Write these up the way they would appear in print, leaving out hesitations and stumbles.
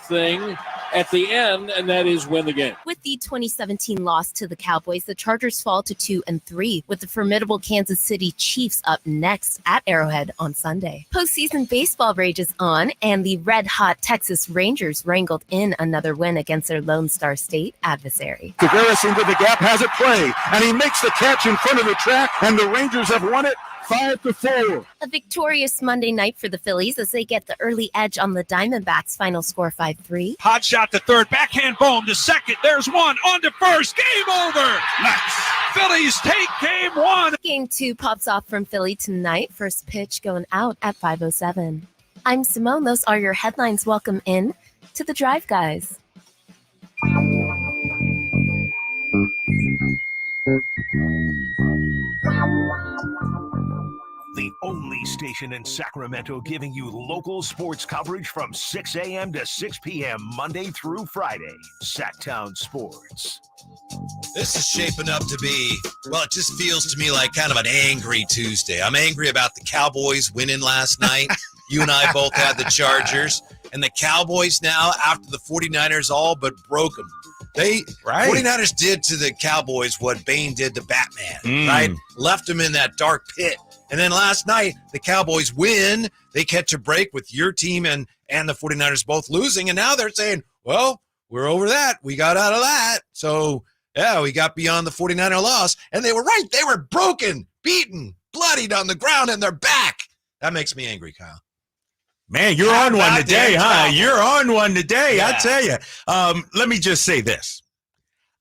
thing at the end, and that is win the game. With the 2017 loss to the Cowboys, the Chargers fall to 2-3, with the formidable Kansas City Chiefs up next at Arrowhead on Sunday. Postseason baseball rages on, and the red-hot Texas Rangers wrangled in another win against their Lone Star State adversary. Tavares into the gap, has it play, and he makes the catch in front of the track, and the Rangers have won it 5-4. A victorious Monday night for the Phillies as they get the early edge on the Diamondbacks. Final score 5-3. Hot shot to third, backhand Bohm to second. There's one on to first. Game over. Nice. Phillies take game one. Game 2 pops off from Philly tonight. First pitch going out at 5:07. I'm Simone. Those are your headlines. Welcome in to the Drive, guys. The only station in Sacramento giving you local sports coverage from 6 a.m. to 6 p.m. Monday through Friday. Sactown Sports. This is shaping up to be, well, it just feels to me like kind of an angry Tuesday. I'm angry about the Cowboys winning last night. You and I both had the Chargers. And the Cowboys now, after the 49ers all but broke them. 49ers did to the Cowboys what Bane did to Batman, right? Left them in that dark pit. And then last night, the Cowboys win. They catch a break with your team and the 49ers both losing. And now they're saying, well, we're over that. We got out of that. So, yeah, we got beyond the 49er loss. And they were right. They were broken, beaten, bloodied on the ground, and they're back. That makes me angry, Kyle. Man, you're on one today, huh? You're on one today, Yeah. I tell you. Let me just say this.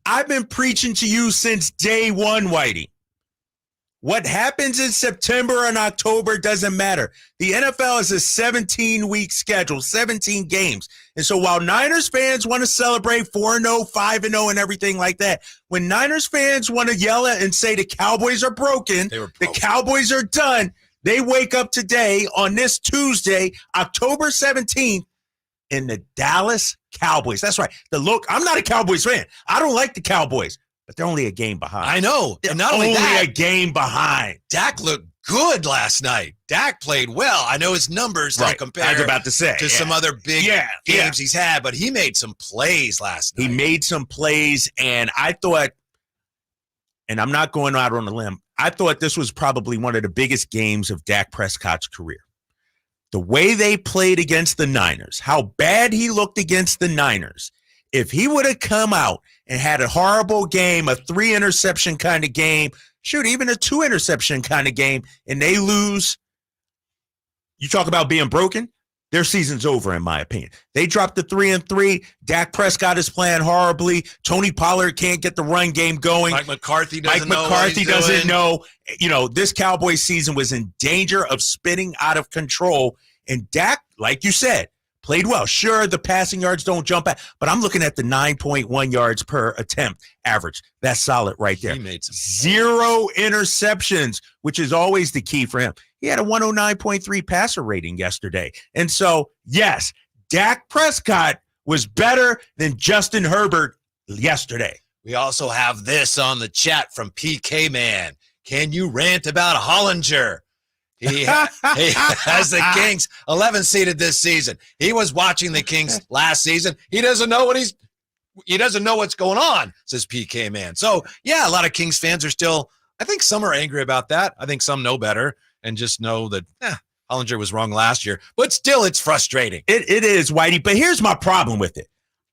I've been preaching to you since day one, Whitey. What happens in September and October doesn't matter. The NFL is a 17-week schedule, 17 games. And so while Niners fans want to celebrate 4-0, 5-0, and everything like that, when Niners fans want to yell at and say the Cowboys are broken, the Cowboys are done, they wake up today on this Tuesday, October 17th, in the Dallas Cowboys. That's right. I'm not a Cowboys fan. I don't like the Cowboys. But they're only a game behind. I know. And not only that, a game behind. Dak looked good last night. Dak played well. I know his numbers don't compare I was about to say, to some other big games he's had, but he made some plays last night. He made some plays, and I thought, and I'm not going out on a limb, I thought this was probably one of the biggest games of Dak Prescott's career. The way they played against the Niners, how bad he looked against the Niners. If he would have come out and had a horrible game, a 3-interception kind of game, even a 2-interception kind of game, and they lose, you talk about being broken, their season's over, in my opinion. They dropped to 3-3. Dak Prescott is playing horribly. Tony Pollard can't get the run game going. Mike McCarthy doesn't know. This Cowboys season was in danger of spinning out of control. And Dak, like you said, played well. Sure, the passing yards don't jump out, but I'm looking at the 9.1 yards per attempt average. That's solid right there. He made some 0 interceptions, which is always the key for him. He had a 109.3 passer rating yesterday. And so, yes, Dak Prescott was better than Justin Herbert yesterday. We also have this on the chat from PK Man. Can you rant about Hollinger? He has the Kings 11 seeded this season. He was watching the Kings last season. He doesn't know what's going on, says PK Man. So, yeah, a lot of Kings fans are still, I think some are angry about that. I think some know better and just know that Hollinger was wrong last year. But still, it's frustrating. It is, Whitey. But here's my problem with it.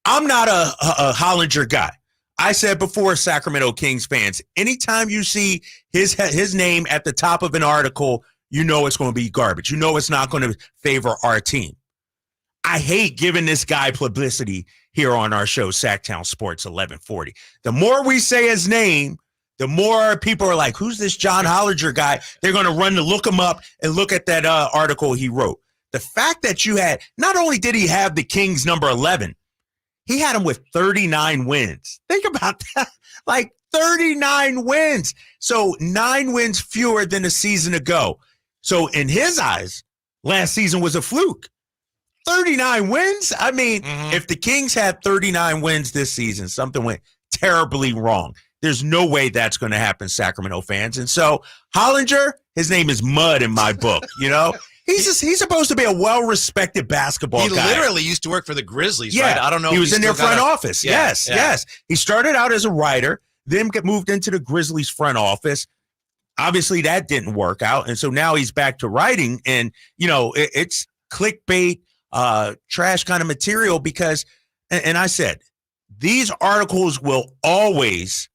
I'm not a Hollinger guy. I said before, Sacramento Kings fans, anytime you see his name at the top of an article, you know it's going to be garbage. You know it's not going to favor our team. I hate giving this guy publicity here on our show, Sactown Sports 1140. The more we say his name, the more people are like, who's this John Hollinger guy? They're going to run to look him up and look at that article he wrote. The fact that not only did he have the Kings number 11, he had him with 39 wins. Think about that. Like 39 wins. So 9 wins fewer than a season ago. So in his eyes, last season was a fluke. 39 wins? I mean, if the Kings had 39 wins this season, something went terribly wrong. There's no way that's going to happen, Sacramento fans. And so Hollinger, his name is mud in my book, He's supposed to be a well-respected basketball guy. He literally used to work for the Grizzlies, right? I don't know. He if was in their front office. Yeah, Yes. He started out as a writer, then moved into the Grizzlies front office. Obviously, that didn't work out, and so now he's back to writing. And it's clickbait, trash kind of material because. And I said, these articles will always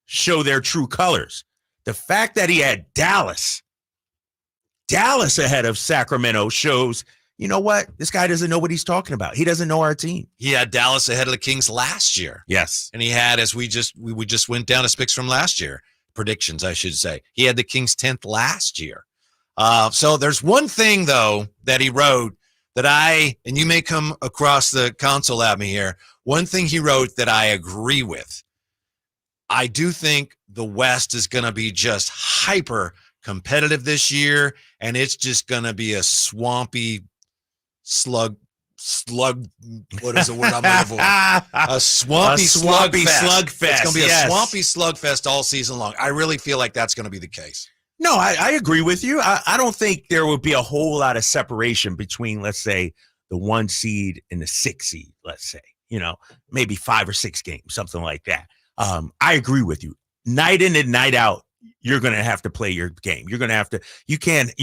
show their true colors. The fact that he had Dallas ahead of Sacramento shows, you know what? This guy doesn't know what he's talking about. He doesn't know our team. He had Dallas ahead of the Kings last year. Yes. And he had, as we just went down to picks from last year, predictions, I should say. He had the Kings 10th last year. So there's one thing, though, that he wrote that and you may come across the console at me here, one thing he wrote that I agree with. I do think the West is going to be just hyper competitive this year, and it's just going to be a swampy slug. What is the word I'm looking for? A swampy slugfest. It's going to be a swampy slugfest all season long. I really feel like that's going to be the case. No, I agree with you. I don't think there would be a whole lot of separation between, let's say, the 1 seed and the 6 seed, let's say, maybe 5 or 6 games, something like that. I agree with you. Night in and night out, you're going to have to play your game. You're going to have to, you can't,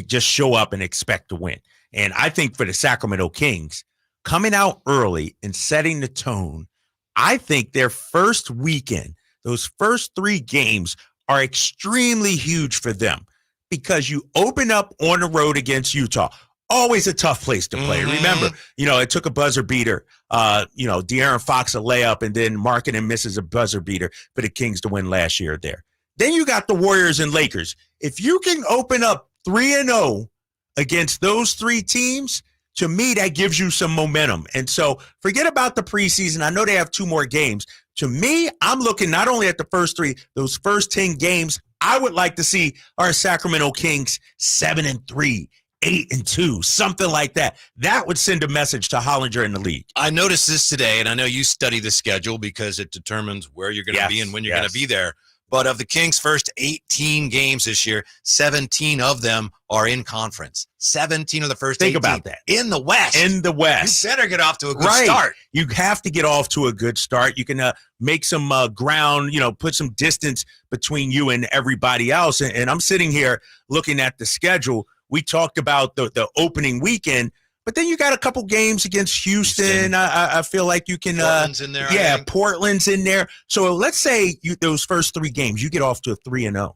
just show up and expect to win. And I think for the Sacramento Kings, coming out early and setting the tone, I think their first weekend, those first 3 games are extremely huge for them because you open up on the road against Utah. Always a tough place to play. Mm-hmm. Remember, it took a buzzer beater, De'Aaron Fox a layup, and then Markkanen misses a buzzer beater for the Kings to win last year there. Then you got the Warriors and Lakers. If you can open up 3-0 against those 3 teams, to me, that gives you some momentum. And so forget about the preseason. I know they have 2 more games. To me, I'm looking not only at the first 3, those first 10 games. I would like to see our Sacramento Kings 7-3, 8-2, something like that. That would send a message to Hollinger in the league. I noticed this today, and I know you study the schedule because it determines where you're going to be and when you're going to be there. But of the Kings' first 18 games this year, 17 of them are in conference. 17 of the first 18. Think about that. In the West. In the West. You better get off to a good start. You have to get off to a good start. You can make some ground, put some distance between you and everybody else. And I'm sitting here looking at the schedule. We talked about the opening weekend, but then you got a couple games against Houston. I feel like you can. Portland's in there. Yeah, Portland's in there. So let's say those first 3 games, you get off to a 3-0.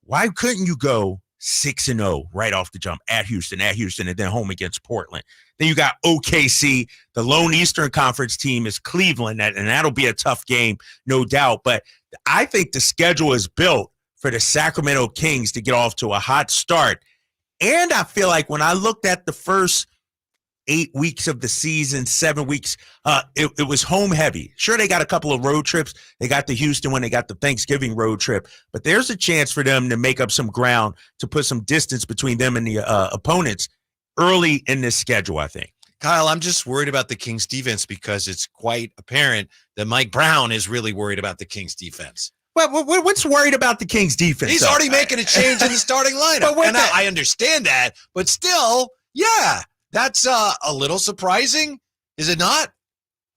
Why couldn't you go 6-0 right off the jump at Houston, and then home against Portland? Then you got OKC. The lone Eastern Conference team is Cleveland, and that'll be a tough game, no doubt. But I think the schedule is built for the Sacramento Kings to get off to a hot start. And I feel like when I looked at the first 8 weeks of the season, 7 weeks, it was home heavy. Sure, they got a couple of road trips. They got the Houston one. They got the Thanksgiving road trip. But there's a chance for them to make up some ground, to put some distance between them and the opponents early in this schedule, I think. Kyle, I'm just worried about the Kings defense because it's quite apparent that Mike Brown is really worried about the Kings defense. Well, what's worried about the Kings defense? He's already making a change in the starting lineup. And I understand that, but still, yeah, that's a little surprising. Is it not?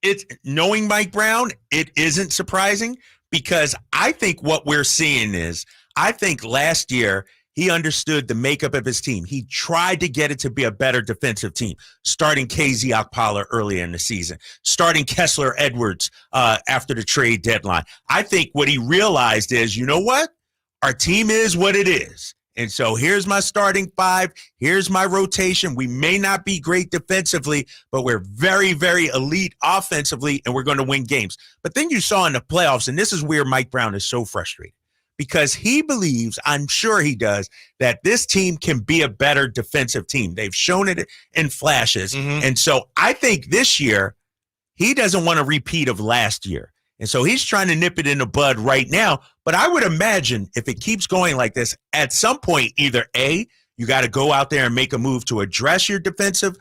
It's knowing Mike Brown, it isn't surprising because I think what we're seeing is, I think last year he understood the makeup of his team. He tried to get it to be a better defensive team, starting KZ Okpala early in the season, starting Kessler Edwards after the trade deadline. I think what he realized is, you know what? Our team is what it is. And so here's my starting 5. Here's my rotation. We may not be great defensively, but we're very, very elite offensively, and we're going to win games. But then you saw in the playoffs, and this is where Mike Brown is so frustrated, because he believes, I'm sure he does, that this team can be a better defensive team. They've shown it in flashes. Mm-hmm. And so I think this year, he doesn't want a repeat of last year. And so he's trying to nip it in the bud right now. But I would imagine if it keeps going like this, at some point, either A, you got to go out there and make a move to address your defensive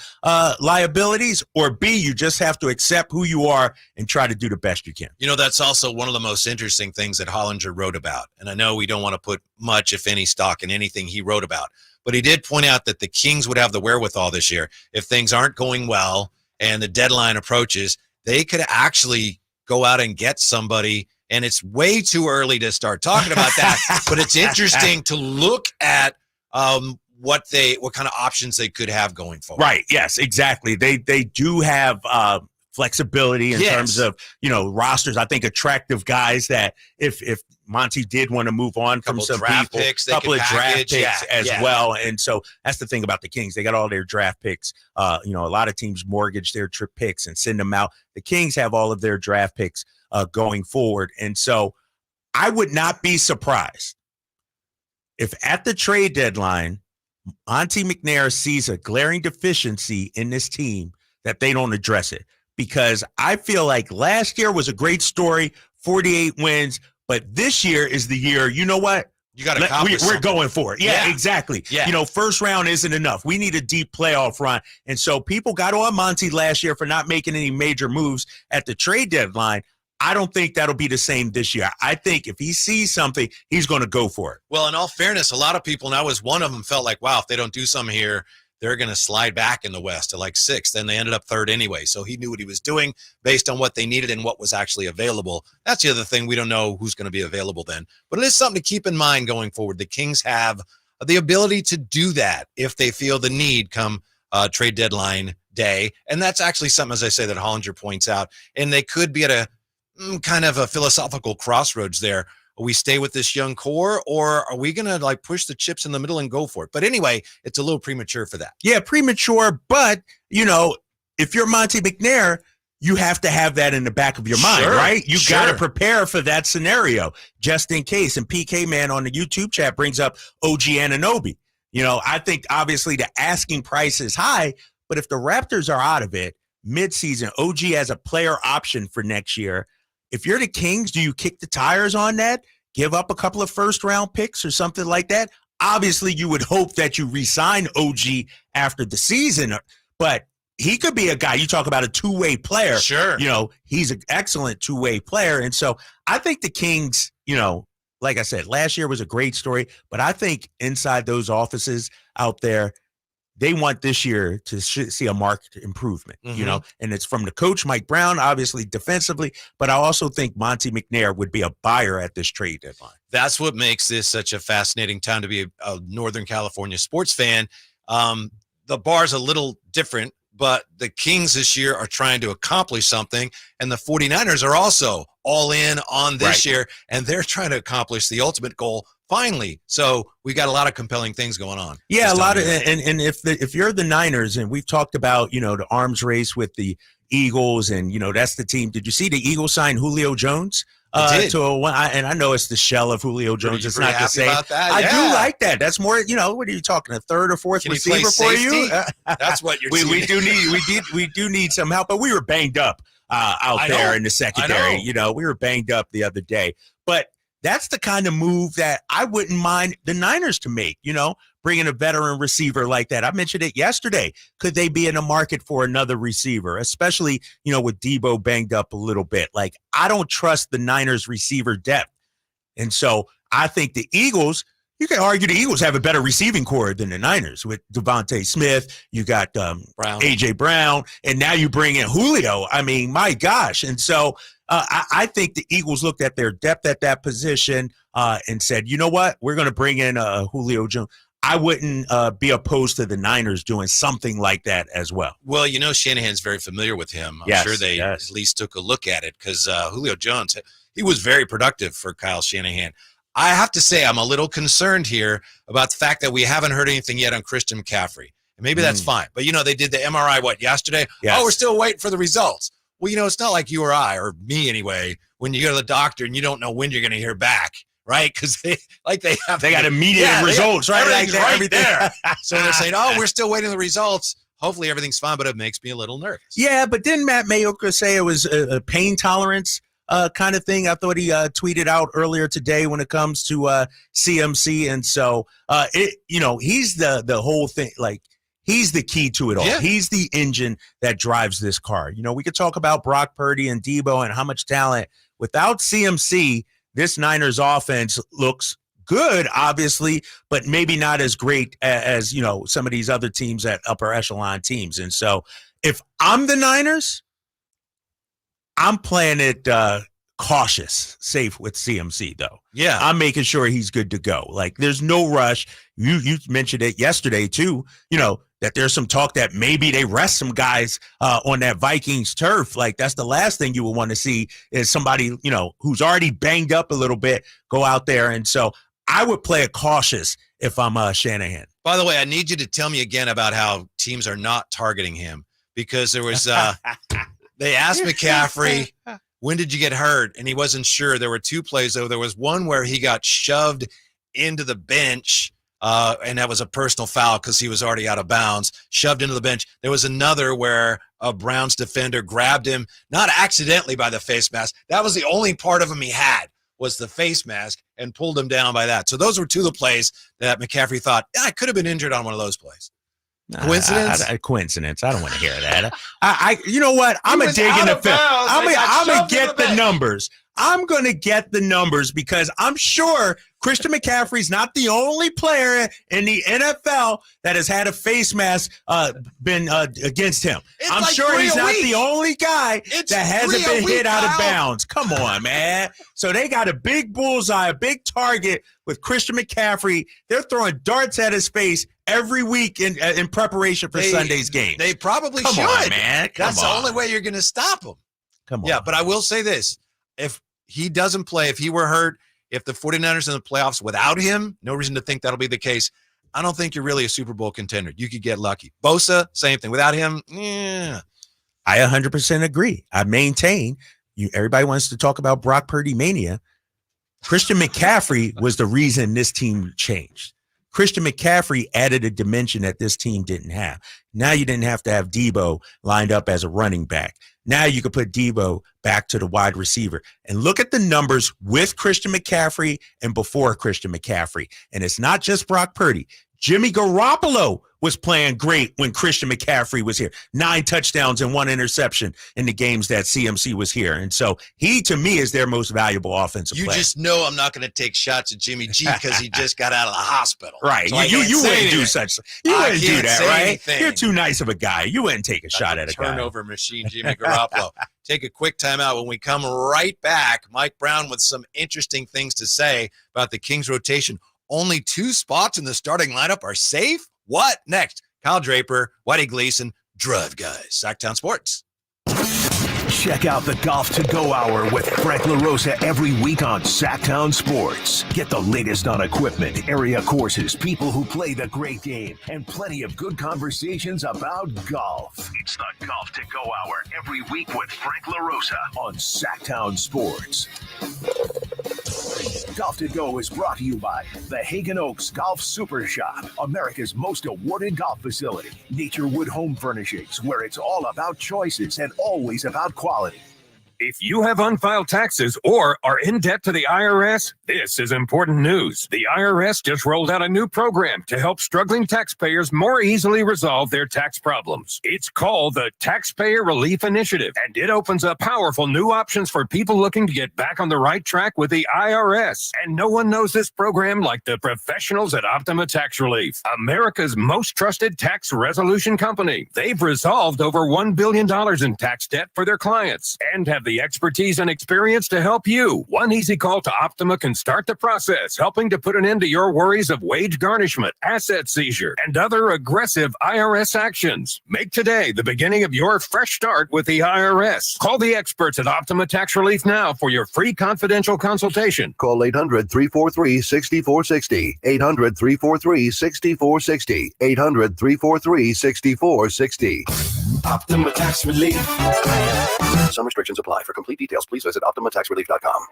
liabilities, or B, you just have to accept who you are and try to do the best you can. You know, that's also one of the most interesting things that Hollinger wrote about. And I know we don't want to put much, if any, stock in anything he wrote about, but he did point out that the Kings would have the wherewithal this year. If things aren't going well and the deadline approaches, they could actually go out and get somebody. And it's way too early to start talking about that, but it's interesting to look at what kind of options they could have going forward. Right. Yes, exactly. They do have flexibility in terms of, rosters. I think attractive guys that if Monty did want to move on from some people, a couple of draft picks as well. And so that's the thing about the Kings. They got all their draft picks. A lot of teams mortgage their trip picks and send them out. The Kings have all of their draft picks going forward. And so I would not be surprised if at the trade deadline, Monty McNair sees a glaring deficiency in this team that they don't address it. Because I feel like last year was a great story, 48 wins, but this year is the year, you know what? You got to we're going for it. Yeah, exactly. Yeah. First round isn't enough. We need a deep playoff run. And so people got on Monty last year for not making any major moves at the trade deadline. I don't think that'll be the same this year. I think if he sees something, he's going to go for it. Well, in all fairness, a lot of people, and I was one of them, felt like, wow, if they don't do something here, they're going to slide back in the West to like 6th. And they ended up 3rd anyway. So he knew what he was doing based on what they needed and what was actually available. That's the other thing. We don't know who's going to be available then. But it is something to keep in mind going forward. The Kings have the ability to do that if they feel the need come trade deadline day. And that's actually something, as I say, that Hollinger points out. And they could be at a kind of a philosophical crossroads there. We stay with this young core, or are we going to like push the chips in the middle and go for it? But anyway, it's a little premature for that. Yeah, premature. But, if you're Monty McNair, you have to have that in the back of your mind, right? You got to prepare for that scenario just in case. And PK Man on the YouTube chat brings up OG Anunoby. I think obviously the asking price is high, but if the Raptors are out of it midseason, OG has a player option for next year. If you're the Kings, do you kick the tires on that? Give up a couple of first-round picks or something like that? Obviously, you would hope that you re-sign OG after the season, but he could be a guy. You talk about a two-way player. Sure. He's an excellent two-way player. And so I think the Kings, like I said, last year was a great story, but I think inside those offices out there, they want this year to see a marked improvement, and it's from the coach, Mike Brown, obviously defensively, but I also think Monty McNair would be a buyer at this trade deadline. That's what makes this such a fascinating time to be a Northern California sports fan. The bar's a little different, but the Kings this year are trying to accomplish something, and the 49ers are also all in on this year, and they're trying to accomplish the ultimate goal finally. So we got a lot of compelling things going on. Yeah, a lot of, and if you're the Niners, and we've talked about, the arms race with the Eagles, and, that's the team. Did you see the Eagles sign Julio Jones? And I know it's the shell of Julio Jones. It's not the same. I do like that. That's more, what are you talking, a third or fourth receiver for you? That's what you're we do need some help, but we were banged up out there in the secondary. We were banged up the other day. But that's the kind of move that I wouldn't mind the Niners to make, bringing a veteran receiver like that. I mentioned it yesterday. Could they be in the market for another receiver, especially, with Debo banged up a little bit? Like, I don't trust the Niners receiver depth. And so I think the Eagles, you can argue the Eagles have a better receiving core than the Niners with Devontae Smith. You got A.J. Brown, and now you bring in Julio. I mean, my gosh. And so I think the Eagles looked at their depth at that position and said, you know what, we're going to bring in Julio Jones. I wouldn't be opposed to the Niners doing something like that as well. Well, Shanahan's very familiar with him. I'm sure they at least took a look at it because Julio Jones, he was very productive for Kyle Shanahan. I have to say I'm a little concerned here about the fact that we haven't heard anything yet on Christian McCaffrey. And maybe that's fine. But, they did the MRI, yesterday? Yes. Oh, we're still waiting for the results. Well, it's not like you or I, or me anyway, when you go to the doctor and you don't know when you're going to hear back, right? Because they got immediate results, right? Everything's right there. So they're saying, oh, we're still waiting the results. Hopefully everything's fine, but it makes me a little nervous. Yeah, but didn't Matt Mayoka say it was a pain tolerance kind of thing. I thought he tweeted out earlier today when it comes to CMC. And so, he's the whole thing. Like, he's the key to it all. Yeah. He's the engine that drives this car. We could talk about Brock Purdy and Debo and how much talent. Without CMC, this Niners offense looks good, obviously, but maybe not as great as some of these other teams at upper echelon teams. And so if I'm the Niners, I'm playing it cautious, safe with CMC, though. Yeah. I'm making sure he's good to go. Like, there's no rush. You mentioned it yesterday, too, that there's some talk that maybe they rest some guys on that Vikings turf. Like, that's the last thing you would want to see is somebody, who's already banged up a little bit go out there. And so I would play it cautious if I'm Shanahan. By the way, I need you to tell me again about how teams are not targeting him, because there was they asked McCaffrey, when did you get hurt? And he wasn't sure. There were two plays, though. There was one where he got shoved into the bench, and that was a personal foul because he was already out of bounds, shoved into the bench. There was another where a Browns defender grabbed him, not accidentally by the face mask. That was the only part of him he had, was the face mask, and pulled him down by that. So those were two of the plays that McCaffrey thought, I could have been injured on one of those plays. Coincidence? Coincidence. I don't want to hear that. You know what? I'm going to dig in the film. I'm going to get the numbers. I'm going to get the numbers because I'm sure Christian McCaffrey's not the only player in the NFL that has had a face mask been against him. I'm sure he's not the only guy that hasn't been hit out of bounds. Come on, man. So they got a big bullseye, a big target with Christian McCaffrey. They're throwing darts at his face every week in preparation for Sunday's game. They probably should. Come on, man. That's the only way you're going to stop him. Come on. Yeah, but I will say this. If he doesn't play, if he were hurt, if the 49ers in the playoffs without him, no reason to think that'll be the case. I don't think you're really a Super Bowl contender. You could get lucky. Bosa, same thing. Without him, yeah. I 100% agree. I maintain everybody wants to talk about Brock Purdy mania. Christian McCaffrey was the reason this team changed. Christian McCaffrey added a dimension that this team didn't have. Now you didn't have to have Debo lined up as a running back. Now you could put Debo back to the wide receiver. And look at the numbers with Christian McCaffrey and before Christian McCaffrey. And it's not just Brock Purdy. Jimmy Garoppolo was playing great when Christian McCaffrey was here. 9 touchdowns and 1 interception in the games that CMC was here. And so he, to me, is their most valuable offensive player. You just know I'm not going to take shots at Jimmy G because he just got out of the hospital. Right. So you wouldn't do such. You wouldn't do that, right? Anything. You're too nice of a guy. You wouldn't take a shot at a guy. Turnover machine, Jimmy Garoppolo. Take a quick timeout. When we come right back, Mike Brown with some interesting things to say about the Kings rotation. Only 2 spots in the starting lineup are safe? What? Next, Kyle Draper, Whitey Gleason, Drive Guys, Sactown Sports. Check out the Golf to Go Hour with Frank LaRosa every week on Sactown Sports. Get the latest on equipment, area courses, people who play the great game, and plenty of good conversations about golf. It's the Golf to Go Hour every week with Frank LaRosa on Sactown Sports. Golf to Go is brought to you by the Hagen Oaks Golf Super Shop, America's most awarded golf facility. Naturewood Home Furnishings, where it's all about choices and always about quality. If you have unfiled taxes or are in debt to the IRS, this is important news. The IRS just rolled out a new program to help struggling taxpayers more easily resolve their tax problems. It's called the Taxpayer Relief Initiative, and it opens up powerful new options for people looking to get back on the right track with the IRS. And no one knows this program like the professionals at Optima Tax Relief, America's most trusted tax resolution company. They've resolved over $1 billion in tax debt for their clients and have the expertise and experience to help you. One easy call to Optima can start the process, helping to put an end to your worries of wage garnishment, asset seizure, and other aggressive IRS actions. Make today the beginning of your fresh start with the IRS. Call the experts at Optima Tax Relief now for your free confidential consultation. Call 800-343-6460. 800-343-6460. 800-343-6460. Optima Tax Relief. Some restrictions apply. For complete details, please visit OptimaTaxRelief.com.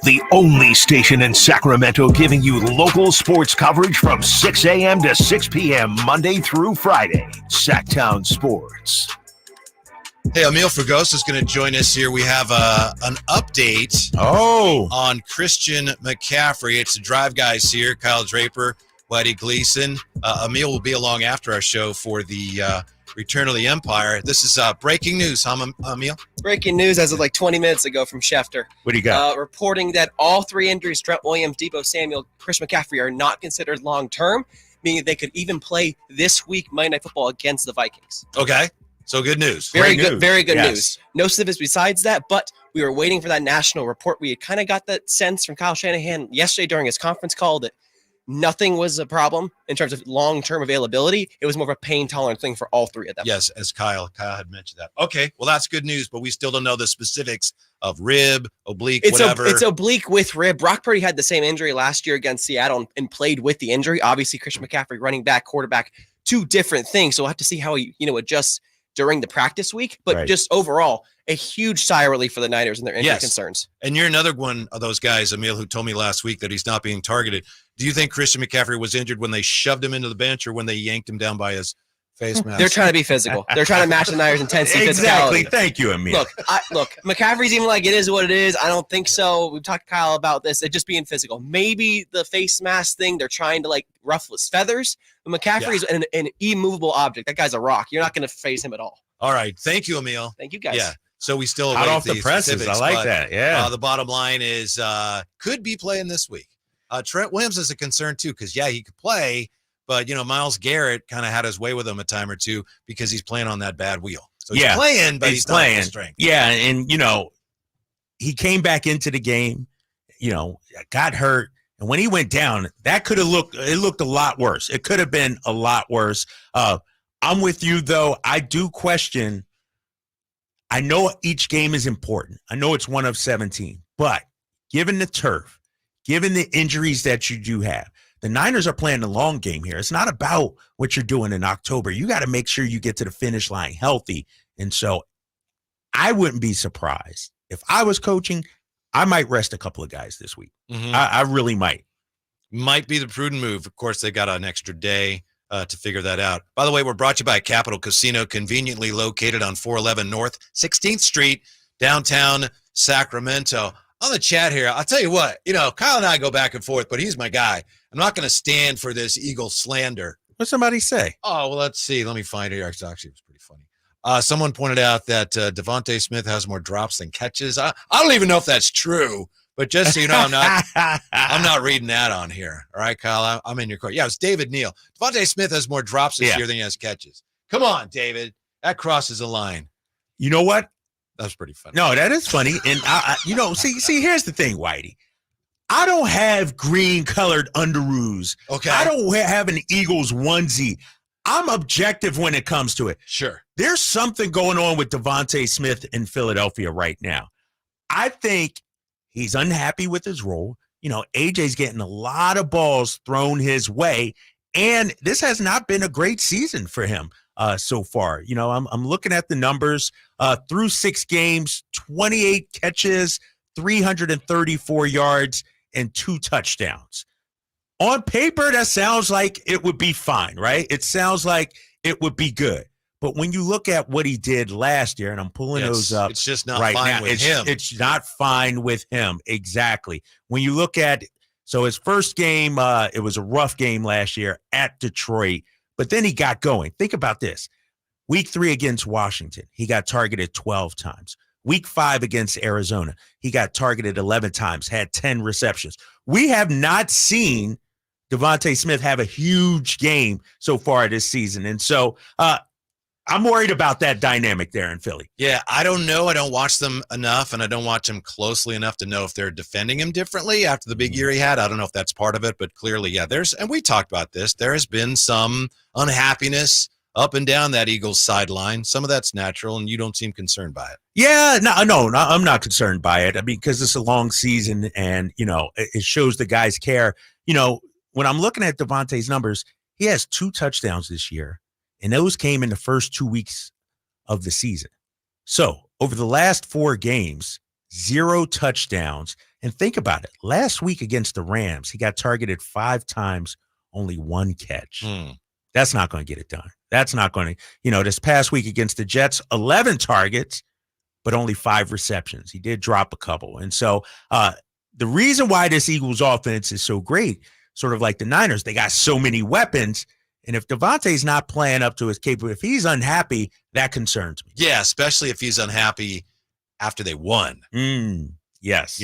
The only station in Sacramento giving you local sports coverage from 6 a.m. to 6 p.m. Monday through Friday. Sactown Sports. Hey, Emil Fragoso is going to join us here. We have an update on Christian McCaffrey. It's the Drive Guys here, Kyle Draper, Whitey Gleason. Emil will be along after our show for the Return of the Empire. This is breaking news, huh, Emil? Breaking news as of like 20 minutes ago from Schefter. What do you got? Reporting that all three injuries, Trent Williams, Deebo Samuel, Chris McCaffrey, are not considered long-term, meaning they could even play this week Monday Night Football against the Vikings. Okay, so good news. Very good news. No specifics besides that, but we were waiting for that national report. We had kind of got that sense from Kyle Shanahan yesterday during his conference call that nothing was a problem in terms of long-term availability. It was more of a pain-tolerant thing for all three of them. Yes, as Kyle had mentioned that. Okay, well, that's good news, but we still don't know the specifics of rib, oblique, whatever. It's oblique with rib. Brock Purdy had the same injury last year against Seattle and played with the injury. Obviously, Christian McCaffrey, running back, quarterback, two different things. So we'll have to see how he adjusts during the practice week. But just overall, a huge sigh of relief for the Niners and their injury concerns. And you're another one of those guys, Emil, who told me last week that he's not being targeted. Do you think Christian McCaffrey was injured when they shoved him into the bench or when they yanked him down by his face mask? They're trying to be physical. They're trying to match the Niners' intensity. Exactly. Physicality. Thank you, Emil. Look, McCaffrey's even like, it is what it is. I don't think so. We've talked to Kyle about this. It just being physical. Maybe the face mask thing, they're trying to like ruffle his feathers. But McCaffrey's an immovable object. That guy's a rock. You're not going to face him at all. All right. Thank you, Emil. Thank you, guys. Yeah. So we still hot off the presses. I like that. Yeah. The bottom line is could be playing this week. Trent Williams is a concern too because he could play, but Myles Garrett kind of had his way with him a time or two because he's playing on that bad wheel. So he's playing, but he's playing. Not strength. Yeah, and he came back into the game. Got hurt, and when he went down, that could have looked a lot worse. It could have been a lot worse. I'm with you though. I do question. I know each game is important. I know it's one of 17, but given the turf, given the injuries that you do have, the Niners are playing the long game here. It's not about what you're doing in October. You got to make sure you get to the finish line healthy. And so I wouldn't be surprised. If I was coaching, I might rest a couple of guys this week. Mm-hmm. I really might. Might be the prudent move. Of course, they got an extra day to figure that out. By the way, we're brought to you by Capital Casino, conveniently located on 411 North 16th Street, downtown Sacramento. On the chat here, I'll tell you what, Kyle and I go back and forth, but he's my guy. I'm not going to stand for this Eagle slander. What'd somebody say? Oh, well, let's see. Let me find it here. Actually, it was pretty funny. Someone pointed out that Devontae Smith has more drops than catches. I don't even know if that's true, but just so you know, I'm not reading that on here. All right, Kyle, I'm in your court. Yeah, it's David Neal. Devontae Smith has more drops this year than he has catches. Come on, David. That crosses a line. You know what? That's pretty funny. No, that is funny. And, see, here's the thing, Whitey. I don't have green-colored underoos. Okay. I don't have an Eagles onesie. I'm objective when it comes to it. Sure. There's something going on with Devontae Smith in Philadelphia right now. I think he's unhappy with his role. AJ's getting a lot of balls thrown his way, and this has not been a great season for him so far. I'm looking at the numbers. Through 6 games, 28 catches, 334 yards, and 2 touchdowns. On paper, that sounds like it would be fine, right? It sounds like it would be good. But when you look at what he did last year, and I'm pulling those up, it's just not right fine now. with him. It's not fine with him. Exactly. When you look at, so his first game, it was a rough game last year at Detroit, but then he got going. Think about this. Week 3 against Washington, he got targeted 12 times. Week 5 against Arizona, he got targeted 11 times, had 10 receptions. We have not seen Devontae Smith have a huge game so far this season. And so I'm worried about that dynamic there in Philly. Yeah, I don't know. I don't watch them enough, and I don't watch them closely enough to know if they're defending him differently after the big year he had. I don't know if that's part of it, but clearly, yeah, and we talked about this, there has been some unhappiness up and down that Eagles sideline. Some of that's natural, and you don't seem concerned by it. Yeah, no, I'm not concerned by it. I mean, because it's a long season, and, it shows the guys care. When I'm looking at Devontae's numbers, he has 2 touchdowns this year, and those came in the first 2 weeks of the season. So over the last 4 games, 0 touchdowns, And think about it. Last week against the Rams, he got targeted 5 times, only 1 catch. That's not going to get it done. That's not going to, this past week against the Jets, 11 targets, but only 5 receptions. He did drop a couple. And so the reason why this Eagles offense is so great, sort of like the Niners, they got so many weapons. And if Devontae's not playing up to his capability, if he's unhappy, that concerns me. Yeah, especially if he's unhappy after they won. Yes.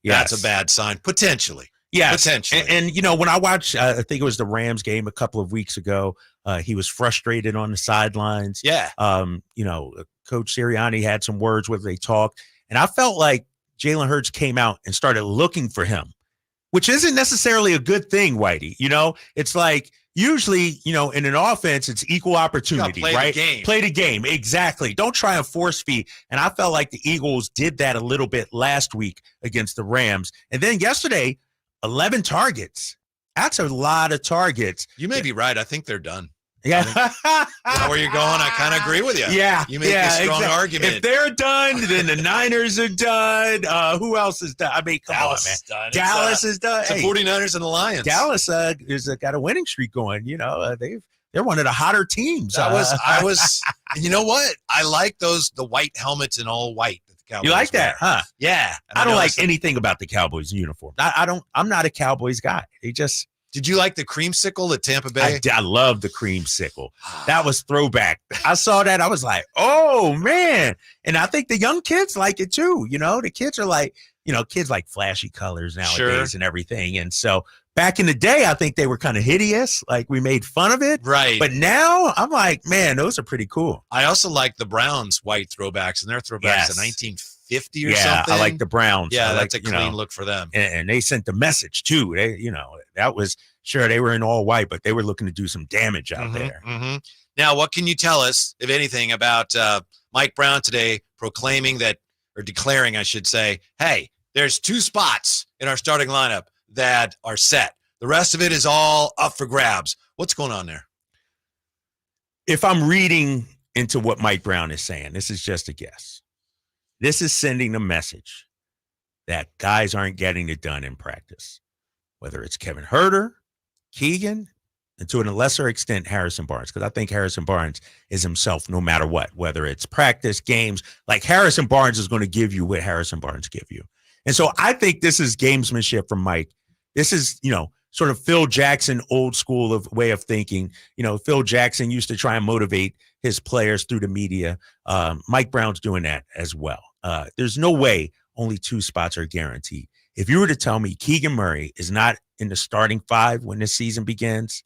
That's a bad sign, potentially. Yes. Potentially. And when I watched, I think it was the Rams game a couple of weeks ago, he was frustrated on the sidelines. Yeah. Coach Sirianni had some words where they talked, and I felt like Jalen Hurts came out and started looking for him, which isn't necessarily a good thing, Whitey. It's like usually, in an offense, it's equal opportunity, right? Play the game. Exactly. Don't try and force feed. And I felt like the Eagles did that a little bit last week against the Rams. And then yesterday, 11 targets. That's a lot of targets. You may be right. I think they're done. Yeah. Where you're going, I kind of agree with you. Yeah. You make a strong argument. If they're done, then the Niners are done. Who else is done? I mean, come Dallas on, man. is done. Dallas is done. It's the 49ers and the Lions. Dallas is got a winning streak going. They're one of the hotter teams. You know what? I like the white helmets and all white. You like that, huh? Yeah. I don't like anything about the Cowboys uniform. I'm not a Cowboys guy. Did you like the creamsicle at Tampa Bay? I love the creamsicle. That was throwback. I saw that. I was like, oh, man. And I think the young kids like it too. The kids are like, kids like flashy colors nowadays and everything. And so back in the day, I think they were kind of hideous. Like we made fun of it. Right. But now I'm like, man, those are pretty cool. I also like the Browns white throwbacks, and their throwbacks in 1950 or something. I like the Browns. Yeah, that's a clean look for them. And they sent the message too. That was sure they were in all white, but they were looking to do some damage out there. Mm-hmm. Now, what can you tell us, if anything, about Mike Brown today declaring, I should say, hey, there's 2 spots in our starting lineup that are set. The rest of it is all up for grabs. What's going on there? If I'm reading into what Mike Brown is saying, this is just a guess. This is sending a message that guys aren't getting it done in practice, whether it's Kevin Huerter, Keegan, and to a lesser extent, Harrison Barnes, because I think Harrison Barnes is himself no matter what, whether it's practice, games. Like Harrison Barnes is going to give you what Harrison Barnes give you. And so I think this is gamesmanship from Mike. This is, sort of Phil Jackson, old school of way of thinking. Phil Jackson used to try and motivate his players through the media. Mike Brown's doing that as well. There's no way only 2 spots are guaranteed. If you were to tell me Keegan Murray is not in the starting 5 when this season begins,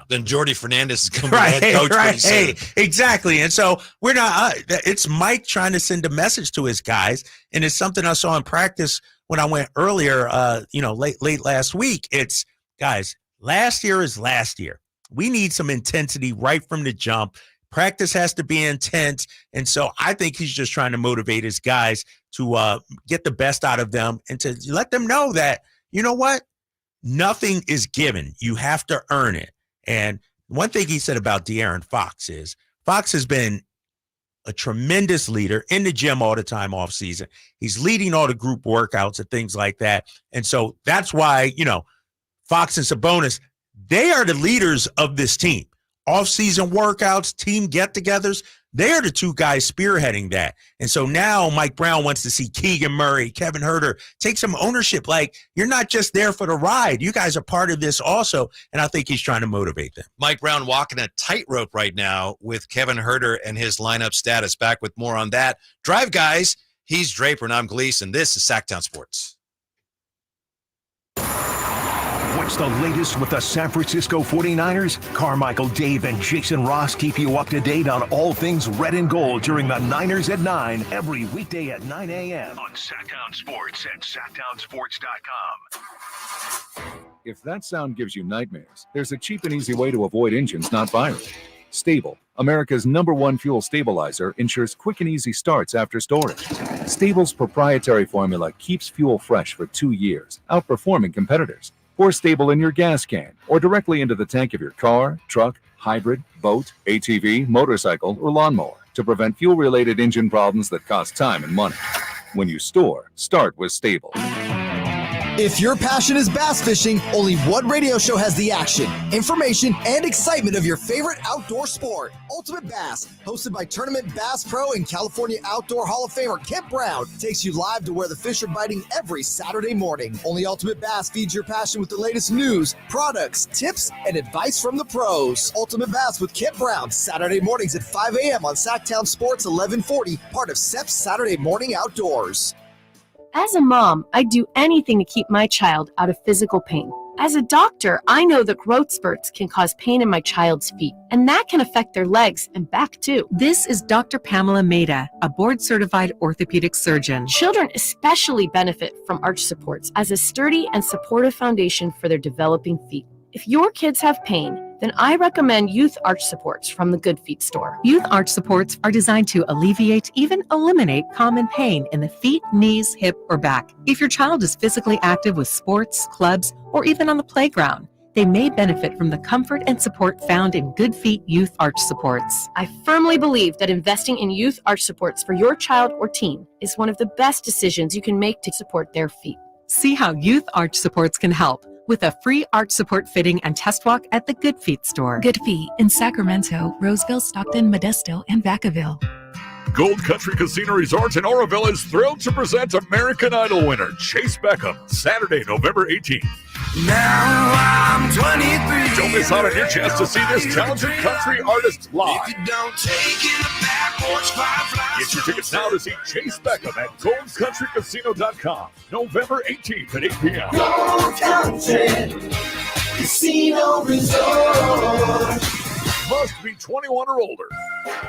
then Jordy Fernandez is going to be the head coach pretty soon. Hey, exactly. And so we're not. It's Mike trying to send a message to his guys, and it's something I saw in practice when I went earlier. Late last week. It's guys. Last year is last year. We need some intensity right from the jump. Practice has to be intense, and so I think he's just trying to motivate his guys to get the best out of them and to let them know that what. Nothing is given. You have to earn it. And one thing he said about De'Aaron Fox is Fox has been a tremendous leader in the gym all the time off season. He's leading all the group workouts and things like that. And so that's why, Fox and Sabonis, they are the leaders of this team. Off-season workouts, team get-togethers, they're the 2 guys spearheading that. And so now Mike Brown wants to see Keegan Murray, Kevin Huerter take some ownership. Like, you're not just there for the ride. You guys are part of this also, and I think he's trying to motivate them. Mike Brown walking a tightrope right now with Kevin Huerter and his lineup status. Back with more on that. Drive, guys. He's Draper, and I'm Gleason. This is Sactown Sports. What's the latest with the San Francisco 49ers? Carmichael, Dave, and Jason Ross keep you up to date on all things red and gold during the Niners at 9 every weekday at 9 a.m. on Sactown Sports at SactownSports.com. If that sound gives you nightmares, there's a cheap and easy way to avoid engines not firing. Stable, America's #1 fuel stabilizer, ensures quick and easy starts after storage. Stable's proprietary formula keeps fuel fresh for 2 years, outperforming competitors. Pour Stable in your gas can or directly into the tank of your car, truck, hybrid, boat, ATV, motorcycle, or lawnmower to prevent fuel-related engine problems that cost time and money. When you store, start with Stable. If your passion is bass fishing, only one radio show has the action, information, and excitement of your favorite outdoor sport. Ultimate Bass, hosted by Tournament Bass Pro and California Outdoor Hall of Famer Kent Brown, takes you live to where the fish are biting every Saturday morning. Only Ultimate Bass feeds your passion with the latest news, products, tips, and advice from the pros. Ultimate Bass with Kent Brown, Saturday mornings at 5 a.m. on Sactown Sports 1140, part of SEP's Saturday Morning Outdoors. As a mom, I'd do anything to keep my child out of physical pain. As a doctor, I know that growth spurts can cause pain in my child's feet, and that can affect their legs and back too. This is Dr. Pamela Maida, a board-certified orthopedic surgeon. Children especially benefit from arch supports as a sturdy and supportive foundation for their developing feet. If your kids have pain, then I recommend Youth Arch Supports from the Good Feet store. Youth Arch Supports are designed to alleviate, even eliminate common pain in the feet, knees, hip, or back. If your child is physically active with sports, clubs, or even on the playground, they may benefit from the comfort and support found in Good Feet Youth Arch Supports. I firmly believe that investing in Youth Arch Supports for your child or teen is one of the best decisions you can make to support their feet. See how Youth Arch Supports can help with a free arch support fitting and test walk at the Good Feet store. Good Feet in Sacramento, Roseville, Stockton, Modesto, and Vacaville. Gold Country Casino Resort in Oroville is thrilled to present American Idol winner Chase Beckham, Saturday, November 18th. Now I'm 23. Don't miss out on your chance to see this talented country artist live. If you don't take it backwards, Get your tickets now to see Chase Beckham at goldcountrycasino.com, November 18th at 8 p.m. Gold Country Casino Resort. Must be 21 or older.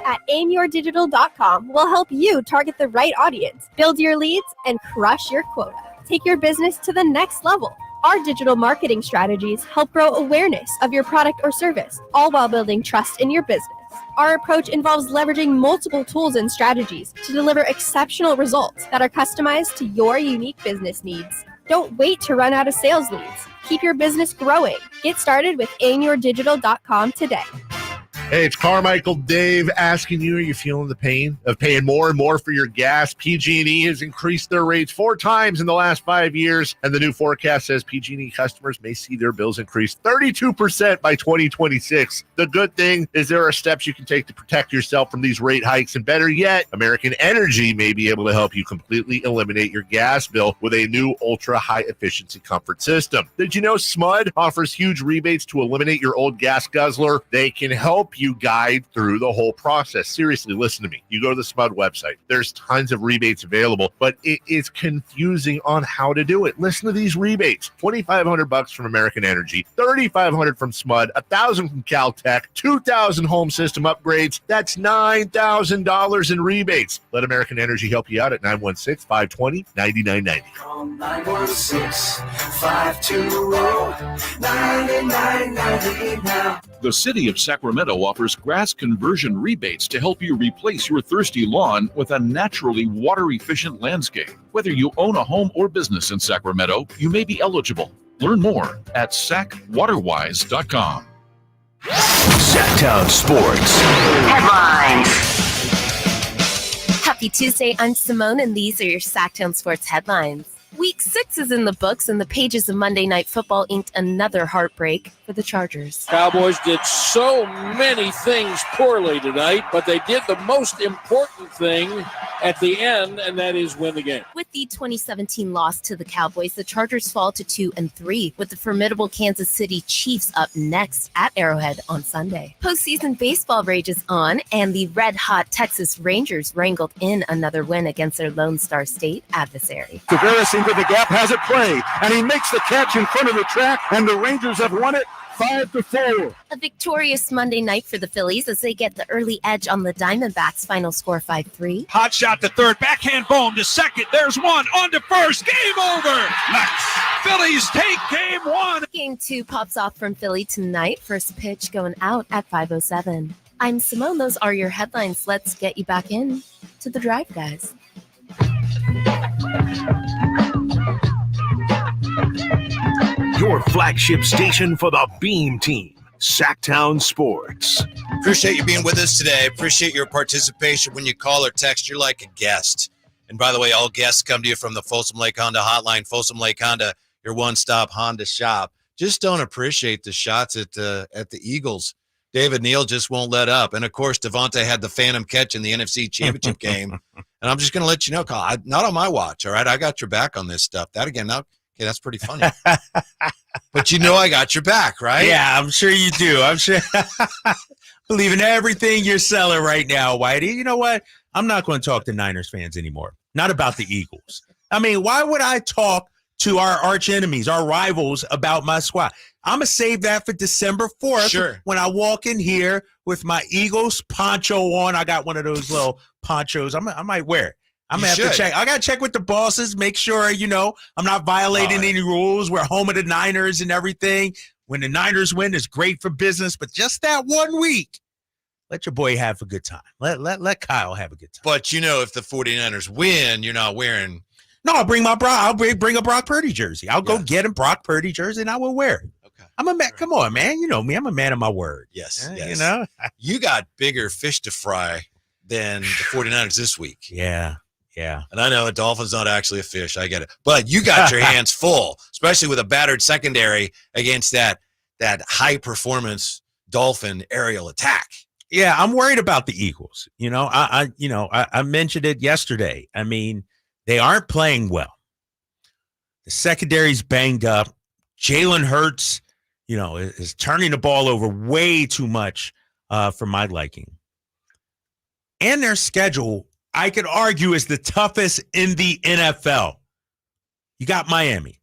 At aimyourdigital.com, we'll help you target the right audience, build your leads, and crush your quota. Take your business to the next level. Our digital marketing strategies help grow awareness of your product or service, all while building trust in your business. Our approach involves leveraging multiple tools and strategies to deliver exceptional results that are customized to your unique business needs. Don't wait to run out of sales leads. Keep your business growing. Get started with aimyourdigital.com today. Hey, it's Carmichael Dave asking you, are you feeling the pain of paying more and more for your gas? PG&E has increased their rates 4 times in the last 5 years, and the new forecast says PG&E customers may see their bills increase 32% by 2026. The good thing is there are steps you can take to protect yourself from these rate hikes, and better yet, American Energy may be able to help you completely eliminate your gas bill with a new ultra-high efficiency comfort system. Did you know SMUD offers huge rebates to eliminate your old gas guzzler? They can help you guide through the whole process. Seriously, listen to me. You go to the SMUD website. There's tons of rebates available, but it is confusing on how to do it. Listen to these rebates. $2,500 from American Energy, $3,500 from SMUD, $1,000 from Caltech, $2,000 home system upgrades. That's $9,000 in rebates. Let American Energy help you out at 916-520-9990. Call 916-520-9990 now. The City of Sacramento offers grass conversion rebates to help you replace your thirsty lawn with a naturally water-efficient landscape. Whether you own a home or business in Sacramento, you may be eligible. Learn more at sacwaterwise.com. Sactown Sports Headlines. Happy Tuesday, I'm Simone, and these are your Sactown Sports headlines. Week 6 is in the books, and the pages of Monday Night Football inked another heartbreak for the Chargers. Cowboys did so many things poorly tonight, but they did the most important thing at the end, and that is win the game. With the 2017 loss to the Cowboys, the Chargers fall to 2-3, with the formidable Kansas City Chiefs up next at Arrowhead on Sunday. Postseason baseball rages on, and the red-hot Texas Rangers wrangled in another win against their Lone Star State adversary. Tavares into the gap, has it play, and he makes the catch in front of the track, and the Rangers have won it 5-4. A victorious Monday night for the Phillies as they get the early edge on the Diamondbacks. Final score 5-3. Hot shot to third, backhand Bohm to second. There's one on to first. Game over. Nice. Phillies take game 1. Game 2 pops off from Philly tonight. First pitch going out at 5:07. I'm Simone. Those are your headlines. Let's get you back in to the drive, guys. Your flagship station for the Beam Team, Sactown Sports. Appreciate you being with us today. Appreciate your participation when you call or text. You're like a guest. And by the way, all guests come to you from the Folsom Lake Honda hotline. Folsom Lake Honda, your one-stop Honda shop. Just don't appreciate the shots at the Eagles. David Neal just won't let up. And, of course, Devontae had the phantom catch in the NFC Championship game. And I'm just going to let you know, Kyle, not on my watch, all right? I got your back on this stuff. That, again, now, okay, that's pretty funny. But you know I got your back, right? Yeah, I'm sure you do. I'm sure. Believe in everything you're selling right now, Whitey. You know what? I'm not going to talk to Niners fans anymore. Not about the Eagles. I mean, why would I talk to our arch enemies, our rivals, about my squad? I'm going to save that for December 4th when I walk in here with my Eagles poncho on. I got one of those little ponchos. I might wear it. I'm going to have to check. I got to check with the bosses, make sure, you know, I'm not violating any rules. We're home of the Niners and everything. When the Niners win, it's great for business. But just that 1 week, let your boy have a good time. Let Kyle have a good time. But, you know, if the 49ers win, you're not wearing. No, I'll bring a Brock Purdy jersey. I'll go get a Brock Purdy jersey and I will wear it. Okay. I'm a man. Come on, man. You know me. I'm a man of my word. Yes. You know, you got bigger fish to fry than the 49ers this week. Yeah. And I know a dolphin's not actually a fish. I get it. But you got your hands full, especially with a battered secondary against that high-performance dolphin aerial attack. Yeah, I'm worried about the Eagles. You know, I mentioned it yesterday. I mean, they aren't playing well. The secondary's banged up. Jalen Hurts, you know, is turning the ball over way too much for my liking. And their schedule, I could argue, is the toughest in the NFL. You got Miami.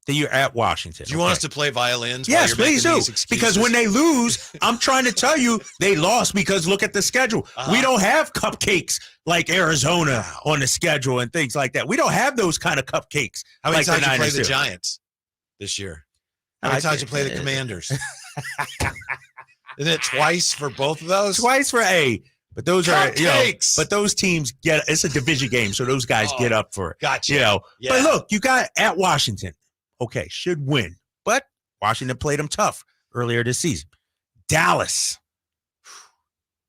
Then you're at Washington. Do you want us to play violins? Yes, please do. Because when they lose, I'm trying to tell you they lost because look at the schedule. We don't have cupcakes like Arizona on the schedule and things like that. We don't have those kind of cupcakes. How many like times you play the do. Giants this year? How many times you play the Commanders? Isn't it twice for both of those? Twice for A. But those cupcakes. are, you know, but those teams it's a division game, so those guys get up for it. Gotcha. You know, but look, you got at Washington. Okay, should win. But Washington played them tough earlier this season. Dallas.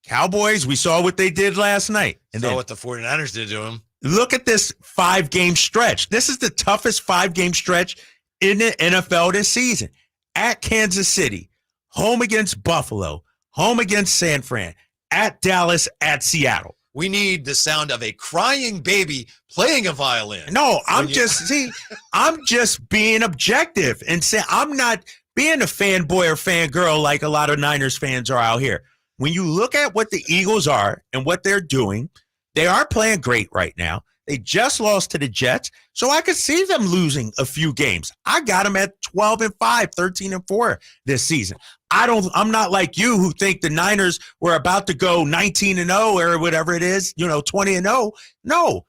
Cowboys, we saw what they did last night. And saw then what the 49ers did to them. Look at this 5-game stretch. This is the toughest 5-game stretch in the NFL this season. At Kansas City, home against Buffalo, home against San Fran, at Dallas, at Seattle. We need the sound of a crying baby playing a violin. No, I'm just being objective and saying I'm not being a fanboy or fangirl like a lot of Niners fans are out here. When you look at what the Eagles are and what they're doing, they are playing great right now. They just lost to the Jets, so I could see them losing a few games. I got them at 12-5, 13-4 this season. I'm not like you who think the Niners were about to go 19-0 or whatever it is, 20-0. No,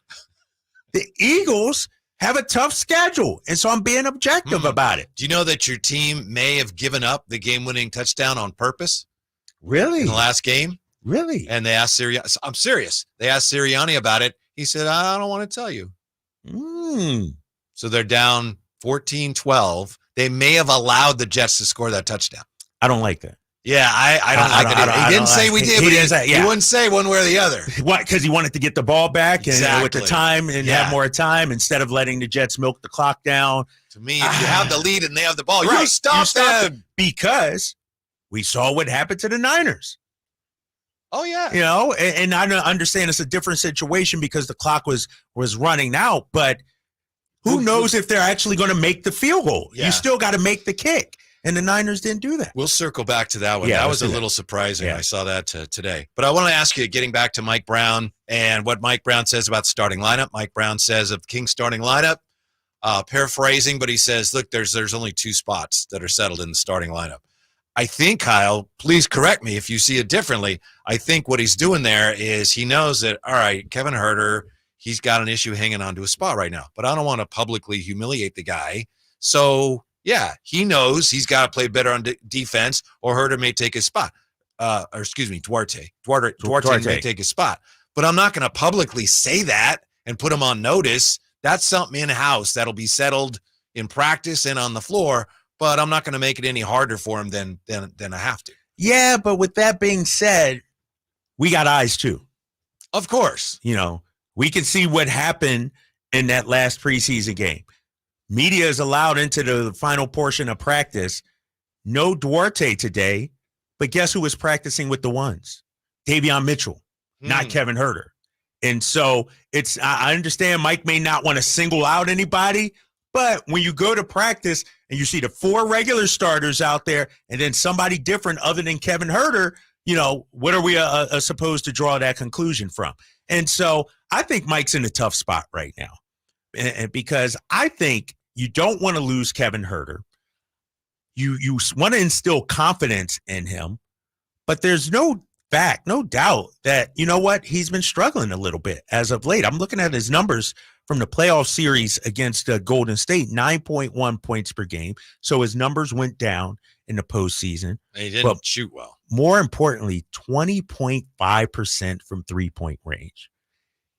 the Eagles have a tough schedule, and so I'm being objective about it. Do you know that your team may have given up the game-winning touchdown on purpose? Really? In the last game? Really? And they asked Sirianni. I'm serious. They asked Sirianni about it. He said, I don't want to tell you. So they're down 14-12. They may have allowed the Jets to score that touchdown. I don't like that. Yeah, I don't like it. He didn't say we did, but he wouldn't say one way or the other. What? Because he wanted to get the ball back and with the Exactly. time and have more time instead of letting the Jets milk the clock down. To me, if you have the lead and they have the ball, Right. you stop them. Because we saw what happened to the Niners. Oh, yeah. And I understand it's a different situation because the clock was running out, but who knows if they're actually going to make the field goal? Yeah. You still got to make the kick, and the Niners didn't do that. We'll circle back to that one. Yeah, that let's was a do little surprising. Yeah. I saw that today. But I want to ask you, getting back to Mike Brown and what Mike Brown says about the starting lineup. Mike Brown says of King's starting lineup, paraphrasing, but he says, look, there's only 2 spots that are settled in the starting lineup. I think, Kyle, please correct me if you see it differently. I think what he's doing there is he knows that, all right, Kevin Huerter, he's got an issue hanging on to a spot right now, but I don't want to publicly humiliate the guy. So, yeah, he knows he's got to play better on defense or Huerter may take his spot. Duarte. Duarte may take his spot. But I'm not going to publicly say that and put him on notice. That's something in-house that'll be settled in practice and on the floor. But I'm not going to make it any harder for him than I have to. Yeah, but with that being said, we got eyes too. Of course. We can see what happened in that last preseason game. Media is allowed into the final portion of practice. No Duarte today, but guess who was practicing with the ones? Davion Mitchell, not Kevin Huerter. And so I understand Mike may not want to single out anybody, but when you go to practice and you see the 4 regular starters out there and then somebody different other than Kevin Huerter, what are we supposed to draw that conclusion from? And so I think Mike's in a tough spot right now. And because I think you don't want to lose Kevin Huerter. You want to instill confidence in him, but there's no doubt that, he's been struggling a little bit as of late. I'm looking at his numbers from the playoff series against Golden State, 9.1 points per game. So his numbers went down in the postseason. He didn't shoot well. More importantly, 20.5% from three-point range.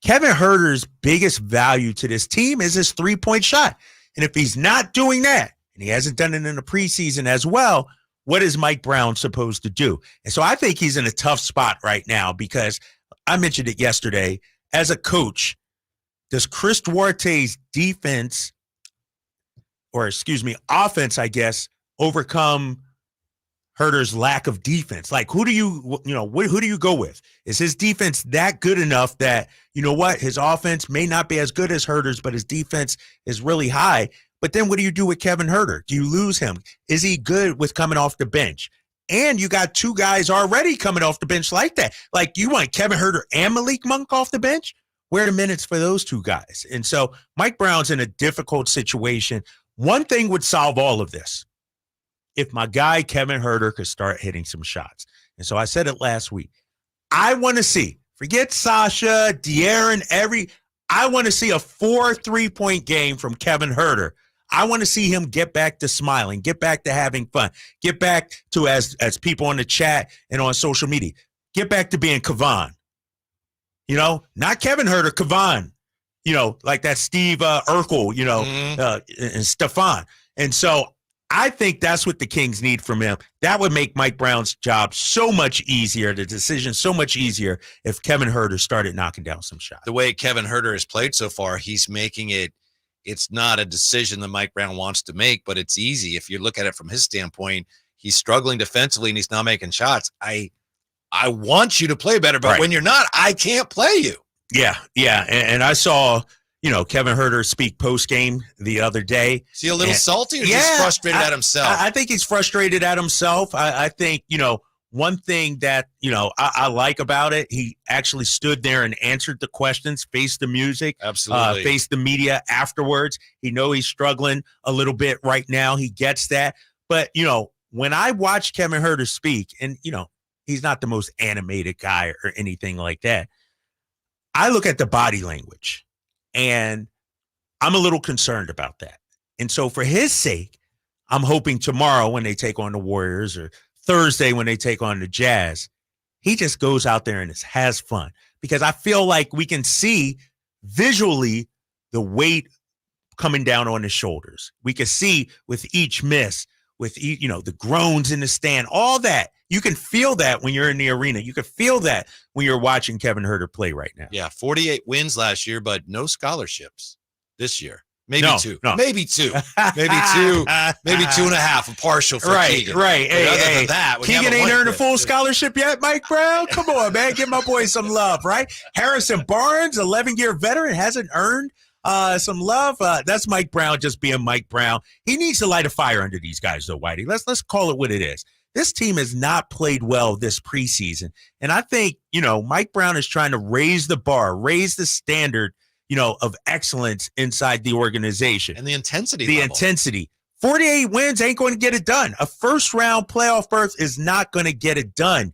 Kevin Huerter's biggest value to this team is his three-point shot. And if he's not doing that, and he hasn't done it in the preseason as well, what is Mike Brown supposed to do? And so I think he's in a tough spot right now because I mentioned it yesterday. As a coach, does Chris Duarte's offense, I guess, overcome Huerter's lack of defense? Like, who do you go with? Is his defense that good enough that, his offense may not be as good as Huerter's, but his defense is really high? But then what do you do with Kevin Huerter? Do you lose him? Is he good with coming off the bench? And you got 2 guys already coming off the bench like that. Like, you want Kevin Huerter and Malik Monk off the bench? Where are the minutes for those 2 guys? And so Mike Brown's in a difficult situation. One thing would solve all of this. If my guy Kevin Huerter could start hitting some shots. And so I said it last week. I want to see, forget Sasha, De'Aaron, I want to see a 4 3-point game from Kevin Huerter. I want to see him get back to smiling, get back to having fun, get back to, as people on the chat and on social media, get back to being Kevon. Not Kevin Huerter, Kevon. Like that Steve Urkel, and Stefan. And so I think that's what the Kings need from him. That would make Mike Brown's job so much easier, the decision so much easier if Kevin Huerter started knocking down some shots. The way Kevin Huerter has played so far, he's making it's not a decision that Mike Brown wants to make, but it's easy. If you look at it from his standpoint, he's struggling defensively and he's not making shots. I want you to play better, but when you're not, I can't play you. Yeah. And I saw, Kevin Huerter speak post-game the other day. Is he a little salty or just frustrated at himself? I think he's frustrated at himself. I think, one thing that, I like about it, he actually stood there and answered the questions, faced the music, absolutely, faced the media afterwards. He knows he's struggling a little bit right now. He gets that. But, when I watch Kevin Huerter speak, and, he's not the most animated guy or anything like that, I look at the body language, and I'm a little concerned about that. And so for his sake, I'm hoping tomorrow when they take on the Warriors or Thursday when they take on the Jazz, he just goes out there and has fun, because I feel like we can see visually the weight coming down on his shoulders. We can see with each miss, with the groans in the stand, all that. You can feel that when you're in the arena. You can feel that when you're watching Kevin Huerter play right now. Yeah, 48 wins last year, but no scholarships this year. Maybe two. No. Maybe 2. Maybe 2. Maybe 2.5. A partial for Keegan. Right. But other than that, Keegan ain't earned a full scholarship yet, Mike Brown? Come on, man. Give my boy some love, right? Harrison Barnes, 11-year veteran, hasn't earned some love. That's Mike Brown just being Mike Brown. He needs to light a fire under these guys, though, Whitey. Let's call it what it is. This team has not played well this preseason. And I think, Mike Brown is trying to raise the bar, raise the standard, of excellence inside the organization. And the intensity. The level. intensity. 48 wins ain't going to get it done. A first-round playoff berth is not going to get it done.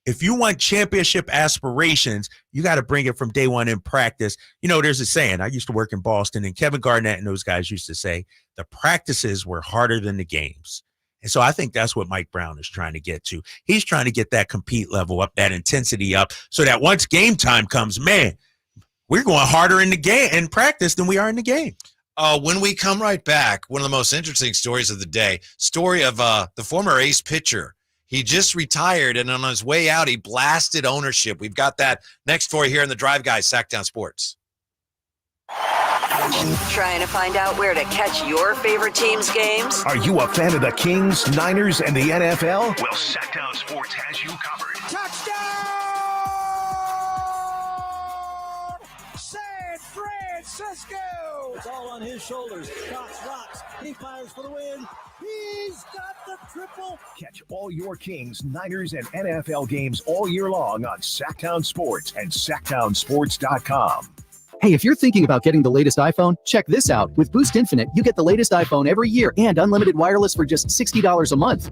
If you want championship aspirations, you got to bring it from day one in practice. There's a saying. I used to work in Boston, and Kevin Garnett and those guys used to say, the practices were harder than the games. And so I think that's what Mike Brown is trying to get to. He's trying to get that compete level up, that intensity up, so that once game time comes, man, we're going harder in the game in practice than we are in the game. When we come right back, one of the most interesting stories of the day, story of the former ace pitcher. He just retired, and on his way out, he blasted ownership. We've got that next for you here in the Drive Guys, Sactown Sports. Trying to find out where to catch your favorite team's games? Are you a fan of the Kings, Niners, and the NFL? Well, Sactown Sports has you covered. San Francisco! It's all on his shoulders. Cox rocks. He fires for the win. He's got the triple. Catch all your Kings, Niners, and NFL games all year long on Sactown Sports and SactownSports.com. Hey, if you're thinking about getting the latest iPhone, check this out. With Boost Infinite, you get the latest iPhone every year and unlimited wireless for just $60 a month.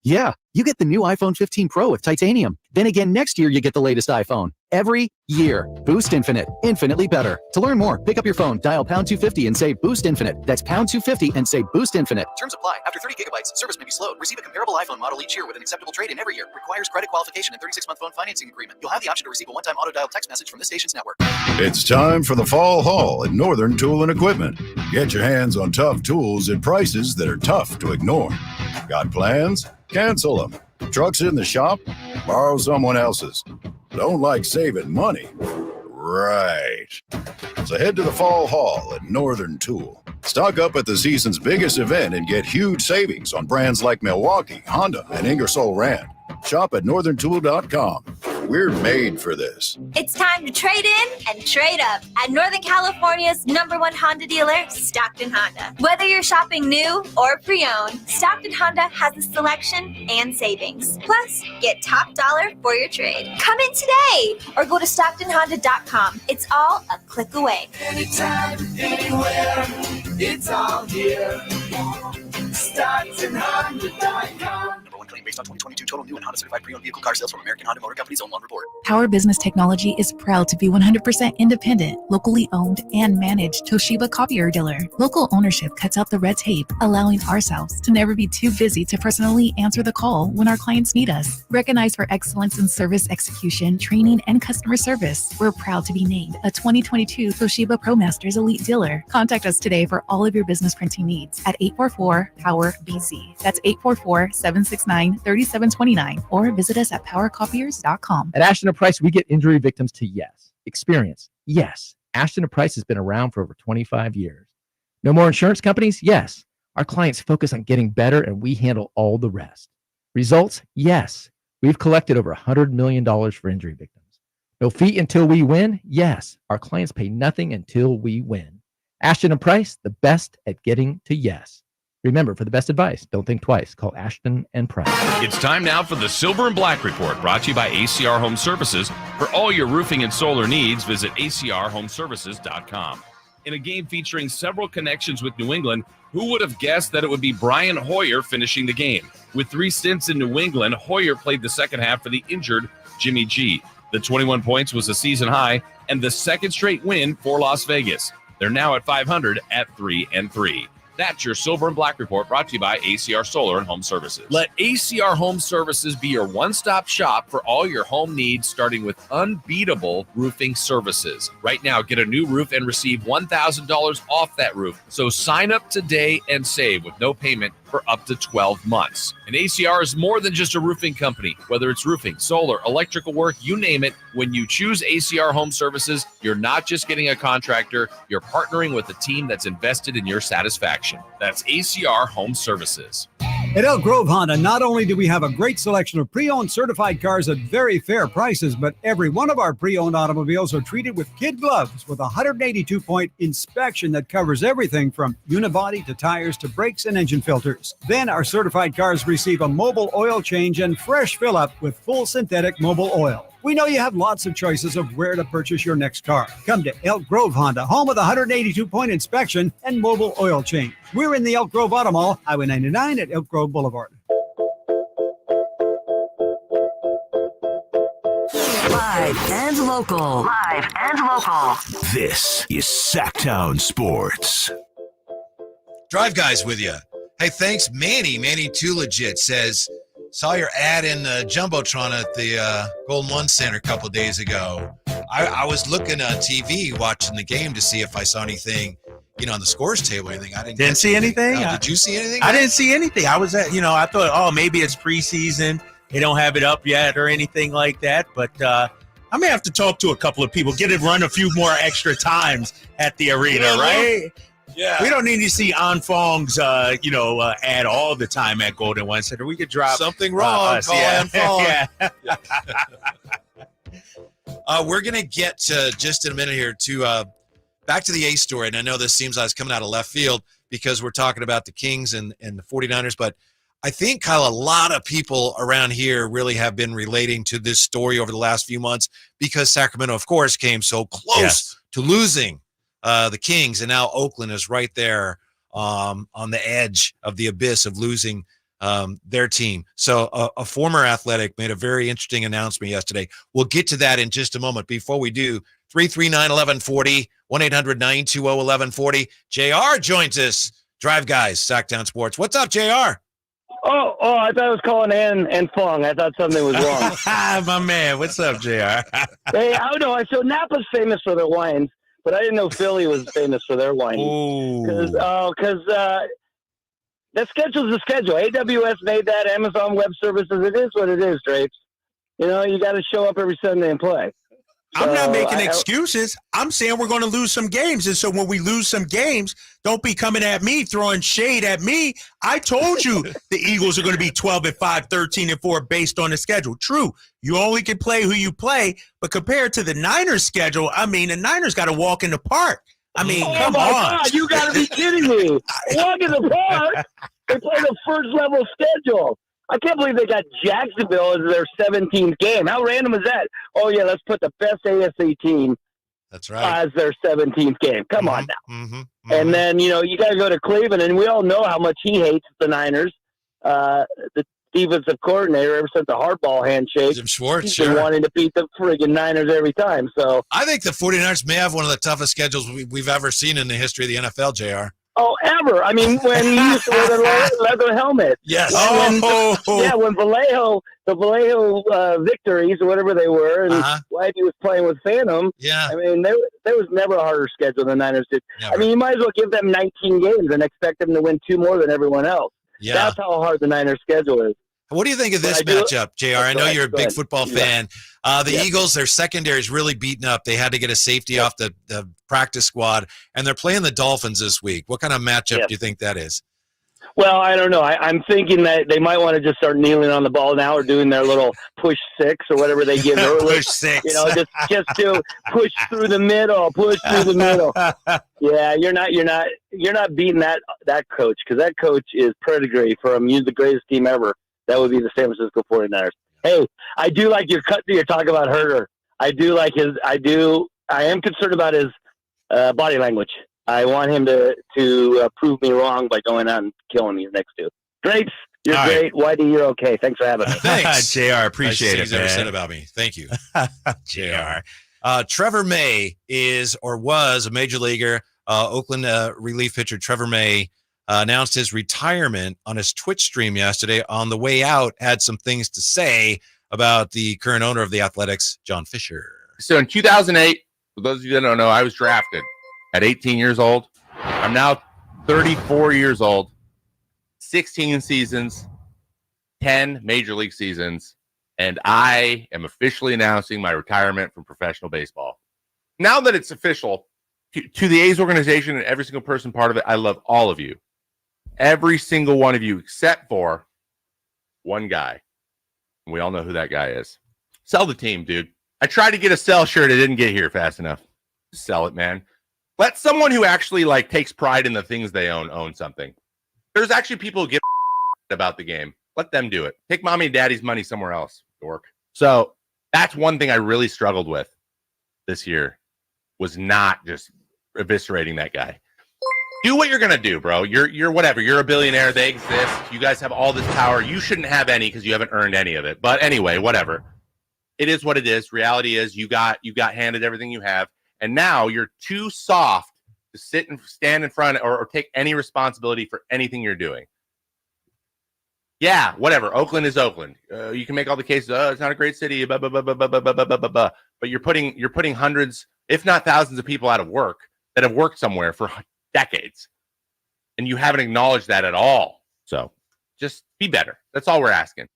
Yeah, you get the new iPhone 15 Pro with titanium. Then again, next year, you get the latest iPhone. Every year. Boost Infinite. Infinitely better. To learn more, pick up your phone, dial pound 250 and say Boost Infinite. That's pound 250 and say Boost Infinite. Terms apply. After 30 gigabytes, service may be slowed. Receive a comparable iPhone model each year with an acceptable trade-in every year. Requires credit qualification and 36-month phone financing agreement. You'll have the option to receive a one-time auto-dial text message from this station's network. It's time for the fall haul at Northern Tool and Equipment. Get your hands on tough tools at prices that are tough to ignore. Got plans? Cancel them. Trucks in the shop? Borrow someone else's. Don't like saving money? Right. So head to the fall haul at Northern Tool. Stock up at the season's biggest event and get huge savings on brands like Milwaukee, Honda, and Ingersoll Rand. Shop at northerntool.com. We're made for this. It's time to trade in and trade up at Northern California's #1 Honda dealer, Stockton Honda. Whether you're shopping new or pre-owned, Stockton Honda has a selection and savings. Plus, get top dollar for your trade. Come in today or go to StocktonHonda.com. It's all a click away. Anytime, anywhere, it's all here. StocktonHonda.com. Claim based on 2022 total new and Honda certified pre-owned vehicle car sales from American Honda Motor Company's own one report. Power Business Technology is proud to be 100% independent, locally owned, and managed Toshiba copier dealer. Local ownership cuts out the red tape, allowing ourselves to never be too busy to personally answer the call when our clients need us. Recognized for excellence in service execution, training, and customer service, we're proud to be named a 2022 Toshiba ProMasters Elite Dealer. Contact us today for all of your business printing needs at 844-POWER-BZ. That's 844-769-3729, or visit us at powercopiers.com. At Ashton & Price, we get injury victims to yes. Experience, yes. Ashton & Price has been around for over 25 years. No more insurance companies? Yes. Our clients focus on getting better, and we handle all the rest. Results? Yes. We've collected over $100 million for injury victims. No fee until we win? Yes. Our clients pay nothing until we win. Ashton & Price, the best at getting to yes. Remember, for the best advice, don't think twice. Call Ashton & Price. It's time now for the Silver and Black Report, brought to you by ACR Home Services. For all your roofing and solar needs, visit acrhomeservices.com. In a game featuring several connections with New England, who would have guessed that it would be Brian Hoyer finishing the game? With 3 stints in New England, Hoyer played the second half for the injured Jimmy G. The 21 points was a season high and the second straight win for Las Vegas. They're now at 500 at 3-3. That's your Silver and Black Report, brought to you by ACR Solar and Home Services. Let ACR Home Services be your one-stop shop for all your home needs, starting with unbeatable roofing services. Right now, get a new roof and receive $1,000 off that roof. So sign up today and save with no payment for up to 12 months. And ACR is more than just a roofing company. Whether it's roofing, solar, electrical work, you name it, when you choose ACR Home Services, you're not just getting a contractor, you're partnering with a team that's invested in your satisfaction. That's ACR Home Services. At Elk Grove Honda, not only do we have a great selection of pre-owned certified cars at very fair prices, but every one of our pre-owned automobiles are treated with kid gloves with a 182-point inspection that covers everything from unibody to tires to brakes and engine filters. Then our certified cars receive a mobile oil change and fresh fill-up with full synthetic mobile oil. We know you have lots of choices of where to purchase your next car. Come to Elk Grove Honda, home of the 182-point inspection and mobile oil change. We're in the Elk Grove Auto Mall, Highway 99 at Elk Grove Boulevard. Live and local. Live and local. This is Sactown Sports. Drive Guys with you. Hey, thanks, Manny. Manny Too Legit says, saw your ad in Jumbotron at the Golden One Center a couple days ago. I was looking on TV watching the game to see if I saw anything, on the scores table or anything. I didn't see anything. Did you see anything? I didn't see anything. I was at, I thought, maybe it's preseason. They don't have it up yet or anything like that. But I may have to talk to a couple of people, get it run a few more extra times at the arena, right? Yeah. We don't need to see Anfong's, ad all the time at Golden One Center. We could drop something wrong. Us. Call Yeah. Anfong. Yeah. We're going to get just in a minute here to back to the A story. And I know this seems like it's coming out of left field because we're talking about the Kings and the 49ers. But I think, Kyle, a lot of people around here really have been relating to this story over the last few months because Sacramento, of course, came so close to losing the Kings. And now Oakland is right there on the edge of the abyss of losing their team. So a former Athletic made a very interesting announcement yesterday. We'll get to that in just a moment. Before we do, 339-1140, 1-800-920-1140. JR joins us. Drive Guys, Sactown Sports. What's up, JR? Oh, I thought I was calling and Fong. I thought something was wrong. My man. What's up, JR? Hey, I don't know. So Napa's famous for their wines, but I didn't know Philly was famous for their wine. Because that schedule's the schedule. AWS made that. Amazon Web Services. It is what it is, Drapes. You got to show up every Sunday and play. I'm not making excuses. I'm saying we're going to lose some games. And so when we lose some games, don't be coming at me, throwing shade at me. I told you the Eagles are going to be 12-5, 13-4 based on the schedule. True. You only can play who you play. But compared to the Niners schedule, I mean, the Niners got to walk in the park. I mean, come on. God, you got to be kidding me. Walk in the park. They play the first level schedule. I can't believe they got Jacksonville as their 17th game. How random is that? Oh, yeah, let's put the best AFC team That's right. as their 17th game. Come on now. And then, you got to go to Cleveland, and we all know how much he hates the Niners. The defensive coordinator, ever since the hardball handshake, Jim Schwartz, he's been wanting to beat the friggin' Niners every time. So I think the 49ers may have one of the toughest schedules we've ever seen in the history of the NFL, JR. Oh, ever. I mean, when he used to wear the leather helmet. Yes. When the Vallejo victories or whatever they were, and Whitey was playing with Phantom. Yeah. I mean, there was never a harder schedule than the Niners did. Never. I mean, you might as well give them 19 games and expect them to win 2 more than everyone else. Yeah. That's how hard the Niners schedule is. What do you think of this matchup, JR? I know you're a big football fan. The Eagles, their secondary is really beaten up. They had to get a safety off the practice squad, and they're playing the Dolphins this week. What kind of matchup do you think that is? Well, I don't know. I'm thinking that they might want to just start kneeling on the ball now or doing their little push 6 or whatever they give early. Push 6. Just do push through the middle, push through the middle. Yeah, you're not beating that coach, because that coach is pedigree from the greatest team ever. That would be the San Francisco 49ers. Hey, I do like your talk about Huerter. I am concerned about his body language. I want him to prove me wrong by going out and killing me next 2. Drapes, you're great. Whitey, you're okay. Thanks for having me. Thanks, JR. Appreciate it, he's ever said about me. Thank you. JR. Trevor May was a major leaguer. Oakland relief pitcher Trevor May announced his retirement on his Twitch stream yesterday. On the way out, had some things to say about the current owner of the Athletics, John Fisher. So in 2008, for those of you that don't know, I was drafted at 18 years old. I'm now 34 years old, 16 seasons, 10 major league seasons, and I am officially announcing my retirement from professional baseball. Now that it's official, to the A's organization and every single person part of it, I love all of you. Every single one of you, except for one guy. We all know who that guy is. Sell the team, dude. I tried to get a sell shirt. It didn't get here fast enough. Sell it, man. Let someone who actually takes pride in the things they own something. There's actually people who give about the game. Let them do it. Take mommy and daddy's money somewhere else. Dork. So that's one thing I really struggled with this year, was not just eviscerating that guy. Do what you're gonna do, bro. You're whatever. You're a billionaire. They exist. You guys have all this power. You shouldn't have any because you haven't earned any of it. But anyway, whatever. It is what it is. Reality is you got handed everything you have, and now you're too soft to sit and stand in front or take any responsibility for anything you're doing. Yeah, whatever. Oakland is Oakland. You can make all the cases. Oh, it's not a great city. Blah, blah, blah, blah, blah, blah, blah, blah, blah. But you're putting hundreds, if not thousands, of people out of work that have worked somewhere for decades, and you haven't acknowledged that at all. So just be better. That's all we're asking.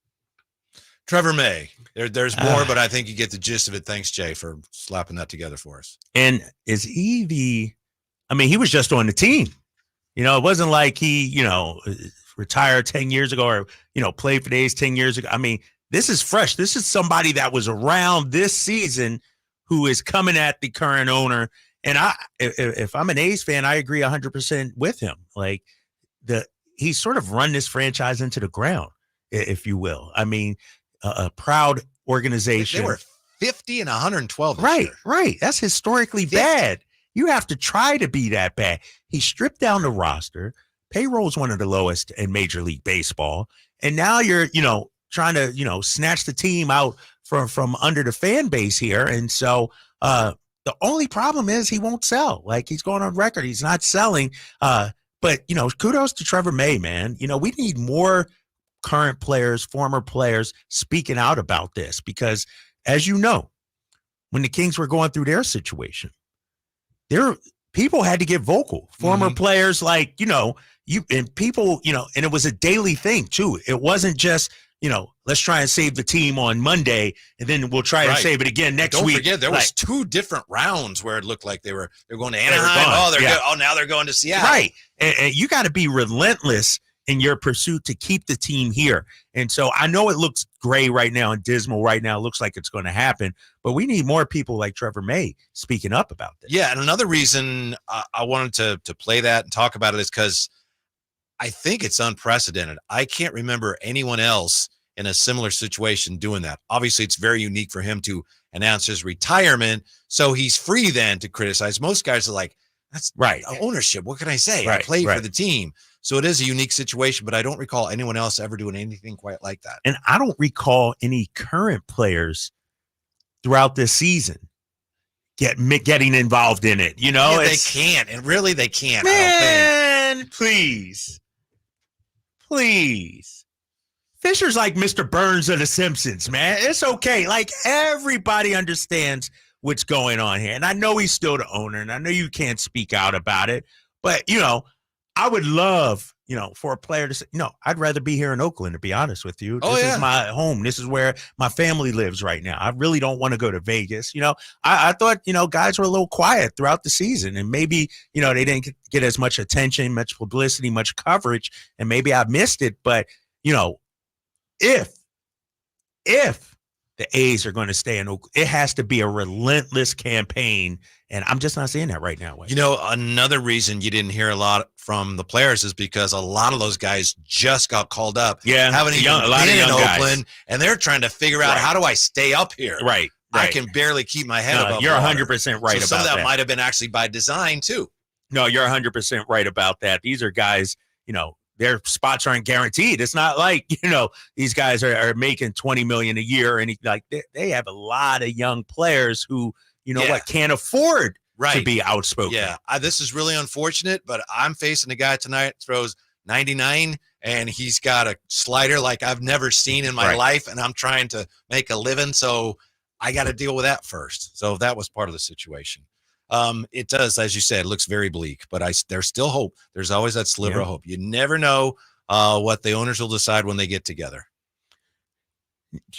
Trevor May. There's more, but I think you get the gist of it. Thanks, Jay, for slapping that together for us. And is he he was just on the team. It wasn't like he, retired 10 years ago or, played for the A's 10 years ago. This is fresh. This is somebody that was around this season who is coming at the current owner. And if I'm an A's fan, I agree 100% with him. Like he's sort of run this franchise into the ground, if you will. A proud organization. They were 50 and 112 this year. Right. That's historically 50. Bad. You have to try to be that bad. He stripped down the roster. Payroll is one of the lowest in Major League Baseball. And now you're, trying to, snatch the team out from under the fan base here. And so the only problem is he won't sell. Like, he's going on record. He's not selling. But, kudos to Trevor May, man. We need more current players, former players speaking out about this because, as you know, when the Kings were going through their situation, people had to get vocal. Former players, like, and people, and it was a daily thing too. It wasn't just, let's try and save the team on Monday and then we'll try and save it again next week. Don't forget, there was 2 different rounds where it looked like they're going to Anaheim. Now they're going to Seattle. Right. And you got to be relentless in your pursuit to keep the team here. And so I know it looks gray right now and dismal right now. It looks like it's going to happen, but we need more people like Trevor May speaking up about this. Yeah. And another reason I wanted to play that and talk about it is because I think it's unprecedented. I can't remember anyone else in a similar situation doing that. Obviously, it's very unique for him to announce his retirement, so he's free then to criticize. Most guys are like, that's right. Ownership. What can I say? I play for the team. So it is a unique situation, but I don't recall anyone else ever doing anything quite like that. And I don't recall any current players throughout this season getting involved in it. They can't. And really, they can't. Man, I don't think. Please. Fisher's like Mr. Burns of The Simpsons, man. It's okay. Like, everybody understands what's going on here. And I know he's still the owner, and I know you can't speak out about it. But, I would love, for a player to say, no, I'd rather be here in Oakland, to be honest with you. This is my home. This is where my family lives right now. I really don't want to go to Vegas. I thought, guys were a little quiet throughout the season, and maybe, they didn't get as much attention, much publicity, much coverage, and maybe I missed it. But, if the A's are going to stay in Oakland, it has to be a relentless campaign, and I'm just not seeing that right now. Another reason you didn't hear a lot from the players is because a lot of those guys just got called up. Yeah, haven't even been in Oakland, and they're trying to figure out, how do I stay up here? Right. I can barely keep my head above You're water. 100% right about that. Some of that might have been actually by design too. No, you're 100% right about that. These are guys, their spots aren't guaranteed. It's not like, these guys are making $20 million a year, and they have a lot of young players who, can't afford to be outspoken. Yeah, this is really unfortunate, but I'm facing a guy tonight throws 99, and he's got a slider like I've never seen in my life, and I'm trying to make a living, so I got to deal with that first. So that was part of the situation. It does, as you said, it looks very bleak, but there's still hope. There's always that sliver of hope. You never know what the owners will decide when they get together.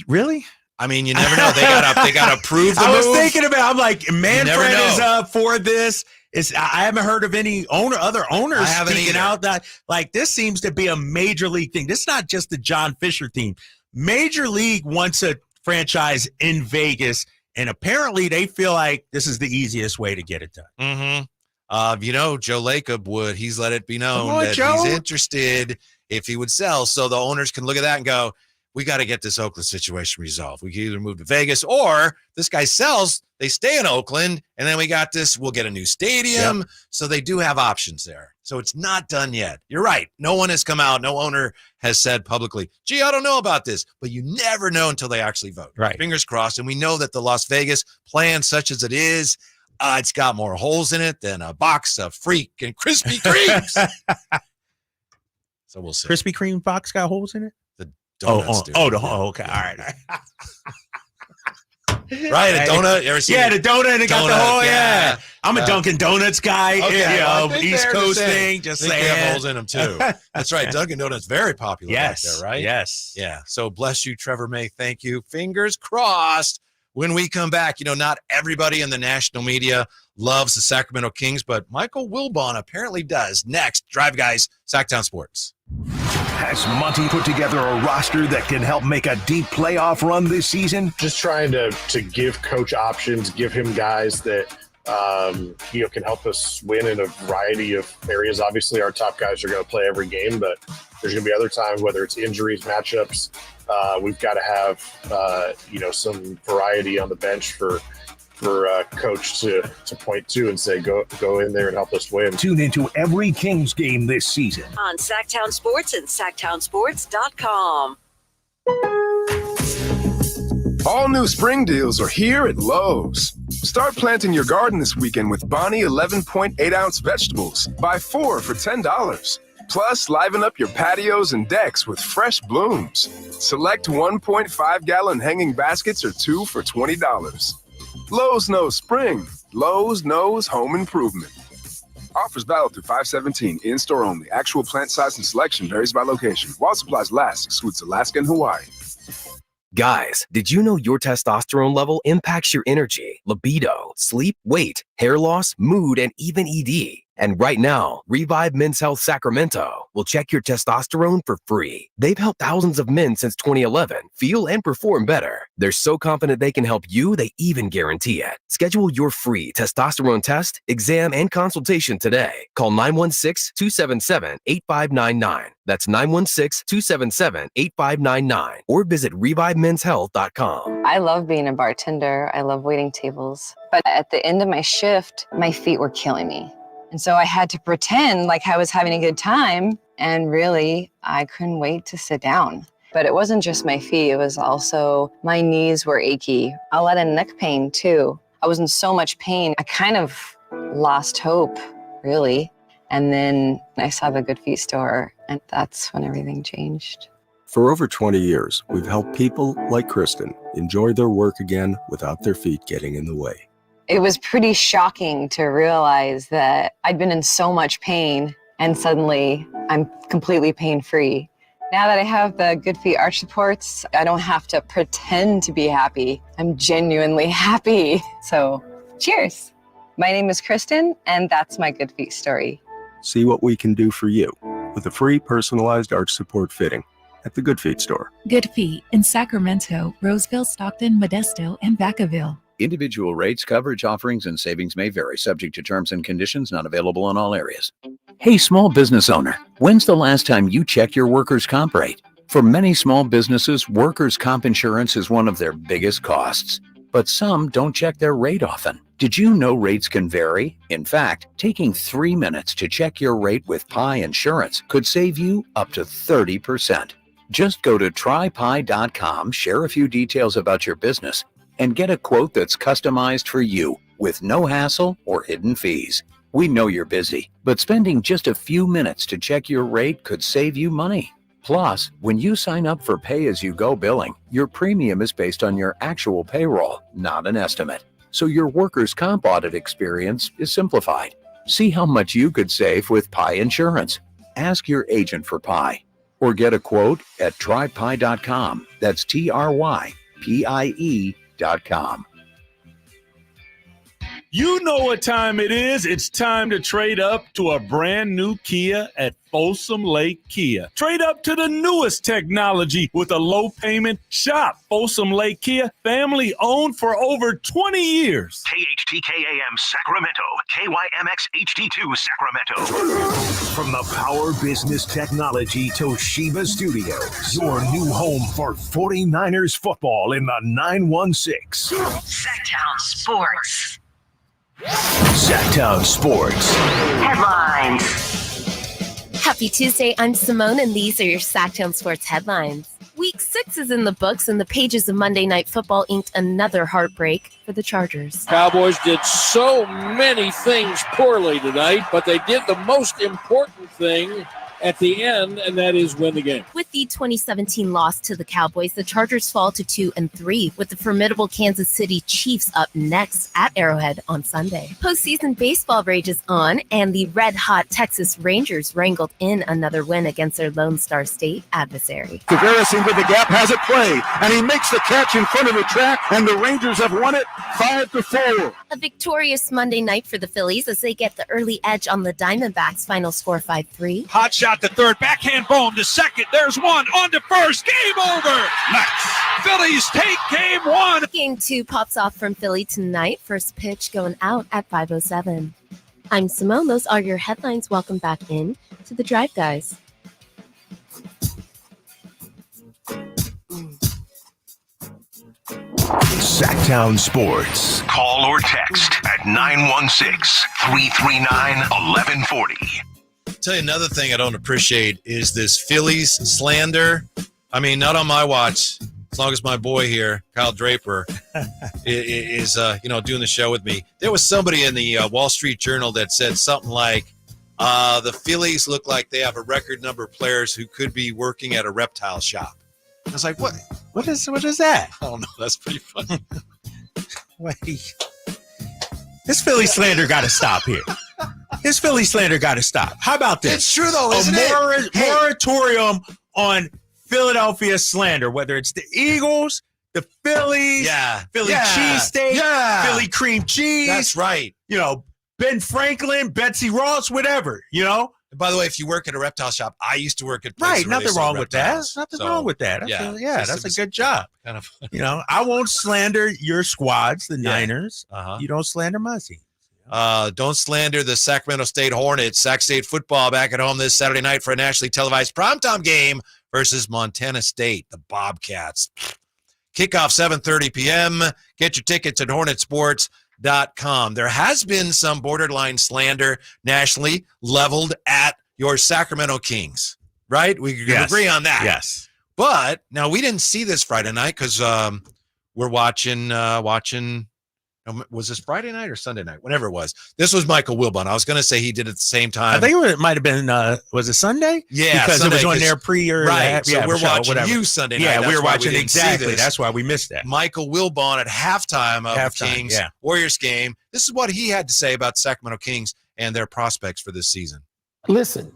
Really? You never know. They gotta approve the move. I was thinking about. I'm like, Manfred is up for this. I haven't heard of any other owners speaking out. That this seems to be a major league thing. This is not just the John Fisher team. Major League wants a franchise in Vegas. And apparently they feel like this is the easiest way to get it done. Mm-hmm. Joe Lacob he's let it be known that he's interested if he would sell. So the owners can look at that and go, we got to get this Oakland situation resolved. We can either move to Vegas or this guy sells, they stay in Oakland, and then we got this, we'll get a new stadium. Yep. So they do have options there. So it's not done yet. You're right. No one has come out. No owner has said publicly, gee, I don't know about this. But you never know until they actually vote. Right. Fingers crossed. And we know that the Las Vegas plan, such as it is, it's got more holes in it than a box of freaking Krispy Kremes. So we'll see. Krispy Kreme box got holes in it? The donuts do. Okay. All right. Right, a donut. You ever seen the donut and it got the whole, I'm a Dunkin' Donuts guy, East Coast thing, just they saying. have holes in them too. That's right. Dunkin' Donuts, very popular out there, right? Yes. Yeah. So bless you, Trevor May. Thank you. Fingers crossed. When we come back, not everybody in the national media loves the Sacramento Kings, but Michael Wilbon apparently does. Next, Drive Guys, Sactown Sports. Has Monty put together a roster that can help make a deep playoff run this season? Just trying to give coach options, give him guys that can help us win in a variety of areas. Obviously, our top guys are going to play every game, but there's going to be other times, whether it's injuries, matchups, we've got to have some variety on the bench for coach to point to and say, go in there and help us win. Tune into every Kings game this season on Sactown Sports and SactownSports.com. All new spring deals are here at Lowe's. Start planting your garden this weekend with Bonnie 11.8-ounce vegetables. Buy 4 for $10. Plus, liven up your patios and decks with fresh blooms. Select 1.5-gallon hanging baskets or 2 for $20. Lowe's knows spring. Lowe's knows home improvement. Offers valid through 5/17. In-store only. Actual plant size and selection varies by location. While supplies last, excludes Alaska and Hawaii. Guys, did you know your testosterone level impacts your energy, libido, sleep, weight, hair loss, mood, and even ED? And right now, Revive Men's Health Sacramento will check your testosterone for free. They've helped thousands of men since 2011 feel and perform better. They're so confident they can help you, they even guarantee it. Schedule your free testosterone test, exam, and consultation today. Call 916-277-8599. That's 916-277-8599. Or visit ReviveMen'sHealth.com. I love being a bartender. I love waiting tables. But at the end of my shift, my feet were killing me. And so I had to pretend like I was having a good time. And really, I couldn't wait to sit down. But it wasn't just my feet. It was also my knees were achy. A lot of neck pain, too. I was in so much pain. I kind of lost hope, really. And then I saw the Good Feet store, and that's when everything changed. For over 20 years, we've helped people like Kristen enjoy their work again without their feet getting in the way. It was pretty shocking to realize that I'd been in so much pain and suddenly I'm completely pain-free. Now that I have the Good Feet arch supports, I don't have to pretend to be happy. I'm genuinely happy. So, cheers. My name is Kristen, and that's my Good Feet story. See what we can do for you with a free personalized arch support fitting at the Good Feet store. Good Feet in Sacramento, Roseville, Stockton, Modesto, and Vacaville. Individual rates, coverage, offerings, and savings may vary, subject to terms and conditions, not available in all areas. Hey, small business owner, when's the last time you checked your workers' comp rate? For many small businesses, workers' comp insurance is one of their biggest costs, but some don't check their rate often. Did you know rates can vary? In fact, taking 3 minutes to check your rate with Pi Insurance could save you up to 30%. Just go to trypi.com, share a few details about your business, and get a quote that's customized for you with no hassle or hidden fees. We know you're busy, but spending just a few minutes to check your rate could save you money. Plus, when you sign up for pay-as-you-go billing, your premium is based on your actual payroll, not an estimate. So your workers' comp audit experience is simplified. See how much you could save with Pi Insurance. Ask your agent for Pi, or get a quote at trypi.com. That's TRYPIE.com. You know what time it is. It's time to trade up to a brand new Kia at Folsom Lake Kia. Trade up to the newest technology with a low payment. Shop Folsom Lake Kia, family owned for over 20 years. KHTKAM Sacramento, KYMX HD2 Sacramento. From the Power Business Technology Toshiba Studios, your new home for 49ers football in the 916. Sactown Sports. Sactown Sports. Headlines. Happy Tuesday, I'm Simone, and these are your Sactown Sports headlines. Week 6 is in the books, and the pages of Monday Night Football inked another heartbreak for the Chargers. Cowboys did so many things poorly tonight, but they did the most important thing at the end, and that is win the game. With the 2017 loss to the Cowboys, the Chargers fall to 2-3, with the formidable Kansas City Chiefs up next at Arrowhead on Sunday. Postseason baseball rages on, and the red-hot Texas Rangers wrangled in another win against their Lone Star State adversary. Tavares into the gap, has it play, and he makes the catch in front of the track, and the Rangers have won it 5-4. A victorious Monday night for the Phillies as they get the early edge on the Diamondbacks, final score 5-3. Hot shot to third, backhand bomb to second. There's one on to first. Game over. Nice. Phillies take game one. Game 2 pops off from Philly tonight. First pitch going out at 5:07. I'm Simone. Those are your headlines. Welcome back in to the Drive, guys. Sactown Sports. Call or text at 916-339-1140. Tell you another thing I don't appreciate is this Phillies slander. I mean, not on my watch. As long as my boy here, Kyle Draper, is doing the show with me. There was somebody in the Wall Street Journal that said something like, the Phillies look like they have a record number of players who could be working at a reptile shop. I was like, what? What is that? I don't know. That's pretty funny. Wait. This Philly slander got to stop here. His Philly slander got to stop. How about this? It's true, though, isn't it? Moratorium on Philadelphia slander, whether it's the Eagles, the Phillies, Philly cheesesteak, Philly cream cheese. That's right. Ben Franklin, Betsy Ross, whatever, And by the way, if you work at a reptile shop, I used to work at places Right, nothing wrong with that. Nothing wrong with that. That's a good job. Kind of, I won't slander your squads, the Niners. You don't slander my team. Don't slander the Sacramento State Hornets. Sac State football back at home this Saturday night for a nationally televised primetime game versus Montana State, the Bobcats. Kickoff 7:30 p.m. Get your tickets at hornetsports.com. There has been some borderline slander nationally leveled at your Sacramento Kings, right? We can agree on that. Yes. But now we didn't see this Friday night because we're watching. Was this Friday night or Sunday night? Whenever it was. This was Michael Wilbon. I was going to say he did it at the same time. I think it might have been, was it Sunday? Yeah, because Sunday, it was on their pre or right. So we're watching whatever. you Sunday night. Yeah, That's we were why watching didn't exactly. see this. That's why we missed that. Michael Wilbon at halftime of the Kings Warriors game. This is what he had to say about Sacramento Kings and their prospects for this season. Listen,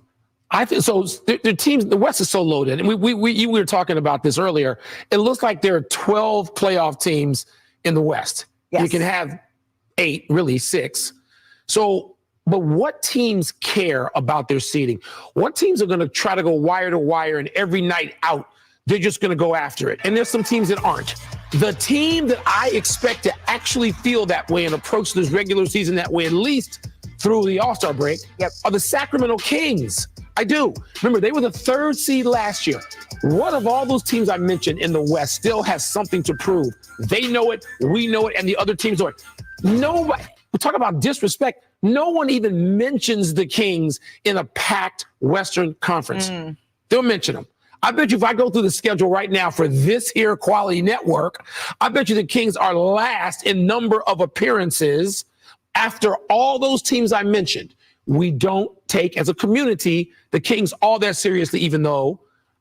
I think so. The teams, the West is so loaded, and we were talking about this earlier. It looks like there are 12 playoff teams in the West. Yes. You can have 8, really 6. So, but what teams care about their seeding? What teams are going to try to go wire to wire, and every night out, they're just going to go after it? And there's some teams that aren't. The team that I expect to actually feel that way and approach this regular season that way, at least through the All-Star break, are the Sacramento Kings. I do. Remember, they were the 3rd seed last year. What of all those teams I mentioned in the West still has something to prove? They know it, we know it, and the other teams know it. Nobody, we talk about disrespect. No one even mentions the Kings in a packed Western Conference. They'll mention them. I bet you if I go through the schedule right now for this here quality network, I bet you the Kings are last in number of appearances after all those teams I mentioned. We don't take, as a community, the Kings all that seriously, even though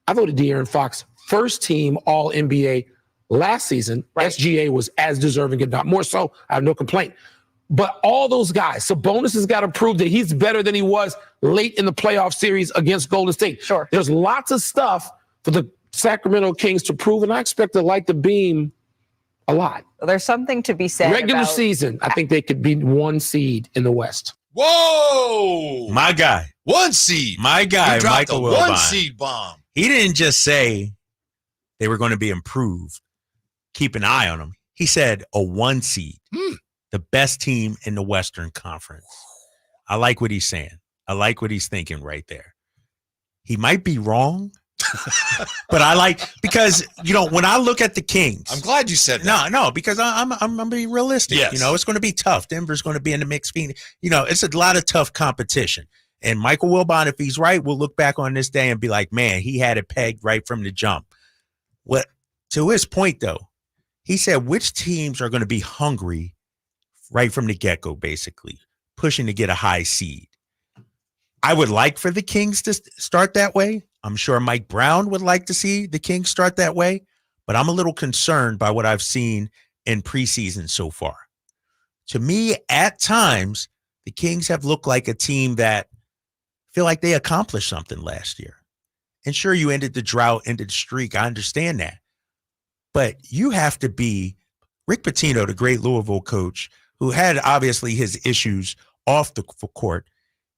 I voted De'Aaron Fox first team All-NBA last season. SGA was as deserving, if not more so. I have no complaint. But all those guys, Sabonis has got to prove that he's better than he was late in the playoff series against Golden State. Sure. There's lots of stuff for the Sacramento Kings to prove, and I expect to light the beam a lot. There's something to be said Regular about season, I think they could be 1 seed in the West. Whoa! My guy. 1 seed. My guy, He dropped Michael a Wilbon. 1 seed bomb. He didn't just say they were going to be improved. Keep an eye on them. He said a 1 seed. The best team in the Western Conference. I like what he's saying. I like what he's thinking right there. He might be wrong, but I like, because, when I look at the Kings. I'm glad you said that. No, because I'm being realistic. Yes. It's going to be tough. Denver's going to be in the mix. It's a lot of tough competition. And Michael Wilbon, if he's right, we'll look back on this day and be like, man, he had it pegged right from the jump. What, to his point, though, he said which teams are going to be hungry right from the get-go, basically, pushing to get a high seed. I would like for the Kings to start that way. I'm sure Mike Brown would like to see the Kings start that way, but I'm a little concerned by what I've seen in preseason so far. To me, at times, the Kings have looked like a team that feel like they accomplished something last year. And sure, you ended the drought, ended the streak. I understand that. But you have to be Rick Pitino, the great Louisville coach, who had obviously his issues off the court.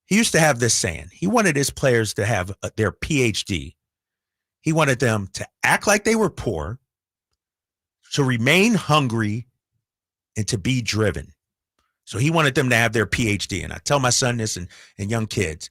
He used to have this saying. He wanted his players to have their PhD. He wanted them to act like they were poor, to remain hungry, and to be driven. So he wanted them to have their PhD. And I tell my son this and young kids,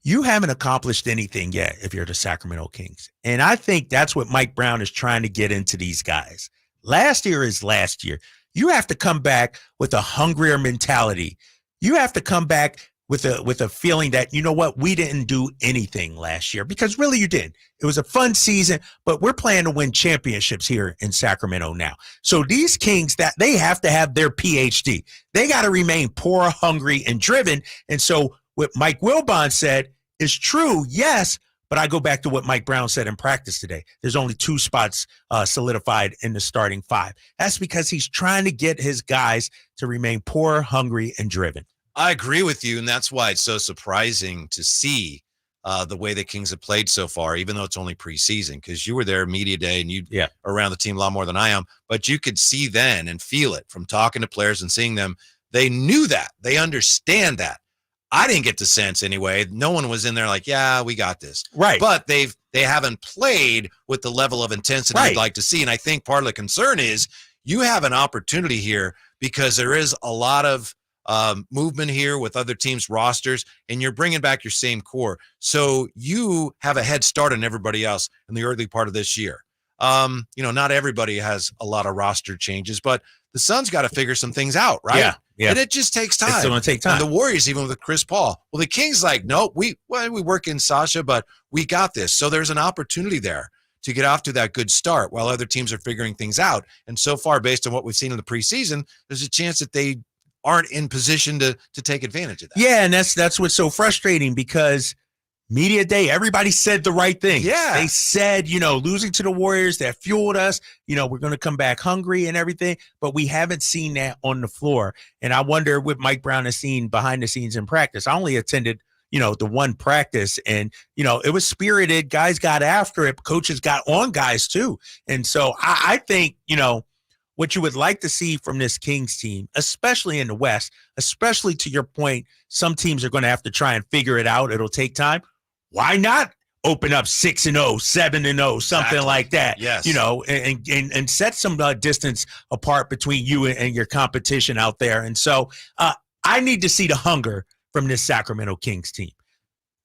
you haven't accomplished anything yet if you're the Sacramento Kings. And I think that's what Mike Brown is trying to get into these guys. Last year is last year. You have to come back with a hungrier mentality. You have to come back with a feeling that, you know what, we didn't do anything last year, because really you did. It was a fun season, but we're playing to win championships here in Sacramento now. So these Kings, that they have to have their PhD. They got to remain poor, hungry, and driven. And so what Mike Wilbon said is true, yes, but I go back to what Mike Brown said in practice today. There's only 2 spots solidified in the starting 5. That's because he's trying to get his guys to remain poor, hungry, and driven. I agree with you, and that's why it's so surprising to see the way the Kings have played so far, even though it's only preseason, because you were there media day and you around the team a lot more than I am, but you could see then and feel it from talking to players and seeing them. They knew that. They understand that. I didn't get the sense anyway. No one was in there like, yeah, we got this. Right. But they haven't played with the level of intensity I'd like to see. And I think part of the concern is you have an opportunity here because there is a lot of movement here with other teams' rosters, and you're bringing back your same core. So you have a head start on everybody else in the early part of this year. Not everybody has a lot of roster changes, but the Suns got to figure some things out, right? Yeah. And it just takes time. It's going to take time. And the Warriors, even with Chris Paul. Well, the Kings like, no, we work in Sasha, but we got this. So there's an opportunity there to get off to that good start while other teams are figuring things out. And so far, based on what we've seen in the preseason, there's a chance that they aren't in position to take advantage of that. Yeah, and that's what's so frustrating, because media day, everybody said the right thing. Yeah. They said, losing to the Warriors, that fueled us. We're going to come back hungry and everything, but we haven't seen that on the floor. And I wonder what Mike Brown has seen behind the scenes in practice. I only attended, the one practice, and, it was spirited. Guys got after it. Coaches got on guys too. And so I think, what you would like to see from this Kings team, especially in the West, especially to your point, some teams are going to have to try and figure it out. It'll take time. Why not open up 6-0, 7-0, something like that? Yes. And set some distance apart between you and your competition out there. And so I need to see the hunger from this Sacramento Kings team.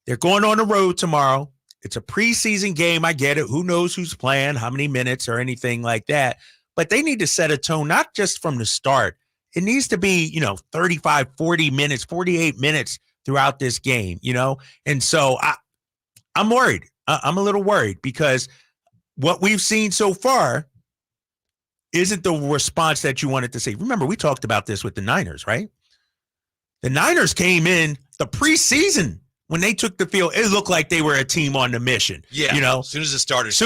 They're going on the road tomorrow. It's a preseason game. I get it. Who knows who's playing, how many minutes or anything like that. But they need to set a tone, not just from the start. It needs to be, 35, 40 minutes, 48 minutes throughout this game, And so I'm worried. I'm a little worried, because what we've seen so far isn't the response that you wanted to see. Remember, we talked about this with the Niners, right? The Niners came in the preseason. When they took the field, it looked like they were a team on the mission. Yeah. As soon as the starters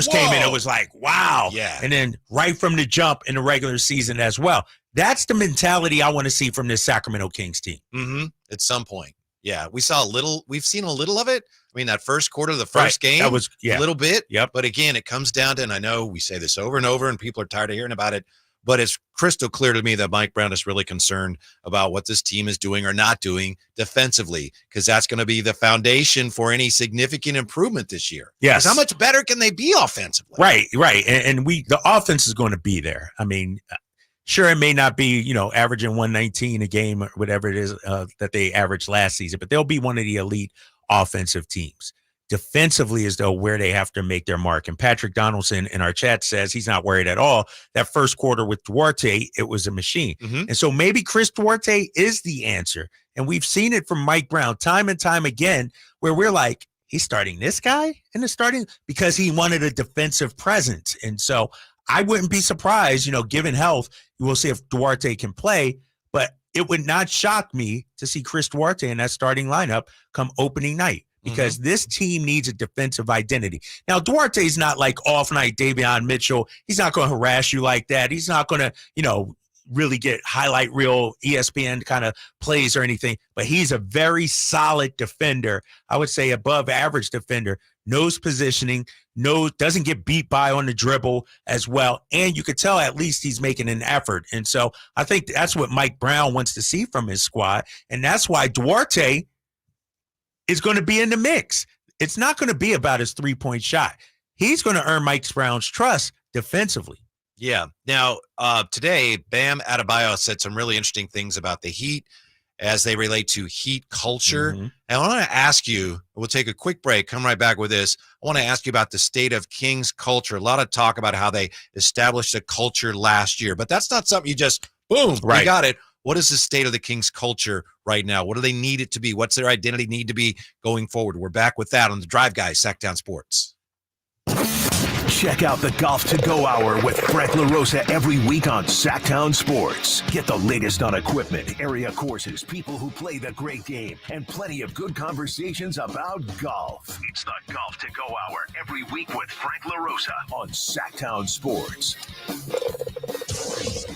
came in, it was like, wow. Yeah. And then right from the jump in the regular season as well. That's the mentality I want to see from this Sacramento Kings team. Mm-hmm. At some point. Yeah. We've seen a little of it. I mean, that first quarter of the first game, that was a little bit. Yep. But again, it comes down to, and I know we say this over and over and people are tired of hearing about it, but it's crystal clear to me that Mike Brown is really concerned about what this team is doing or not doing defensively, because that's going to be the foundation for any significant improvement this year. Yes. How much better can they be offensively? Right. And the offense is going to be there. I mean, sure, it may not be, averaging 119 a game or whatever it is that they averaged last season, but they'll be one of the elite offensive teams. Defensively is though where they have to make their mark. And Patrick Donaldson in our chat says he's not worried at all. That first quarter with Duarte, it was a machine. Mm-hmm. And so maybe Chris Duarte is the answer. And we've seen it from Mike Brown time and time again, where we're like, he's starting this guy in the starting because he wanted a defensive presence. And so I wouldn't be surprised, given health, we'll see if Duarte can play. But it would not shock me to see Chris Duarte in that starting lineup come opening night, because this team needs a defensive identity. Now, Duarte's not like off night Davion Mitchell. He's not going to harass you like that. He's not going to, really get highlight reel ESPN kind of plays or anything, but he's a very solid defender. I would say above average defender, knows positioning, doesn't get beat by on the dribble as well. And you could tell at least he's making an effort. And so I think that's what Mike Brown wants to see from his squad. And that's why Duarte is going to be in the mix. It's not going to be about his 3-point shot. He's going to earn Mike Brown's trust defensively. Yeah. Now, today, Bam Adebayo said some really interesting things about the Heat as they relate to Heat culture. And I want to ask you, we'll take a quick break, come right back with this. I want to ask you about the state of Kings culture. A lot of talk about how they established a culture last year, but that's not something you just, boom, you got it. What is the state of the Kings culture right now? What do they need it to be? What's their identity need to be going forward? We're back with that on the Drive Guys, Sactown Sports. Check out the Golf to Go Hour with Frank LaRosa every week on Sactown Sports. Get the latest on equipment, area courses, people who play the great game, and plenty of good conversations about golf. It's the Golf to Go Hour every week with Frank LaRosa on Sactown Sports.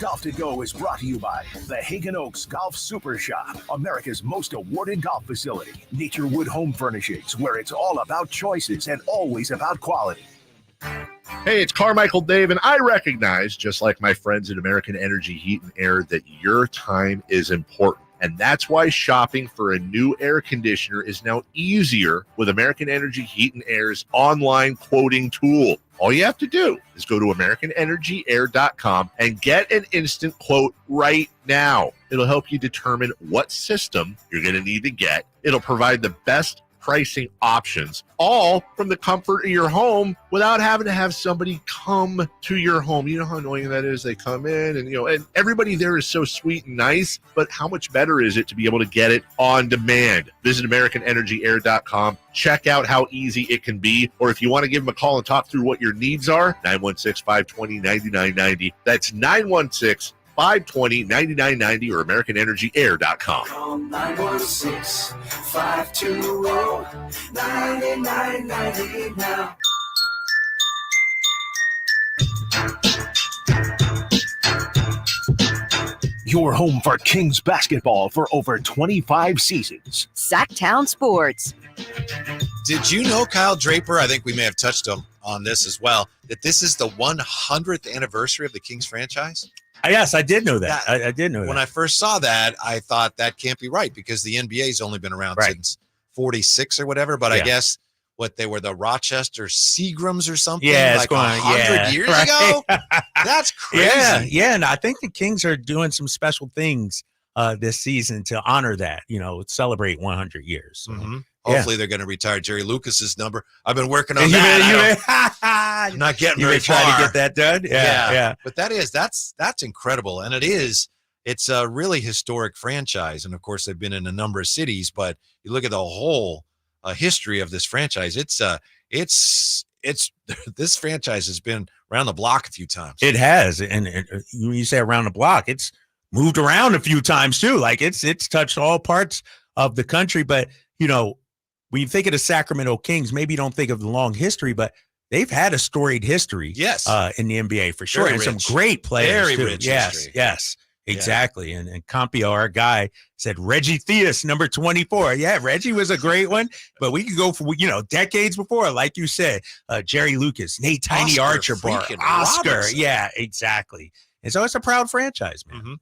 Golf to Go is brought to you by the Hagen Oaks Golf Super Shop, America's most awarded golf facility. Naturewood Home Furnishings, where it's all about choices and always about quality. Hey, it's Carmichael Dave, and I recognize, just like my friends at American Energy Heat and Air, that your time is important. And that's why shopping for a new air conditioner is now easier with American Energy Heat and Air's online quoting tool. All you have to do is go to AmericanEnergyAir.com and get an instant quote right now. It'll help you determine what system you're going to need to get. It'll provide the best pricing options, all from the comfort of your home without having to have somebody come to your home. You know how annoying that is? They come in and everybody there is so sweet and nice, but how much better is it to be able to get it on demand? Visit AmericanEnergyAir.com. Check out how easy it can be. Or if you want to give them a call and talk through what your needs are, 916-520-9990. That's 916-520-9990 or AmericanEnergyAir.com. Call 916-520-9990 now. Your home for Kings basketball for over 25 seasons. Sactown Sports. Did you know, Kyle Draper, I think we may have touched on this as well, that this is the 100th anniversary of the Kings franchise? Yes, I did know that. I did know that. When I first saw that, I thought that can't be right because the NBA's only been around since 46 or whatever. But I guess they were the Rochester Seagrams or something? Yeah, like 100 years ago? That's crazy. Yeah, and I think the Kings are doing some special things this season to honor that, celebrate 100 years. So. Hopefully they're going to retire Jerry Lucas's number. I've been working on that. I'm not getting very far. Trying to get that done. Yeah. But that's incredible. And it's a really historic franchise. And of course they've been in a number of cities, but you look at the whole history of this franchise. It's this franchise has been around the block a few times. It has. And when you say around the block, it's moved around a few times too. Like it's touched all parts of the country, but when you think of the Sacramento Kings, maybe you don't think of the long history, but they've had a storied history. Yes. In the NBA for sure. Very and rich. Some great players. Very too. rich history. Yes, exactly. And Campio, our guy, said Reggie Theus, number 24. Yeah, Reggie was a great one, but we could go for, decades before, like you said, Jerry Lucas, Nate Tiny Archibald, Oscar. Robertson. Yeah, exactly. And so it's a proud franchise, man.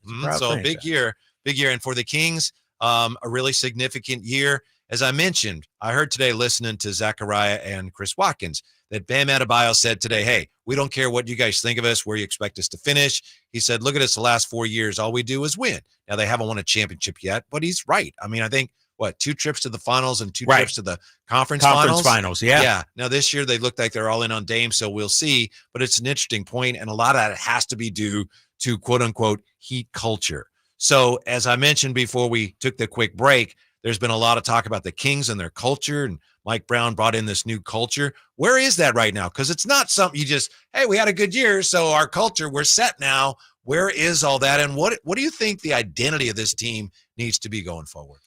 Big year. And for the Kings, a really significant year. As I mentioned, I heard today listening to Zachariah and Chris Watkins that Bam Adebayo said today, hey, we don't care what you guys think of us, where you expect us to finish. He said, look at us the last 4 years. All we do is win. Now, they haven't won a championship yet, but he's right. I mean, I think, 2 trips to the finals and 2 trips to the conference finals? Yeah. Now, this year, they look like they're all in on Dame, so we'll see. But it's an interesting point, and a lot of that has to be due to, quote-unquote, Heat culture. So, as I mentioned before we took the quick break, there's been a lot of talk about the Kings and their culture, and Mike Brown brought in this new culture. Where is that right now? Because it's not something you just, hey, we had a good year, so our culture, we're set now. Where is all that? And what do you think the identity of this team needs to be going forward?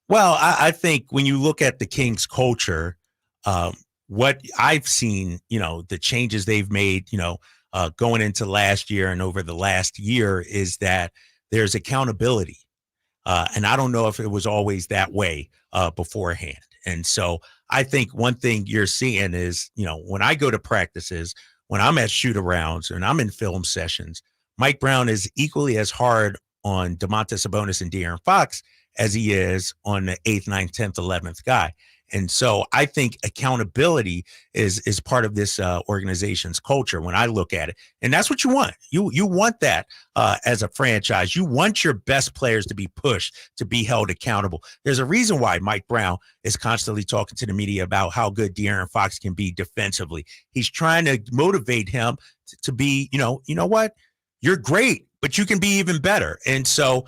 Well, I think when you look at the Kings culture, what I've seen, the changes they've made, going into last year and over the last year is that there's accountability. And I don't know if it was always that way beforehand. And so I think one thing you're seeing is, when I go to practices, when I'm at shoot-arounds and I'm in film sessions, Mike Brown is equally as hard on Domantas Sabonis and De'Aaron Fox as he is on the 8th, 9th, 10th, 11th guy. And so I think accountability is part of this organization's culture when I look at it. And that's what you want. You want that as a franchise. You want your best players to be pushed, to be held accountable. There's a reason why Mike Brown is constantly talking to the media about how good De'Aaron Fox can be defensively. He's trying to motivate him to be, you know what? You're great, but you can be even better. And so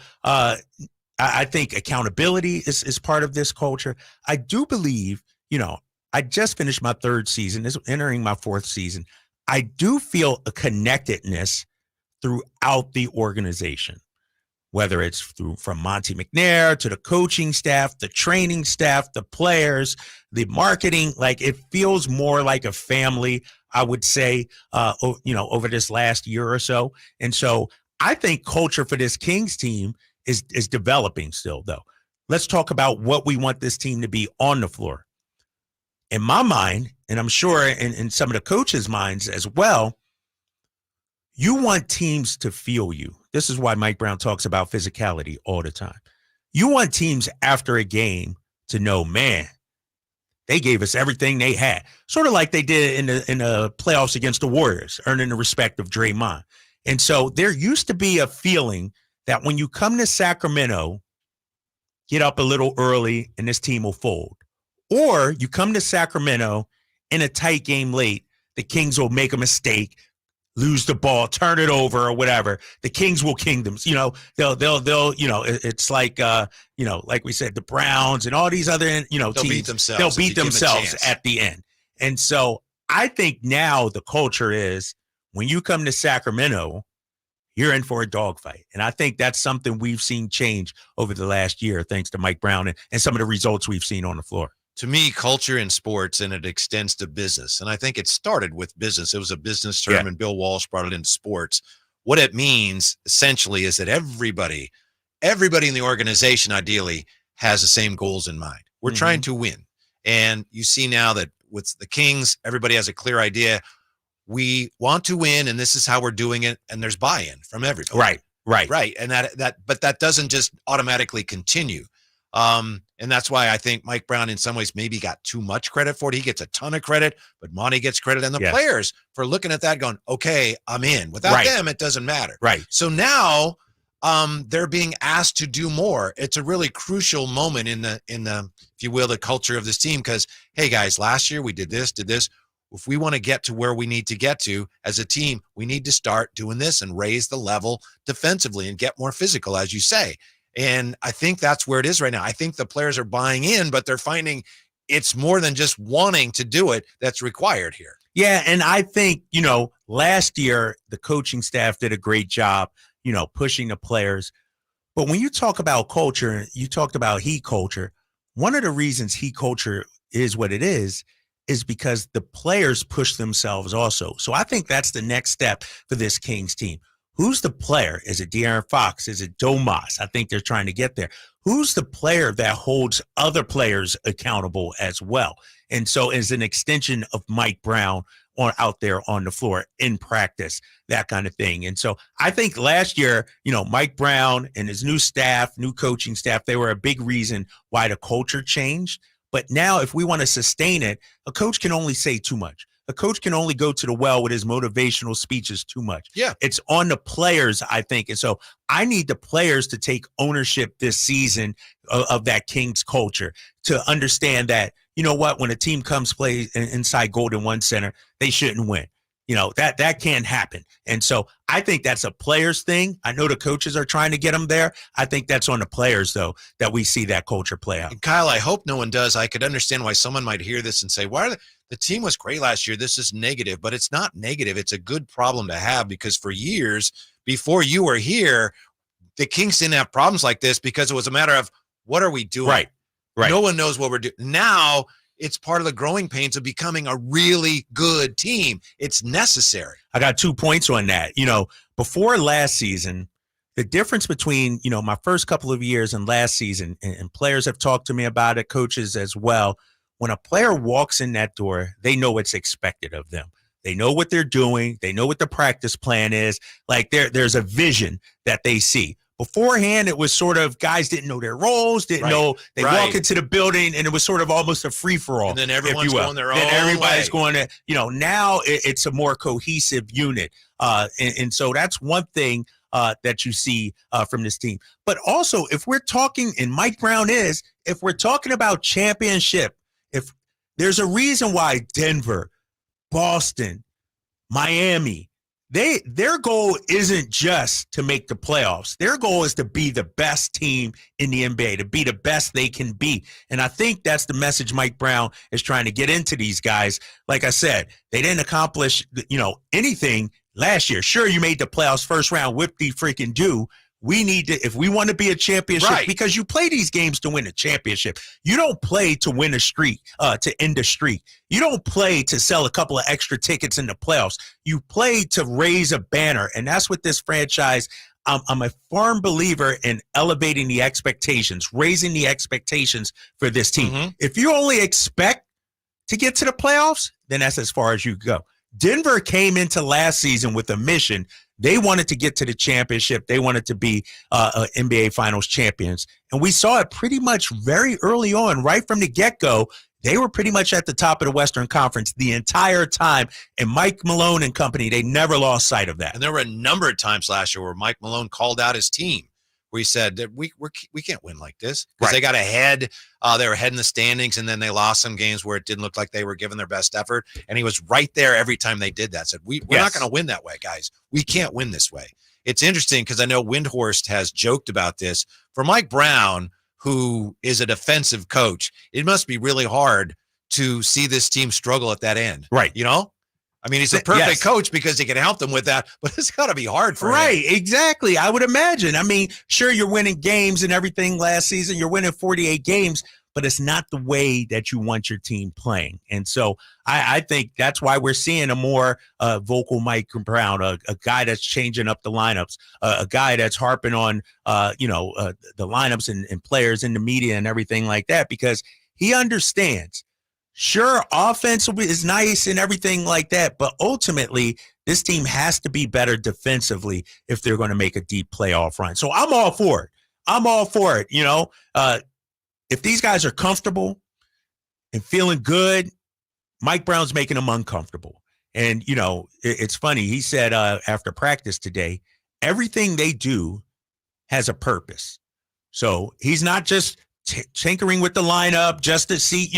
I think accountability is part of this culture. I do believe, I just finished my 3rd season, entering my 4th season. I do feel a connectedness throughout the organization, whether it's from Monty McNair to the coaching staff, the training staff, the players, the marketing. Like, it feels more like a family, I would say, over this last year or so. And so I think culture for this Kings team is developing still, though. Let's talk about what we want this team to be on the floor. In my mind, and I'm sure in some of the coaches' minds as well, you want teams to feel you. This is why Mike Brown talks about physicality all the time. You want teams after a game to know, man, they gave us everything they had. Sort of like they did in the playoffs against the Warriors, earning the respect of Draymond. And so there used to be a feeling that when you come to Sacramento, get up a little early and this team will fold. Or you come to Sacramento in a tight game late, the Kings will make a mistake, lose the ball, turn it over or whatever. The Kings will king them. They'll it's like, like we said, the Browns and all these other, they'll teams. Beat themselves. They'll beat themselves at the end. And so I think now the culture is when you come to Sacramento, you're in for a dogfight. And I think that's something we've seen change over the last year, thanks to Mike Brown and some of the results we've seen on the floor. To me, culture in sports, and it extends to business. And I think it started with business. It was a business term, and Bill Walsh brought it into sports. What it means, essentially, is that everybody in the organization, ideally, has the same goals in mind. We're trying to win. And you see now that with the Kings, everybody has a clear idea. We want to win, and this is how we're doing it, and there's buy-in from everybody. Right. And but that doesn't just automatically continue. And that's why I think Mike Brown, in some ways, maybe got too much credit for it. He gets a ton of credit, but Monty gets credit, and the players for looking at that, going, "Okay, I'm in." Without them, it doesn't matter. Right. So now, they're being asked to do more. It's a really crucial moment in the, if you will, the culture of this team. Because, hey guys, last year we did this. If we want to get to where we need to get to as a team, we need to start doing this and raise the level defensively and get more physical, as you say. And I think that's where it is right now. I think the players are buying in, but they're finding it's more than just wanting to do it that's required here. Yeah, and I think, last year the coaching staff did a great job, pushing the players. But when you talk about culture, you talked about heat culture. One of the reasons heat culture is what it is because the players push themselves also. So I think that's the next step for this Kings team. Who's the player? Is it De'Aaron Fox? Is it Domas? I think they're trying to get there. Who's the player that holds other players accountable as well? And so as an extension of Mike Brown out there on the floor in practice, that kind of thing. And so I think last year, Mike Brown and his new staff, new coaching staff, they were a big reason why the culture changed. But now if we want to sustain it, a coach can only say too much. A coach can only go to the well with his motivational speeches too much. Yeah. It's on the players, I think. And so I need the players to take ownership this season of that Kings culture, to understand that, when a team comes play inside Golden One Center, they shouldn't win. That can't happen. And so I think that's a players thing. I know the coaches are trying to get them there. I think that's on the players, though, that we see that culture play out. And Kyle, I hope no one does. I could understand why someone might hear this and say, why are the team was great last year. This is negative, but it's not negative. It's a good problem to have, because for years before you were here, the Kings didn't have problems like this because it was a matter of what are we doing? Right. No one knows what we're doing. Now it's part of the growing pains of becoming a really good team. It's necessary. I got 2 points on that. Before last season, the difference between, my first couple of years and last season, and players have talked to me about it, coaches as well. When a player walks in that door, they know what's expected of them. They know what they're doing. They know what the practice plan is. Like there's a vision that they see. Beforehand, it was sort of guys didn't know their roles, didn't know. They walk into the building, and it was sort of almost a free-for-all. And then everyone's going their own way. Everybody's going to, now it's a more cohesive unit. And so that's one thing that you see from this team. But also, if we're talking, and Mike Brown if we're talking about championship, if there's a reason why Denver, Boston, Miami, their goal isn't just to make the playoffs. Their goal is to be the best team in the NBA, to be the best they can be. And I think that's the message Mike Brown is trying to get into these guys. Like I said, they didn't accomplish, anything last year. Sure, you made the playoffs first round, whip-de-freaking do. We need to, if we want to be a championship, because you play these games to win a championship. You don't play to win a streak, to end a streak. You don't play to sell a couple of extra tickets in the playoffs. You play to raise a banner. And that's what this franchise, I'm a firm believer in elevating the expectations, raising the expectations for this team. Mm-hmm. If you only expect to get to the playoffs, then that's as far as you go. Denver came into last season with a mission. They wanted to get to the championship. They wanted to be NBA Finals champions. And we saw it pretty much very early on, right from the get-go. They were pretty much at the top of the Western Conference the entire time. And Mike Malone and company, they never lost sight of that. And there were a number of times last year where Mike Malone called out his team, where he said that we can't win like this, because they got ahead. They were ahead in the standings, and then they lost some games where it didn't look like they were giving their best effort. And he was right there every time they did that. Said, we're not going to win that way, guys. We can't win this way. It's interesting because I know Windhorst has joked about this. For Mike Brown, who is a defensive coach, it must be really hard to see this team struggle at that end. Right. I mean, he's a perfect coach because he can help them with that, but it's got to be hard for him. Right, exactly. I would imagine. I mean, sure, you're winning games and everything last season. You're winning 48 games, but it's not the way that you want your team playing. And so I think that's why we're seeing a more vocal Mike Brown, a guy that's changing up the lineups, a guy that's harping on, the lineups and players in the media and everything like that, because he understands. Sure, offense is nice and everything like that, but ultimately, this team has to be better defensively if they're going to make a deep playoff run. So I'm all for it. I'm all for it. If these guys are comfortable and feeling good, Mike Brown's making them uncomfortable. And, it's funny. He said after practice today, everything they do has a purpose. So he's not just tinkering with the lineup just to see,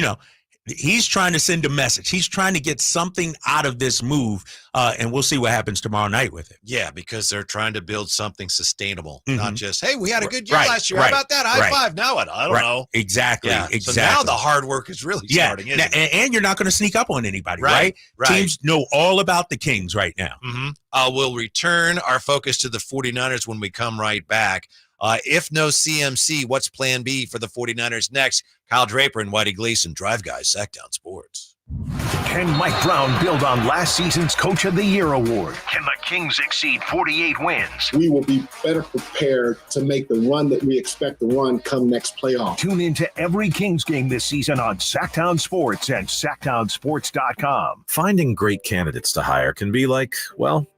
he's trying to send a message. He's trying to get something out of this move, and we'll see what happens tomorrow night with it. Yeah, because they're trying to build something sustainable, not just, hey, we had a good year last year. How about that? High five. Now what? I don't know. Exactly. Yeah. Exactly. So now the hard work is really starting, isn't it? And you're not going to sneak up on anybody, right? Teams know all about the Kings right now. Mm-hmm. We'll return our focus to the 49ers when we come right back. If no CMC, what's plan B for the 49ers next? Kyle Draper and Whitey Gleason, Drive Guys, Sactown Sports. Can Mike Brown build on last season's Coach of the Year award? Can the Kings exceed 48 wins? We will be better prepared to make the run that we expect to run come next playoff. Tune into every Kings game this season on Sactown Sports and SactownSports.com. Finding great candidates to hire can be like,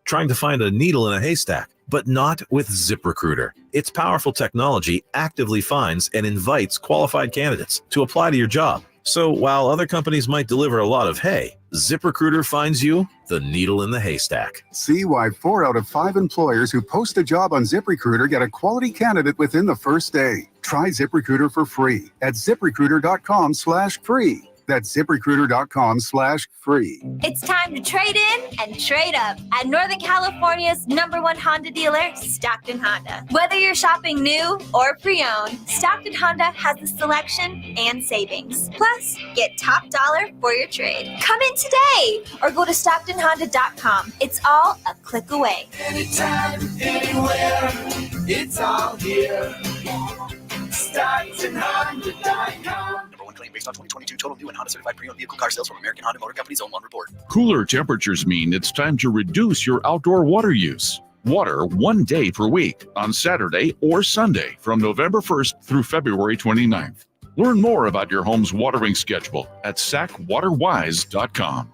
trying to find a needle in a haystack. But not with ZipRecruiter. Its powerful technology actively finds and invites qualified candidates to apply to your job. So while other companies might deliver a lot of hay, ZipRecruiter finds you the needle in the haystack. See why 4 out of 5 employers who post a job on ZipRecruiter get a quality candidate within the first day. Try ZipRecruiter for free at ZipRecruiter.com/free. That's ZipRecruiter.com/free. It's time to trade in and trade up at Northern California's #1 Honda dealer, Stockton Honda. Whether you're shopping new or pre-owned, Stockton Honda has the selection and savings. Plus, get top dollar for your trade. Come in today or go to StocktonHonda.com. It's all a click away. Anytime, anywhere, it's all here. StocktonHonda.com. #1 claim based on 2022 total new and Honda certified pre-owned vehicle car sales from American Honda Motor Company's own report. Cooler temperatures mean it's time to reduce your outdoor water use. Water 1 day per week on Saturday or Sunday from November 1st through February 29th. Learn more about your home's watering schedule at sacwaterwise.com.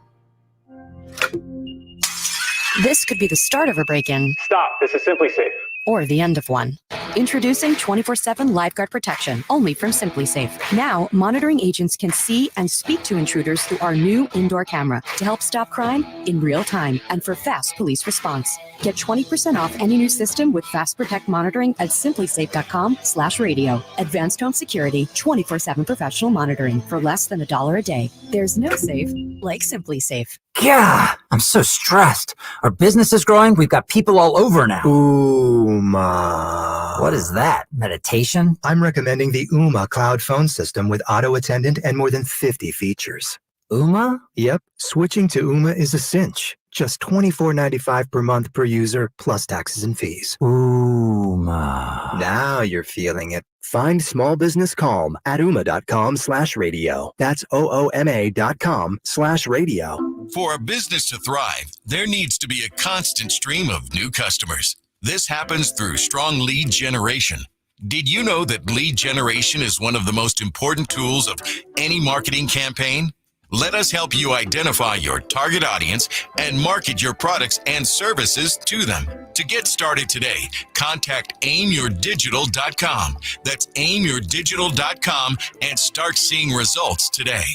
This could be the start of a break-in. Stop. This is Simply Safe. Or the end of one. Introducing 24/7 Lifeguard Protection, only from Simply Safe. Now, monitoring agents can see and speak to intruders through our new indoor camera to help stop crime in real time and for fast police response. Get 20% off any new system with Fast Protect monitoring at simplysafe.com/radio. Advanced home security, 24/7 professional monitoring for less than $1 a day. There's no safe like Simply Safe. Yeah, I'm so stressed. Our business is growing. We've got people all over now. Uma. What is that? Meditation? I'm recommending the Uma cloud phone system with auto attendant and more than 50 features. Uma? Yep. Switching to Uma is a cinch. Just $24.95 per month per user, plus taxes and fees. Uma. Now you're feeling it. Find small business calm at Uma.com/radio. That's OOMA.com/radio. For a business to thrive, there needs to be a constant stream of new customers. This happens through strong lead generation. Did you know that lead generation is one of the most important tools of any marketing campaign? Let us help you identify your target audience and market your products and services to them. To get started today, contact aimyourdigital.com. That's aimyourdigital.com and start seeing results today.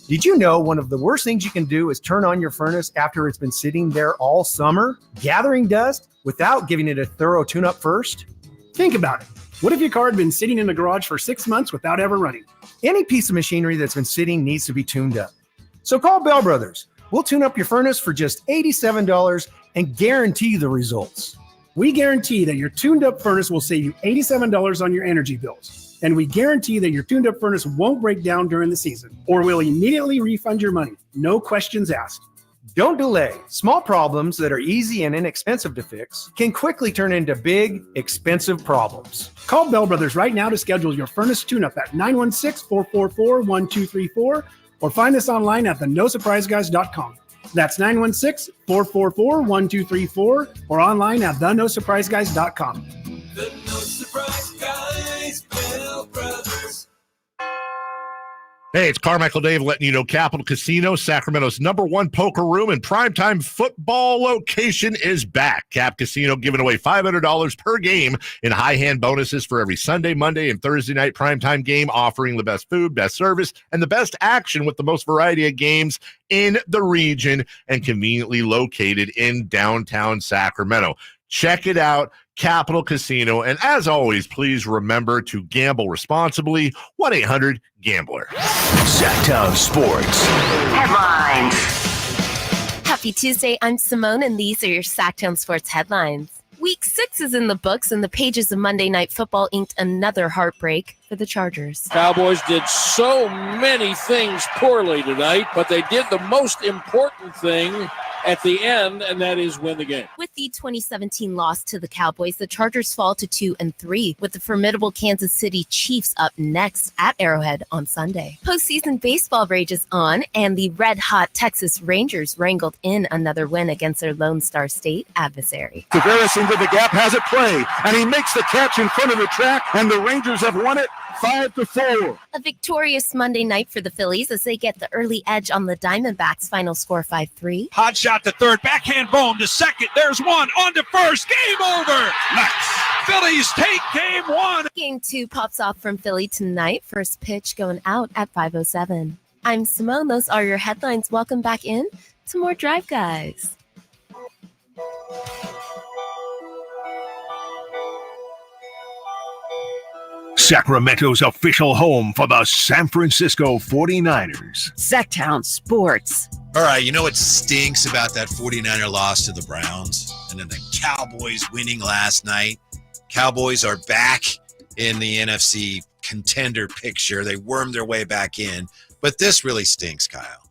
Did you know one of the worst things you can do is turn on your furnace after it's been sitting there all summer, gathering dust without giving it a thorough tune-up first? Think about it. What if your car had been sitting in the garage for 6 months without ever running? Any piece of machinery that's been sitting needs to be tuned up. So call Bell Brothers. We'll tune up your furnace for just $87 and guarantee the results. We guarantee that your tuned up furnace will save you $87 on your energy bills. And we guarantee that your tuned up furnace won't break down during the season, or we'll immediately refund your money. No questions asked. Don't delay. Small problems that are easy and inexpensive to fix can quickly turn into big, expensive problems. Call Bell Brothers right now to schedule your furnace tune-up at 916-444-1234 or find us online at thenosurpriseguys.com. That's 916-444-1234 or online at thenosurpriseguys.com. The No Surprise Guys, Bell Brothers. Hey, it's Carmichael Dave letting you know Capital Casino, Sacramento's #1 poker room and primetime football location is back. Cap Casino giving away $500 per game in high hand bonuses for every Sunday, Monday, and Thursday night primetime game, offering the best food, best service, and the best action with the most variety of games in the region and conveniently located in downtown Sacramento. Check it out, Capital Casino. And as always, please remember to gamble responsibly. 1-800-GAMBLER. Sactown Sports Headlines. Happy Tuesday. I'm Simone, and these are your Sactown Sports headlines. Week 6 is in the books, and the pages of Monday Night Football inked another heartbreak for the Chargers. Cowboys did so many things poorly tonight, but they did the most important thing at the end, and that is win the game. With the 2017 loss to the Cowboys, the Chargers fall to 2-3, with the formidable Kansas City Chiefs up next at Arrowhead on Sunday. Postseason baseball rages on, and the red-hot Texas Rangers wrangled in another win against their Lone Star State adversary. Tavares into the gap, has it play, and he makes the catch in front of the track, and the Rangers have won it 5-4. A victorious Monday night for the Phillies as they get the early edge on the Diamondbacks, final score 5-3. Hot shot to third, backhand bomb to second. There's one on to first. Game over. Nice. Phillies take game 1. Game 2 pops off from Philly tonight. First pitch going out at 5:07. I'm Simone. Those are your headlines. Welcome back in to more Drive Guys. Sacramento's official home for the San Francisco 49ers. Sactown Sports. All right, you know what stinks about that 49er loss to the Browns? And then the Cowboys winning last night. Cowboys are back in the NFC contender picture. They wormed their way back in. But this really stinks, Kyle.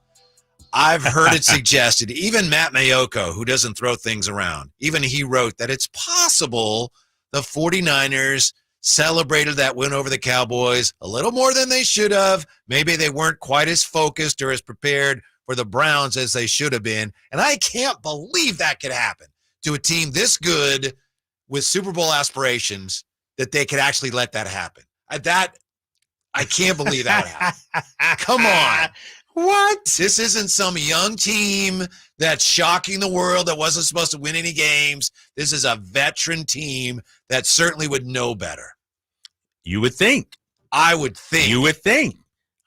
I've heard it suggested, even Matt Mayoko, who doesn't throw things around, even he wrote that it's possible the 49ers celebrated that win over the Cowboys a little more than they should have. Maybe they weren't quite as focused or as prepared for the Browns as they should have been. And I can't believe that could happen to a team this good with Super Bowl aspirations, that they could actually let that happen. I can't believe that happened. Come on. What? This isn't some young team that's shocking the world that wasn't supposed to win any games. This is a veteran team that certainly would know better. You would think. I would think. You would think.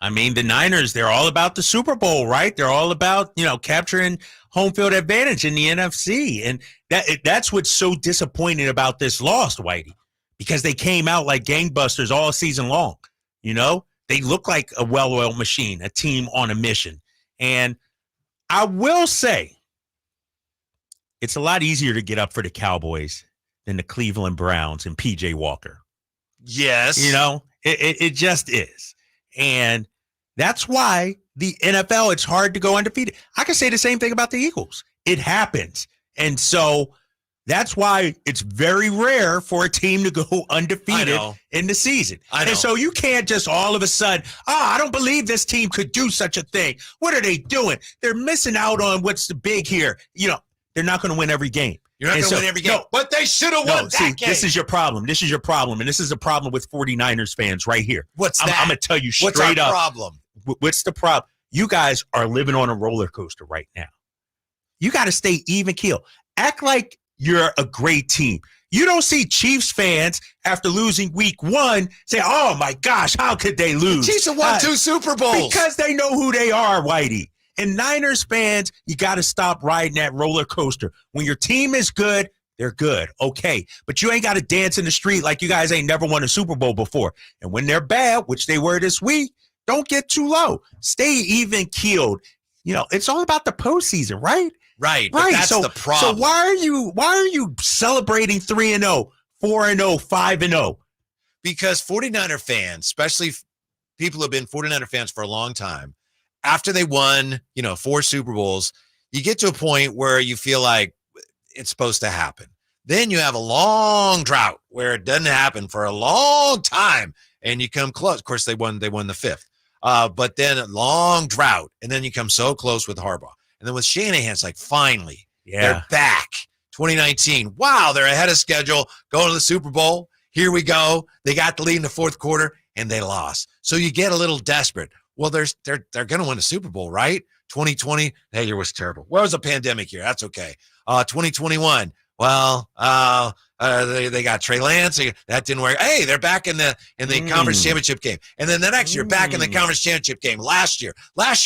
I mean, the Niners, they're all about the Super Bowl, right? They're all about, capturing home field advantage in the NFC. And that's what's so disappointing about this loss, Whitey, because they came out like gangbusters all season long, They look like a well-oiled machine, a team on a mission. And I will say it's a lot easier to get up for the Cowboys than the Cleveland Browns and P.J. Walker. Yes. It just is. And that's why the NFL, it's hard to go undefeated. I can say the same thing about the Eagles. It happens. And so that's why it's very rare for a team to go undefeated in the season. And so you can't just all of a sudden, I don't believe this team could do such a thing. What are they doing? They're missing out on what's the big here. They're not going to win every game. You're not going to win every game. But they should have won that game. This is your problem. This is your problem. And this is a problem with 49ers fans right here. What's that? I'm going to tell you straight up. What's our problem? What's the problem? You guys are living on a roller coaster right now. You got to stay even keel. Act like you're a great team. You don't see Chiefs fans after losing week 1 say, oh, my gosh, how could they lose? The Chiefs have won 2 Super Bowls. Because they know who they are, Whitey. And Niners fans, you got to stop riding that roller coaster. When your team is good, they're good. Okay. But you ain't got to dance in the street like you guys ain't never won a Super Bowl before. And when they're bad, which they were this week, don't get too low. Stay even keeled. It's all about the postseason, right? Right. But that's the problem. So why are you celebrating 3-0, 4-0, 5-0? Because 49er fans, especially people who have been 49er fans for a long time, after they won, 4 Super Bowls, you get to a point where you feel like it's supposed to happen. Then you have a long drought where it doesn't happen for a long time, and you come close. Of course, they won the 5th. But then a long drought, and then you come so close with Harbaugh. And then with Shanahan, it's like, finally, they're back. 2019, wow, they're ahead of schedule, going to the Super Bowl. Here we go. They got the lead in the 4th quarter, and they lost. So you get a little desperate. Well, they're going to win a Super Bowl, right? 2020, that year was terrible. Well, it was a pandemic year. That's okay. 2021, well, they got Trey Lance. That didn't work. Hey, they're back in the conference championship game. And then the next year, back in the conference championship game. Last year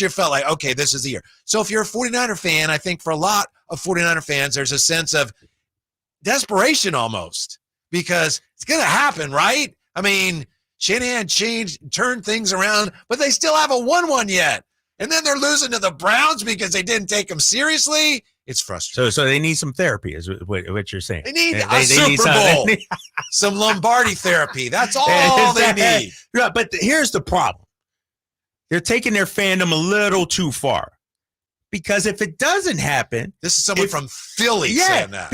felt like, okay, this is the year. So if you're a 49er fan, I think for a lot of 49er fans, there's a sense of desperation almost, because it's going to happen, right? I mean, Shanahan turned things around, but they still haven't won one yet. And then they're losing to the Browns because they didn't take them seriously. It's frustrating. So they need some therapy, is what you're saying. They need a Super Bowl, some Lombardi therapy. That's all they need. Yeah, but here's the problem. They're taking their fandom a little too far. Because if it doesn't happen. This is someone from Philly saying that.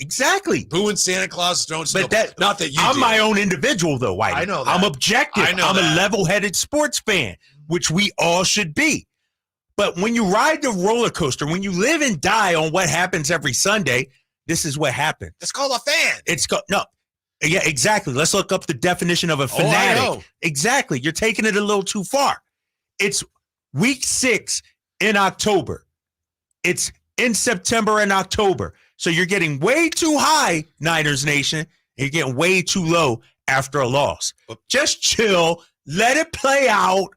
Exactly. Booing Santa Claus, throwing snow. Not that you I'm do. my own individual, though, Whitey. I know that. I'm objective. I'm a level-headed sports fan, which we all should be. But when you ride the roller coaster, when you live and die on what happens every Sunday, this is what happens. It's called a fan. Yeah, exactly. Let's look up the definition of a fanatic. I know. Exactly. You're taking it a little too far. It's week 6 in October. It's in September and October. So you're getting way too high, Niners Nation, and you're getting way too low after a loss. Just chill. Let it play out.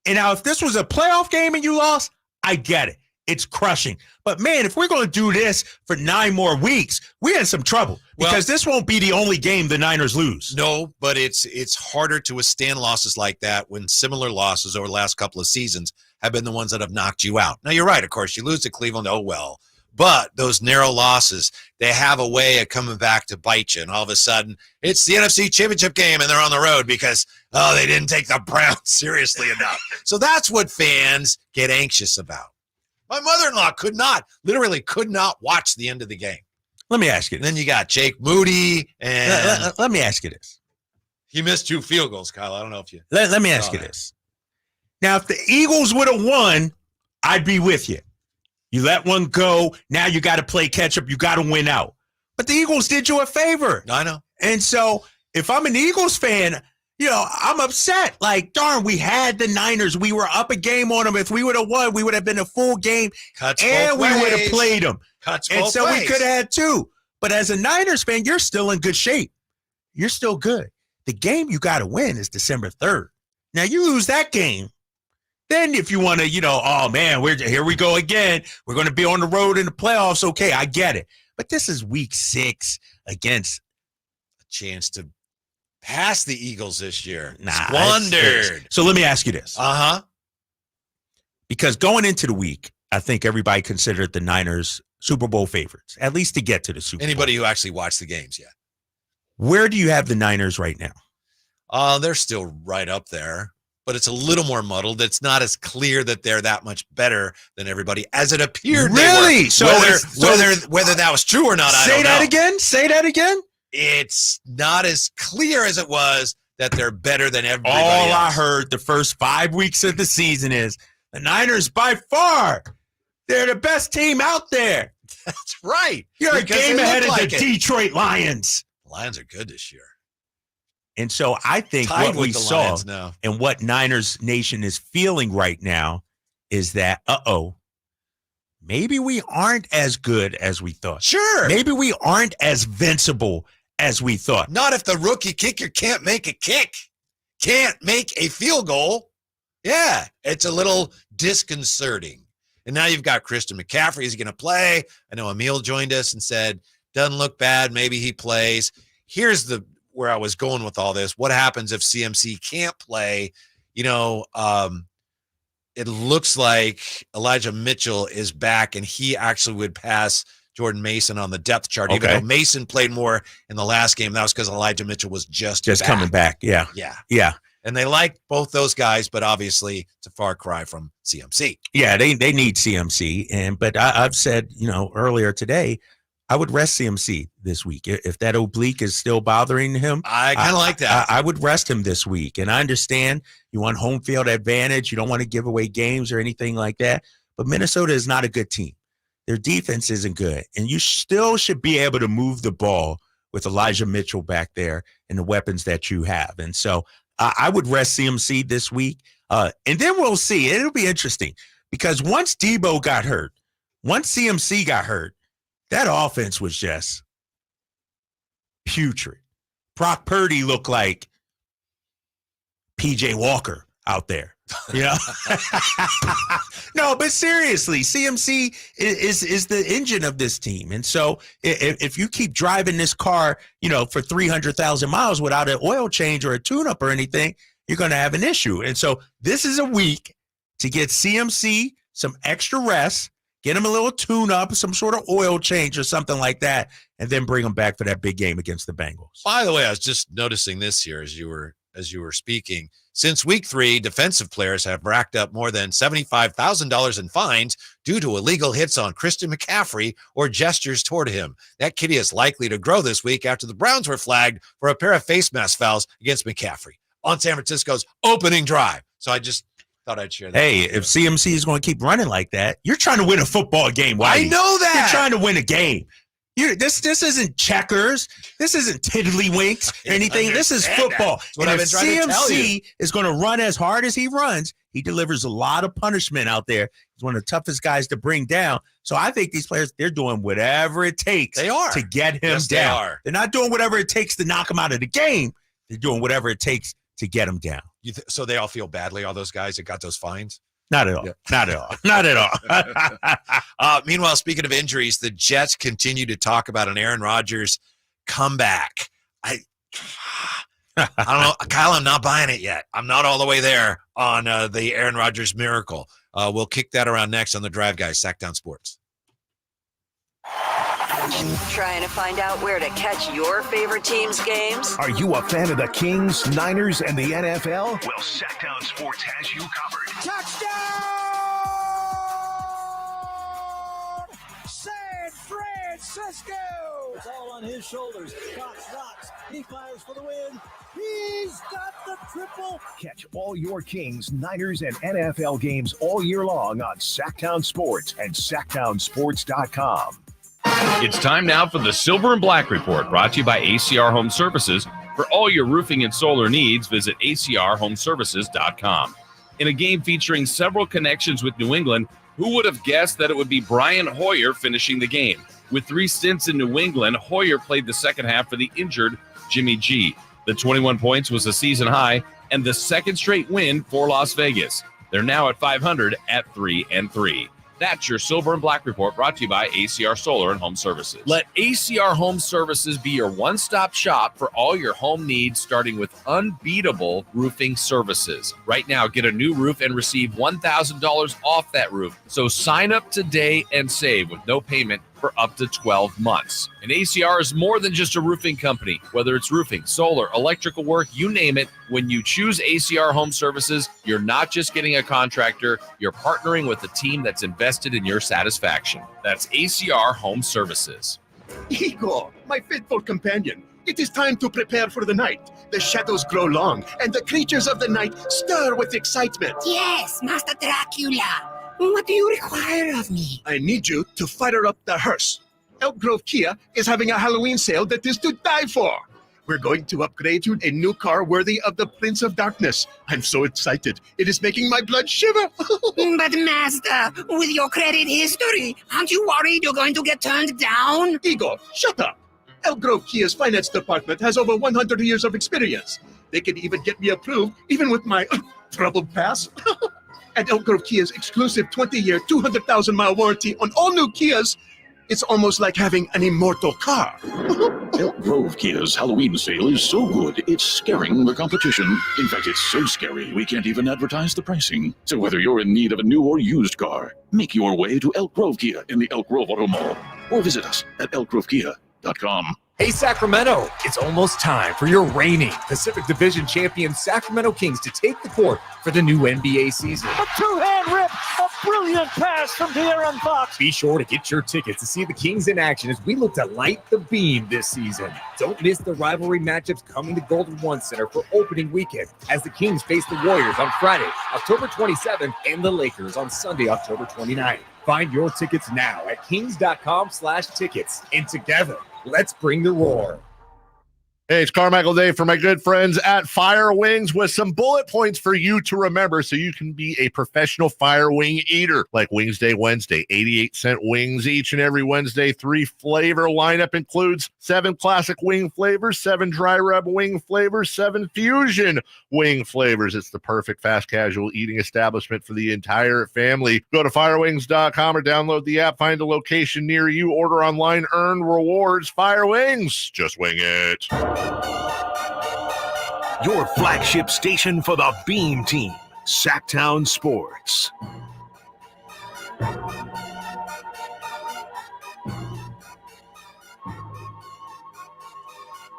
And now if this was a playoff game and you lost, I get it. it's crushing. But, man, if we're going to do this for 9 more weeks, we're in some trouble because this won't be the only game the Niners lose. No, but it's harder to withstand losses like that when similar losses over the last couple of seasons have been the ones that have knocked you out. Now, you're right, of course. You lose to Cleveland, oh, well. But those narrow losses, they have a way of coming back to bite you. And all of a sudden, it's the NFC Championship game, and they're on the road because, they didn't take the Browns seriously enough. So that's what fans get anxious about. My mother-in-law could not watch the end of the game. Let me ask you this. And then you got Jake Moody. And let me ask you this. He missed 2 field goals, Kyle. I don't know if you. Let me ask you this. Now, if the Eagles would have won, I'd be with you. You let one go. Now you got to play catch up. You got to win out. But the Eagles did you a favor. I know. And so if I'm an Eagles fan, I'm upset. Like, darn, we had the Niners. We were up a game on them. If we would have won, we would have been a full game. And we would have played them. And so we could have had 2. But as a Niners fan, you're still in good shape. You're still good. The game you got to win is December 3rd. Now, you lose that game. Then if you want to, oh, man, here we go again. We're going to be on the road in the playoffs. Okay, I get it. But this is week 6 against a chance to pass the Eagles this year. Squandered. So let me ask you this. Because going into the week, I think everybody considered the Niners Super Bowl favorites, at least to get to the Super Bowl. Anybody who actually watched the games, yeah. Where do you have the Niners right now? They're still right up there. But it's a little more muddled. It's not as clear that they're that much better than everybody as it appeared. Really? Whether that was true or not, I don't know. Say that again. It's not as clear as it was that they're better than everybody else. I heard the first 5 weeks of the season is the Niners by far, they're the best team out there. That's right. You're a game ahead of the Detroit Lions. The Lions are good this year. And so I think what we saw and what Niners Nation is feeling right now is that, maybe we aren't as good as we thought. Sure. Maybe we aren't as invincible as we thought. Not if the rookie kicker can't make a kick, can't make a field goal. Yeah, it's a little disconcerting. And now you've got Christian McCaffrey. Is he going to play? I know Emil joined us and said, doesn't look bad. Maybe he plays. Here's where I was going with all this. What happens if CMC can't play? It looks like Elijah Mitchell is back, and he actually would pass Jordan Mason on the depth chart. Even though Mason played more in the last game, that was because Elijah Mitchell was just back. Coming back. Yeah. And they like both those guys, but obviously it's a far cry from CMC. Yeah, they need CMC. But I've said, earlier today, I would rest CMC this week. If that oblique is still bothering him, I kind of like that. I would rest him this week. And I understand you want home field advantage. You don't want to give away games or anything like that. But Minnesota is not a good team. Their defense isn't good. And you still should be able to move the ball with Elijah Mitchell back there and the weapons that you have. And so I would rest CMC this week. And then we'll see. It'll be interesting because once Debo got hurt, once CMC got hurt, that offense was just putrid. Brock Purdy looked like P.J. Walker out there. No, but seriously, CMC is the engine of this team. And so if you keep driving this car, for 300,000 miles without an oil change or a tune-up or anything, you're going to have an issue. And so this is a week to get CMC some extra rest, get him a little tune-up, some sort of oil change or something like that, and then bring him back for that big game against the Bengals. By the way, I was just noticing this here as you were speaking. Since week 3, defensive players have racked up more than $75,000 in fines due to illegal hits on Christian McCaffrey or gestures toward him. That kitty is likely to grow this week after the Browns were flagged for a pair of face mask fouls against McCaffrey on San Francisco's opening drive. So I just thought I'd share that. Hey, if CMC is going to keep running like that, you're trying to win a football game. Whitey. I know that. You're trying to win a game. This isn't checkers. This isn't tiddlywinks or anything. This is football. And if CMC is going to run as hard as he runs, he delivers a lot of punishment out there. He's one of the toughest guys to bring down. So I think these players, they're doing whatever it takes to get him down. They're not doing whatever it takes to knock him out of the game. They're doing whatever it takes to get him down. So they all feel badly, all those guys that got those fines? Not at all. Yeah. Not at all. Not at all. Meanwhile, speaking of injuries, the Jets continue to talk about an Aaron Rodgers comeback. I don't know, Kyle, I'm not buying it yet. I'm not all the way there on the Aaron Rodgers miracle. We'll kick that around next on the Drive Guys, Sactown Sports. Trying to find out where to catch your favorite team's games? Are you a fan of the Kings, Niners, and the NFL? Well, Sactown Sports has you covered. San Francisco! It's all on his shoulders. Cox rocks. He fires for the win. He's got the triple. Catch all your Kings, Niners, and NFL games all year long on Sactown Sports and SactownSports.com. It's time now for the Silver and Black Report, brought to you by ACR Home Services. For all your roofing and solar needs, visit ACRHomeservices.com. In a game featuring several connections with New England, who would have guessed that it would be Brian Hoyer finishing the game? With 3 stints in New England, Hoyer played the second half for the injured Jimmy G. The 21 points was a season high and the second straight win for Las Vegas. They're now at 500 at 3-3. That's your Silver and Black Report, brought to you by ACR Solar and Home Services. Let ACR Home Services be your one-stop shop for all your home needs, starting with unbeatable roofing services. Right now, get a new roof and receive $1,000 off that roof. So sign up today and save with no payment for up to 12 months. And ACR is more than just a roofing company. Whether it's roofing, solar, electrical work, you name it, when you choose ACR Home Services, you're not just getting a contractor, you're partnering with a team that's invested in your satisfaction. That's ACR Home Services. Igor, my faithful companion, it is time to prepare for the night. The shadows grow long, and the creatures of the night stir with excitement. Yes, Master Dracula. What do you require of me? I need you to fire up the hearse. Elk Grove Kia is having a Halloween sale that is to die for. We're going to upgrade you a new car worthy of the Prince of Darkness. I'm so excited. It is making my blood shiver. But Master, with your credit history, aren't you worried you're going to get turned down? Igor, shut up. Elk Grove Kia's finance department has over 100 years of experience. They can even get me approved, even with my troubled past. And Elk Grove Kia's exclusive 20-year, 200,000-mile warranty on all new Kias, it's almost like having an immortal car. Elk Grove Kia's Halloween sale is so good, it's scaring the competition. In fact, it's so scary, we can't even advertise the pricing. So whether you're in need of a new or used car, make your way to Elk Grove Kia in the Elk Grove Auto Mall, or visit us at elkgrovekia.com. Hey, Sacramento, it's almost time for your reigning Pacific Division champion Sacramento Kings to take the court for the new NBA season. A two-hand rip, a brilliant pass from De'Aaron Fox. Be sure to get your tickets to see the Kings in action as we look to light the beam this season. Don't miss the rivalry matchups coming to Golden One Center for opening weekend as the Kings face the Warriors on Friday, October 27th, and the Lakers on Sunday, October 29th. Find your tickets now at kings.com/tickets. And together, let's bring the roar. Hey, it's Carmichael Dave for my good friends at Fire Wings with some bullet points for you to remember so you can be a professional fire wing eater. Like Wings Day Wednesday, 88-cent wings each and every Wednesday. 3 flavor lineup includes 7 classic wing flavors, 7 dry rub wing flavors, 7 fusion wing flavors. It's the perfect fast casual eating establishment for the entire family. Go to firewings.com or download the app, find a location near you, order online, earn rewards. Fire Wings, just wing it. Your flagship station for the Beam Team, Sactown Sports.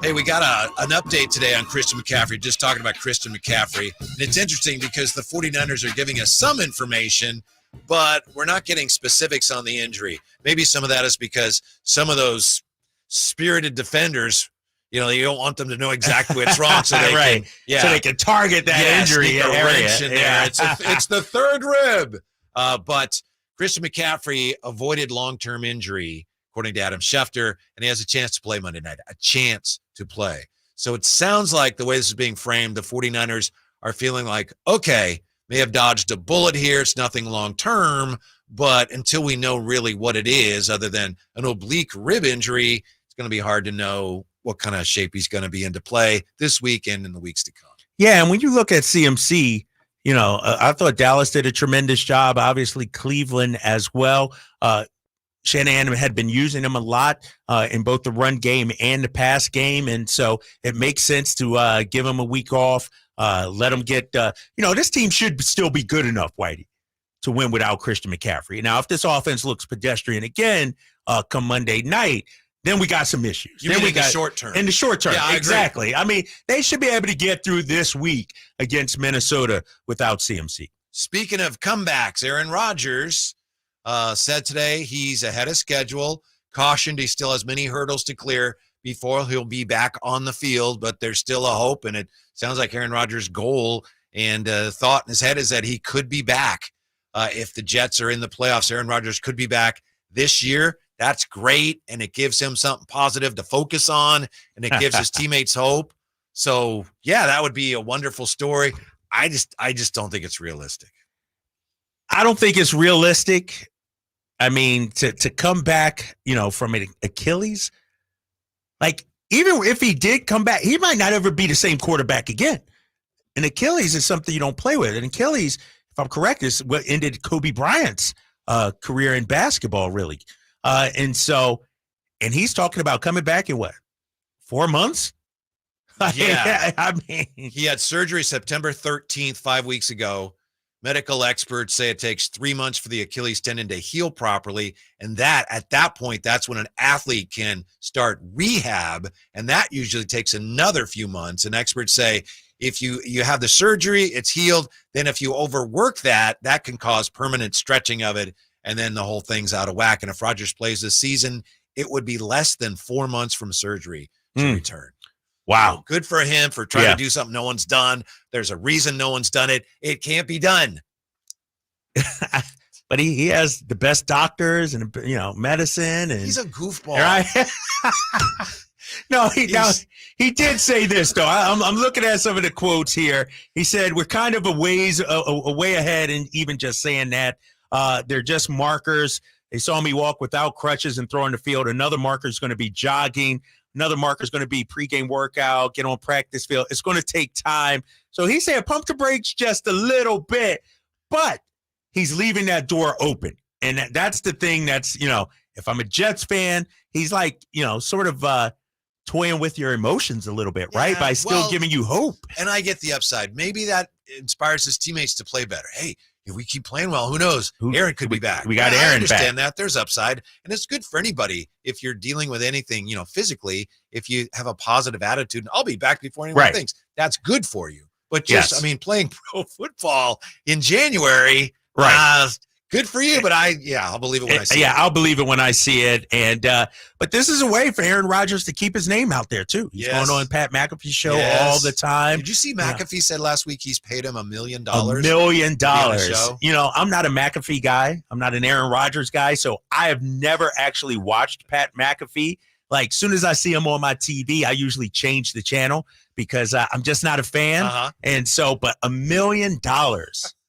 Hey, we got an update today on Christian McCaffrey, just talking about Christian McCaffrey. And it's interesting because the 49ers are giving us some information, but we're not getting specifics on the injury. Maybe some of that is because some of those spirited defenders, you know, you don't want them to know exactly what's wrong, so they right. So they can target that injury sneak a area. wrench in there. It's the third rib. But Christian McCaffrey avoided long-term injury, according to Adam Schefter, and he has a chance to play Monday night. A chance to play. So it sounds like the way this is being framed, the 49ers are feeling like, okay, may have dodged a bullet here. It's nothing long-term, but until we know really what it is, other than an oblique rib injury, it's going to be hard to know what kind of shape he's going to be into play this week and in the weeks to come. Yeah, and when you look at CMC, I thought Dallas did a tremendous job. Obviously, Cleveland as well. Shanahan had been using him a lot in both the run game and the pass game, and so it makes sense to give him a week off, let him get this team should still be good enough, Whitey, to win without Christian McCaffrey. Now, if this offense looks pedestrian again come Monday night, then we got some issues. You mean in the short term? In the short term, yeah, exactly. I mean, they should be able to get through this week against Minnesota without CMC. Speaking of comebacks, Aaron Rodgers said today he's ahead of schedule, cautioned he still has many hurdles to clear before he'll be back on the field, but there's still a hope, and it sounds like Aaron Rodgers' goal and thought in his head is that he could be back. If the Jets are in the playoffs, Aaron Rodgers could be back this year. That's great, and it gives him something positive to focus on, and it gives his teammates hope. So, yeah, that would be a wonderful story. I just don't think it's realistic. I don't think it's realistic. I mean, to come back, from an Achilles, like even if he did come back, he might not ever be the same quarterback again. An Achilles is something you don't play with. An Achilles, if I'm correct, is what ended Kobe Bryant's career in basketball, really. And he's talking about coming back in what, 4 months? Yeah. I mean, he had surgery September 13th, 5 weeks ago. Medical experts say it takes 3 months for the Achilles tendon to heal properly. And at that point, that's when an athlete can start rehab. And that usually takes another few months. And experts say if you have the surgery, it's healed. Then if you overwork that can cause permanent stretching of it. And then the whole thing's out of whack. And if Rodgers plays this season, it would be less than 4 months from surgery to return. Wow. So good for him for trying to do something no one's done. There's a reason no one's done it. It can't be done. But he has the best doctors and, medicine. And he's a goofball. Right? No, he did say this, though. I'm looking at some of the quotes here. He said, we're kind of a way ahead, and even just saying that. They're just markers. They saw me walk without crutches and throw on the field. Another marker is going to be jogging. Another marker is going to be pregame workout, get on practice field. It's going to take time. So he said pump the brakes just a little bit, but he's leaving that door open. And that's the thing that's, if I'm a Jets fan, he's like, sort of toying with your emotions a little bit, right? By still giving you hope. And I get the upside. Maybe that inspires his teammates to play better. Hey, if we keep playing well, who knows? Aaron could be back. We got Aaron back. I understand that. There's upside. And it's good for anybody if you're dealing with anything, physically, if you have a positive attitude. I'll be back before anyone thinks. That's good for you. But playing pro football in January, good for you. But I'll believe it when I see it. Yeah, I'll believe it when I see it. And but this is a way for Aaron Rodgers to keep his name out there, too. He's going on Pat McAfee's show all the time. Did you see McAfee said last week he's paid him $1 million? $1 million. I'm not a McAfee guy. I'm not an Aaron Rodgers guy. So I have never actually watched Pat McAfee. Like, as soon as I see him on my TV, I usually change the channel because I'm just not a fan. And so, but $1 million.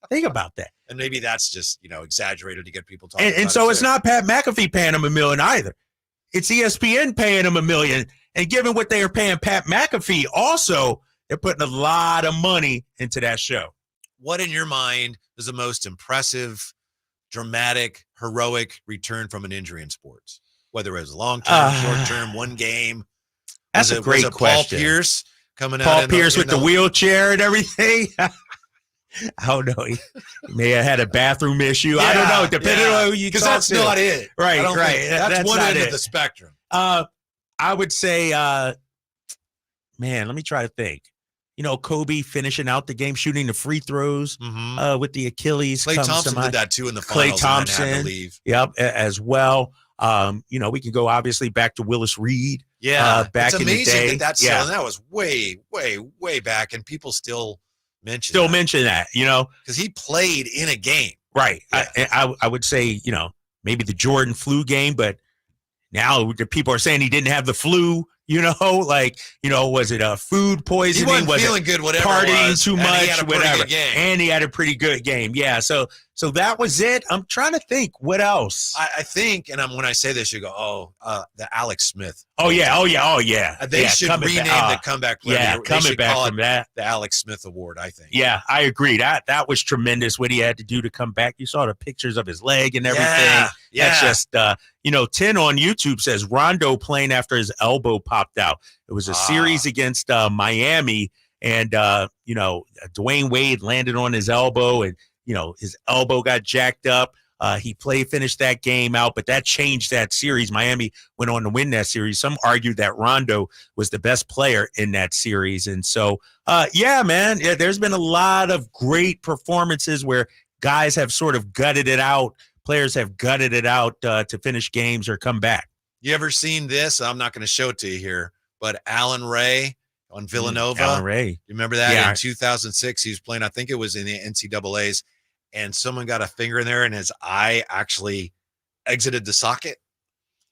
Think about that. And maybe that's just, exaggerated to get people talking. And so it's not Pat McAfee paying him $1 million either. It's ESPN paying him $1 million. And given what they are paying Pat McAfee, also, they're putting a lot of money into that show. What in your mind is the most impressive, dramatic, heroic return from an injury in sports? Whether it was long-term, short-term, one game. That's a great question. Paul Pierce coming out. Paul Pierce with the wheelchair and everything. I don't know. He may have had a bathroom issue. I don't know. Depending on who you talk to. Because that's not it. Right. That's one end of the spectrum. I would say, let me try to think. Kobe finishing out the game, shooting the free throws with the Achilles. Klay Thompson did that too in the finals. Klay Thompson, and had to leave. Yep, as well. We can go obviously back to Willis Reed. Yeah, back it's in the day. That was way, way, way back, and people still mention that, because he played in a game. Right. Yeah. I would say, maybe the Jordan flu game, but now the people are saying he didn't have the flu. Was it food poisoning? He wasn't feeling good, whatever partying it was, too much, he had a whatever. Game. And he had a pretty good game. Yeah. So So that was it. I'm trying to think what else. I think, and when I say this, you go, the Alex Smith. Oh yeah. They should rename the comeback player. Yeah, coming back from that. The Alex Smith Award, I think. Yeah, I agree. That was tremendous what he had to do to come back. You saw the pictures of his leg and everything. Yeah. That's just 10 on YouTube says Rondo playing after his elbow popped out. It was a series against Miami, and Dwayne Wade landed on his elbow, and his elbow got jacked up. He finished that game out, but that changed that series. Miami went on to win that series. Some argued that Rondo was the best player in that series. And so, man, there's been a lot of great performances where guys have sort of gutted it out. Players have gutted it out to finish games or come back. You ever seen this? I'm not going to show it to you here, but Alan Ray on Villanova. Alan Ray. You remember that? Yeah. In 2006, he was playing, I think it was in the NCAAs, and someone got a finger in there and his eye actually exited the socket.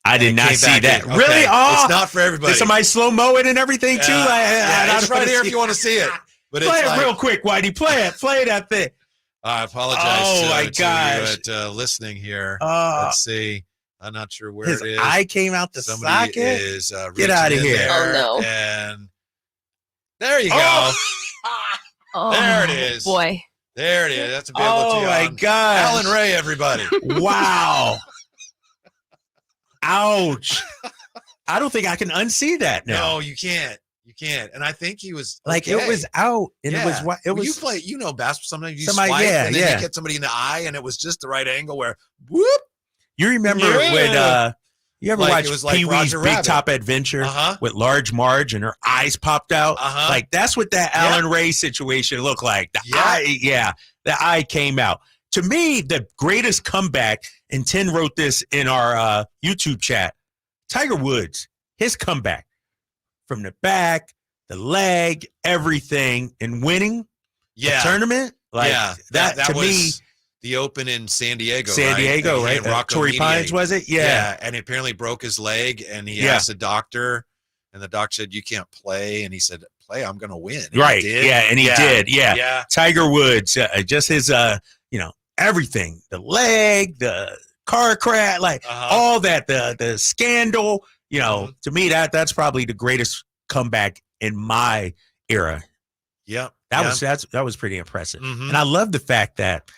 I did not see that. Okay. Really? Oh, it's not for everybody. Did somebody slow-mo it and everything too? It's right here if you want to see it. But play it real quick, Whitey. Play it. Play that thing. I apologize. Oh my gosh! Listening here. Let's see. I'm not sure where his it is. eye came out the Somebody socket. Is get out of here! There, no! And there you go. There it is. Boy. There it is. That's a beautiful. Oh my God! Alan Ray, everybody. Wow. Ouch. I don't think I can unsee that now. No, you can't. You can't. And I think he was like it was out, and it was what it was. You play, basketball. Sometimes you somebody, swipe, and then you get somebody in the eye, and it was just the right angle where whoop. You remember when you ever watch Pee Wee's Big Top Adventure with Large Marge and her eyes popped out? Like that's what that Alan Ray situation looked like. The eye came out. To me, the greatest comeback, and Tin wrote this in our YouTube chat, Tiger Woods, his comeback from the back, the leg, everything, and winning the tournament. Like that to was me. The Open in San Diego, right? Torrey Pines, was it? Yeah. And he apparently broke his leg, and he asked the doctor, and the doctor said, "You can't play." And he said, "Play, I'm going to win." And right. He did. Yeah, and he did. Yeah. Yeah. Tiger Woods, just his, everything, the leg, the car crash, like all that, the scandal, to me, that's probably the greatest comeback in my era. Yeah. That was pretty impressive. And I love the fact that,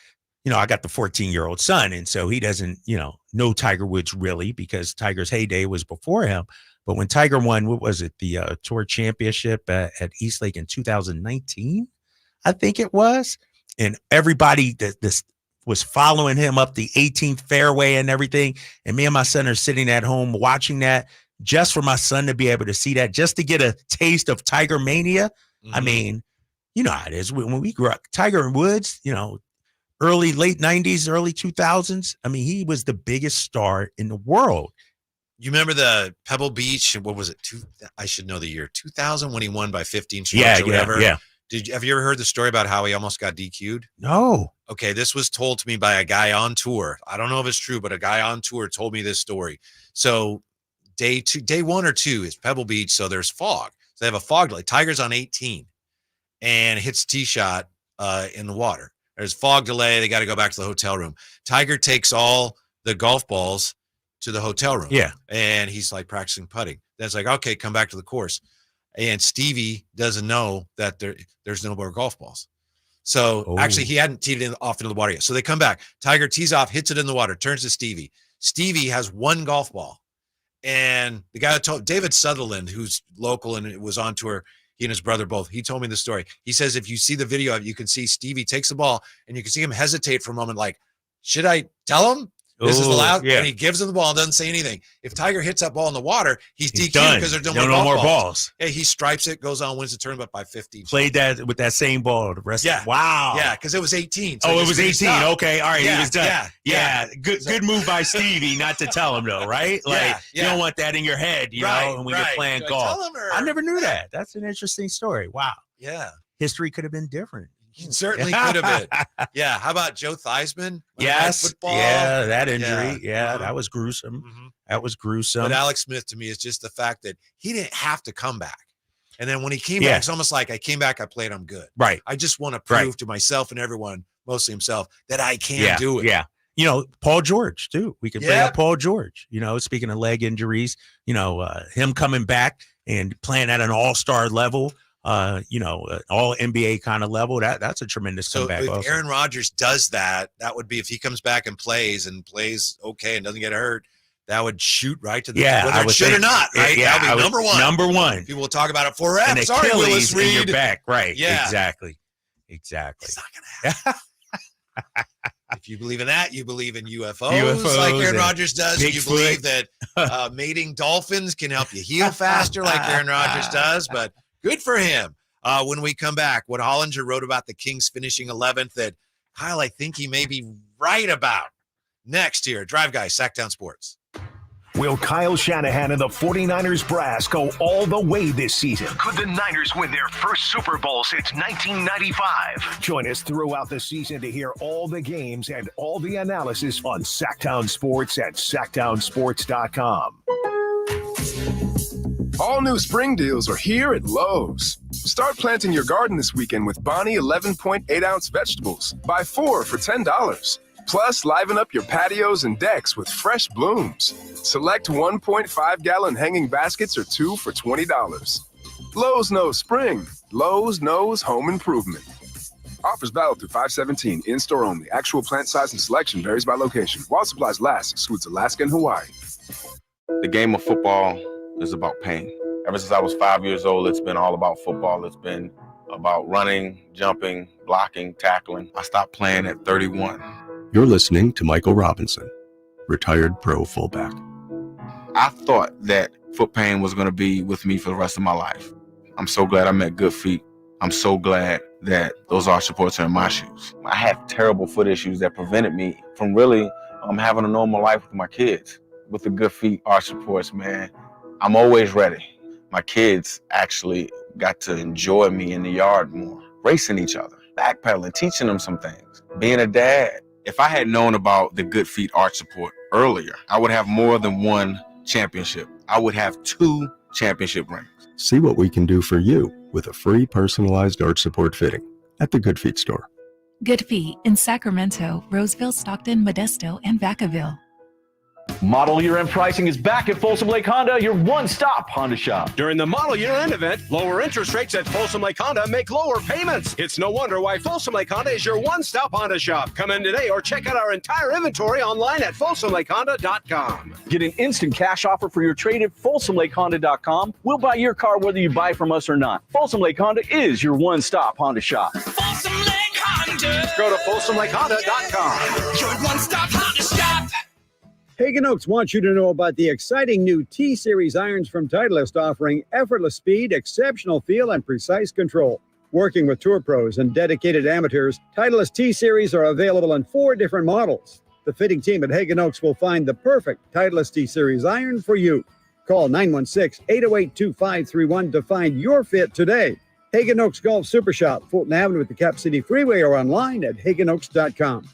I got the 14-year-old son, and so he doesn't, know Tiger Woods really, because Tiger's heyday was before him. But when Tiger won, what was it, the Tour Championship at Eastlake in 2019, I think it was, and everybody that was following him up the 18th fairway and everything, and me and my son are sitting at home watching that, just for my son to be able to see that, just to get a taste of Tiger mania. I mean, you know how it is. When we grew up, Tiger Woods, late 90s, early 2000s. I mean, he was the biggest star in the world. You remember the Pebble Beach? What was it? I should know the year. 2000 when he won by 15 strokes or whatever. Yeah. Have you ever heard the story about how he almost got DQ'd? No. Okay, this was told to me by a guy on tour. I don't know if it's true, but a guy on tour told me this story. So day 1 or 2 is Pebble Beach, so there's fog. So they have a fog delay. Tiger's on 18 and hits tee shot in the water. There's fog delay. They got to go back to the hotel room. Tiger takes all the golf balls to the hotel room. Yeah. And he's like practicing putting. Then it's like, okay, come back to the course. And Stevie doesn't know that there's no more golf balls. So actually he hadn't teed it off into the water yet. So they come back. Tiger tees off, hits it in the water, turns to Stevie. Stevie has one golf ball. And the guy that told David Sutherland, who's local and was on tour, he and his brother both, he told me the story. He says, if you see the video of it, you can see Stevie takes the ball and you can see him hesitate for a moment. Like, should I tell him this is allowed? Yeah. And he gives him the ball and doesn't say anything. If Tiger hits that ball in the water, he's DQ'd because there's no more balls. Hey, he stripes it, goes on, wins the tournament by 15. Played that with that same ball the rest of wow. Yeah, because it was 18. So it was 18. Okay. All right. Yeah, he was done. Yeah. Good move by Stevie not to tell him though, right? Like you don't want that in your head, you know, when you're playing golf. I never knew that. That's an interesting story. Wow. Yeah. History could have been different. Certainly could have been. Yeah. How about Joe Theismann? Yes. Football? Yeah. That injury. Yeah. That was gruesome. That was gruesome. But Alex Smith to me is just the fact that he didn't have to come back. And then when he came back, it's almost like I came back, I played, I'm good. Right. I just want to prove to myself and everyone mostly himself, that I can't do it. Yeah. Paul George, too. We can bring up Paul George. Speaking of leg injuries, him coming back and playing at an all-star level, all NBA kind of level, that's a tremendous comeback. So if also. Aaron Rodgers does that would be if he comes back and plays okay and doesn't get hurt, that would shoot right to the whether it should or not, right? Yeah, that would be number one. Number one. People will talk about it forever. An Sorry, Achilles Willis Reed. in your back. Right. Yeah. Exactly. It's not going to happen. If you believe in that, you believe in UFOs like Aaron Rodgers does. You believe that mating dolphins can help you heal faster like Aaron Rodgers does. But good for him. When we come back, what Hollinger wrote about the Kings finishing 11th that, Kyle, I think he may be right about. Next here, Drive Guys, Sactown Sports. Will Kyle Shanahan and the 49ers brass go all the way this season? Could the Niners win their first Super Bowl since 1995? Join us throughout the season to hear all the games and all the analysis on Sactown Sports at SactownSports.com. All new spring deals are here at Lowe's. Start planting your garden this weekend with Bonnie 11.8-ounce vegetables. Buy 4 for $10. Plus, liven up your patios and decks with fresh blooms. Select 1.5-gallon hanging baskets or 2 for $20. Lowe's knows spring. Lowe's knows home improvement. Offers valid through 5/17. In-store only. Actual plant size and selection varies by location. While supplies last, excludes Alaska and Hawaii. The game of football is about pain. Ever since I was 5 years old, it's been all about football. It's been about running, jumping, blocking, tackling. I stopped playing at 31. You're listening to Michael Robinson, retired pro fullback. I thought that foot pain was going to be with me for the rest of my life. I'm so glad I met Good Feet. I'm so glad that those arch supports are in my shoes. I had terrible foot issues that prevented me from really having a normal life with my kids. With the Good Feet arch supports, man, I'm always ready. My kids actually got to enjoy me in the yard more, racing each other, backpedaling, teaching them some things, being a dad. If I had known about the Good Feet arch support earlier, I would have more than one championship. I would have 2 championship rings. See what we can do for you with a free personalized arch support fitting at the Good Feet store. Good Feet in Sacramento, Roseville, Stockton, Modesto, and Vacaville. Model Year End pricing is back at Folsom Lake Honda, your one-stop Honda shop. During the Model Year End event, lower interest rates at Folsom Lake Honda make lower payments. It's no wonder why Folsom Lake Honda is your one-stop Honda shop. Come in today or check out our entire inventory online at FolsomLakeHonda.com. Get an instant cash offer for your trade at FolsomLakeHonda.com. We'll buy your car whether you buy from us or not. Folsom Lake Honda is your one-stop Honda shop. Folsom Lake Honda. Go to FolsomLakeHonda.com. Your one-stop Honda shop. Hagen Oaks wants you to know about the exciting new T-Series irons from Titleist, offering effortless speed, exceptional feel, and precise control. Working with tour pros and dedicated amateurs, Titleist T-Series are available in 4 different models. The fitting team at Hagen Oaks will find the perfect Titleist T-Series iron for you. Call 916-808-2531 to find your fit today. Hagen Oaks Golf Super Shop, Fulton Avenue at the Cap City Freeway, or online at HagenOaks.com.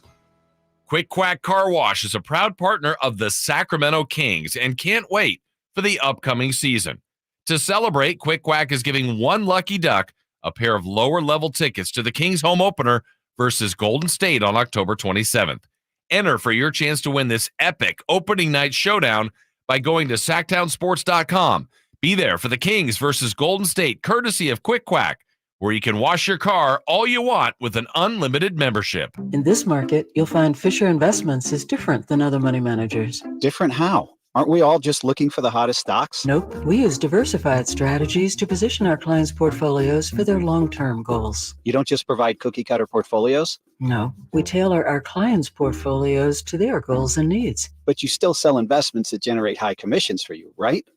Quick Quack Car Wash is a proud partner of the Sacramento Kings and can't wait for the upcoming season. To celebrate, Quick Quack is giving one lucky duck a pair of lower-level tickets to the Kings home opener versus Golden State on October 27th. Enter for your chance to win this epic opening night showdown by going to SactownSports.com. Be there for the Kings versus Golden State, courtesy of Quick Quack, where you can wash your car all you want with an unlimited membership. In this market, you'll find Fisher Investments is different than other money managers. Different how? Aren't we all just looking for the hottest stocks? Nope. We use diversified strategies to position our clients' portfolios for their long-term goals. You don't just provide cookie-cutter portfolios? No. We tailor our clients' portfolios to their goals and needs. But you still sell investments that generate high commissions for you, right?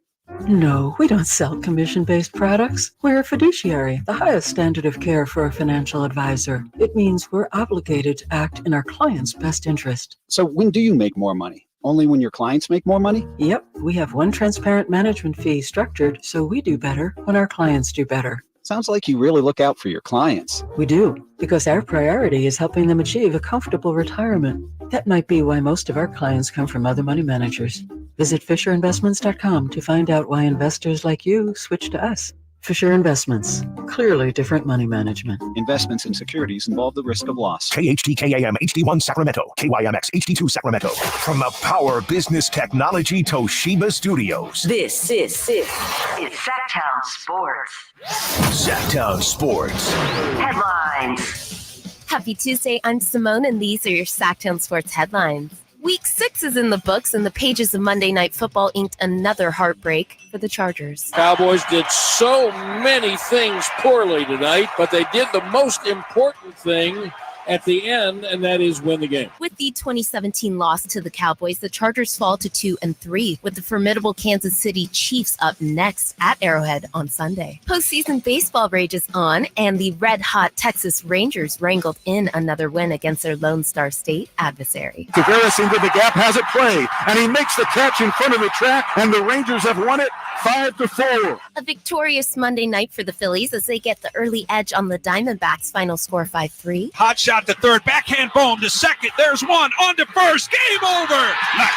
No, we don't sell commission-based products. We're a fiduciary, the highest standard of care for a financial advisor. It means we're obligated to act in our client's best interest. So when do you make more money? Only when your clients make more money? Yep, we have one transparent management fee structured so we do better when our clients do better. Sounds like you really look out for your clients. We do, because our priority is helping them achieve a comfortable retirement. That might be why most of our clients come from other money managers. Visit FisherInvestments.com to find out why investors like you switch to us. Fisher Investments. Clearly different money management. Investments in securities involve the risk of loss. KHTKAM HD1 Sacramento, KYMX HD2 Sacramento. From the Power Business Technology Toshiba Studios. This is Sactown Sports. Sactown Sports. Headlines. Happy Tuesday. I'm Simone, and these are your Sactown Sports headlines. Week 6 is in the books, and the pages of Monday Night Football inked another heartbreak for the Chargers. Cowboys did so many things poorly tonight, but they did the most important thing at the end, and that is win the game. With the 2017 loss to the Cowboys, the Chargers fall to 2-3, with the formidable Kansas City Chiefs up next at Arrowhead on Sunday. Postseason baseball rages on, and the red-hot Texas Rangers wrangled in another win against their Lone Star State adversary. Tavares into the gap, has it play, and he makes the catch in front of the track, and the Rangers have won it 5-4. A victorious Monday night for the Phillies as they get the early edge on the Diamondbacks. Final score 5-3. Hot shot to third, backhand bomb to second. There's one on to first. Game over. Nice.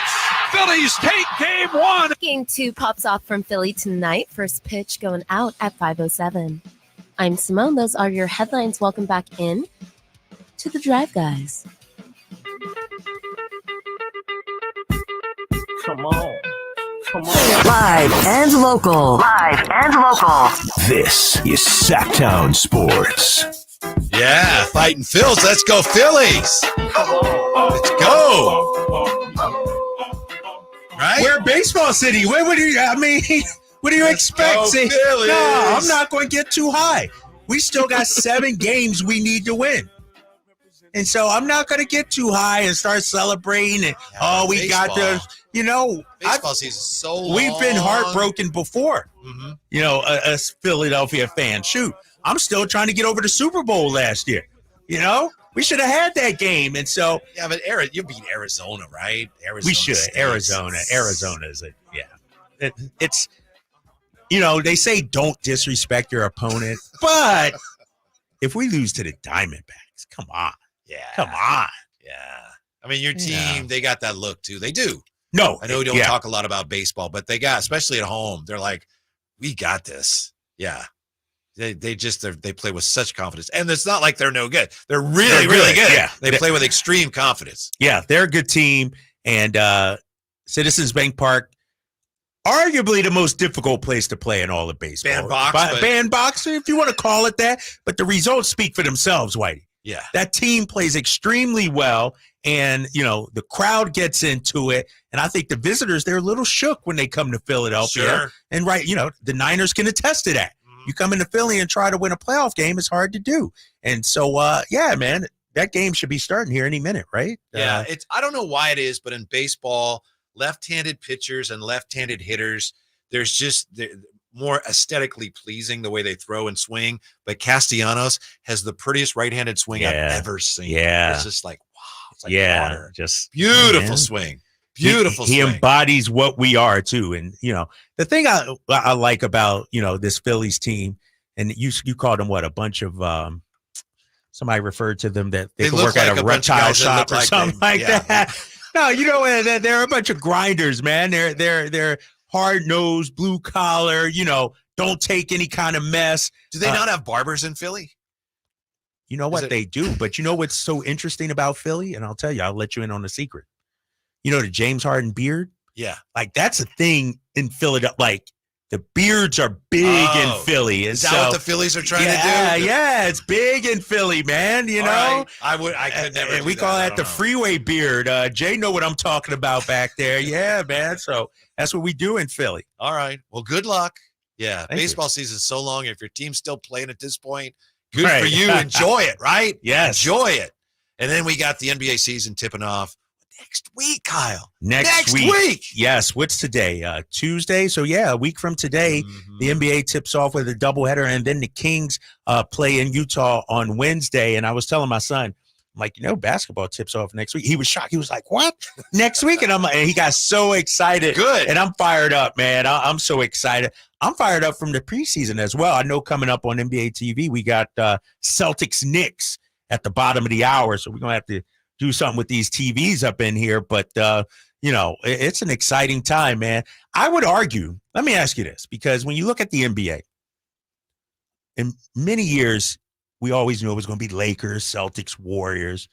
Phillies take game 1. Game 2 pops off from Philly tonight. First pitch going out at 5:07. I'm Simone. Those are your headlines. Welcome back in to the Drive, guys. Come on. Live and local. This is Sactown Sports. Yeah, fighting Phils. Let's go, Phillies. Let's go. Right? We're baseball city. What do you expect? See, no, I'm not going to get too high. We still got 7 games we need to win. And so I'm not going to get too high and start celebrating. And, we baseball. got the, baseball season is so long. We've been heartbroken before. Mm-hmm. As Philadelphia fans. Shoot, I'm still trying to get over the Super Bowl last year. We should have had that game. And so. Yeah, but you beat Arizona, right? We should. Arizona is it's, they say don't disrespect your opponent. But if we lose to the Diamondbacks, come on. Yeah. Come on. Yeah. I mean, your team, they got that look, too. They do. No. I know we don't talk a lot about baseball, but they got, especially at home, they're like, we got this. Yeah. They play with such confidence. And it's not like they're no good. They're really good. Yeah. They play with extreme confidence. Yeah, they're a good team. And Citizens Bank Park, arguably the most difficult place to play in all of baseball. Bandbox, if you want to call it that. But the results speak for themselves, Whitey. Yeah. That team plays extremely well, and, the crowd gets into it. And I think the visitors, they're a little shook when they come to Philadelphia. Sure. And, the Niners can attest to that. You come into Philly and try to win a playoff game, it's hard to do. And so, man, that game should be starting here any minute, right? Yeah, I don't know why it is, but in baseball, left-handed pitchers and left-handed hitters, there's just more aesthetically pleasing the way they throw and swing. But Castellanos has the prettiest right-handed swing I've ever seen. Yeah. It's just like, wow. It's like water. Just beautiful swing. Beautiful he swing. embodies what we are, too. And, the thing I like about, this Phillies team, and you called them, a bunch of somebody referred to them that they could work at a reptile shop or something like that. No, they're a bunch of grinders, man. They're hard-nosed, blue-collar, don't take any kind of mess. Do they not have barbers in Philly? You know what? They do. But you know what's so interesting about Philly? And I'll tell you, I'll let you in on a secret. The James Harden beard? Yeah. Like, that's a thing in Philadelphia. Like, the beards are big in Philly. And is that what the Phillies are trying to do? Yeah, it's big in Philly, man, Right. I could never. And we call that the freeway beard. Jay know what I'm talking about back there. Yeah, man. So that's what we do in Philly. All right. Well, good luck. Yeah. Thank Baseball season's so long. If your team's still playing at this point, good for you. Enjoy it, right? Yes. Enjoy it. And then we got the NBA season tipping off next week, Kyle. Next week. Yes. What's today? Tuesday. So, a week from today, the NBA tips off with a doubleheader, and then the Kings play in Utah on Wednesday. And I was telling my son, I'm like, basketball tips off next week. He was shocked. He was like, what? Next week? And he got so excited. Good. And I'm fired up, man. I'm so excited. I'm fired up from the preseason as well. I know coming up on NBA TV, we got Celtics-Knicks at the bottom of the hour. So we're going to have to do something with these TVs up in here. But, it's an exciting time, man. I would argue, let me ask you this, because when you look at the NBA, in many years, we always knew it was going to be Lakers, Celtics, Warriors.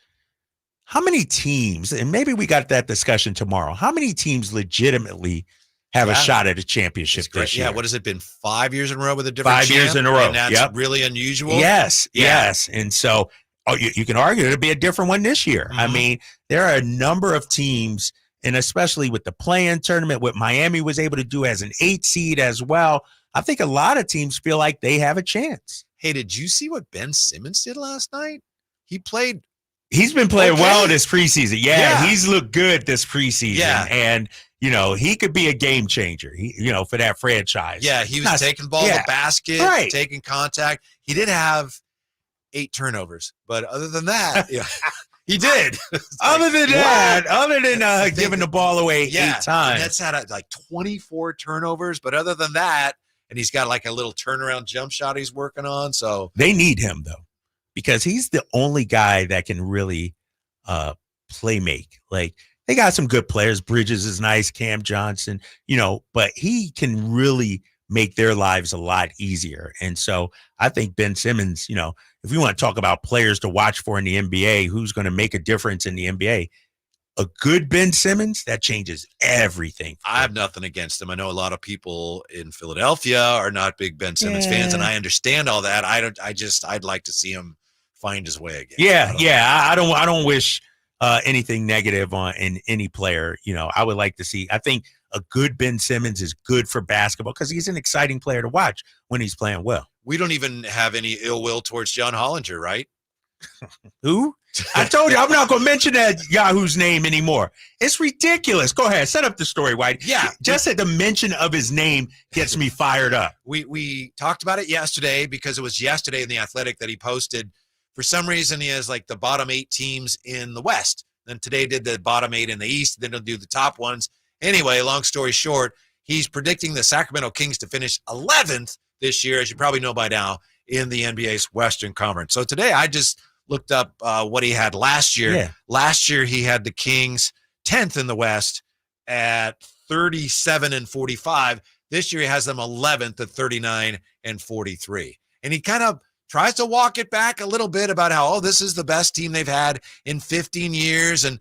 How many teams, and maybe we got that discussion tomorrow, how many teams legitimately have a shot at a championship this year? Yeah, what has it been, 5 years in a row with a different 5 years champ? in a row. And that's really unusual? Yes. And so you can argue it'll be a different one this year. I mean, there are a number of teams, and especially with the play-in tournament, what Miami was able to do as an 8 seed as well, I think a lot of teams feel like they have a chance. Hey, did you see what Ben Simmons did last night? He played. He's been playing well this preseason. Yeah, he's looked good this preseason. Yeah. And, he could be a game changer, for that franchise. Yeah, he was taking the ball to the basket, taking contact. He did have 8 turnovers, but other than that, he did. Other than giving the ball away 8 times. That's had like 24 turnovers, but other than that, and he's got like a little turnaround jump shot he's working on. So they need him though, because he's the only guy that can really play make. Like, they got some good players. Bridges is nice, Cam Johnson, but he can really make their lives a lot easier. And so I think Ben Simmons, if we want to talk about players to watch for in the NBA, who's going to make a difference in the NBA, a good Ben Simmons, that changes everything. I have nothing against him. I know a lot of people in Philadelphia are not big Ben Simmons fans, and I understand all that. I'd like to see him find his way again. I don't wish anything negative in any player. I would like to see, I think a good Ben Simmons is good for basketball because he's an exciting player to watch when he's playing well. We don't even have any ill will towards John Hollinger, right? Who? I told you I'm not going to mention that Yahoo's name anymore. It's ridiculous. Go ahead, set up the story, White. Yeah, just at the mention of his name gets me fired up. We talked about it yesterday because it was yesterday in The Athletic that he posted. For some reason, he has like the bottom 8 teams in the West. Then today did the bottom 8 in the East. Then he'll do the top ones. Anyway, long story short, he's predicting the Sacramento Kings to finish 11th this year, as you probably know by now, in the NBA's Western Conference. So today I just looked up what he had last year. Yeah. Last year he had the Kings 10th in the West at 37-45. This year he has them 11th at 39-43. And he kind of tries to walk it back a little bit about how, this is the best team they've had in 15 years. And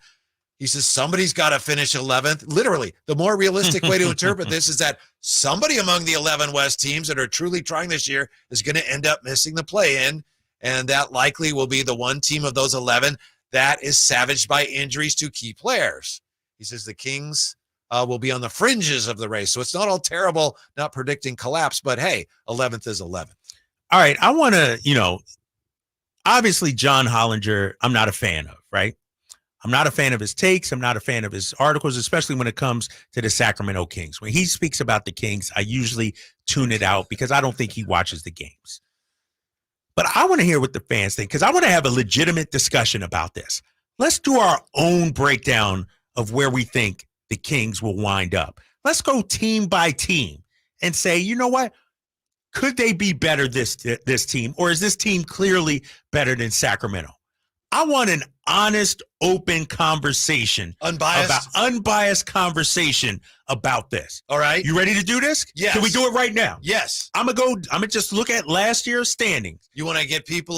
he says somebody's got to finish 11th. Literally, the more realistic way to interpret this is that somebody among the 11 West teams that are truly trying this year is going to end up missing the play-in, and that likely will be the one team of those 11 that is savaged by injuries to key players. He says the Kings will be on the fringes of the race, so it's not all terrible not predicting collapse, but hey, 11th is 11th. All right, I want to, obviously John Hollinger, I'm not a fan of, right? I'm not a fan of his takes. I'm not a fan of his articles, especially when it comes to the Sacramento Kings. When he speaks about the Kings, I usually tune it out because I don't think he watches the games. But I want to hear what the fans think because I want to have a legitimate discussion about this. Let's do our own breakdown of where we think the Kings will wind up. Let's go team by team and say, you know what? Could they be better this team, or is this team clearly better than Sacramento? I want an honest, open conversation. Unbiased conversation about this. All right. You ready to do this? Yes. Can we do it right now? Yes. I'm gonna just look at last year's standings. You want to get people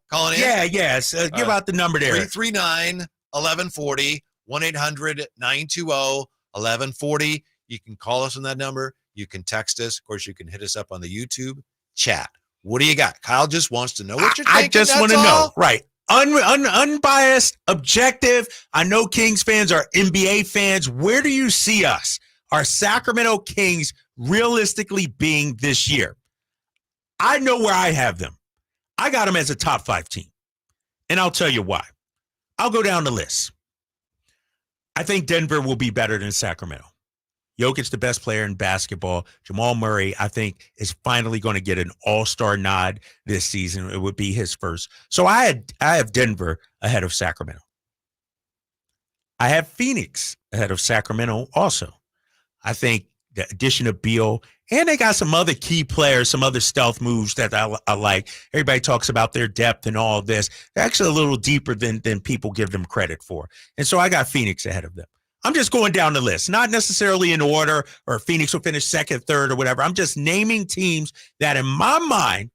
calling in? Yes. Give out the number there. 339-1140, 1-800-920-1140. You can call us on that number. You can text us. Of course, you can hit us up on the YouTube chat. What do you got? Kyle just wants to know what you're thinking. I just want to know. Right. Unbiased, objective. I know Kings fans are NBA fans. Where do you see us, our Sacramento Kings, realistically being this year? I know where I have them. I got them as a top 5 team. And I'll tell you why. I'll go down the list. I think Denver will be better than Sacramento. Jokic, the best player in basketball. Jamal Murray, I think, is finally going to get an all-star nod this season. It would be his first. So I have Denver ahead of Sacramento. I have Phoenix ahead of Sacramento also. I think the addition of Beal, and they got some other key players, some other stealth moves that I like. Everybody talks about their depth and all this. They're actually a little deeper than people give them credit for. And so I got Phoenix ahead of them. I'm just going down the list, not necessarily in order or Phoenix will finish second, third, or whatever. I'm just naming teams that in my mind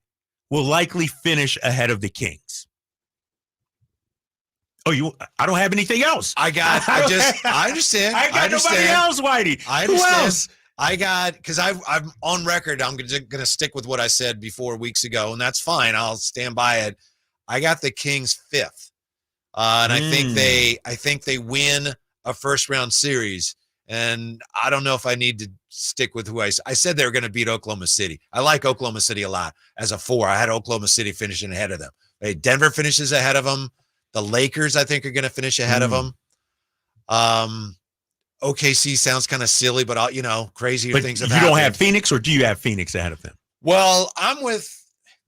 will likely finish ahead of the Kings. Oh, I don't have anything else. I understand. I got nobody else, Whitey. I understand. Who else? Because I'm on record. I'm going to stick with what I said before weeks ago, and that's fine. I'll stand by it. I got the Kings 5th, and I think they win a first round series. And I don't know if I need to stick with who I said they were going to beat Oklahoma City. I like Oklahoma City a lot as a 4. I had Oklahoma City finishing ahead of them. Hey, Denver finishes ahead of them. The Lakers, I think, are going to finish ahead of them. OKC sounds kind of silly, but crazier things have happened. You don't have Phoenix, or do you have Phoenix ahead of them? Well, I'm with.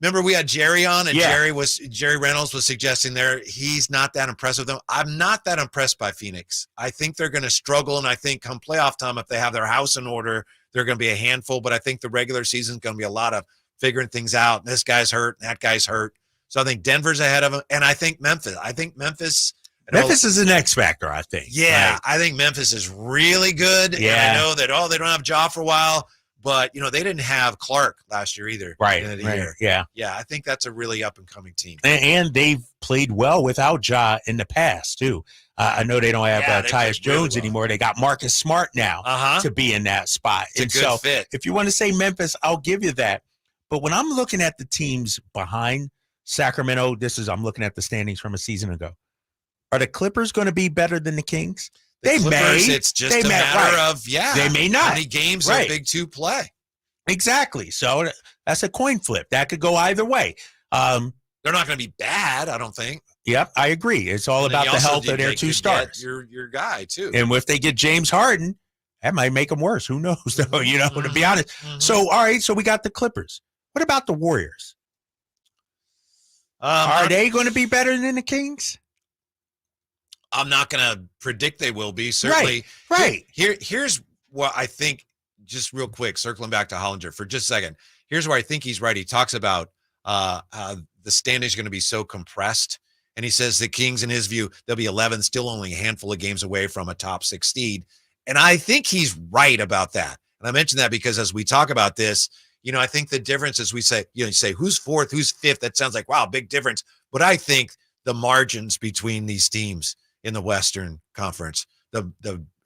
Remember, we had Jerry on, and Jerry Reynolds was suggesting he's not that impressed with them. I'm not that impressed by Phoenix. I think they're going to struggle, and I think come playoff time, if they have their house in order, they're going to be a handful. But I think the regular season is going to be a lot of figuring things out. This guy's hurt, and that guy's hurt. So I think Denver's ahead of them, and I think Memphis. Memphis is an X factor, I think. Yeah, right? I think Memphis is really good. Yeah. And I know that, they don't have Ja for a while, but, they didn't have Clark last year either. Right. At the end of the year. Yeah. Yeah, I think that's a really up-and-coming team. And they've played well without Ja in the past, too. I know they don't have Tyus Jones anymore. They got Marcus Smart now to be in that spot. It's a good fit. If you want to say Memphis, I'll give you that. But when I'm looking at the teams behind Sacramento, I'm looking at the standings from a season ago. Are the Clippers going to be better than the Kings? Clippers, it's just a matter of, they may not. How many games the Big Two play? Exactly. So that's a coin flip. That could go either way. They're not going to be bad, I don't think. Yep, I agree. It's all about the health of their 2 stars. Your guy, too. And if they get James Harden, that might make them worse. Who knows, though, to be honest. So, all right, so we got the Clippers. What about the Warriors? Are they going to be better than the Kings? I'm not going to predict they will be, certainly. Right. Here's what I think, just real quick, circling back to Hollinger for just a second. Here's where I think he's right. He talks about the standings are going to be so compressed. And he says the Kings, in his view, they'll be 11, still only a handful of games away from a top 6 seed. And I think he's right about that. And I mention that because as we talk about this, I think the difference is we say, you say who's 4th, who's 5th. That sounds like, wow, big difference. But I think the margins between these teams in the Western Conference, the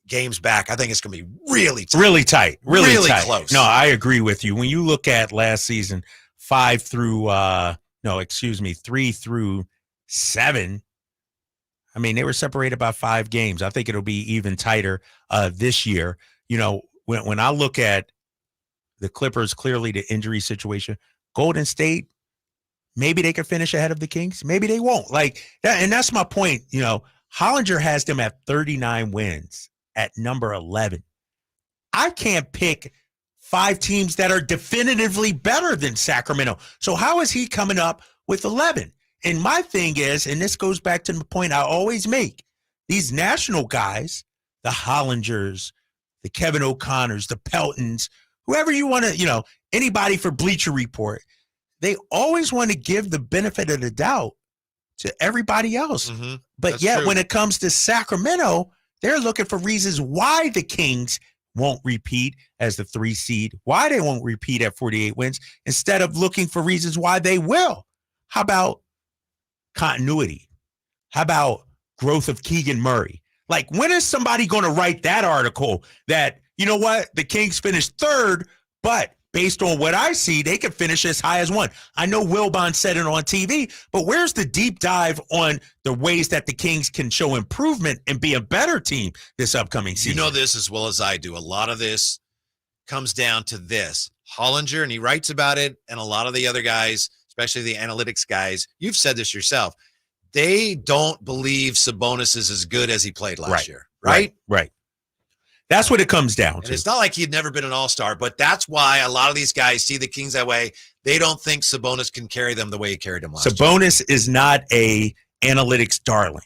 games back, I think it's going to be really tight. Really tight. Really tight. Close. No, I agree with you. When you look at last season, 3 through 7, I mean, they were separated by 5 games. I think it'll be even tighter this year. When I look at the Clippers, clearly the injury situation, Golden State, maybe they could finish ahead of the Kings. Maybe they won't. Like that, and that's my point. Hollinger has them at 39 wins at number 11. I can't pick 5 teams that are definitively better than Sacramento. So how is he coming up with 11? And my thing is, and this goes back to the point I always make, these national guys, the Hollingers, the Kevin O'Connors, the Peltons, whoever you want to, anybody for Bleacher Report, they always want to give the benefit of the doubt to everybody else. Mm-hmm. But That's yet true. when it comes to Sacramento, they're looking for reasons why the Kings won't repeat as the 3 seed, why they won't repeat at 48 wins, instead of looking for reasons why they will. How about continuity? How about growth of Keegan Murray? Like, when is somebody going to write that article that, you know what, the Kings finished 3rd, but based on what I see, they could finish as high as 1. I know Wilbon said it on TV, but where's the deep dive on the ways that the Kings can show improvement and be a better team this upcoming season? You know this as well as I do. A lot of this comes down to this. Hollinger, and he writes about it, and a lot of the other guys, especially the analytics guys, you've said this yourself, they don't believe Sabonis is as good as he played last year, right? Right. That's what it comes down And to. it's not like he'd never been an all-star, but that's why a lot of these guys see the Kings that way. They don't think Sabonis can carry them the way he carried them last year. Sabonis is not a analytics darling.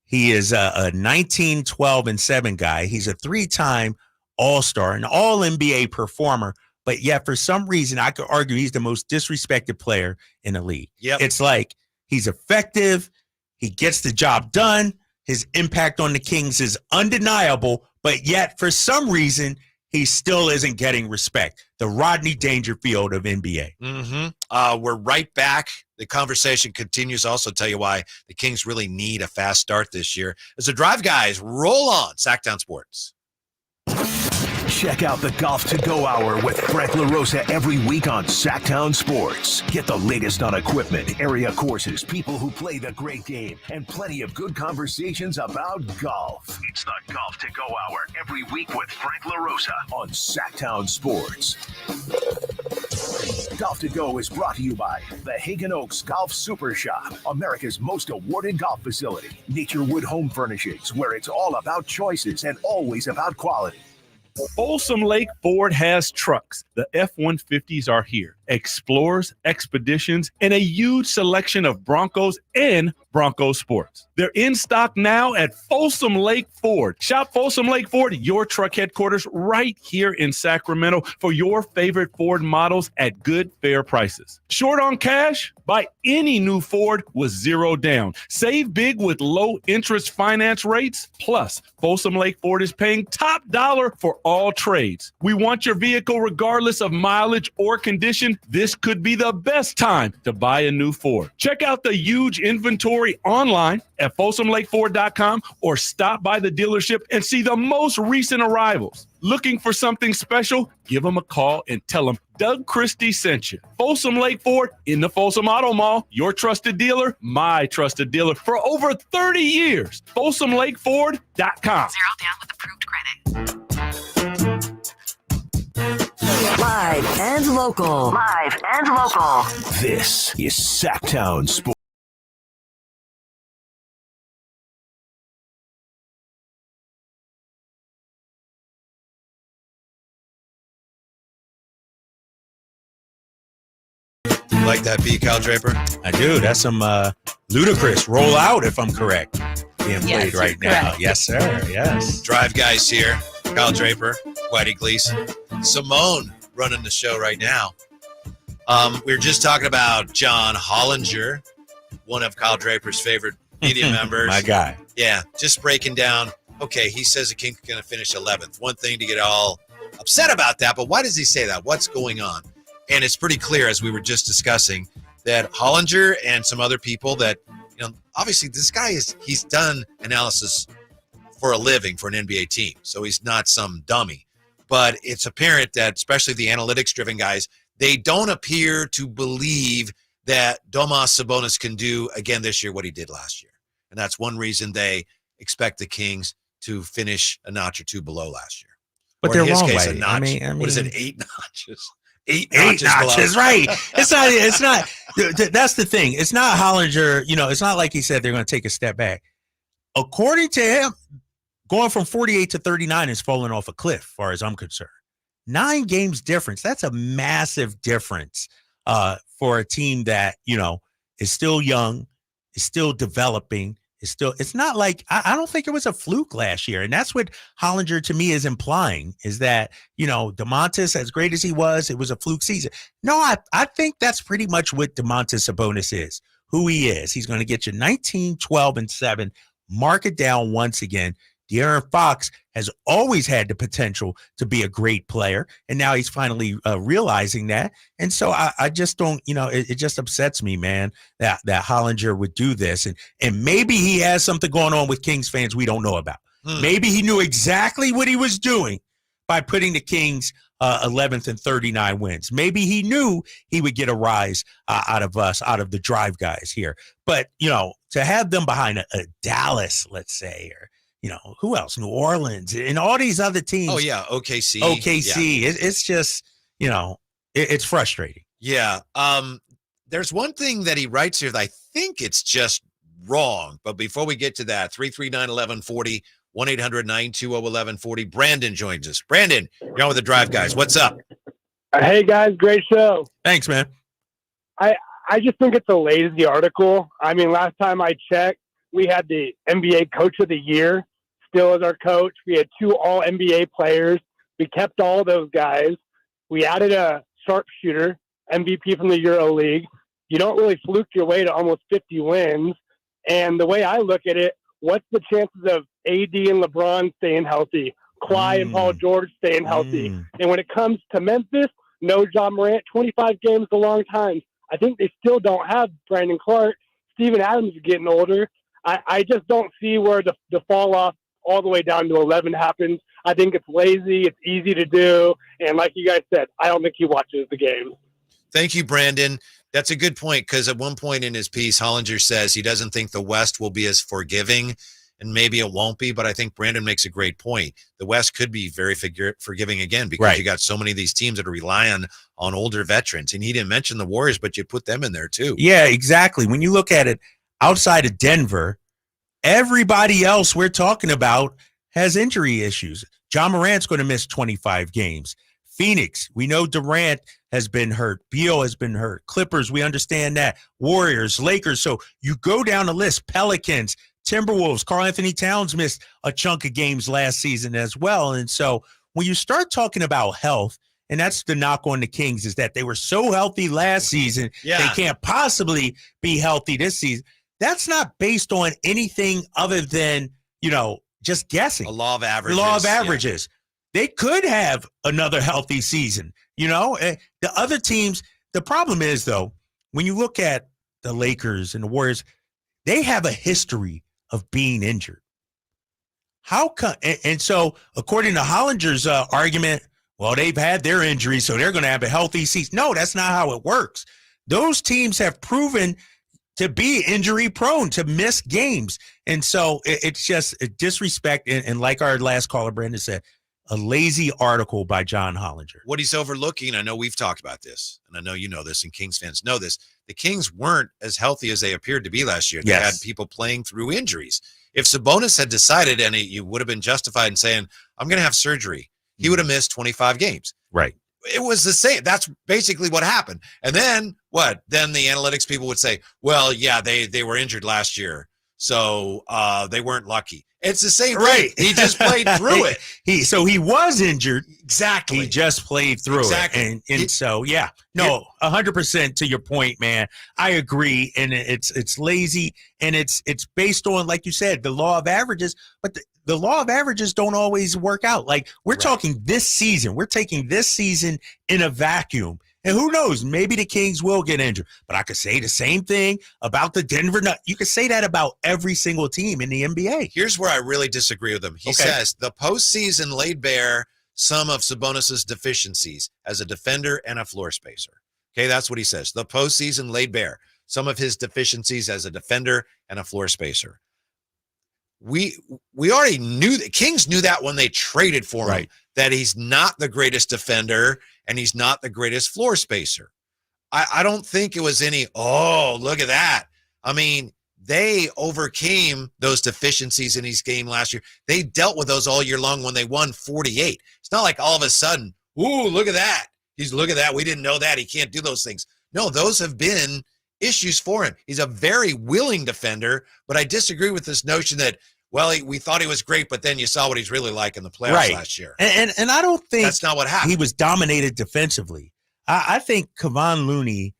He is a 19, 12, and 7 guy. He's a 3-time all-star, an all-NBA performer, but yet for some reason I could argue he's the most disrespected player in the league. Yep. It's like he's effective. He gets the job done. His impact on the Kings is undeniable, but yet for some reason he still isn't getting respect. The Rodney Dangerfield of NBA. We're right back. The conversation continues. Also tell you why the Kings really need a fast start this year. As the Drive Guys roll on Sactown Sports. Check out the Golf to Go Hour with Frank LaRosa every week on Sactown Sports. Get the latest on equipment, area courses, people who play the great game, and plenty of good conversations about golf. It's the Golf to Go Hour every week with Frank LaRosa on Sactown Sports. Golf to Go is brought to you by the Hagen Oaks Golf Super Shop, America's most awarded golf facility. Naturewood Home Furnishings, where it's all about choices and always about quality. Folsom Lake Ford has trucks. The F-150s are here. Explorers, Expeditions, and a huge selection of Broncos and Bronco Sports. They're in stock now at Folsom Lake Ford. Shop Folsom Lake Ford, your truck headquarters, right here in Sacramento for your favorite Ford models at good, fair prices. Short on cash? Buy any new Ford with zero down. Save big with low interest finance rates. Plus, Folsom Lake Ford is paying top dollar for all trades. We want your vehicle regardless of mileage or condition. This could be the best time to buy a new Ford. Check out the huge inventory online at folsomlakeford.com or stop by the dealership and see the most recent arrivals. Looking for something special? Give them a call and tell them Doug Christie sent you. Folsom Lake Ford in the Folsom Auto Mall, your trusted dealer, my trusted dealer for over 30 years. FolsomLakeFord.com. Zero down with approved credit. Live and local. Live and local. This is Sactown Sports. You like that beat, Kyle Draper? I do. That's some ludicrous roll out, if I'm correct, being played right now. correct. Yes, sir. Yes. Drive Guys here. Kyle Draper, Whitey Gleason, Simone running the show right now. We were just talking about John Hollinger, one of Kyle Draper's favorite media members. My guy. Yeah, just breaking down. Okay, he says the Kings are going to finish 11th. One thing to get all upset about that, but why does he say that? What's going on? And it's pretty clear, as we were just discussing, that Hollinger and some other people that, obviously this guy he's done analysis for a living for an NBA team. So he's not some dummy. But it's apparent that, especially the analytics-driven guys, they don't appear to believe that Domas Sabonis can do again this year what he did last year. And that's one reason they expect the Kings to finish a notch or two below last year. But Or they're in his wrong case, way. a notch. I mean, what is it, 8 notches? Eight Notches, below. right? It's not. That's the thing. It's not Hollinger. It's not like he said they're going to take a step back. According to him, going from 48 to 39 is falling off a cliff, as far as I'm concerned. 9 games difference. That's a massive difference for a team that, is still young, is still developing. It's not like, I don't think it was a fluke last year. And that's what Hollinger to me is implying, is that, DeMontis, as great as he was, it was a fluke season. No, I think that's pretty much what DeMontis Sabonis is, who he is. He's going to get you 19, 12, and 7, mark it down once again. De'Aaron Fox has always had the potential to be a great player, and now he's finally realizing that. And so I just don't, it just upsets me, man, that Hollinger would do this. And maybe he has something going on with Kings fans we don't know about. Maybe he knew exactly what he was doing by putting the Kings 11th and 39 wins. Maybe he knew he would get a rise out of us, out of the Drive Guys here. But, to have them behind a Dallas, let's say, or who else? New Orleans and all these other teams. Oh, yeah, OKC. Yeah. It's just, it's frustrating. Yeah. There's one thing that he writes here that I think it's just wrong. But before we get to that, 339-1140, 1-800-920-1140. Brandon joins us. Brandon, you're on with the Drive Guys. What's up? Hey, guys. Great show. Thanks, man. I just think it's a lazy article. I mean, last time I checked, we had the NBA Coach of the Year still as our coach. We had 2 All-NBA players. We kept all those guys. We added a sharpshooter, MVP from the Euro League. You don't really fluke your way to almost 50 wins. And the way I look at it, what's the chances of AD and LeBron staying healthy? Kawhi and Paul George staying healthy. And when it comes to Memphis, no John Morant, 25 games is a long time. I think they still don't have Brandon Clark. Steven Adams is getting older. I just don't see where the fall off all the way down to 11 happens. I think it's lazy. It's easy to do. And like you guys said, I don't think he watches the game. Thank you, Brandon. That's a good point, because at one point in his piece, Hollinger says he doesn't think the West will be as forgiving, and maybe it won't be, but I think Brandon makes a great point. The West could be very forgiving again, because you got so many of these teams that are relying on older veterans. And he didn't mention the Warriors, but you put them in there too. Yeah, exactly. When you look at it outside of Denver, everybody else we're talking about has injury issues. John Morant's going to miss 25 games. Phoenix, we know Durant has been hurt. Beal has been hurt. Clippers, we understand that. Warriors, Lakers. So you go down the list. Pelicans, Timberwolves, Karl Anthony Towns missed a chunk of games last season as well. And so when you start talking about health, and that's the knock on the Kings, is that they were so healthy last season, they can't possibly be healthy this season. That's not based on anything other than, just guessing. A law of averages. The law of averages. They could have another healthy season. The other teams, the problem is, though, when you look at the Lakers and the Warriors, they have a history of being injured. How come? And so, according to Hollinger's argument, well, they've had their injuries, so they're going to have a healthy season. No, that's not how it works. Those teams have proven to be injury prone, to miss games. And so it's just a disrespect. And like our last caller, Brandon said, a lazy article by John Hollinger. What he's overlooking, I know we've talked about this, and I know you know this, and Kings fans know this. The Kings weren't as healthy as they appeared to be last year. They had people playing through injuries. If Sabonis had decided, and you would have been justified in saying, I'm going to have surgery, he would have missed 25 games. Right. It was the same. That's basically what happened. And then what? Then the analytics people would say, well, yeah, they were injured last year, so they weren't lucky. It's the same thing. He just played through it. He was injured. Exactly. He just played through it. And so, yeah. No, 100% to your point, man. I agree. And it's lazy, and it's based on, like you said, the law of averages. But the law of averages don't always work out. Like, we're talking this season. We're taking this season in a vacuum. And who knows, maybe the Kings will get injured. But I could say the same thing about the Denver Nuggets. You could say that about every single team in the NBA. Here's where I really disagree with him. He says the postseason laid bare some of Sabonis' deficiencies as a defender and a floor spacer. Okay, that's what he says. The postseason laid bare some of his deficiencies as a defender and a floor spacer. We already knew that. Kings knew that when they traded for him, that he's not the greatest defender and he's not the greatest floor spacer. I don't think it was any, oh, look at that. I mean, they overcame those deficiencies in his game last year. They dealt with those all year long when they won 48. It's not like all of a sudden, ooh, look at that. Look at that. We didn't know that. He can't do those things. No, those have been issues for him. He's a very willing defender, but I disagree with this notion that, well, we thought he was great, but then you saw what he's really like in the playoffs last year. And I don't think that's not what happened. He was dominated defensively. I think Kevon Looney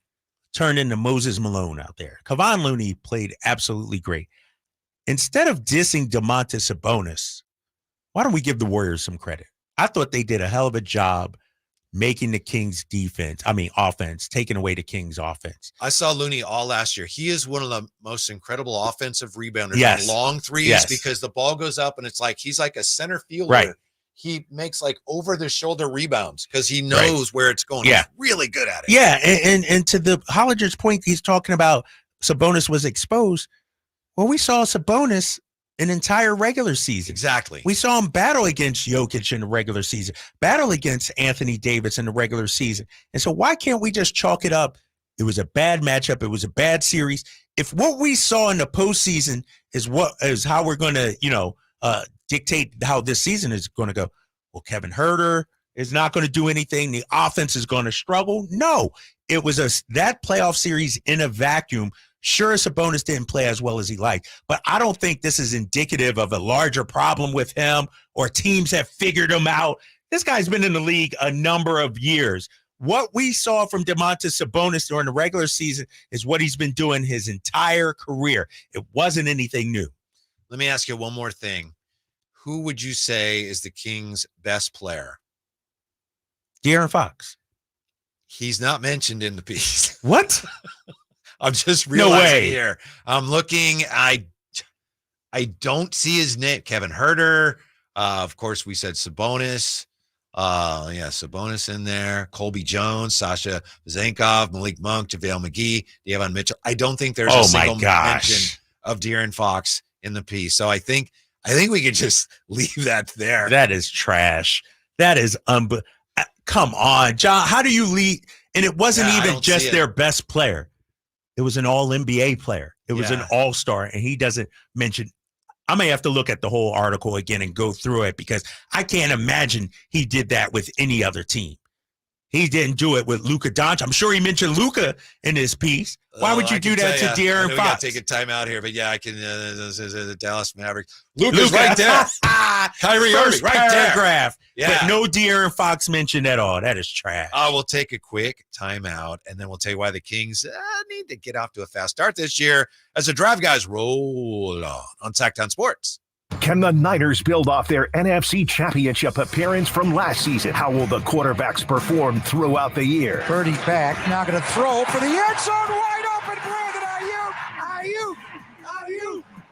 turned into Moses Malone out there. Kevon Looney played absolutely great. Instead of dissing Domantas Sabonis, why don't we give the Warriors some credit? I thought they did a hell of a job making the Kings offense, taking away the Kings offense. I saw Looney all last year. He is one of the most incredible offensive rebounders. Long threes, because the ball goes up and it's like he's like a center fielder. Right. He makes like over the shoulder rebounds because he knows where it's going. Yeah. He's really good at it. Yeah. And to the Hollinger's point, he's talking about Sabonis was exposed. Well, we saw Sabonis an entire regular season. Exactly. We saw him battle against Jokic in the regular season, battle against Anthony Davis in the regular season. And so why can't we just chalk it up? It was a bad matchup. It was a bad series. If what we saw in the postseason is how we're going to, dictate how this season is going to go, well, Kevin Huerter is not going to do anything. The offense is going to struggle. No, it was that playoff series in a vacuum. Sure, Sabonis didn't play as well as he liked, but I don't think this is indicative of a larger problem with him or teams have figured him out. This guy's been in the league a number of years. What we saw from Domantas Sabonis during the regular season is what he's been doing his entire career. It wasn't anything new. Let me ask you one more thing. who would you say is the Kings' best player? De'Aaron Fox. He's not mentioned in the piece. What? I'm just No realizing way. here. I'm looking. I don't see his name. Kevin Huerter. Of course, we said Sabonis. Sabonis in there. Colby Jones, Sasha Vezenkov, Malik Monk, JaVale McGee, Devon Mitchell. I don't think there's a single mention of De'Aaron Fox in the piece. So I think we could just leave that there. That is trash. That is come on, John. How do you lead? And it wasn't even just their best player. It was an all-NBA player. It was an all-star, and he doesn't mention. I may have to look at the whole article again and go through it because I can't imagine he did that with any other team. He didn't do it with Luka Doncic. I'm sure he mentioned Luka in his piece. Why would you do that to De'Aaron Fox? We got to take a time out here, but yeah, I can. The Dallas Mavericks. Luka's right there. Kyrie Irving, right paragraph. There. Yeah. But no De'Aaron Fox mentioned at all. That is trash. We'll take a quick timeout, and then we'll tell you why the Kings need to get off to a fast start this year as the Drive Guys roll on Sactown Sports. Can the Niners build off their NFC Championship appearance from last season? How will the quarterbacks perform throughout the year? Purdy back, now going to throw for the end zone, wide open, Brandon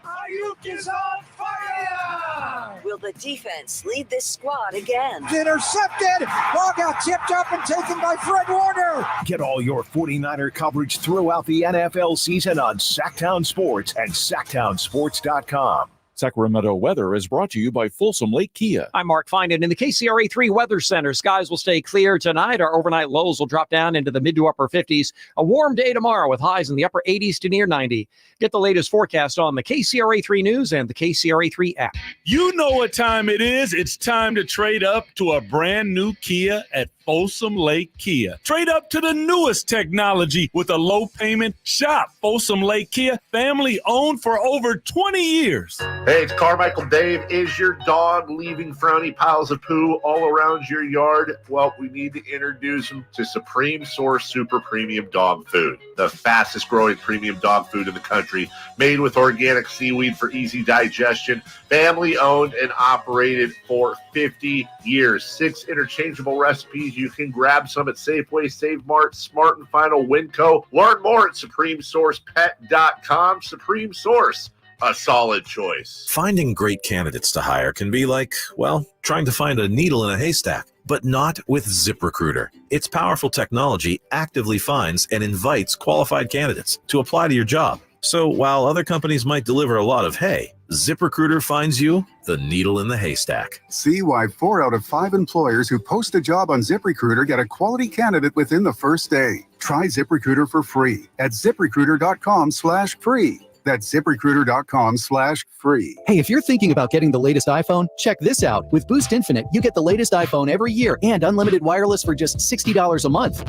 Ayuk is on fire! Will the defense lead this squad again? Intercepted! Ball got tipped up and taken by Fred Warner! Get all your 49er coverage throughout the NFL season on Sactown Sports and SactownSports.com. Sacramento weather is brought to you by Folsom Lake Kia. I'm Mark Finan in the KCRA 3 Weather Center. Skies will stay clear tonight. Our overnight lows will drop down into the mid to upper 50s. A warm day tomorrow with highs in the upper 80s to near 90. Get the latest forecast on the KCRA 3 News and the KCRA 3 app. You know what time it is. It's time to trade up to a brand new Kia at Folsom Lake Kia. Trade up to the newest technology with a low payment. Shop Folsom Lake Kia, family owned for over 20 years. Hey, it's Carmichael Dave. Is your dog leaving frowny piles of poo all around your yard? Well, we need to introduce him to Supreme Source Super Premium Dog Food, the fastest growing premium dog food in the country, made with organic seaweed for easy digestion, family owned and operated for 50 years. 6 interchangeable recipes. You can grab some at Safeway, Save Mart, Smart and Final, Winco. Learn more at SupremeSourcePet.com. Supreme Source, a solid choice. Finding great candidates to hire can be like, well, trying to find a needle in a haystack, but not with ZipRecruiter. Its powerful technology actively finds and invites qualified candidates to apply to your job. So while other companies might deliver a lot of hay, ZipRecruiter finds you the needle in the haystack. See why 4 out of 5 employers who post a job on ZipRecruiter get a quality candidate within the first day. Try ZipRecruiter for free at ZipRecruiter.com/free. That's ZipRecruiter.com/free. Hey, if you're thinking about getting the latest iPhone, check this out. With Boost Infinite, you get the latest iPhone every year and unlimited wireless for just $60 a month.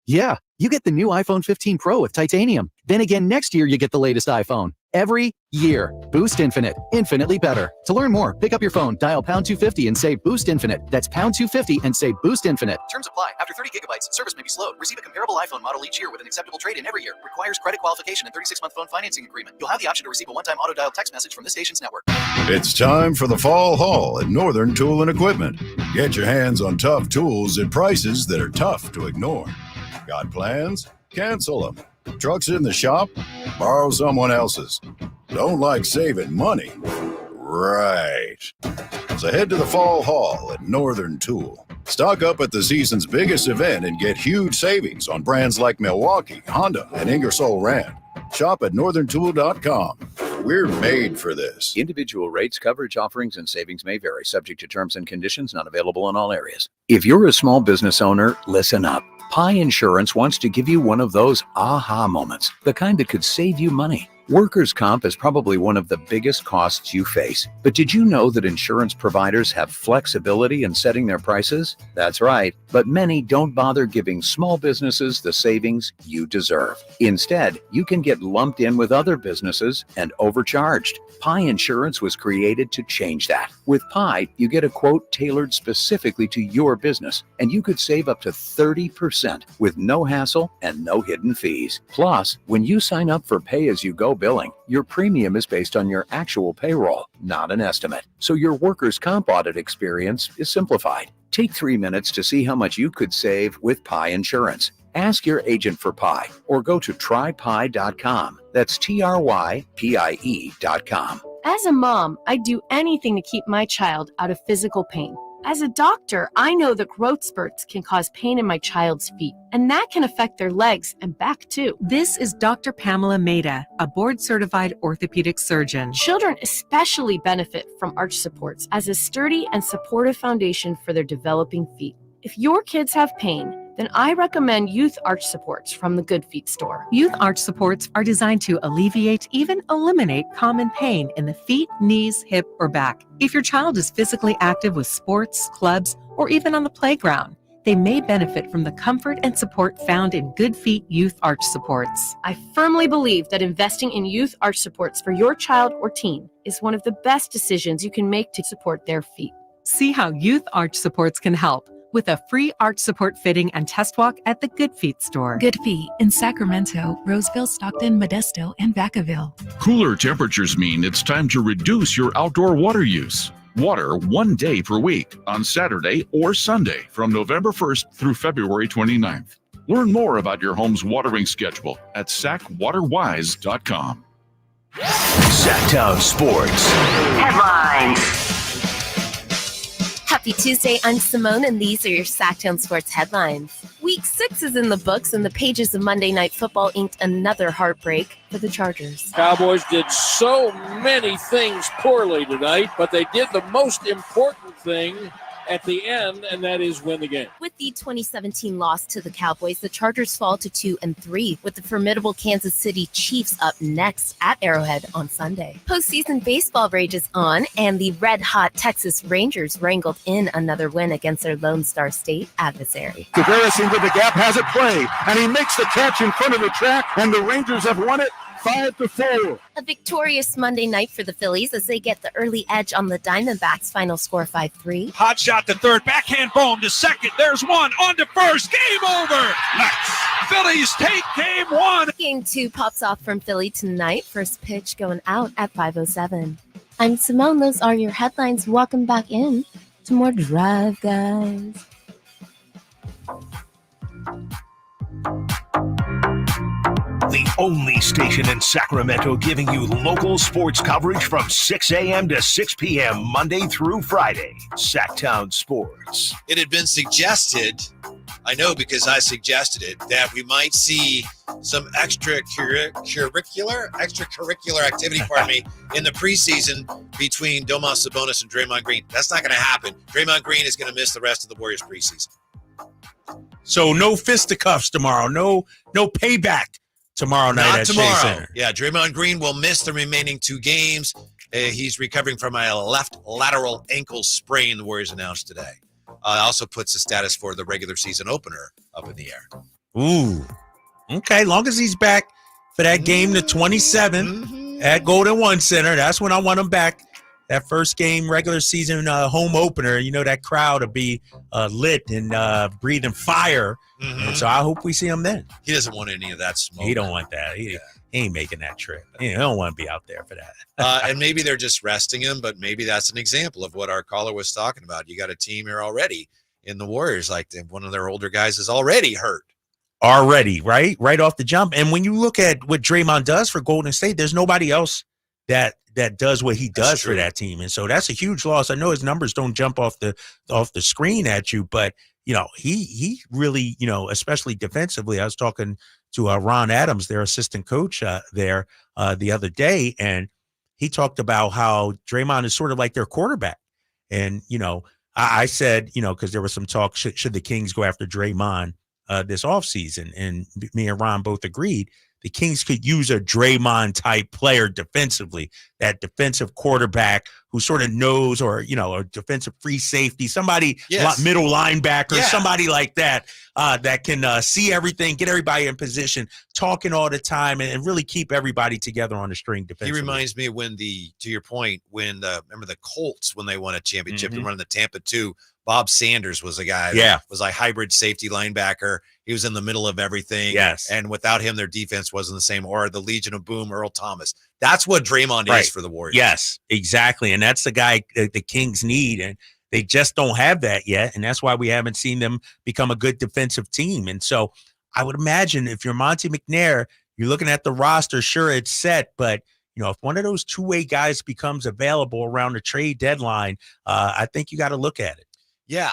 Yeah, you get the new iPhone 15 Pro with titanium. Then again, next year you get the latest iPhone. Every year. Boost Infinite. Infinitely better. To learn more, pick up your phone, dial pound 250 and say Boost Infinite. That's pound 250 and say Boost Infinite. Terms apply. After 30 gigabytes, service may be slowed. Receive a comparable iPhone model each year with an acceptable trade-in every year. Requires credit qualification and 36-month phone financing agreement. You'll have the option to receive a one-time auto-dial text message from this station's network. It's time for the fall haul at Northern Tool and Equipment. Get your hands on tough tools at prices that are tough to ignore. Got plans? Cancel them. Trucks in the shop? Borrow someone else's. Don't like saving money? Right. So head to the fall haul at Northern Tool. Stock up at the season's biggest event and get huge savings on brands like Milwaukee, Honda, and Ingersoll Rand. Shop at northerntool.com. We're made for this. Individual rates, coverage, offerings, and savings may vary, subject to terms and conditions, not available in all areas. If you're a small business owner, listen up. Pi Insurance wants to give you one of those aha moments, the kind that could save you money. Workers' comp is probably one of the biggest costs you face. But did you know that insurance providers have flexibility in setting their prices? That's right. But many don't bother giving small businesses the savings you deserve. Instead, you can get lumped in with other businesses and overcharged. Pi Insurance was created to change that. With Pi, you get a quote tailored specifically to your business, and you could save up to 30% with no hassle and no hidden fees. Plus, when you sign up for pay-as-you-go billing. Your premium is based on your actual payroll, not an estimate. So your workers' comp audit experience is simplified. Take 3 minutes to see how much you could save with Pi Insurance. Ask your agent for Pi or go to trypi.com. That's TRYPIE.com. As a mom, I'd do anything to keep my child out of physical pain. As a doctor, I know that growth spurts can cause pain in my child's feet, and that can affect their legs and back too. This is Dr. Pamela Maida, a board-certified orthopedic surgeon. Children especially benefit from arch supports as a sturdy and supportive foundation for their developing feet. If your kids have pain, then I recommend Youth Arch Supports from the Good Feet store. Youth Arch Supports are designed to alleviate, even eliminate common pain in the feet, knees, hip, or back. If your child is physically active with sports, clubs, or even on the playground, they may benefit from the comfort and support found in Good Feet Youth Arch Supports. I firmly believe that investing in Youth Arch Supports for your child or teen is one of the best decisions you can make to support their feet. See how Youth Arch Supports can help with a free arch support fitting and test walk at the Good Feet store. Good Feet in Sacramento, Roseville, Stockton, Modesto, and Vacaville. Cooler temperatures mean it's time to reduce your outdoor water use. Water 1 day per week on Saturday or Sunday from November 1st through February 29th. Learn more about your home's watering schedule at sacwaterwise.com. Sactown Sports. Headlines. Happy Tuesday, I'm Simone, and these are your Sactown Sports headlines. Week 6 is in the books, and the pages of Monday Night Football inked another heartbreak for the Chargers. Cowboys did so many things poorly tonight, but they did the most important thing at the end, and that is win the game. With the 2017 loss to the Cowboys, the Chargers fall to 2-3, with the formidable Kansas City Chiefs up next at Arrowhead on Sunday. Postseason baseball rages on, and the red-hot Texas Rangers wrangled in another win against their Lone Star State adversary. Tavares into the gap, has it play, and he makes the catch in front of the track, and the Rangers have won it 5-4. A victorious Monday night for the Phillies as they get the early edge on the Diamondbacks. Final score 5-3. Hot shot to third, backhand bomb to second. There's one, on to first. Game over. Nice. Phillies take game 1. Game 2 pops off from Philly tonight. First pitch going out at 5:07. I'm Simone. Those are your headlines. Welcome back in to more Drive, guys. The only station in Sacramento giving you local sports coverage from 6 a.m. to 6 p.m. Monday through Friday. Sactown Sports. It had been suggested, I know because I suggested it, that we might see some extracurricular activity, in the preseason between Domas Sabonis and Draymond Green. That's not going to happen. Draymond Green is going to miss the rest of the Warriors preseason. So no fisticuffs tomorrow. No payback tomorrow night Not at tomorrow. Chase Center. Yeah, Draymond Green will miss the remaining 2 games. He's recovering from a left lateral ankle sprain, the Warriors announced today. Also puts the status for the regular season opener up in the air. Ooh. Okay, long as he's back for that game, the 27th at Golden One Center. That's when I want him back. That first game, regular season home opener, that crowd will be lit and breathing fire. And so I hope we see him then. He doesn't want any of that smoke. He don't want that. He ain't making that trip. He don't want to be out there for that. And maybe they're just resting him, but maybe that's an example of what our caller was talking about. You got a team here already in the Warriors, like one of their older guys is already hurt. Already, right? Right off the jump. And when you look at what Draymond does for Golden State, there's nobody else that does what he does for that team. And so that's a huge loss. I know his numbers don't jump off the screen at you, but he really, especially defensively. I was talking to Ron Adams, their assistant coach there the other day, and he talked about how Draymond is sort of like their quarterback. And, I said, because there was some talk, should the Kings go after Draymond this offseason? And me and Ron both agreed the Kings could use a Draymond-type player defensively, that defensive quarterback who sort of knows, or, a defensive free safety, somebody, middle linebacker, somebody like that, that can see everything, get everybody in position, talking all the time, and really keep everybody together on the string defensively. He reminds me when remember the Colts, when they won a championship, they won the Tampa 2. Bob Sanders was a guy that was like hybrid safety linebacker. He was in the middle of everything. Yes. And without him, their defense wasn't the same. Or the Legion of Boom, Earl Thomas. That's what Draymond is for the Warriors. Yes, exactly. And that's the guy the Kings need. And they just don't have that yet. And that's why we haven't seen them become a good defensive team. And so I would imagine if you're Monty McNair, you're looking at the roster, sure, it's set, but if one of those two-way guys becomes available around the trade deadline, I think you got to look at it. Yeah,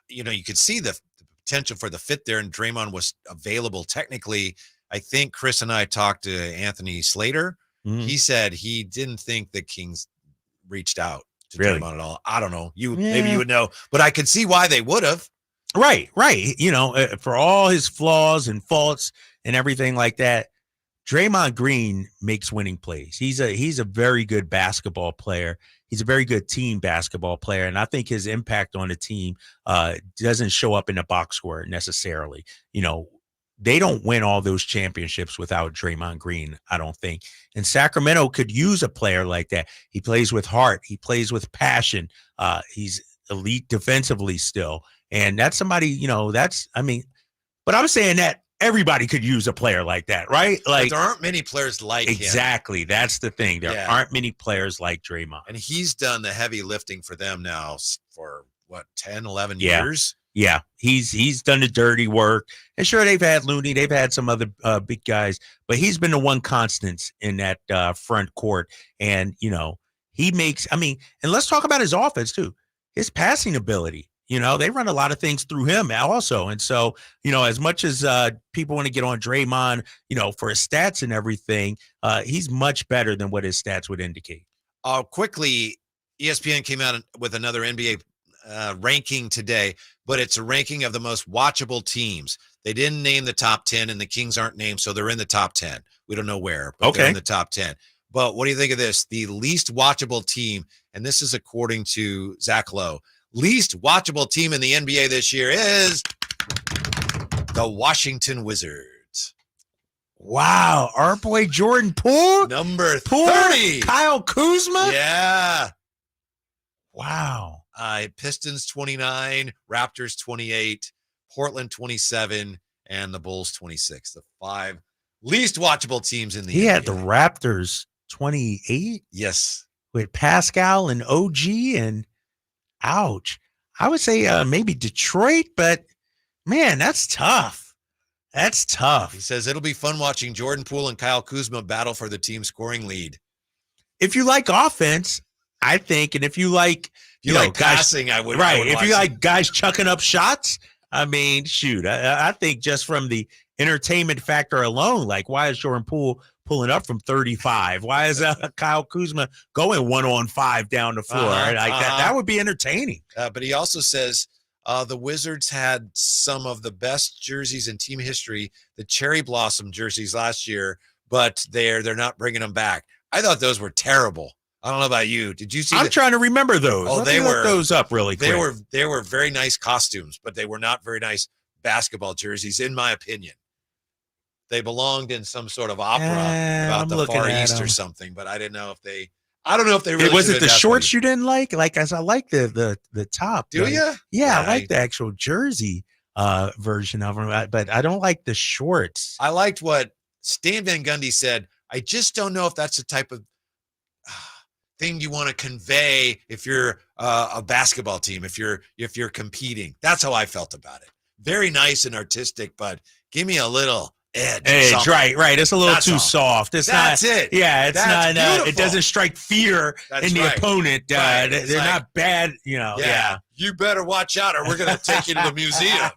you could see the potential for the fit there, and Draymond was available technically. I think Chris and I talked to Anthony Slater. He said he didn't think the Kings reached out to Draymond at all. I don't know. Maybe you would know, but I could see why they would have. Right. For all his flaws and faults and everything like that, Draymond Green makes winning plays. He's a very good basketball player. He's a very good team basketball player, and I think his impact on the team doesn't show up in the box score necessarily. They don't win all those championships without Draymond Green, I don't think. And Sacramento could use a player like that. He plays with heart. He plays with passion. He's elite defensively still. And that's somebody, but I'm saying that everybody could use a player like that, right? But there aren't many players like him. Exactly. That's the thing. There aren't many players like Draymond. And he's done the heavy lifting for them now for 10, 11 years? Yeah. He's done the dirty work. And sure, they've had Looney, they've had some other big guys, but he's been the one constant in that front court. And, he makes, and let's talk about his offense too. His passing ability. They run a lot of things through him also. And so, as much as people want to get on Draymond, for his stats and everything, he's much better than what his stats would indicate. Quickly, ESPN came out with another NBA ranking today, but it's a ranking of the most watchable teams. They didn't name the top 10, and the Kings aren't named, so they're in the top 10. We don't know where, but they're in the top 10. But what do you think of this? The least watchable team, and this is according to Zach Lowe, least watchable team in the NBA this year is the Washington Wizards. Wow. Our boy Jordan Poole? Number 30. Kyle Kuzma? Yeah. Wow. Pistons 29, Raptors 28, Portland 27, and the Bulls 26. The 5 least watchable teams in the NBA. He had the Raptors 28? Yes. With Pascal and OG and ouch. I would say maybe Detroit, but man, that's tough. That's tough. He says it'll be fun watching Jordan Poole and Kyle Kuzma battle for the team scoring lead. If you like offense, I think, and if you like, like passing, I would. Right. I would if you watch like guys chucking up shots, shoot, I think just from the entertainment factor alone, like why is Jordan Poole pulling up from 35? Why is Kyle Kuzma going 1-on-5 down the floor? That would be entertaining. But he also says the Wizards had some of the best jerseys in team history, the cherry blossom jerseys last year, but they're not bringing them back. I thought those were terrible. I don't know about you. Did you see? I'm trying to remember those. Oh, they were those up really quick. They were very nice costumes, but they were not very nice basketball jerseys, in my opinion. They belonged in some sort of opera about the Far East or something, but I didn't know if they. I don't know if they really. Was it the shorts you didn't like? Like, as I like the top. Do you? Yeah, I like the actual jersey version of them, but I don't like the shorts. I liked what Stan Van Gundy said. I just don't know if that's the type of thing you want to convey if you're a basketball team, if you're competing. That's how I felt about it. Very nice and artistic, but give me a little edge, right. It's a little too soft. It's that's not. It. Yeah, it's that's not. beautiful. It doesn't strike fear in the opponent. Right. They're like, not bad. Yeah. You better watch out, or we're going to take you to the museum.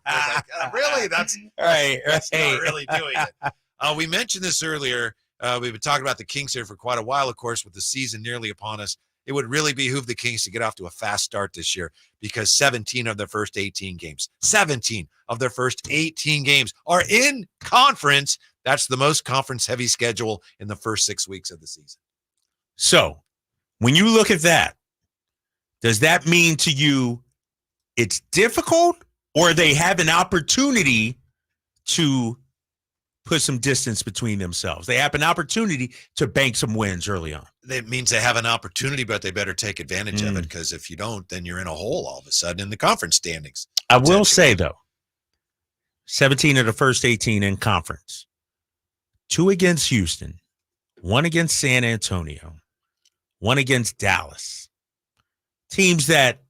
Really? That's right. That's not really doing it. We mentioned this earlier. We've been talking about the Kings here for quite a while, of course, with the season nearly upon us. It would really behoove the Kings to get off to a fast start this year because 17 of their first 18 games are in conference. That's the most conference-heavy schedule in the first 6 weeks of the season. So when you look at that, does that mean to you it's difficult or they have an opportunity to put some distance between themselves. They have an opportunity to bank some wins early on. That means they have an opportunity, but they better take advantage of it, because if you don't, then you're in a hole all of a sudden in the conference standings. I will say, though, 17 of the first 18 in conference. 2 against Houston, 1 against San Antonio, 1 against Dallas. Teams that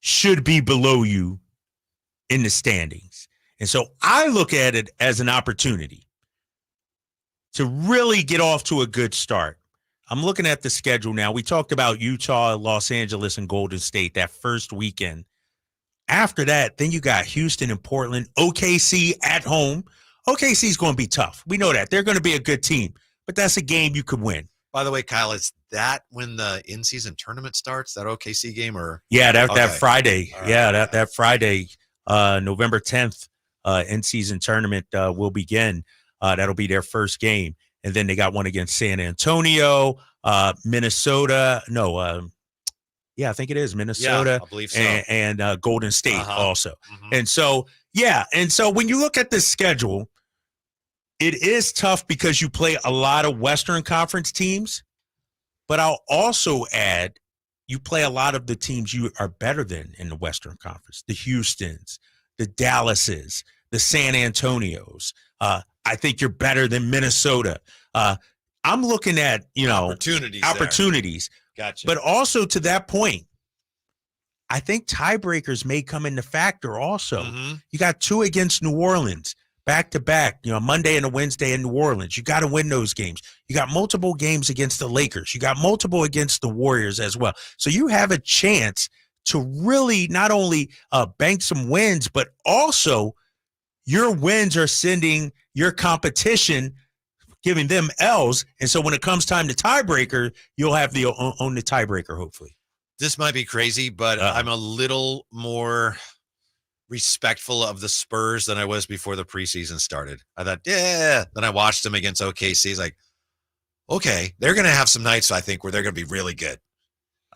should be below you in the standings. And so I look at it as an opportunity to really get off to a good start. I'm looking at the schedule now. We talked about Utah, Los Angeles, and Golden State that first weekend. After that, then you got Houston and Portland, OKC at home. OKC is going to be tough. We know that. They're going to be a good team, but that's a game you could win. By the way, Kyle, is that when the in-season tournament starts, that OKC game? Or Yeah, that Friday. Right. Yeah, that Friday, November 10th, in-season tournament will begin. That'll be their first game. And then they got one against San Antonio, Minnesota. I think it is Minnesota. Yeah, I believe so. And Golden State also. Mm-hmm. And so when you look at this schedule, it is tough because you play a lot of Western Conference teams. But I'll also add, you play a lot of the teams you are better than in the Western Conference. The Houstons, the Dallases, the San Antonios. I think you're better than Minnesota. I'm looking at, opportunities. Gotcha. But also to that point, I think tiebreakers may come into factor also. Mm-hmm. You got 2 against New Orleans, back-to-back, Monday and a Wednesday in New Orleans. You got to win those games. You got multiple games against the Lakers. You got multiple against the Warriors as well. So you have a chance to really not only bank some wins, but also your wins are sending your competition, giving them L's. And so when it comes time to tiebreaker, you'll have the own the tiebreaker, hopefully. This might be crazy, but I'm a little more respectful of the Spurs than I was before the preseason started. I thought, then I watched them against OKC. It's like, okay, they're going to have some nights, I think, where they're going to be really good.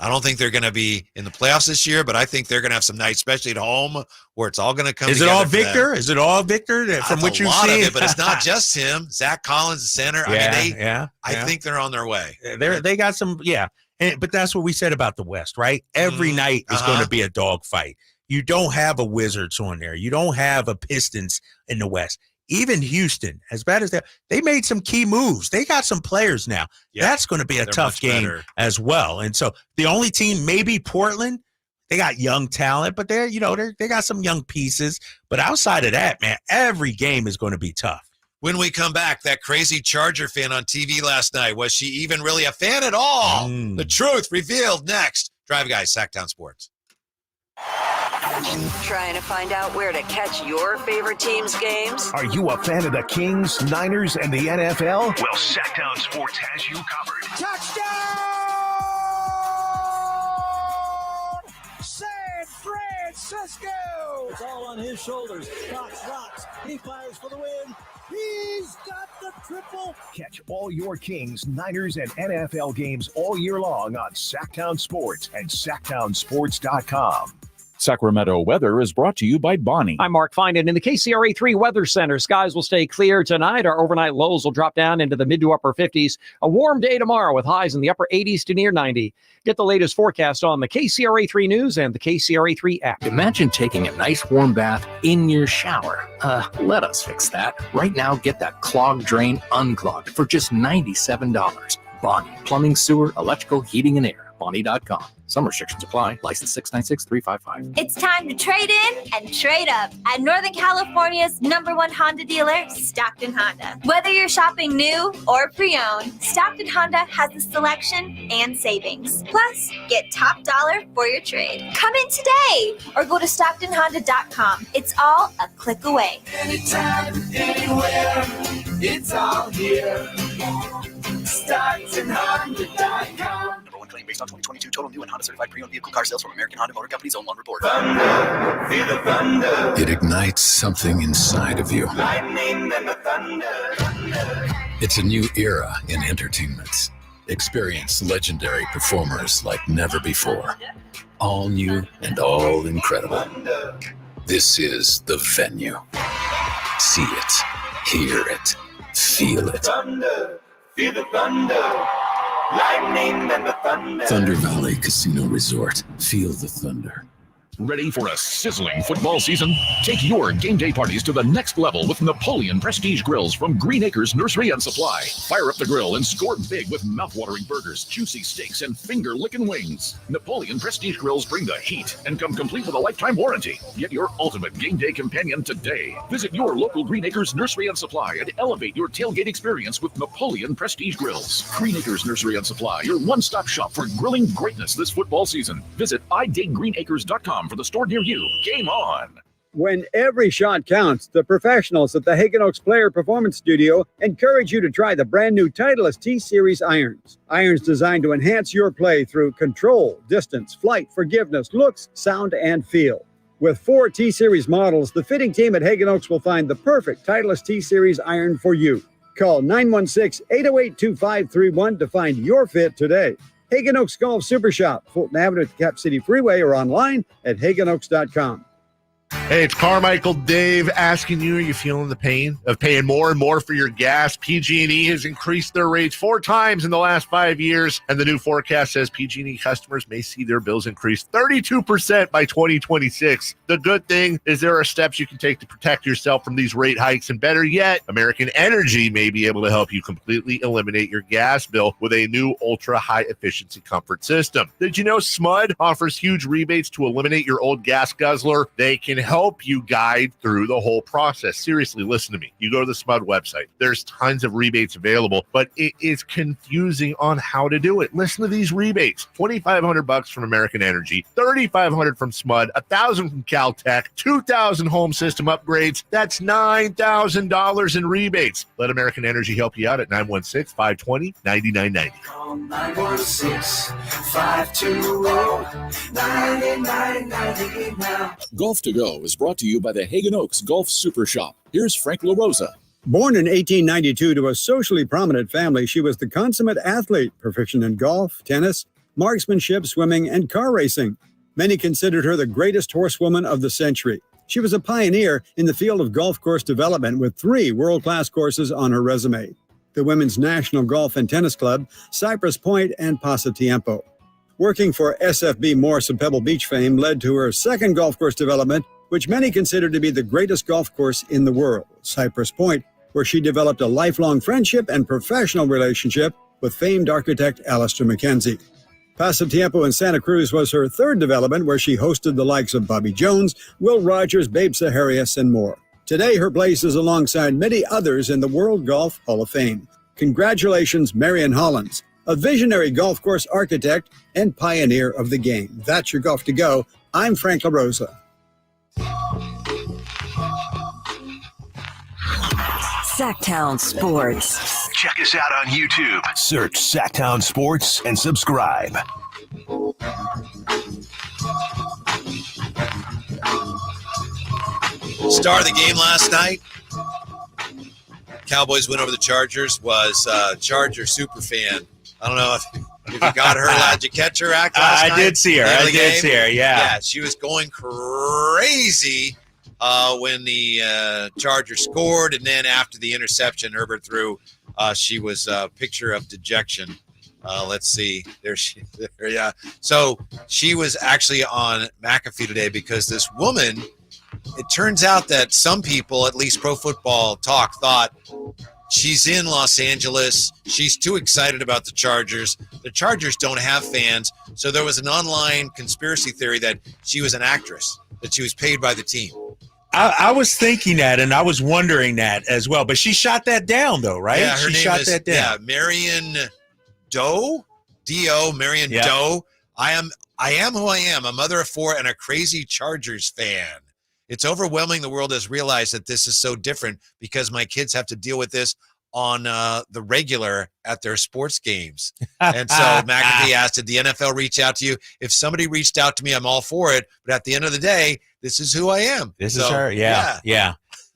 I don't think they're going to be in the playoffs this year, but I think they're going to have some nights, especially at home, where it's all going to come together. Is it all Victor? Is it all Victor from what you've seen? Of it, but it's not just him. Zach Collins, the center. I think they're on their way. They got some, but that's what we said about the West, right? Every night is going to be a dogfight. You don't have a Wizards on there. You don't have a Pistons in the West. Even Houston, as bad as they made some key moves. They got some players now. Yeah, that's going to be a tough game as well. And so the only team, maybe Portland, they got young talent, but they got some young pieces. But outside of that, man, every game is going to be tough. When we come back, that crazy Charger fan on TV last night, was she even really a fan at all? The truth revealed next. Drive Guys, Sactown Sports. Trying to find out where to catch your favorite team's games? Are you a fan of the Kings, Niners, and the NFL? Well, Sactown Sports has you covered. Touchdown! San Francisco! It's all on his shoulders. Fox rocks. He fires for the win. He's got the triple. Catch all your Kings, Niners, and NFL games all year long on Sactown Sports and SactownSports.com. Sacramento weather is brought to you by Bonnie. I'm Mark Finan in the KCRA3 Weather Center. Skies will stay clear tonight. Our overnight lows will drop down into the mid to upper 50s. A warm day tomorrow with highs in the upper 80s to near 90. Get the latest forecast on the KCRA3 News and the KCRA3 app. Imagine taking a nice warm bath in your shower. Let us fix that. Right now, get that clogged drain unclogged for just $97. Bonnie, plumbing, sewer, electrical, heating, and air. Bonnie.com. Some restrictions apply. License 696-355. It's time to trade in and trade up at Northern California's #1 Honda dealer, Stockton Honda. Whether you're shopping new or pre-owned, Stockton Honda has the selection and savings. Plus, get top dollar for your trade. Come in today or go to StocktonHonda.com. It's all a click away. Anytime, anywhere, it's all here. StocktonHonda.com. Based on 2022 total new and Honda certified pre-owned vehicle car sales from American Honda Motor Company's own loan report. Thunder, feel the thunder. It ignites something inside of you. Lightning and the thunder. It's a new era in entertainment. Experience legendary performers like never before. All new and all incredible. This is the venue. See it. Hear it. Feel it. Thunder, feel the thunder. Lightning and the thunder. Thunder Valley Casino Resort. Feel the thunder. Ready for a sizzling football season? Take your game day parties to the next level with Napoleon Prestige Grills from Green Acres Nursery and Supply. Fire up the grill and score big with mouth-watering burgers, juicy steaks, and finger-licking wings. Napoleon Prestige Grills bring the heat and come complete with a lifetime warranty. Get your ultimate game day companion today. Visit your local Green Acres Nursery and Supply and elevate your tailgate experience with Napoleon Prestige Grills. Green Acres Nursery and Supply, your one-stop shop for grilling greatness this football season. Visit idategreenacres.com for the store near you. Game on. When every shot counts, the professionals at the Hagen Oaks Player Performance Studio encourage you to try the brand new Titleist T-Series irons. Irons designed to enhance your play through control, distance, flight, forgiveness, looks, sound, and feel. With 4 T-Series models, the fitting team at Hagen Oaks will find the perfect Titleist T-Series iron for you. Call 916-808-2531 to find your fit today. Hagen Oaks Golf Super Shop, Fulton Avenue at the Cap City Freeway, or online at hagenoaks.com. Hey, it's Carmichael Dave asking you, are you feeling the pain of paying more and more for your gas? PG&E has increased their rates 4 times in the last 5 years, and the new forecast says PG&E customers may see their bills increase 32% by 2026. The good thing is there are steps you can take to protect yourself from these rate hikes, and better yet, American Energy may be able to help you completely eliminate your gas bill with a new ultra-high efficiency comfort system. Did you know SMUD offers huge rebates to eliminate your old gas guzzler? They can help you guide through the whole process. Seriously, listen to me. You go to the SMUD website. There's tons of rebates available, but it is confusing on how to do it. Listen to these rebates. $2,500 from American Energy, $3,500 from SMUD, $1,000 from Caltech, $2,000 home system upgrades. That's $9,000 in rebates. Let American Energy help you out at 916-520-9990. Call 916-520-9990 now. Golf to Go is brought to you by the Hagen Oaks Golf Super Shop. Here's Frank LaRosa. Born in 1892 to a socially prominent family, she was the consummate athlete, proficient in golf, tennis, marksmanship, swimming, and car racing. Many considered her the greatest horsewoman of the century. She was a pioneer in the field of golf course development with 3 world-class courses on her resume: the Women's National Golf and Tennis Club, Cypress Point, and Pasatiempo. Working for SFB Morse of Pebble Beach fame led to her second golf course development, which many consider to be the greatest golf course in the world, Cypress Point, where she developed a lifelong friendship and professional relationship with famed architect Alistair McKenzie. Pasatiempo in Santa Cruz was her third development, where she hosted the likes of Bobby Jones, Will Rogers, Babe Saharias, and more. Today, her place is alongside many others in the World Golf Hall of Fame. Congratulations, Marion Hollins, a visionary golf course architect and pioneer of the game. That's your Golf to Go. I'm Frank LaRosa. Sactown Sports. Check us out on YouTube. Search Sactown Sports and subscribe. Star of the game last night, Cowboys win over the Chargers, was Charger super fan. I don't know if you got her. Did you catch her act last night? I did see her. Yeah. Yeah, she was going crazy when the Chargers scored, and then after the interception Herbert threw, she was a picture of dejection. Let's see. There. Yeah. So she was actually on McAfee today because this woman, it turns out that some people, at least Pro Football Talk, thought she's in Los Angeles. She's too excited about the Chargers. The Chargers don't have fans. So there was an online conspiracy theory that she was an actress, that she was paid by the team. I was thinking that, and I was wondering that as well. But she shot that down, though, right? Yeah, she shot that down. Yeah, Marion Doe, D-O, Marion Doe. I am who I am, a mother of 4 and a crazy Chargers fan. It's overwhelming. The world has realized that this is so different because my kids have to deal with this on the regular at their sports games. And so McAfee asked, did the NFL reach out to you? If somebody reached out to me, I'm all for it. But at the end of the day, this is who I am. This is her. Yeah.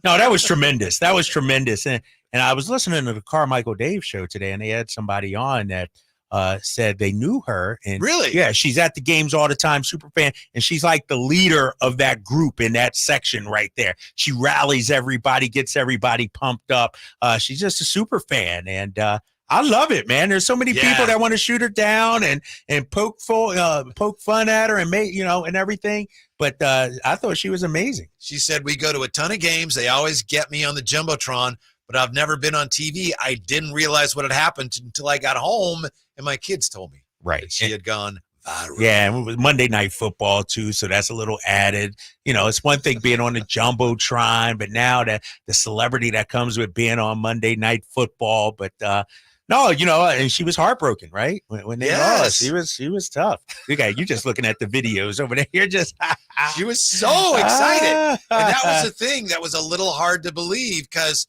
No, that was tremendous. And I was listening to the Carmichael Dave show today, and they had somebody on that said they knew her. And really? Yeah, she's at the games all the time, super fan. And she's like the leader of that group in that section right there. She rallies everybody, gets everybody pumped up. She's just a super fan. And I love it, man. There's so many people that want to shoot her down and poke fun at her and make, and everything. But I thought she was amazing. She said, we go to a ton of games. They always get me on the Jumbotron, but I've never been on TV. I didn't realize what had happened until I got home and my kids told me. Right. That she had gone viral. Yeah, and it was Monday Night Football too, so that's a little added. It's one thing being on the Jumbotron, but now the celebrity that comes with being on Monday Night Football. But no, and she was heartbroken, right? When they lost, she was tough. Okay, you just looking at the videos over there. You're just she was so excited. And that was the thing that was a little hard to believe because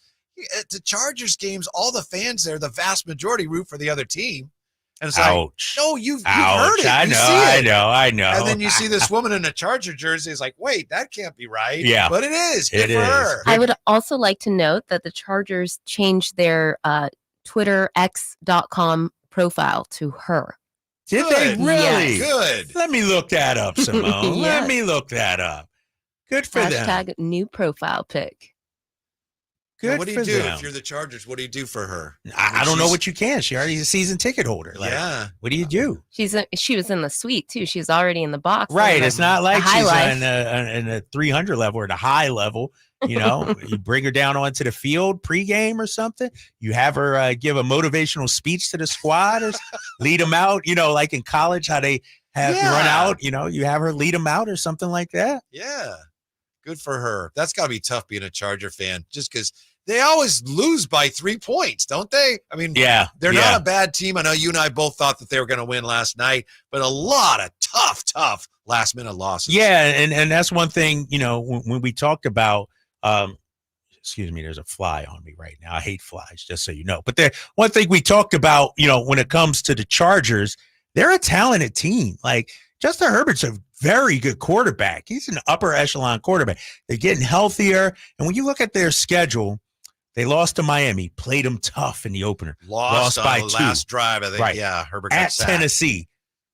at the Chargers games, all the fans there, the vast majority root for the other team. And it's like, no, you've heard it. I know. And then you see this woman in a Charger jersey. It's like, wait, that can't be right. Yeah. But it is. Good for her. I would also like to note that the Chargers changed their Twitter X.com profile to her. Did they really? Yes. Good. Let me look that up, Simone. Yes. Let me look that up. Good for them. Hashtag new profile pic. Good now, what do you for do them. if you're the Chargers? What do you do for her? I don't know what you can. She already is a season ticket holder. Yeah. What do you do? She was in the suite too. She's already in the box. Right. It's not like she's life. in a 300 level or the high level. You bring her down onto the field pregame or something. You have her give a motivational speech to the squad or lead them out. Like in college, how they have run out. You have her lead them out or something like that. Yeah. Good for her. That's got to be tough being a Charger fan just because they always lose by 3 points, don't they? I mean, they're not a bad team. I know you and I both thought that they were going to win last night, but a lot of tough last-minute losses. Yeah, and that's one thing, when we talked about excuse me, there's a fly on me right now. I hate flies, just so you know. But one thing we talked about, when it comes to the Chargers, they're a talented team. Like, Justin Herbert's a very good quarterback. He's an upper echelon quarterback. They're getting healthier. And when you look at their schedule, they lost to Miami, played them tough in the opener. Lost by the 2. Last drive, I think. Right. Yeah, Herbert got at sacked. Tennessee,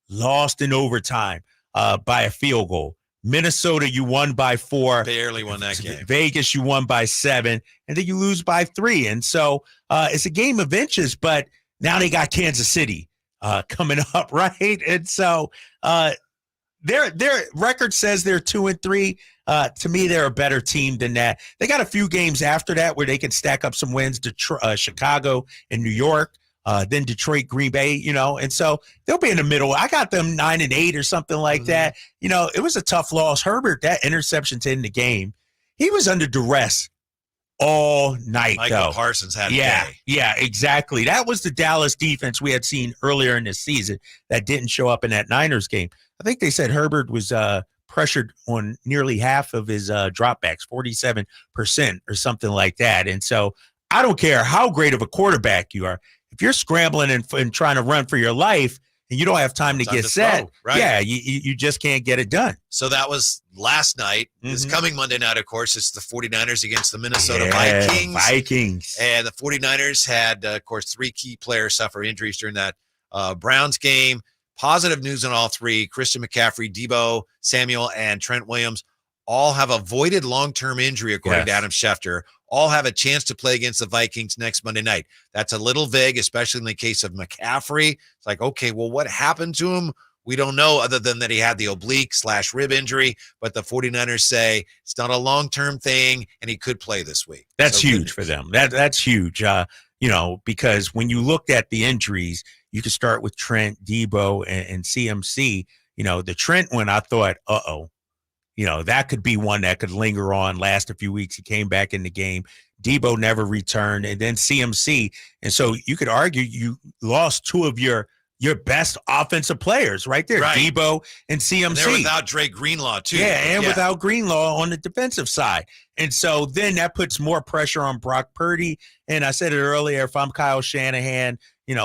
lost in overtime by a field goal. Minnesota, you won by 4. Barely won that game. Vegas, you won by 7. And then you lose by 3. And so it's a game of inches, but now they got Kansas City coming up, right? And so their record says they're 2-3. To me, they're a better team than that. They got a few games after that where they can stack up some wins. Chicago and New York, then Detroit, Green Bay, and so they'll be in the middle. I got them 9-8 or something like that. It was a tough loss. Herbert, that interception to end the game, he was under duress all night. Michael Parsons had a day. Yeah, exactly. That was the Dallas defense we had seen earlier in the season that didn't show up in that Niners game. I think they said Herbert was pressured on nearly half of his dropbacks, 47% or something like that. And so I don't care how great of a quarterback you are. If you're scrambling and trying to run for your life and you don't have time to get set, right? You just can't get it done. So that was last night. This coming Monday night, of course, it's the 49ers against the Minnesota Vikings. And the 49ers had, of course, 3 key players suffer injuries during that Browns game. Positive news on all 3. Christian McCaffrey, Deebo Samuel, and Trent Williams all have avoided long-term injury, according to Adam Schefter. All have a chance to play against the Vikings next Monday night. That's a little vague, especially in the case of McCaffrey. It's like, okay, well, what happened to him? We don't know, other than that he had the oblique/rib injury, but the 49ers say it's not a long-term thing, and he could play this week. That's huge for them. That's huge, because when you looked at the injuries, you could start with Trent, Deebo, and CMC. The Trent one, I thought, that could be one that could linger on, last a few weeks. He came back in the game. Deebo never returned, and then CMC. And so you could argue you lost 2 of your best offensive players right there, Deebo and CMC. And they're without Drake Greenlaw, too. Yeah, without Greenlaw on the defensive side. And so then that puts more pressure on Brock Purdy. And I said it earlier, if I'm Kyle Shanahan,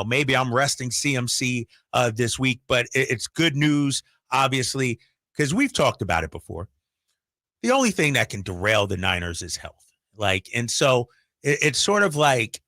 maybe I'm resting CMC this week. But it's good news, obviously, because we've talked about it before. The only thing that can derail the Niners is health. And so it's sort of like,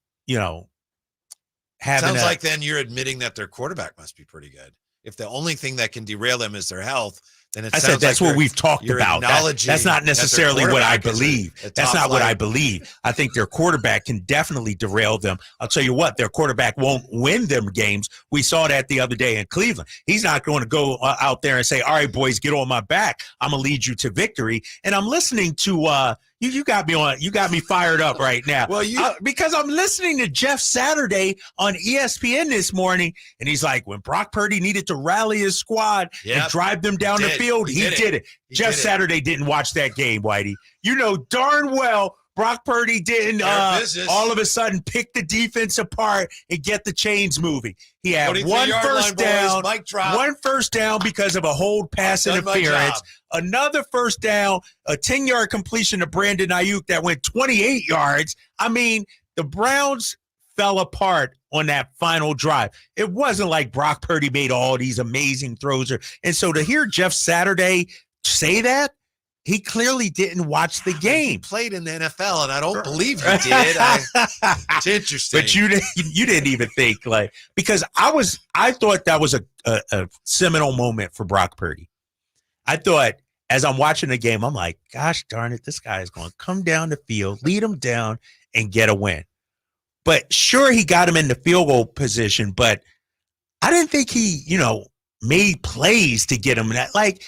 having Sounds like then you're admitting that their quarterback must be pretty good. If the only thing that can derail them is their health, then it I sounds said that's like what we've talked about. That's not necessarily what I believe. That's not what I believe. I think their quarterback can definitely derail them. I'll tell you what, their quarterback won't win them games. We saw that the other day in Cleveland. He's not going to go out there and say, all right, boys, get on my back. I'm going to lead you to victory. And I'm listening to you got me fired up right now. Well, because I'm listening to Jeff Saturday on ESPN this morning, and he's like, when Brock Purdy needed to rally his squad and drive them down the field, he did it. Jeff Saturday didn't watch that game, Whitey. You know darn well Brock Purdy didn't all of a sudden pick the defense apart and get the chains moving. He had one first down because of a hold pass interference, another first down, a 10-yard completion to Brandon Ayuk that went 28 yards. I mean, the Browns fell apart on that final drive. It wasn't like Brock Purdy made all these amazing throws. And so to hear Jeff Saturday say that, he clearly didn't watch the game. He played in the NFL, and I don't believe he did. It's interesting. But you didn't even think, like, because I thought that was a seminal moment for Brock Purdy. I thought as I'm watching the game, I'm like, gosh darn it, this guy is going to come down the field, lead him down, and get a win. But sure, he got him in the field goal position, but I didn't think he, made plays to get him that. Like,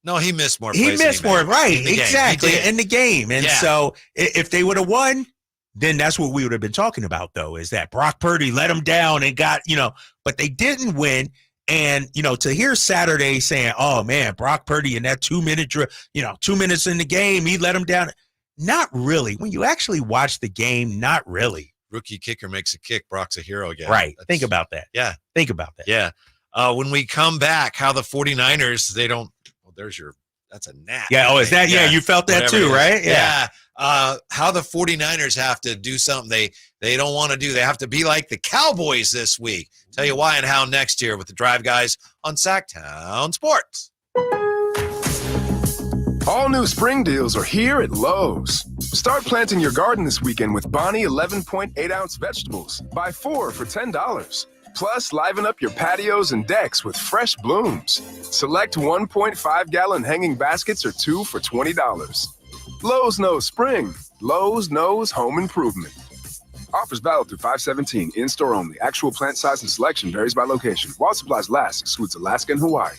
no, he missed more plays. He missed more, right? Exactly, in the game. And so if they would have won, then that's what we would have been talking about, though, is that Brock Purdy let him down and got, but they didn't win. And, to hear Saturday saying, oh, man, Brock Purdy in that 2 minute, 2 minutes in the game, he let him down. Not really. When you actually watch the game, not really. Rookie kicker makes a kick. Brock's a hero again. Right. Think about that. Yeah. Think about that. Yeah. When we come back, how the 49ers, that's a gnat. Yeah. Oh, is that? Yeah. You felt that too, right? Yeah. How the 49ers have to do something they don't want to do. They have to be like the Cowboys this week. Tell you why and how next year with the Drive Guys on Sactown Sports. All new spring deals are here at Lowe's. Start planting your garden this weekend with Bonnie 11.8-ounce vegetables. Buy 4 for $10. Plus, liven up your patios and decks with fresh blooms. Select 1.5-gallon hanging baskets or 2 for $20. Lowe's knows spring. Lowe's knows home improvement. Offers valid through 5/17. In-store only. Actual plant size and selection varies by location. While supplies last, excludes Alaska and Hawaii.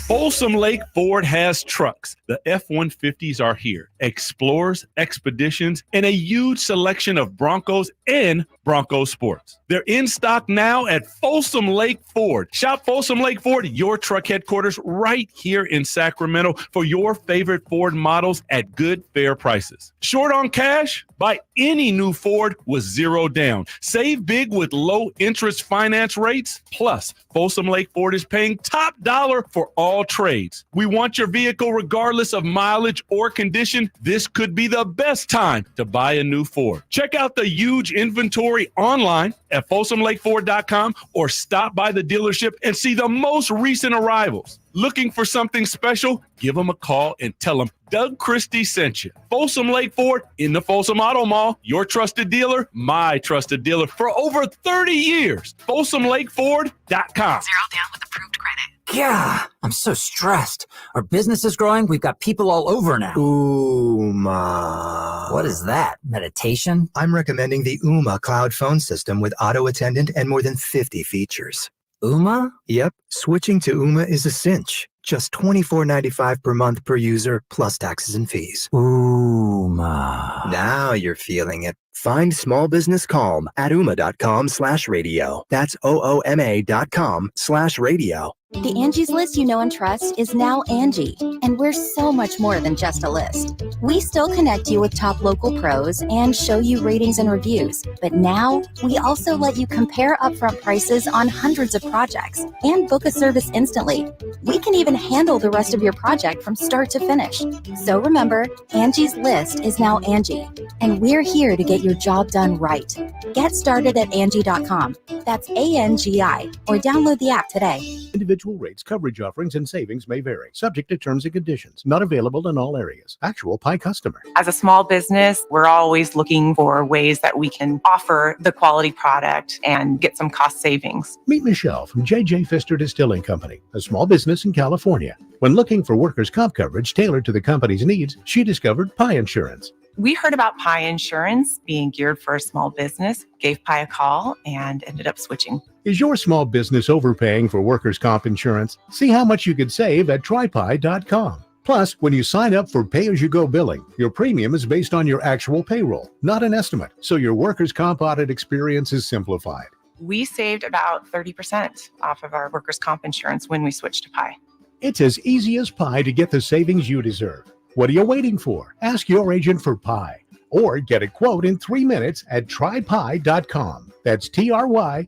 Folsom Lake Ford has trucks. The F-150s are here. Explorers, Expeditions, and a huge selection of Broncos and Bronco Sports. They're in stock now at Folsom Lake Ford. Shop Folsom Lake Ford, your truck headquarters, right here in Sacramento for your favorite Ford models at good, fair prices. Short on cash? Buy any new Ford with 0 down. Save big with low interest finance rates. Plus, Folsom Lake Ford is paying top dollar for all trades. We want your vehicle regardless of mileage or condition. This could be the best time to buy a new Ford. Check out the huge inventory online at FolsomLakeFord.com or stop by the dealership and see the most recent arrivals. Looking for something special? Give them a call and tell them Doug Christie sent you. Folsom Lake Ford in the Folsom Auto Mall. Your trusted dealer, my trusted dealer for over 30 years. FolsomLakeFord.com. 0 down with approved credit. Yeah, I'm so stressed. Our business is growing. We've got people all over now. Ooma. What is that? Meditation? I'm recommending the Ooma cloud phone system with auto attendant and more than 50 features. Ooma? Yep. Switching to Ooma is a cinch. Just $24.95 per month per user, plus taxes and fees. Ooma. Now you're feeling it. Find small business calm at ooma.com/radio. That's OOMA.com/radio. The Angie's List you know and trust is now Angie, and we're so much more than just a list. We still connect you with top local pros and show you ratings and reviews, but now we also let you compare upfront prices on hundreds of projects and book a service instantly. We can even handle the rest of your project from start to finish. So remember, Angie's List is now Angie, and we're here to get get your job done right. Get started at Angie.com. That's ANGI, or download the app today. Individual rates, coverage offerings, and savings may vary, subject to terms and conditions. Not available in all areas. Actual Pi customer. As a small business, we're always looking for ways that we can offer the quality product and get some cost savings. Meet Michelle from J.J. Pfister Distilling Company, a small business in California. When looking for workers' comp coverage tailored to the company's needs, she discovered Pi Insurance. We heard about Pi Insurance being geared for a small business, gave Pi a call, and ended up switching. Is your small business overpaying for workers' comp insurance? See how much you could save at trypi.com. Plus, when you sign up for pay-as-you-go billing, your premium is based on your actual payroll, not an estimate, so your workers' comp audit experience is simplified. We saved about 30% off of our workers' comp insurance when we switched to Pi. It's as easy as pie to get the savings you deserve. What are you waiting for? Ask your agent for Pi, or get a quote in 3 minutes at trypi.com. That's TRYPIE.com.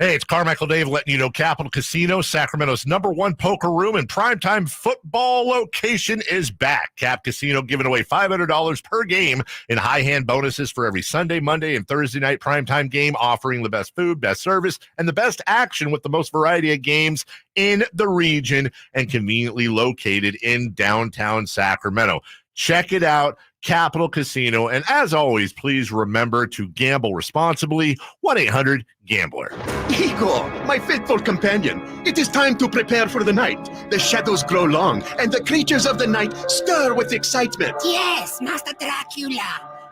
Hey, it's Carmichael Dave letting you know Capital Casino, Sacramento's #1 poker room and primetime football location is back. Cap Casino giving away $500 per game in high hand bonuses for every Sunday, Monday, and Thursday night primetime game, offering the best food, best service, and the best action with the most variety of games in the region and conveniently located in downtown Sacramento. Check it out. Capital Casino. And as always, please remember to gamble responsibly. 1-800-GAMBLER. Igor, my faithful companion, it is time to prepare for the night. The shadows grow long, and the creatures of the night stir with excitement. Yes, Master Dracula.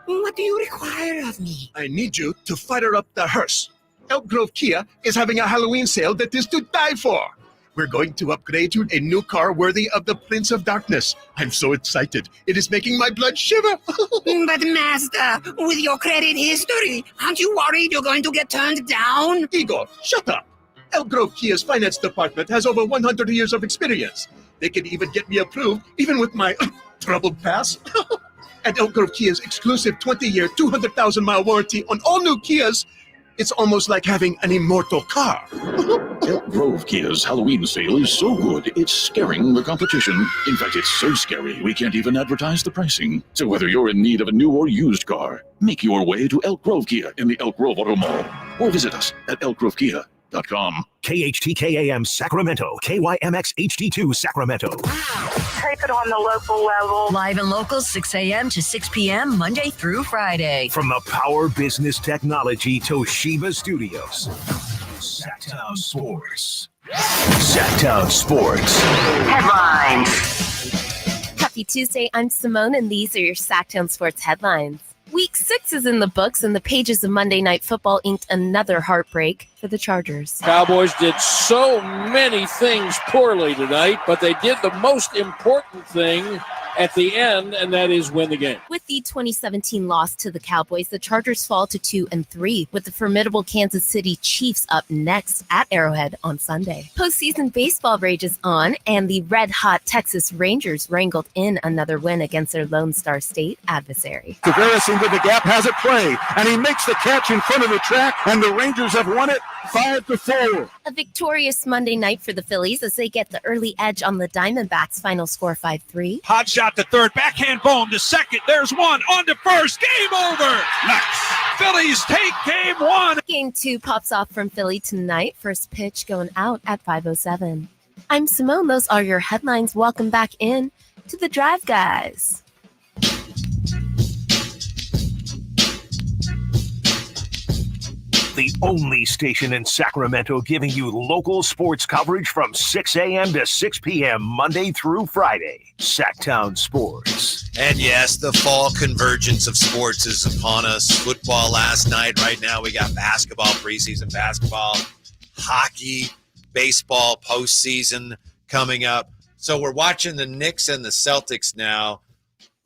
What do you require of me? I need you to fire up the hearse. Elk Grove Kia is having a Halloween sale that is to die for. We're going to upgrade you a new car worthy of the Prince of Darkness. I'm so excited. It is making my blood shiver. But Master, with your credit history, aren't you worried you're going to get turned down? Igor, shut up. Elk Grove Kia's finance department has over 100 years of experience. They can even get me approved, even with my troubled past. And Elk Grove Kia's exclusive 20-year, 200,000-mile warranty on all new Kias, it's almost like having an immortal car. Elk Grove Kia's Halloween sale is so good, it's scaring the competition. In fact, it's so scary, we can't even advertise the pricing. So whether you're in need of a new or used car, make your way to Elk Grove Kia in the Elk Grove Auto Mall, or visit us at elkgrovekia.com. KHTKAM Sacramento, KYMX HD2 Sacramento. Tape it on the local level. Live and local, 6 a.m. to 6 p.m., Monday through Friday. From the Power Business Technology Toshiba Studios. Sactown Sports. Sactown Sports. Headlines. Happy Tuesday, I'm Simone, and these are your Sactown Sports headlines. Week 6 is in the books, and the pages of Monday Night Football inked another heartbreak for the Chargers. Cowboys did so many things poorly tonight, but they did the most important thing at the end, and that is win the game. With the 2017 loss to the Cowboys, the Chargers fall to 2-3, with the formidable Kansas City Chiefs up next at Arrowhead on Sunday. Postseason baseball rages on, and the red-hot Texas Rangers wrangled in another win against their Lone Star State adversary. Tavares into the gap, has it play, and he makes the catch in front of the track, and the Rangers have won it 5-4. A victorious Monday night for the Phillies as they get the early edge on the Diamondbacks, final score 5-3. Hot shot to third, backhand bomb to second. There's one on to first. Game over. Nice. Phillies take game 1. Game 2 pops off from Philly tonight. First pitch going out at 5:07. I'm Simone. Those are your headlines. Welcome back in to the Drive, guys. The only station in Sacramento giving you local sports coverage from 6 a.m. to 6 p.m. Monday through Friday. Sactown Sports. And yes, the fall convergence of sports is upon us. Football last night. Right now we got basketball, preseason basketball, hockey, baseball, postseason coming up. So we're watching the Knicks and the Celtics now.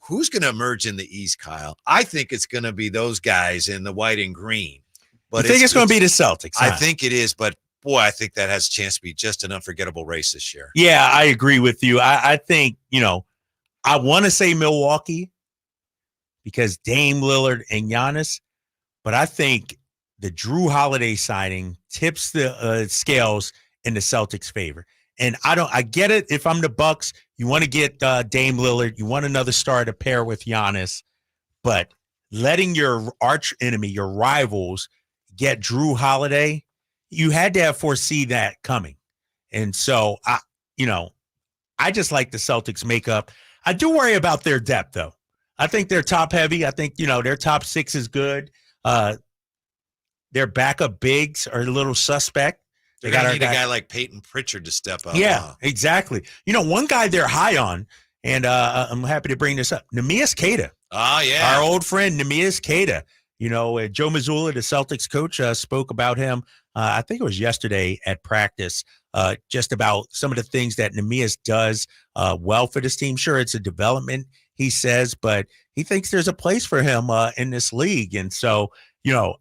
Who's going to emerge in the East, Kyle? I think it's going to be those guys in the white and green. But I think it's going to be the Celtics. I think it is, but boy, I think that has a chance to be just an unforgettable race this year. Yeah, I agree with you. I think, I want to say Milwaukee because Dame Lillard and Giannis, but I think the Drew Holiday signing tips the scales in the Celtics' favor. And I get it. If I'm the Bucks, you want to get Dame Lillard, you want another star to pair with Giannis. but letting your arch enemy, your rivals, get Drew Holiday, you had to have foresee that coming. And so, I just like the Celtics makeup. I do worry about their depth, though. I think they're top heavy. I think, their top six is good. Their backup bigs are a little suspect. They got to need a guy like Peyton Pritchard to step up. Yeah, exactly. One guy they're high on, and I'm happy to bring this up, Neemias Queta. Oh, yeah. Our old friend, Neemias Queta. Joe Mazzulla, the Celtics coach, spoke about him, I think it was yesterday at practice, just about some of the things that Neemias does well for this team. Sure, it's a development, he says, but he thinks there's a place for him in this league. And so,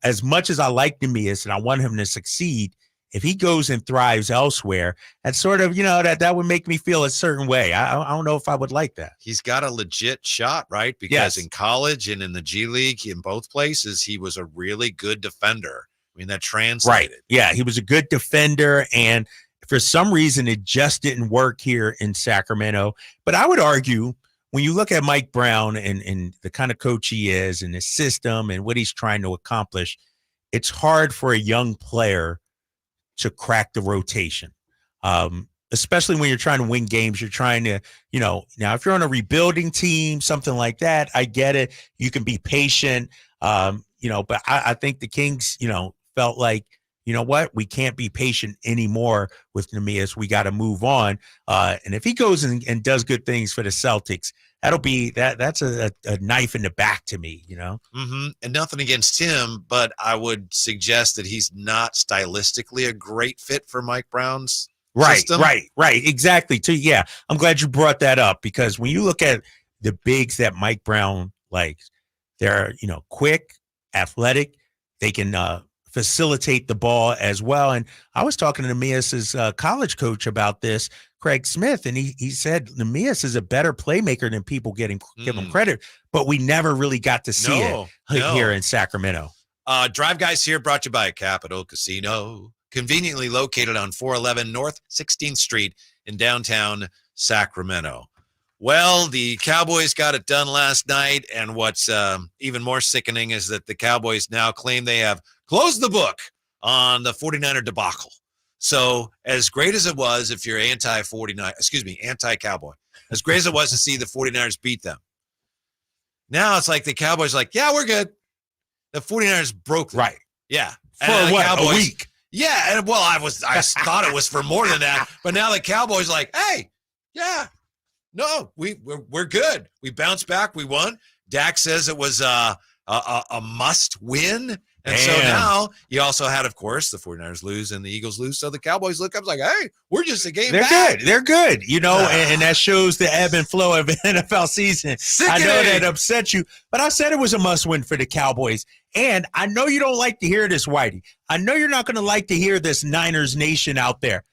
as much as I like Neemias and I want him to succeed, if he goes and thrives elsewhere, that's sort of, that would make me feel a certain way. I don't know if I would like that. He's got a legit shot, right? Because in college and in the G League, in both places, he was a really good defender. I mean, that translated. Right. Yeah, he was a good defender, and for some reason, it just didn't work here in Sacramento. But I would argue, when you look at Mike Brown and the kind of coach he is and his system and what he's trying to accomplish, it's hard for a young player to crack the rotation, especially when you're trying to win games. You're trying to, now if you're on a rebuilding team, something like that, I get it. You can be patient, but I think the Kings, felt like, what, we can't be patient anymore with Neemias. We got to move on. And if he goes and does good things for the Celtics, that'll be that's a knife in the back to me, Mm-hmm. And nothing against him, but I would suggest that he's not stylistically a great fit for Mike Brown's system. Right. Exactly. Yeah. I'm glad you brought that up, because when you look at the bigs that Mike Brown likes, they're, quick, athletic. They can facilitate the ball as well. And I was talking to Neemias' college coach about this, Craig Smith, and he said Neemias is a better playmaker than people give him credit, but we never really got to see it here in Sacramento. Drive Guys here brought to you by Capital Casino, conveniently located on 411 North 16th Street in downtown Sacramento. Well, the Cowboys got it done last night, and what's even more sickening is that the Cowboys now claim they have closed the book on the 49er debacle. So as great as it was, if you're anti-Cowboy, as great as it was to see the 49ers beat them, now it's like the Cowboys are like, yeah, we're good. The 49ers broke them. Right. Yeah. For what, Cowboys, a week? Yeah. And well, I thought it was for more than that, but now the Cowboys are like, hey, yeah, no, we're good. We bounced back. We won. Dak says it was a must win. And so now you also had, of course, the 49ers lose and the Eagles lose. So the Cowboys look up like, hey, we're just a game back. They're good. And that shows the ebb and flow of an NFL season. Sickening. I know that upset you, but I said it was a must win for the Cowboys. And I know you don't like to hear this, Whitey. I know you're not going to like to hear this Niners Nation out there,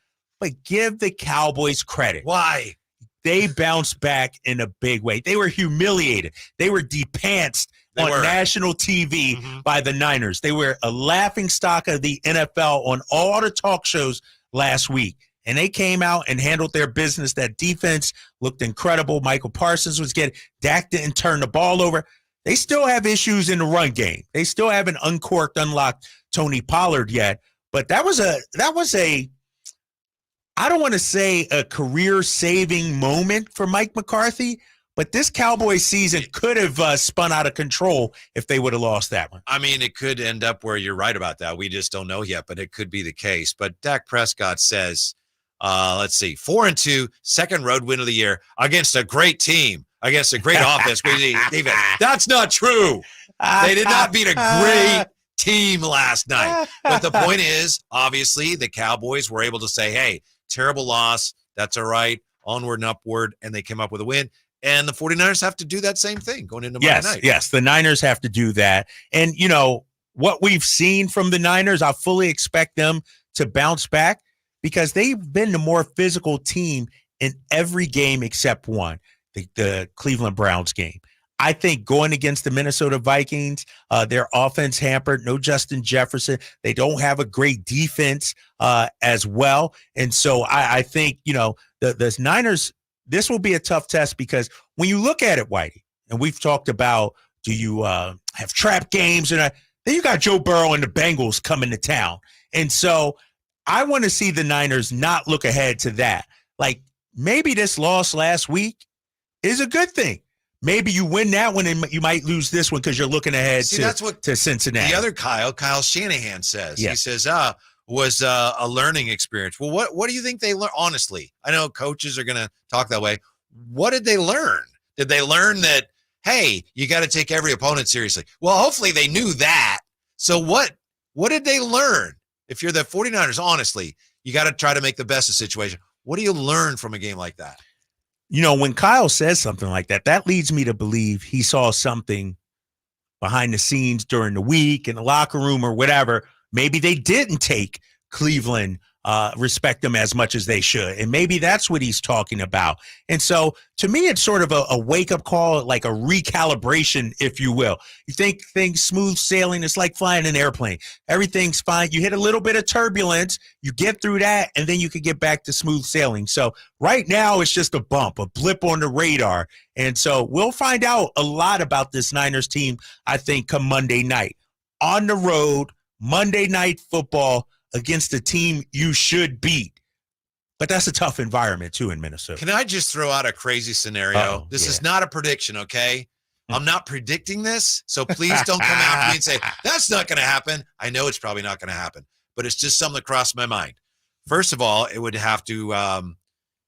but give the Cowboys credit. Why? They bounced back in a big way. They were humiliated. They were depantsed on national TV by the Niners. They were a laughingstock of the NFL on all the talk shows last week. And they came out and handled their business. That defense looked incredible. Michael Parsons was getting – Dak didn't turn the ball over. They still have issues in the run game. They still haven't unlocked Tony Pollard yet. But that was a I don't want to say a career-saving moment for Mike McCarthy, but this Cowboys season could have spun out of control if they would have lost that one. I mean, it could end up where you're right about that. We just don't know yet, but it could be the case. But Dak Prescott says, let's see, 4-2, second road win of the year against a great team, against a great offense. That's not true. They did not beat a great team last night. But the point is, obviously, the Cowboys were able to say, hey, terrible loss. That's all right. Onward and upward. And they came up with a win. And the 49ers have to do that same thing going into Monday night. Yes, the Niners have to do that. And, what we've seen from the Niners, I fully expect them to bounce back because they've been the more physical team in every game except one, the Cleveland Browns game. I think going against the Minnesota Vikings, their offense hampered, no Justin Jefferson. They don't have a great defense as well. And so I think, the Niners, this will be a tough test because when you look at it, Whitey, and we've talked about Do you have trap games? And then you got Joe Burrow and the Bengals coming to town. And so I want to see the Niners not look ahead to that. Like, maybe this loss last week is a good thing. Maybe you win that one and you might lose this one because you're looking ahead to Cincinnati. The other Kyle Shanahan says. Yeah. He says, was a learning experience. Well, what do you think they learned? Honestly, I know coaches are going to talk that way. What did they learn? Did they learn that, hey, you got to take every opponent seriously? Well, hopefully they knew that. So what did they learn? If you're the 49ers, honestly, you got to try to make the best of the situation. What do you learn from a game like that? You know, when Kyle says something like that, that leads me to believe he saw something behind the scenes during the week in the locker room or whatever. Maybe they didn't take Cleveland, respect them as much as they should. And maybe that's what he's talking about. And so to me, it's sort of a wake-up call, like a recalibration, if you will. You think things smooth sailing, it's like flying an airplane. Everything's fine. You hit a little bit of turbulence, you get through that, and then you can get back to smooth sailing. So right now, it's just a bump, a blip on the radar. And so we'll find out a lot about this Niners team, I think, come Monday night. On the road, Monday Night Football, against a team you should beat. But that's a tough environment, too, in Minnesota. Can I just throw out a crazy scenario? This is not a prediction, okay? I'm not predicting this, so please don't come after me and say, that's not going to happen. I know it's probably not going to happen, but it's just something that crossed my mind. First of all, it would have to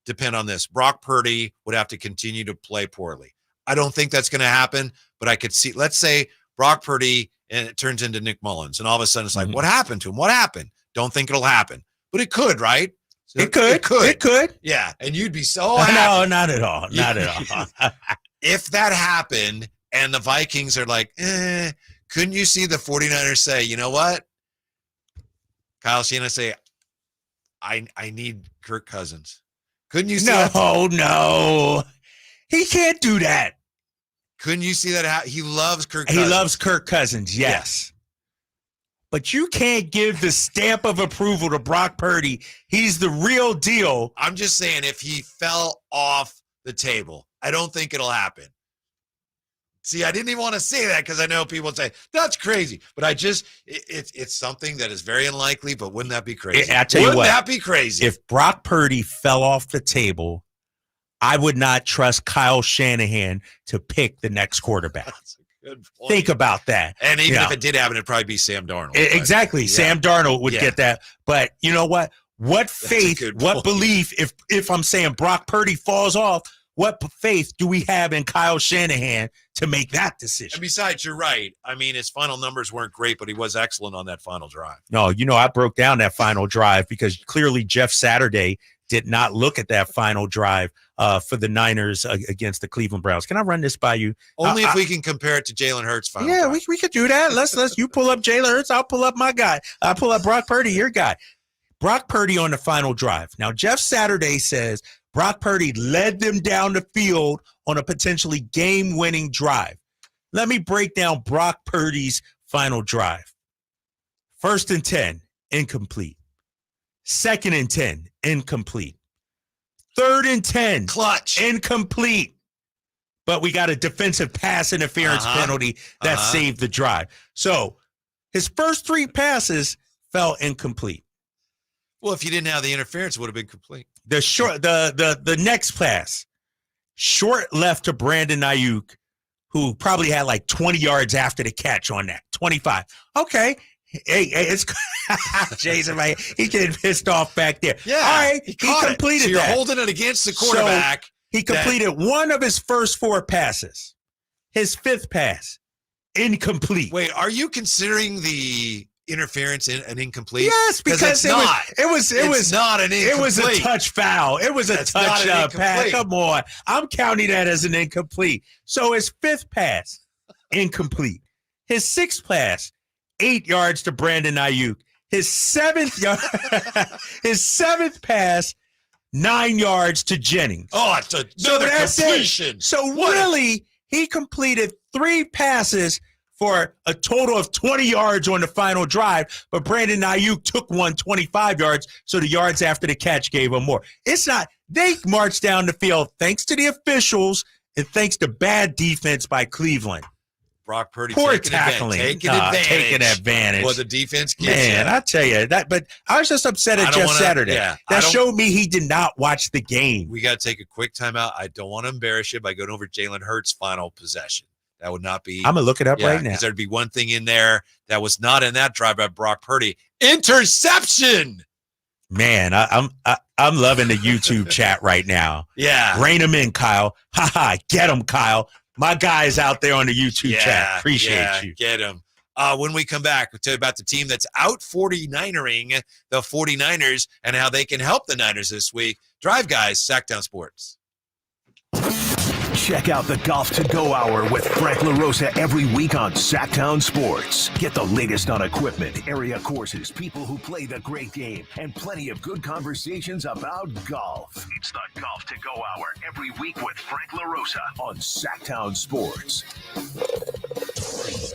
depend on this. Brock Purdy would have to continue to play poorly. I don't think that's going to happen, but I could see, let's say Brock Purdy, and it turns into Nick Mullins, and all of a sudden it's like, what happened to him? What happened? Don't think it'll happen, but it could, right? So it could. Yeah, and you'd be so happy. No, not at all. Not at all. If that happened and the Vikings are like, couldn't you see the 49ers say, you know what? Kyle Shanahan say, I need Kirk Cousins. Couldn't you see that? No. He can't do that. Couldn't you see that? He loves Kirk Cousins. He loves Kirk Cousins, yes. But you can't give the stamp of approval to Brock Purdy. He's the real deal. I'm just saying, if he fell off the table, I don't think it'll happen. See, I didn't even want to say that because I know people would say, that's crazy. But it's something that is very unlikely, but wouldn't that be crazy? I tell you what. Wouldn't that be crazy? If Brock Purdy fell off the table, I would not trust Kyle Shanahan to pick the next quarterback. That's a good point. Think about that. And even if it did happen, it'd probably be Sam Darnold. Exactly. Sam Darnold would get that. But you know what? What faith, what belief, if I'm saying Brock Purdy falls off, what faith do we have in Kyle Shanahan to make that decision? And besides, you're right. I mean, his final numbers weren't great, but he was excellent on that final drive. No, I broke down that final drive because clearly Jeff Saturday did not look at that final drive for the Niners against the Cleveland Browns. Can I run this by you? Only if we can compare it to Jalen Hurts' final drive. we could do that. Let's you pull up Jalen Hurts, I'll pull up my guy. I'll pull up Brock Purdy, your guy. Brock Purdy on the final drive. Now, Jeff Saturday says Brock Purdy led them down the field on a potentially game-winning drive. Let me break down Brock Purdy's final drive. 1st and 10, incomplete. 2nd and 10, incomplete. 3rd and 10, clutch, incomplete. But we got a defensive pass interference penalty that saved the drive. So his first 3 passes fell incomplete. Well, if you didn't have the interference, it would have been complete. The next pass, short left to Brandon Ayuk, who probably had like 20 yards after the catch on that. 25. Okay. Hey, it's Jason, man. He's getting pissed off back there. Yeah. All right. He completed so you're that. holding it against the quarterback. So he completed one of his first 4 passes. His 5th pass, incomplete. Wait, are you considering the interference in an incomplete? Yes, because it was not an incomplete. It was a touch foul. It was a touch pass. Come on. I'm counting that as an incomplete. So his 5th pass, incomplete. His 6th pass, 8 yards to Brandon Ayuk. His 7th pass, 9 yards to Jennings. Oh, it's another completion. So really, he completed 3 passes for a total of 20 yards on the final drive, but Brandon Ayuk took 25 yards, so the yards after the catch gave him more. It's not, they marched down the field thanks to the officials and thanks to bad defense by Cleveland. Brock Purdy Poor taking tackling. advantage. Taking advantage. Well, the defense gets Man, I tell you that. But I was just upset at Jeff Saturday. That showed me he did not watch the game. We got to take a quick timeout. I don't want to embarrass you by going over Jalen Hurts' final possession. That would not be. I'm gonna look it up right now. Because there'd be one thing in there that was not in that drive by Brock Purdy. Interception. Man, I'm loving the YouTube chat right now. Yeah, rein him in, Kyle. Ha ha, get him, Kyle. My guys out there on the YouTube chat. Appreciate you. Get him. When we come back, we'll tell you about the team that's out 49ering the 49ers and how they can help the Niners this week. Drive Guys, Sactown Sports. Check out the Golf to Go Hour with Frank LaRosa every week on Sactown Sports. Get the latest on equipment, area courses, people who play the great game, and plenty of good conversations about golf. It's the Golf to Go Hour every week with Frank LaRosa on Sactown Sports.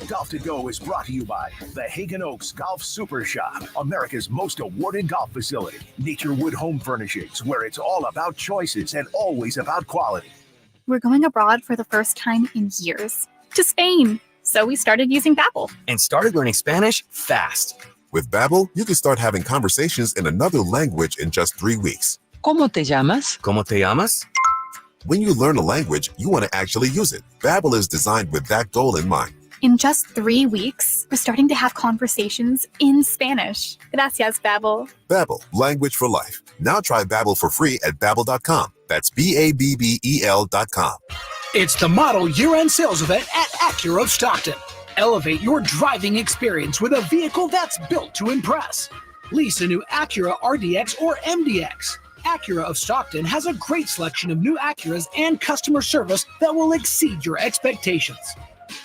Golf to Go is brought to you by the Hagen Oaks Golf Super Shop, America's most awarded golf facility. Nature Wood Home Furnishings, where it's all about choices and always about quality. We're going abroad for the first time in years, to Spain. So we started using Babbel. And started learning Spanish fast. With Babbel, you can start having conversations in another language in just 3 weeks. ¿Cómo te llamas? ¿Cómo te llamas? When you learn a language, you want to actually use it. Babbel is designed with that goal in mind. In just 3 weeks, we're starting to have conversations in Spanish. Gracias, Babbel. Babbel, language for life. Now try Babbel for free at Babbel.com. That's Babbel.com. It's the model year-end sales event at Acura of Stockton. Elevate your driving experience with a vehicle that's built to impress. Lease a new Acura RDX or MDX. Acura of Stockton has a great selection of new Acuras and customer service that will exceed your expectations.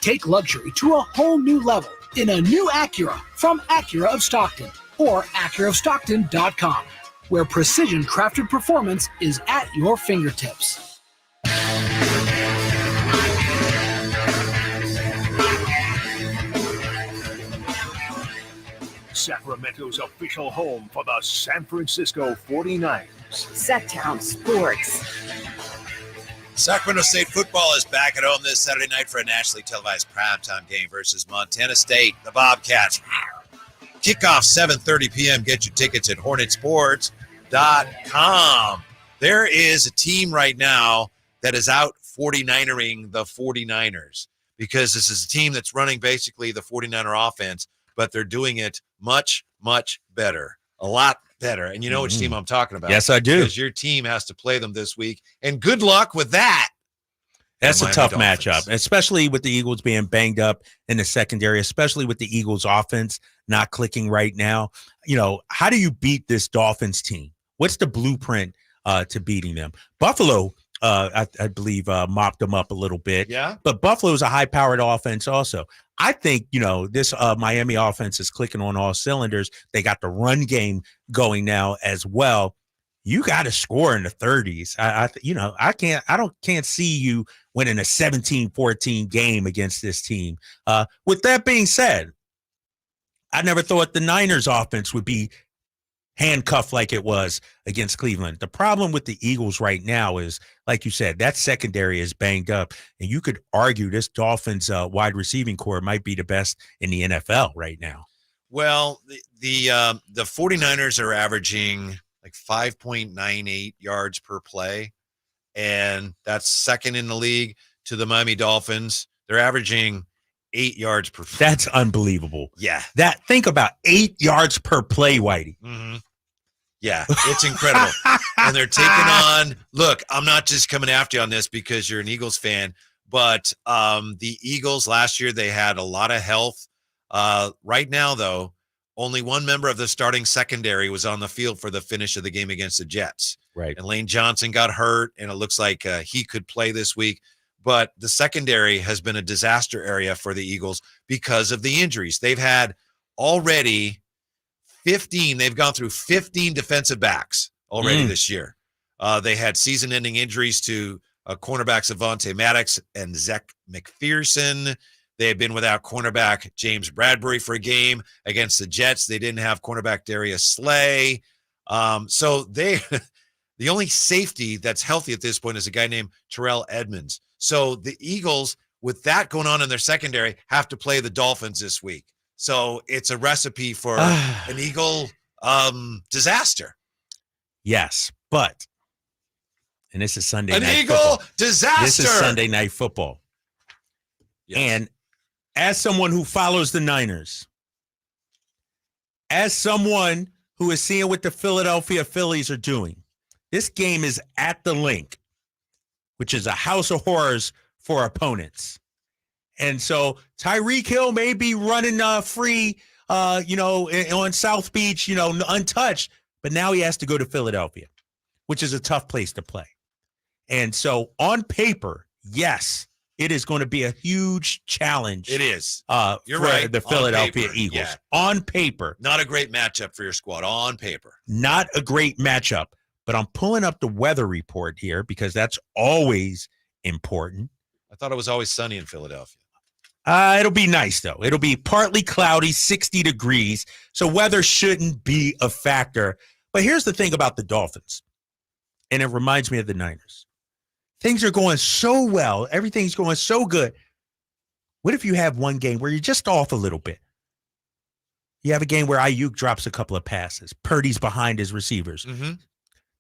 Take luxury to a whole new level in a new Acura from Acura of Stockton or AcuraofStockton.com, where precision-crafted performance is at your fingertips. Sacramento's official home for the San Francisco 49ers. Sactown Sports. Sacramento State football is back at home this Saturday night for a nationally televised primetime game versus Montana State, the Bobcats. Kickoff 7:30 p.m. Get your tickets at hornetsports.com. There is a team right now that is out 49ering the 49ers because this is a team that's running basically the 49er offense, but they're doing it much, much better, a lot better. And you know which team I'm talking about. Yes, I do. Because your team has to play them this week. And good luck with that. That's a tough Dolphins. matchup, especially with the Eagles being banged up in the secondary, especially with the Eagles offense not clicking right now. You know, how do you beat this Dolphins team? What's the blueprint to beating them? Buffalo, I believe, mopped them up a little bit. Yeah. But Buffalo's a high-powered offense also. I think, you know, this Miami offense is clicking on all cylinders. They got the run game going now as well. You got to score in the 30s. I can't see you winning a 17-14 game against this team. With that being said, I never thought the Niners offense would be handcuffed like it was against Cleveland. The problem with the Eagles right now is, like you said, that secondary is banged up, and you could argue this Dolphins wide receiving core might be the best in the NFL right now. Well, the 49ers are averaging like 5.98 yards per play, and that's second in the league to the Miami Dolphins. They're averaging 8 yards per play. That's unbelievable. Yeah. Think about 8 yards per play, Whitey. Mm-hmm. Yeah, it's incredible. And they're taking on, look, I'm not just coming after you on this because you're an Eagles fan, but the Eagles last year, they had a lot of health. Right now, though, only one member of the starting secondary was on the field for the finish of the game against the Jets. Right. And Lane Johnson got hurt, and it looks like he could play this week. But the secondary has been a disaster area for the Eagles because of the injuries. They've had already 15. They've gone through 15 defensive backs already this year. They had season-ending injuries to cornerbacks Avonte Maddox and Zach McPherson. They had been without cornerback James Bradbury for a game against the Jets. They didn't have cornerback Darius Slay. So the only safety that's healthy at this point is a guy named Terrell Edmonds. So the Eagles with that going on in their secondary, have to play the Dolphins this week. So it's a recipe for an Eagle disaster. Yes, but, and this is Sunday An night Eagle football. disaster. This is Sunday night football. Yes. And as someone who follows the Niners, as someone who is seeing what the Philadelphia Phillies are doing, this game is at the Link, which is a house of horrors for opponents. And so Tyreek Hill may be running free, on South Beach, untouched, but now he has to go to Philadelphia, which is a tough place to play. And so on paper, yes, it is going to be a huge challenge. It is. You're for right. The Philadelphia paper, Eagles. yeah. On paper. Not a great matchup for your squad. On paper. Not a great matchup. But I'm pulling up the weather report here because that's always important. I thought it was always sunny in Philadelphia. It'll be nice, though. It'll be partly cloudy, 60 degrees. So weather shouldn't be a factor. But here's the thing about the Dolphins. And it reminds me of the Niners. Things are going so well. Everything's going so good. What if you have one game where you're just off a little bit? You have a game where Ayuk drops a couple of passes. Purdy's behind his receivers. Mm-hmm.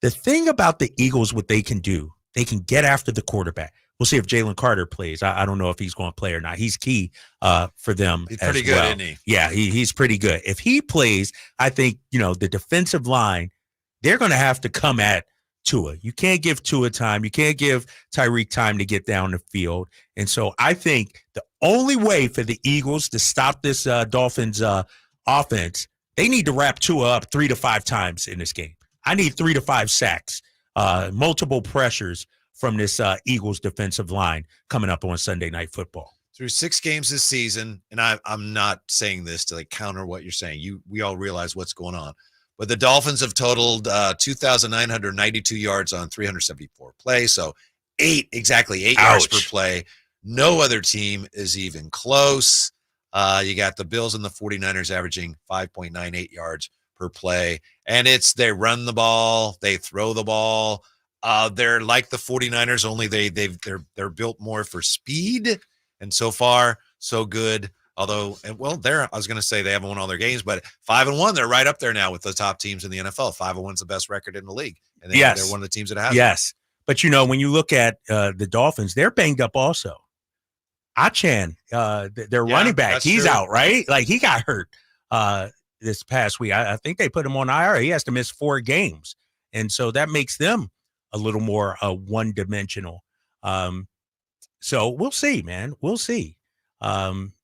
The thing about the Eagles, what they can do, they can get after the quarterback. We'll see if Jalen Carter plays. I don't know if he's going to play or not. He's key for them. He's pretty good, isn't he? Yeah, he's pretty good. If he plays, I think, the defensive line, they're going to have to come at Tua. You can't give Tua time. You can't give Tyreek time to get down the field. And so I think the only way for the Eagles to stop this Dolphins offense, they need to wrap Tua up 3 to 5 times in this game. I need 3 to 5 sacks, multiple pressures from this Eagles defensive line coming up on Sunday Night Football. Through 6 games this season, and I'm not saying this to counter what you're saying. We all realize what's going on. But the Dolphins have totaled 2,992 yards on 374 plays, so exactly 8 yards per play. No other team is even close. You got the Bills and the 49ers averaging 5.98 yards per play, and they run the ball, they throw the ball. They're like the 49ers, only they're built more for speed, and so far so good. Although, I was going to say they haven't won all their games, but 5-1, they're right up there now with the top teams in the NFL. 5-1 is the best record in the league, and they're one of the teams that has. Yes, but when you look at the Dolphins, they're banged up also. Achan, their running back, he's out, right? Like he got hurt this past week. I think they put him on IR. He has to miss 4 games, and so that makes them a little more one-dimensional. So we'll see, man. We'll see.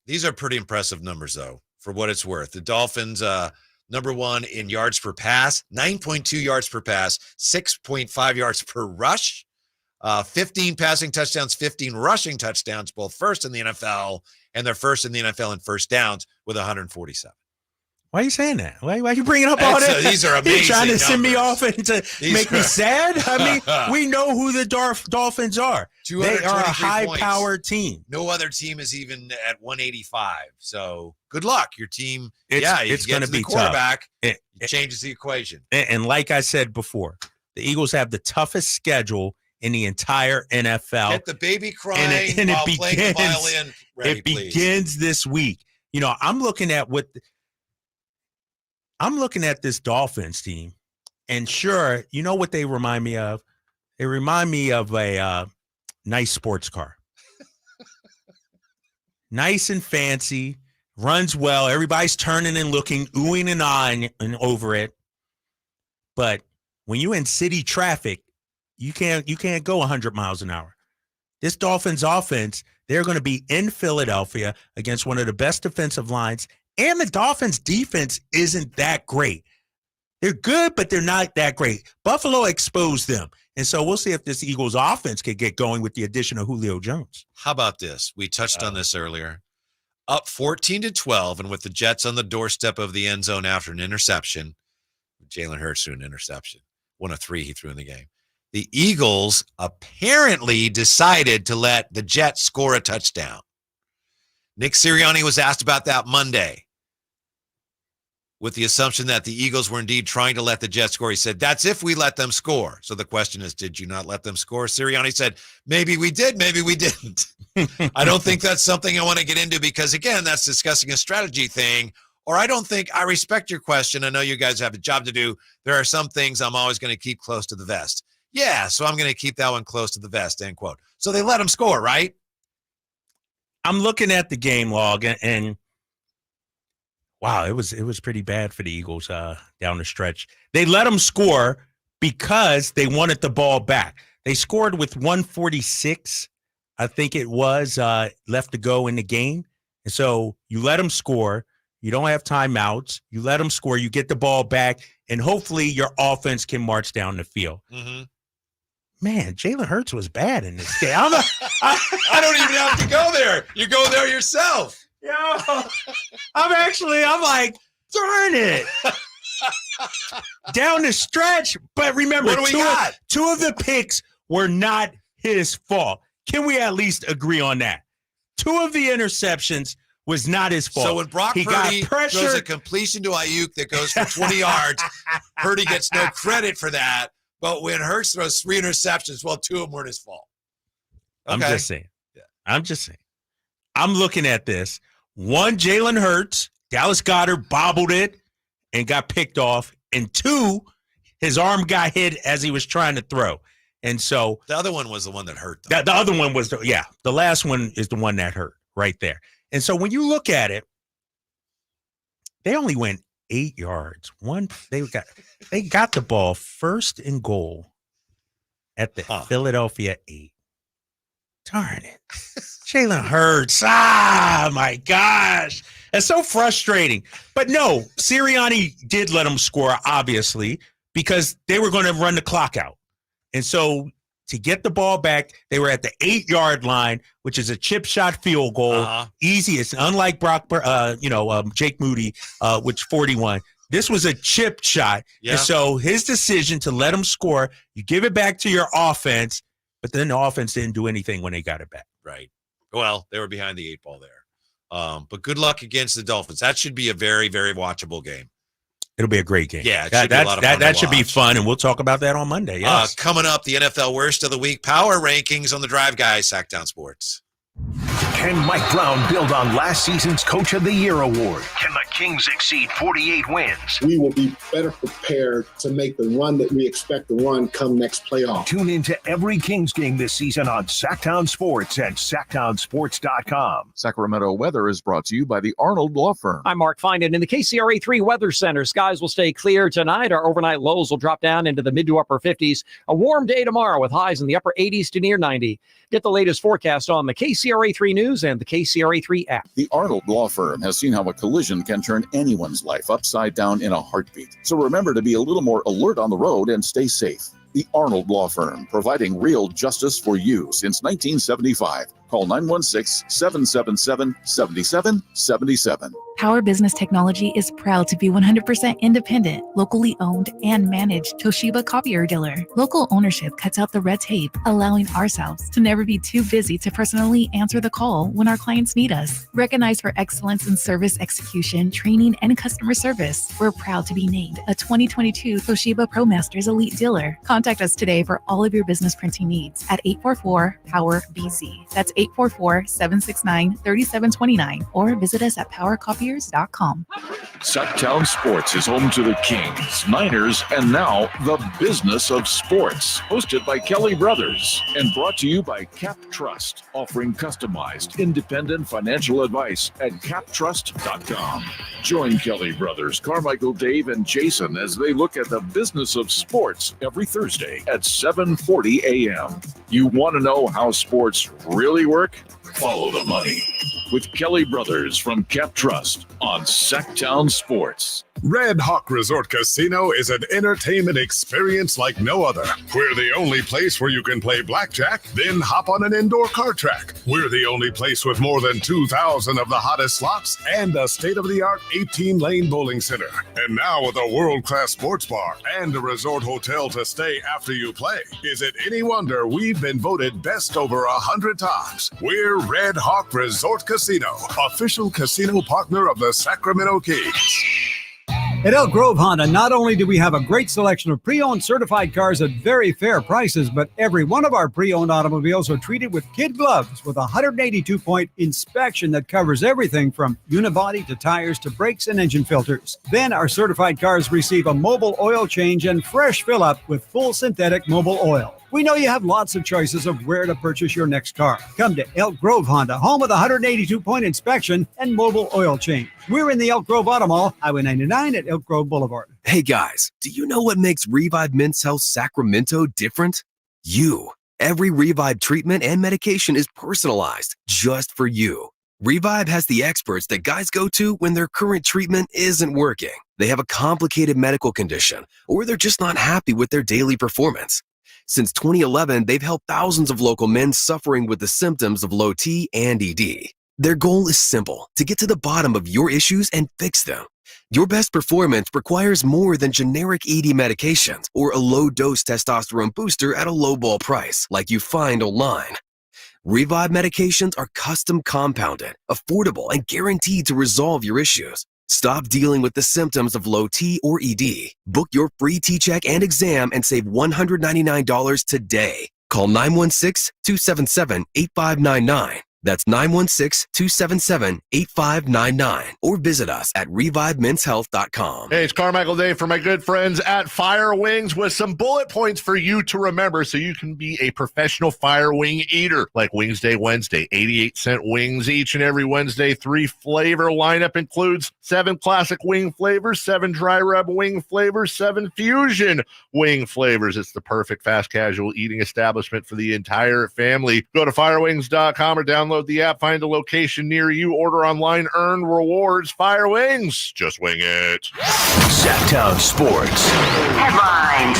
These are pretty impressive numbers, though, for what it's worth. The Dolphins, number 1 in yards per pass, 9.2 yards per pass, 6.5 yards per rush, 15 passing touchdowns, 15 rushing touchdowns, both first in the NFL, and they're first in the NFL in first downs with 147. Why are you saying that? Why are you bringing up all that? These are amazing. You're trying to numbers. send me off and to make me sad? I mean, we know who the Dolphins are. They are a high-powered team. No other team is even at 185. So good luck. Your team, it's going to be quarterback. It changes the equation. And like I said before, the Eagles have the toughest schedule in the entire NFL. Get the baby crying and while it playing the violin. Ready, begins this week. I'm looking at this Dolphins team, and sure, you know what they remind me of? They remind me of a nice sports car. Nice and fancy, runs well. Everybody's turning and looking, oohing and eyeing and over it. But when you're in city traffic, you can't go 100 miles an hour. This Dolphins offense, they're going to be in Philadelphia against one of the best defensive lines. And the Dolphins' defense isn't that great. They're good, but they're not that great. Buffalo exposed them. And so we'll see if this Eagles offense can get going with the addition of Julio Jones. How about this? We touched on this earlier. Up 14-12, and with the Jets on the doorstep of the end zone after an interception, Jalen Hurts threw an interception. 1 of 3 he threw in the game. The Eagles apparently decided to let the Jets score a touchdown. Nick Sirianni was asked about that Monday. with the assumption that the Eagles were indeed trying to let the Jets score. He said, that's if we let them score. So the question is, did you not let them score? Sirianni said, maybe we did, maybe we didn't. I don't think that's something I want to get into because, again, that's discussing a strategy thing. Or I don't think, I respect your question. I know you guys have a job to do. There are some things I'm always going to keep close to the vest. Yeah, so I'm going to keep that one close to the vest, end quote. So they let him score, right? I'm looking at the game log, and wow, it was pretty bad for the Eagles down the stretch. They let them score because they wanted the ball back. They scored with 146, I think it was, left to go in the game. And so you let them score. You don't have timeouts. You let them score. You get the ball back, and hopefully your offense can march down the field. Mm-hmm. Man, Jalen Hurts was bad in this game. I don't even have to go there. You go there yourself. Yo, I'm like, darn it. Down the stretch. But remember, what do we got? Two of the picks were not his fault. Can we at least agree on that? Two of the interceptions was not his fault. So when Brock Purdy throws a completion to Ayuk that goes for 20 yards, Purdy gets no credit for that. But when Hurts throws 3 interceptions, well, 2 of them weren't his fault. Okay. I'm just saying. I'm looking at this. 1, Jalen Hurts, Dallas Goedert bobbled it and got picked off. And 2, his arm got hit as he was trying to throw. And so the other one was the one that hurt. The other one was, the last one is the one that hurt right there. And so when you look at it, they only went 8 yards. They got the ball first and goal at the Philadelphia 8. Darn it. Jalen Hurts. My gosh. It's so frustrating. But no, Sirianni did let them score, obviously, because they were going to run the clock out. And so to get the ball back, they were at the 8-yard line, which is a chip shot field goal. Easy. It's unlike Jake Moody, which 41. This was a chip shot. Yeah. And so his decision to let him score, you give it back to your offense, but then the offense didn't do anything when they got it back. Right. Well, they were behind the 8 ball there. But good luck against the Dolphins. That should be a very, very watchable game. It'll be a great game. Yeah, that should be fun, and we'll talk about that on Monday. Yes. Coming up, the NFL Worst of the Week Power Rankings on the Drive, guys. Sactown Sports. Can Mike Brown build on last season's Coach of the Year award? Can the Kings exceed 48 wins? We will be better prepared to make the run that we expect to run come next playoff. Tune into every Kings game this season on Sactown Sports at SactownSports.com. Sacramento weather is brought to you by the Arnold Law Firm. I'm Mark Finan in the KCRA 3 Weather Center. Skies will stay clear tonight. Our overnight lows will drop down into the mid to upper 50s. A warm day tomorrow with highs in the upper 80s to near 90. Get the latest forecast on the KCRA 3 News and the KCRA 3 app. The Arnold Law Firm has seen how a collision can turn anyone's life upside down in a heartbeat. So remember to be a little more alert on the road and stay safe. The Arnold Law Firm, providing real justice for you since 1975. Call 916-777-7777. Power Business Technology is proud to be 100% independent, locally owned, and managed Toshiba copier dealer. Local ownership cuts out the red tape, allowing ourselves to never be too busy to personally answer the call when our clients need us. Recognized for excellence in service execution, training, and customer service, we're proud to be named a 2022 Toshiba ProMasters Elite Dealer. Contact us today for all of your business printing needs at 844-POWER-BZ. That's 844-769-3729, or visit us at PowerCopier.com. Sactown Sports is home to the Kings, Niners, and now the business of sports. Hosted by Kelly Brothers and brought to you by Cap Trust, offering customized, independent financial advice at captrust.com. Join Kelly Brothers, Carmichael, Dave, and Jason as they look at the business of sports every Thursday at 7:40 a.m. You want to know how sports really work? Follow the money with Kelly Brothers from Cap Trust on Sactown Sports. Red Hawk Resort Casino is an entertainment experience like no other. We're the only place where you can play blackjack, then hop on an indoor card track. We're the only place with more than 2,000 of the hottest slots and a state-of-the-art 18-lane bowling center. And now with a world-class sports bar and a resort hotel to stay after you play. Is it any wonder we've been voted best over 100 times? We're Red Hawk Resort Casino, official casino partner of the Sacramento Kings. At Elk Grove Honda, not only do we have a great selection of pre-owned certified cars at very fair prices, but every one of our pre-owned automobiles are treated with kid gloves with a 182-point inspection that covers everything from unibody to tires to brakes and engine filters. Then our certified cars receive a mobile oil change and fresh fill-up with full synthetic mobile oil. We know you have lots of choices of where to purchase your next car. Come to Elk Grove Honda, home of the 182-point inspection and mobile oil change. We're in the Elk Grove Auto Mall, Highway 99 at Elk Grove Boulevard. Hey guys, do you know what makes Revive Men's Health Sacramento different? You. Every Revive treatment and medication is personalized just for you. Revive has the experts that guys go to when their current treatment isn't working. They have a complicated medical condition, or they're just not happy with their daily performance. Since 2011, they've helped thousands of local men suffering with the symptoms of low T and ED. Their goal is simple: to get to the bottom of your issues and fix them. Your best performance requires more than generic ED medications or a low-dose testosterone booster at a low-ball price like you find online. Revive medications are custom compounded, affordable, and guaranteed to resolve your issues. Stop dealing with the symptoms of low T or ED. Book your free T-check and exam and save $199 today. Call 916-277-8599. That's 916-277-8599. Or visit us at ReviveMen'sHealth.com. Hey, it's Carmichael Day for my good friends at Fire Wings with some bullet points for you to remember so you can be a professional fire wing eater. Like Wings Day Wednesday, 88-cent wings each and every Wednesday. 3 flavor lineup includes 7 classic wing flavors, 7 dry rub wing flavors, 7 fusion wing flavors. It's the perfect fast casual eating establishment for the entire family. Go to firewings.com or download the app, find a location near you, order online, earn rewards. Fire Wings, just wing it. Sactown Sports Headlines.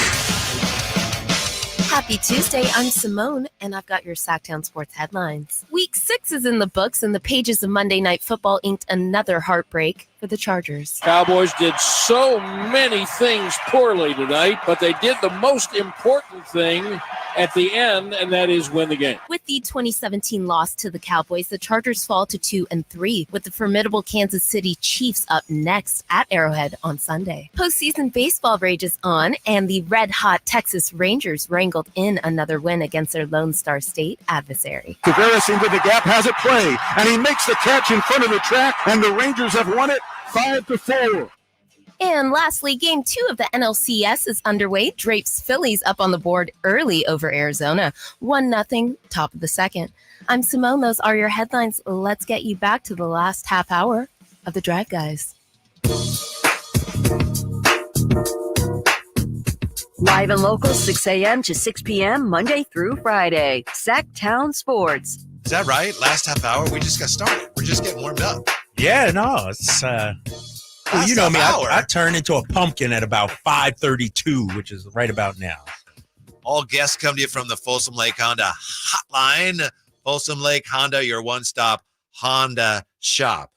Happy Tuesday, I'm Simone, and I've got your Sactown Sports headlines. Week 6 is in the books, and the pages of Monday Night Football inked another heartbreak for the Chargers. Cowboys did so many things poorly tonight, but they did the most important thing at the end, and that is win the game. With the 2017 loss to the Cowboys, the Chargers fall to 2-3, with the formidable Kansas City Chiefs up next at Arrowhead on Sunday. Postseason baseball rages on, and the red-hot Texas Rangers wrangled in another win against their Lone Star State adversary. Tavares into the gap, has it play, and he makes the catch in front of the track, and the Rangers have won it 5-4. And lastly, Game 2 of the NLCS is underway. Drapes Phillies up on the board early over Arizona. 1-0, top of the second. I'm Simone. Those are your headlines. Let's get you back to the last half hour of the Drive, guys. Live and local, 6 a.m. to 6 p.m., Monday through Friday. Sactown Sports. Is that right? Last half hour, we just got started. We're just getting warmed up. Yeah, no, it's well, you know me, I turn into a pumpkin at about 5:32, which is right about now. All guests come to you from the Folsom Lake Honda Hotline. Folsom Lake Honda, your one-stop Honda shop.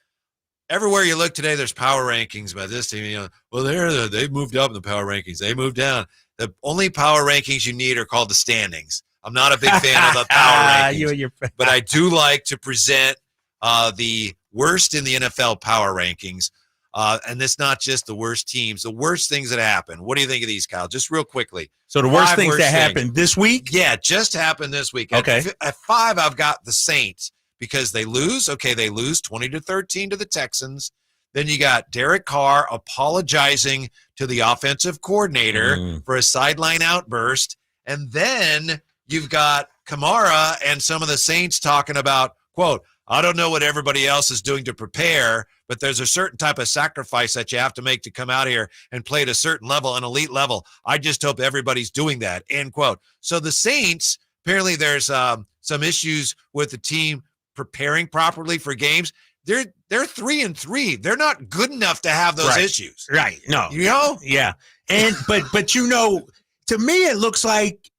Everywhere you look today, there's power rankings by this team. You know, well, they've moved up in the power rankings. They moved down. The only power rankings you need are called the standings. I'm not a big fan of the power rankings, but I do like to present the worst in the NFL power rankings. And it's not just the worst teams, the worst things that happen. What do you think of these, Kyle? Just real quickly. So the worst things that happened this week? Yeah, just happened this week. Okay. At 5, I've got the Saints because they lose. Okay, they lose 20-13 to the Texans. Then you got Derek Carr apologizing to the offensive coordinator for a sideline outburst. And then you've got Kamara and some of the Saints talking about, quote, I don't know what everybody else is doing to prepare, but there's a certain type of sacrifice that you have to make to come out here and play at a certain level, an elite level. I just hope everybody's doing that, end quote. So the Saints, apparently there's some issues with the team preparing properly for games. They're 3-3. They're not good enough to have those issues. Right. No. You know? Yeah. And but you know, to me it looks like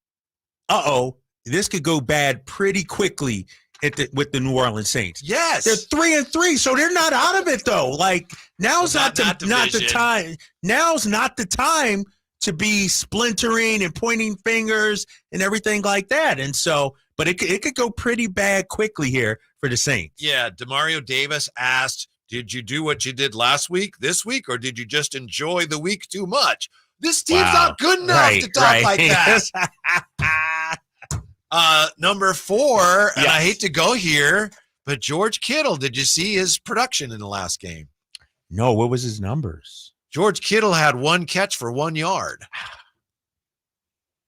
this could go bad pretty quickly with the New Orleans Saints. Yes. They're 3-3, so they're not out of it though. Like now's not the time. Now's not the time to be splintering and pointing fingers and everything like that. And so, but it could go pretty bad quickly here for the Saints. Yeah, Demario Davis asked Did you do what you did last week, this week, or did you just enjoy the week too much? This team's not good enough to talk like that. Number 4, and I hate to go here, but George Kittle, did you see his production in the last game? No, what was his numbers? George Kittle had 1 catch for 1 yard.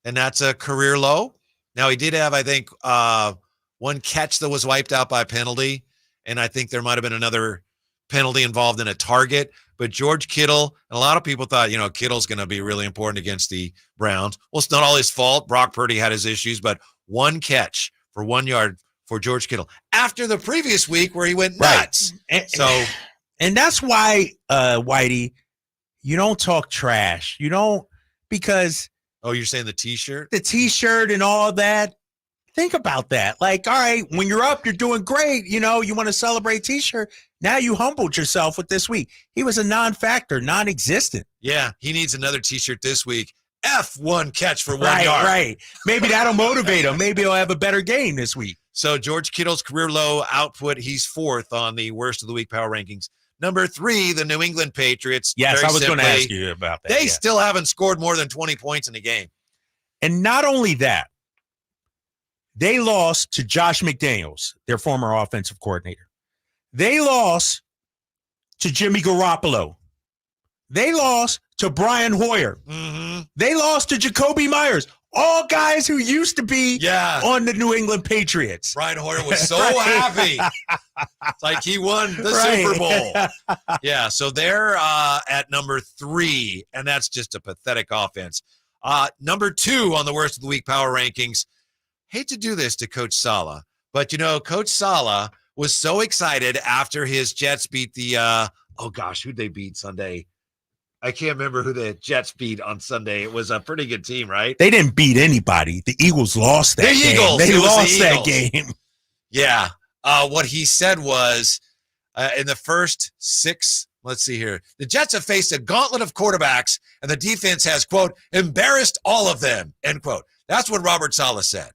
And that's a career low. Now, he did have, I think, 1 catch that was wiped out by a penalty, and I think there might have been another penalty involved in a target. But George Kittle, and a lot of people thought, Kittle's going to be really important against the Browns. Well, it's not all his fault. Brock Purdy had his issues, but 1 catch for 1 yard for George Kittle after the previous week where he went nuts. Right. And that's why, Whitey, you don't talk trash. You don't, because. Oh, you're saying the T-shirt? The T-shirt and all that. Think about that. Like, all right, when you're up, you're doing great. You want to celebrate T-shirt. Now you humbled yourself with this week. He was a non-factor, non-existent. Yeah, he needs another T-shirt this week. F1 catch for 1 yard. Right. Maybe that'll motivate him. Maybe he'll have a better game this week. So George Kittle's career low output, he's 4th on the worst of the week power rankings. Number 3, the New England Patriots. Yes, I was going to ask you about that. They still haven't scored more than 20 points in a game. And not only that, they lost to Josh McDaniels, their former offensive coordinator. They lost to Jimmy Garoppolo. They lost to Brian Hoyer. Mm-hmm. They lost to Jacoby Myers. All guys who used to be on the New England Patriots. Brian Hoyer was so happy. It's like he won the Super Bowl. Yeah, so they're at number 3, and that's just a pathetic offense. Number 2 on the worst of the week power rankings. Hate to do this to Coach Saleh, but Coach Saleh was so excited after his Jets beat the who'd they beat Sunday? I can't remember who the Jets beat on Sunday. It was a pretty good team, right? They didn't beat anybody. The Eagles lost that game. They lost that game. Yeah. What he said was in the first 6, let's see here. The Jets have faced a gauntlet of quarterbacks, and the defense has, quote, embarrassed all of them, end quote. That's what Robert Saleh said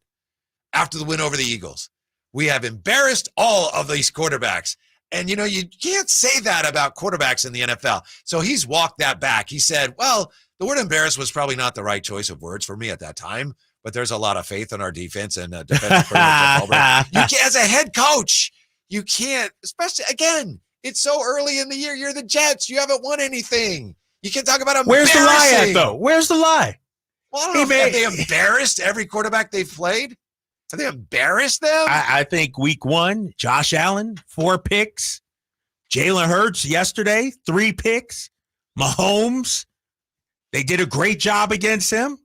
after the win over the Eagles. We have embarrassed all of these quarterbacks. And, you can't say that about quarterbacks in the NFL. So he's walked that back. He said, well, the word embarrassed was probably not the right choice of words for me at that time, but there's a lot of faith in our defense and defense. You can't, as a head coach, you can't, especially, again, it's so early in the year. You're the Jets. You haven't won anything. You can't talk about embarrassing. Where's the lie at, though? Where's the lie? Well, I don't know if they embarrassed every quarterback they've played. Have they embarrassed them? I think week 1, Josh Allen, 4 picks. Jalen Hurts yesterday, 3 picks. Mahomes, they did a great job against him.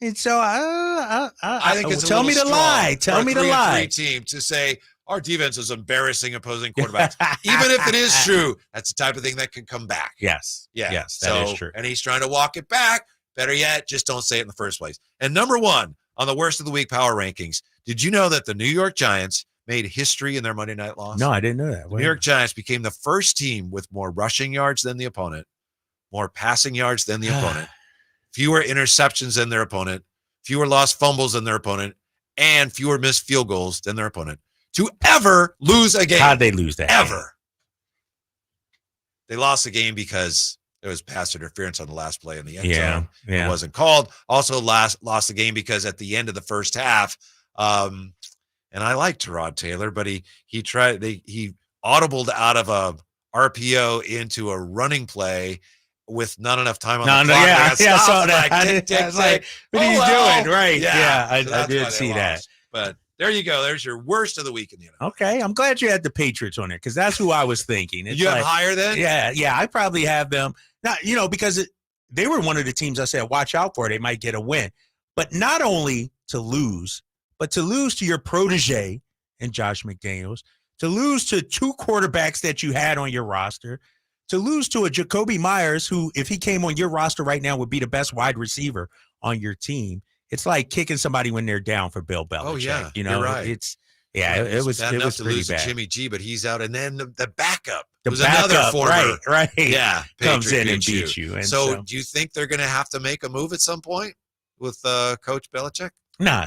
And so I think it's tell me the lie. Tell me the lie. Team to say our defense is embarrassing opposing quarterbacks. Even if it is true, that's the type of thing that can come back. Yes. Yeah. Yes, that is true. And he's trying to walk it back. Better yet, just don't say it in the first place. And number 1 on the worst of the week power rankings, did you know that the New York Giants made history in their Monday night loss? No, I didn't know that. The New York Giants became the first team with more rushing yards than the opponent, more passing yards than the opponent, fewer interceptions than their opponent, fewer lost fumbles than their opponent, and fewer missed field goals than their opponent to ever lose a game. How'd they lose that? Ever. Game? They lost the game because there was pass interference on the last play in the end zone. Yeah. It wasn't called. Also lost the game because at the end of the first half, and I like Tyrod Taylor, but he audibled out of a RPO into a running play with not enough time on the clock. I saw that. I was like, what are you doing? Right. Yeah, I did see that. But there you go. There's your worst of the week in the NFL. Okay. I'm glad you had the Patriots on there because that's who I was thinking. You have higher then? Yeah. I probably have them. Now, because they were one of the teams I said, watch out for. They might get a win. But not only to lose, but to lose to your protege and Josh McDaniels, to lose to 2 quarterbacks that you had on your roster, to lose to a Jacoby Myers who, if he came on your roster right now, would be the best wide receiver on your team. It's like kicking somebody when they're down for Bill Belichick. Oh, yeah. You're right. It was bad enough to pretty lose bad. To Jimmy G, but he's out. And then the backup. The was backup, another former. Right. Yeah. Comes in and Patriot beats you. And so do you think they're going to have to make a move at some point with Coach Belichick? Nah.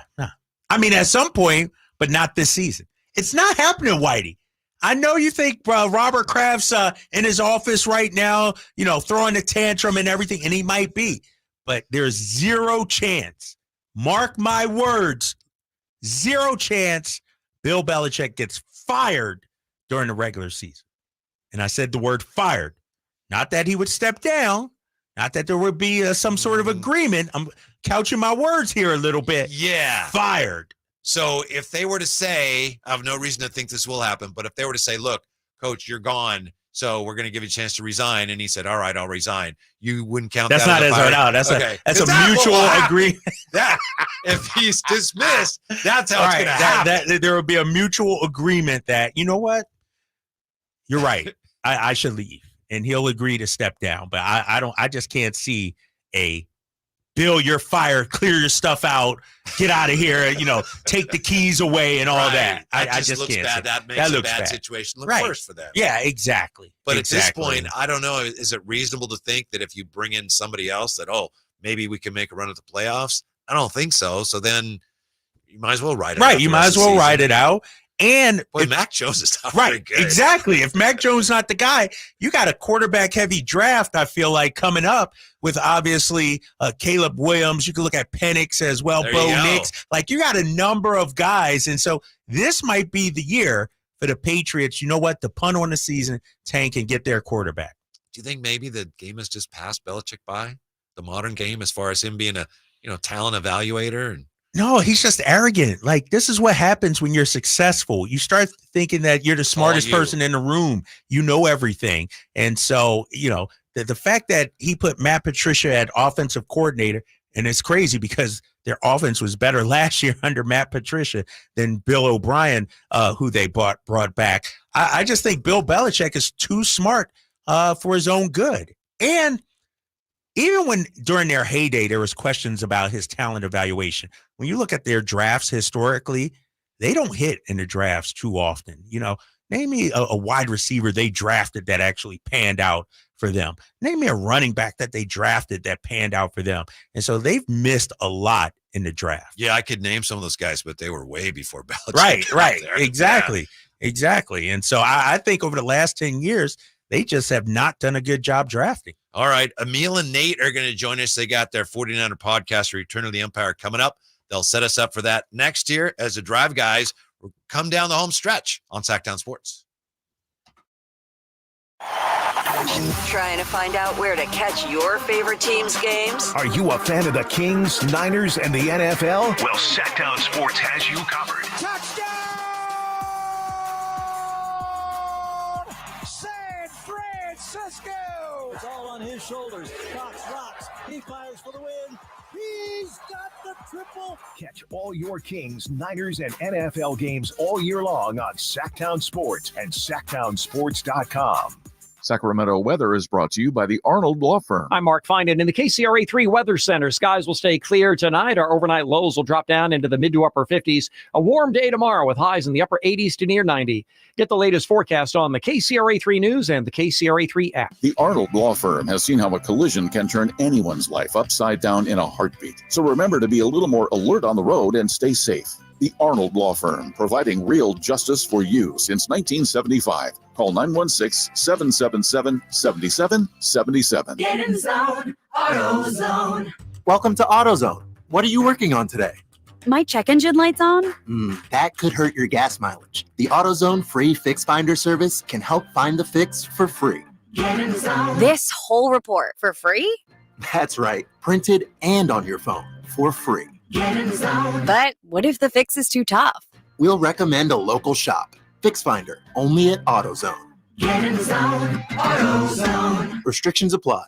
I mean, at some point, but not this season. It's not happening, Whitey. I know you think Robert Kraft's in his office right now, throwing a tantrum and everything, and he might be. But there's zero chance, mark my words, zero chance Bill Belichick gets fired during the regular season. And I said the word fired. Not that he would step down, not that there would be some sort of agreement. I'm couching my words here a little bit. Yeah. Fired. So if they were to say, I have no reason to think this will happen, but if they were to say, look, coach, you're gone, so we're going to give you a chance to resign, and he said, all right, I'll resign, you wouldn't count that's that not as as a out. That's okay. that's a mutual agreement. That if he's dismissed, that's how it's going to happen. There will be a mutual agreement that, you know what? You're right. I should leave, and he'll agree to step down. But I just can't see a Bill, you're fired, clear your stuff out, get out of here, take the keys away and all that. I just looks can't. Bad. That makes a bad situation look worse for them. Yeah, exactly. But at this point, I don't know, is it reasonable to think that if you bring in somebody else that, maybe we can make a run at the playoffs? I don't think so. So then you might as well ride it out. Right, you might as well ride it out. And Mac Jones is not very good. Exactly. If Mac Jones is not the guy, you got a quarterback-heavy draft, I feel like, coming up with obviously Caleb Williams. You can look at Penix as well, Bo Nix. Like, you got a number of guys. And so this might be the year for the Patriots, you know what, to punt on the season, tank, and get their quarterback. Do you think maybe the game has just passed Belichick by, the modern game, as far as him being a talent evaluator? And no, he's just arrogant. Like, this is what happens when you're successful. You start thinking that you're the smartest person in the room. You know everything. And so, the fact that he put Matt Patricia at offensive coordinator, and it's crazy because their offense was better last year under Matt Patricia than Bill O'Brien, who they brought back. I just think Bill Belichick is too smart for his own good. And even when during their heyday, there was questions about his talent evaluation. When you look at their drafts historically, they don't hit in the drafts too often. Name me a wide receiver they drafted that actually panned out for them. Name me a running back that they drafted that panned out for them. And so they've missed a lot in the draft. Yeah, I could name some of those guys, but they were way before Belichick. Right. Exactly. And so I think over the last 10 years, they just have not done a good job drafting. All right. Emil and Nate are going to join us. They got their 49er podcast, Return of the Empire, coming up. They'll set us up for that next year as the Drive Guys come down the home stretch on Sactown Sports. Trying to find out where to catch your favorite team's games? Are you a fan of the Kings, Niners, and the NFL? Well, Sactown Sports has you covered. San Francisco! It's all on his shoulders. Cox rocks. He fires for the win. He's got the triple. Catch all your Kings, Niners, and NFL games all year long on Sactown Sports and SactownSports.com. Sacramento weather is brought to you by the Arnold Law Firm. I'm Mark Finan in the KCRA 3 Weather Center. Skies will stay clear tonight. Our overnight lows will drop down into the mid to upper 50s. A warm day tomorrow with highs in the upper 80s to near 90. Get the latest forecast on the KCRA 3 News and the KCRA 3 app. The Arnold Law Firm has seen how a collision can turn anyone's life upside down in a heartbeat. So remember to be a little more alert on the road and stay safe. The Arnold Law Firm, providing real justice for you since 1975. Call 916-777-7777. Get in zone, AutoZone. Welcome to AutoZone. What are you working on today? My check engine light's on? That could hurt your gas mileage. The AutoZone free Fix Finder service can help find the fix for free. Get in zone. This whole report for free? That's right. Printed and on your phone for free. Get in zone. But what if the fix is too tough? We'll recommend a local shop. Fix Finder, only at AutoZone. Get in zone, AutoZone. Restrictions apply.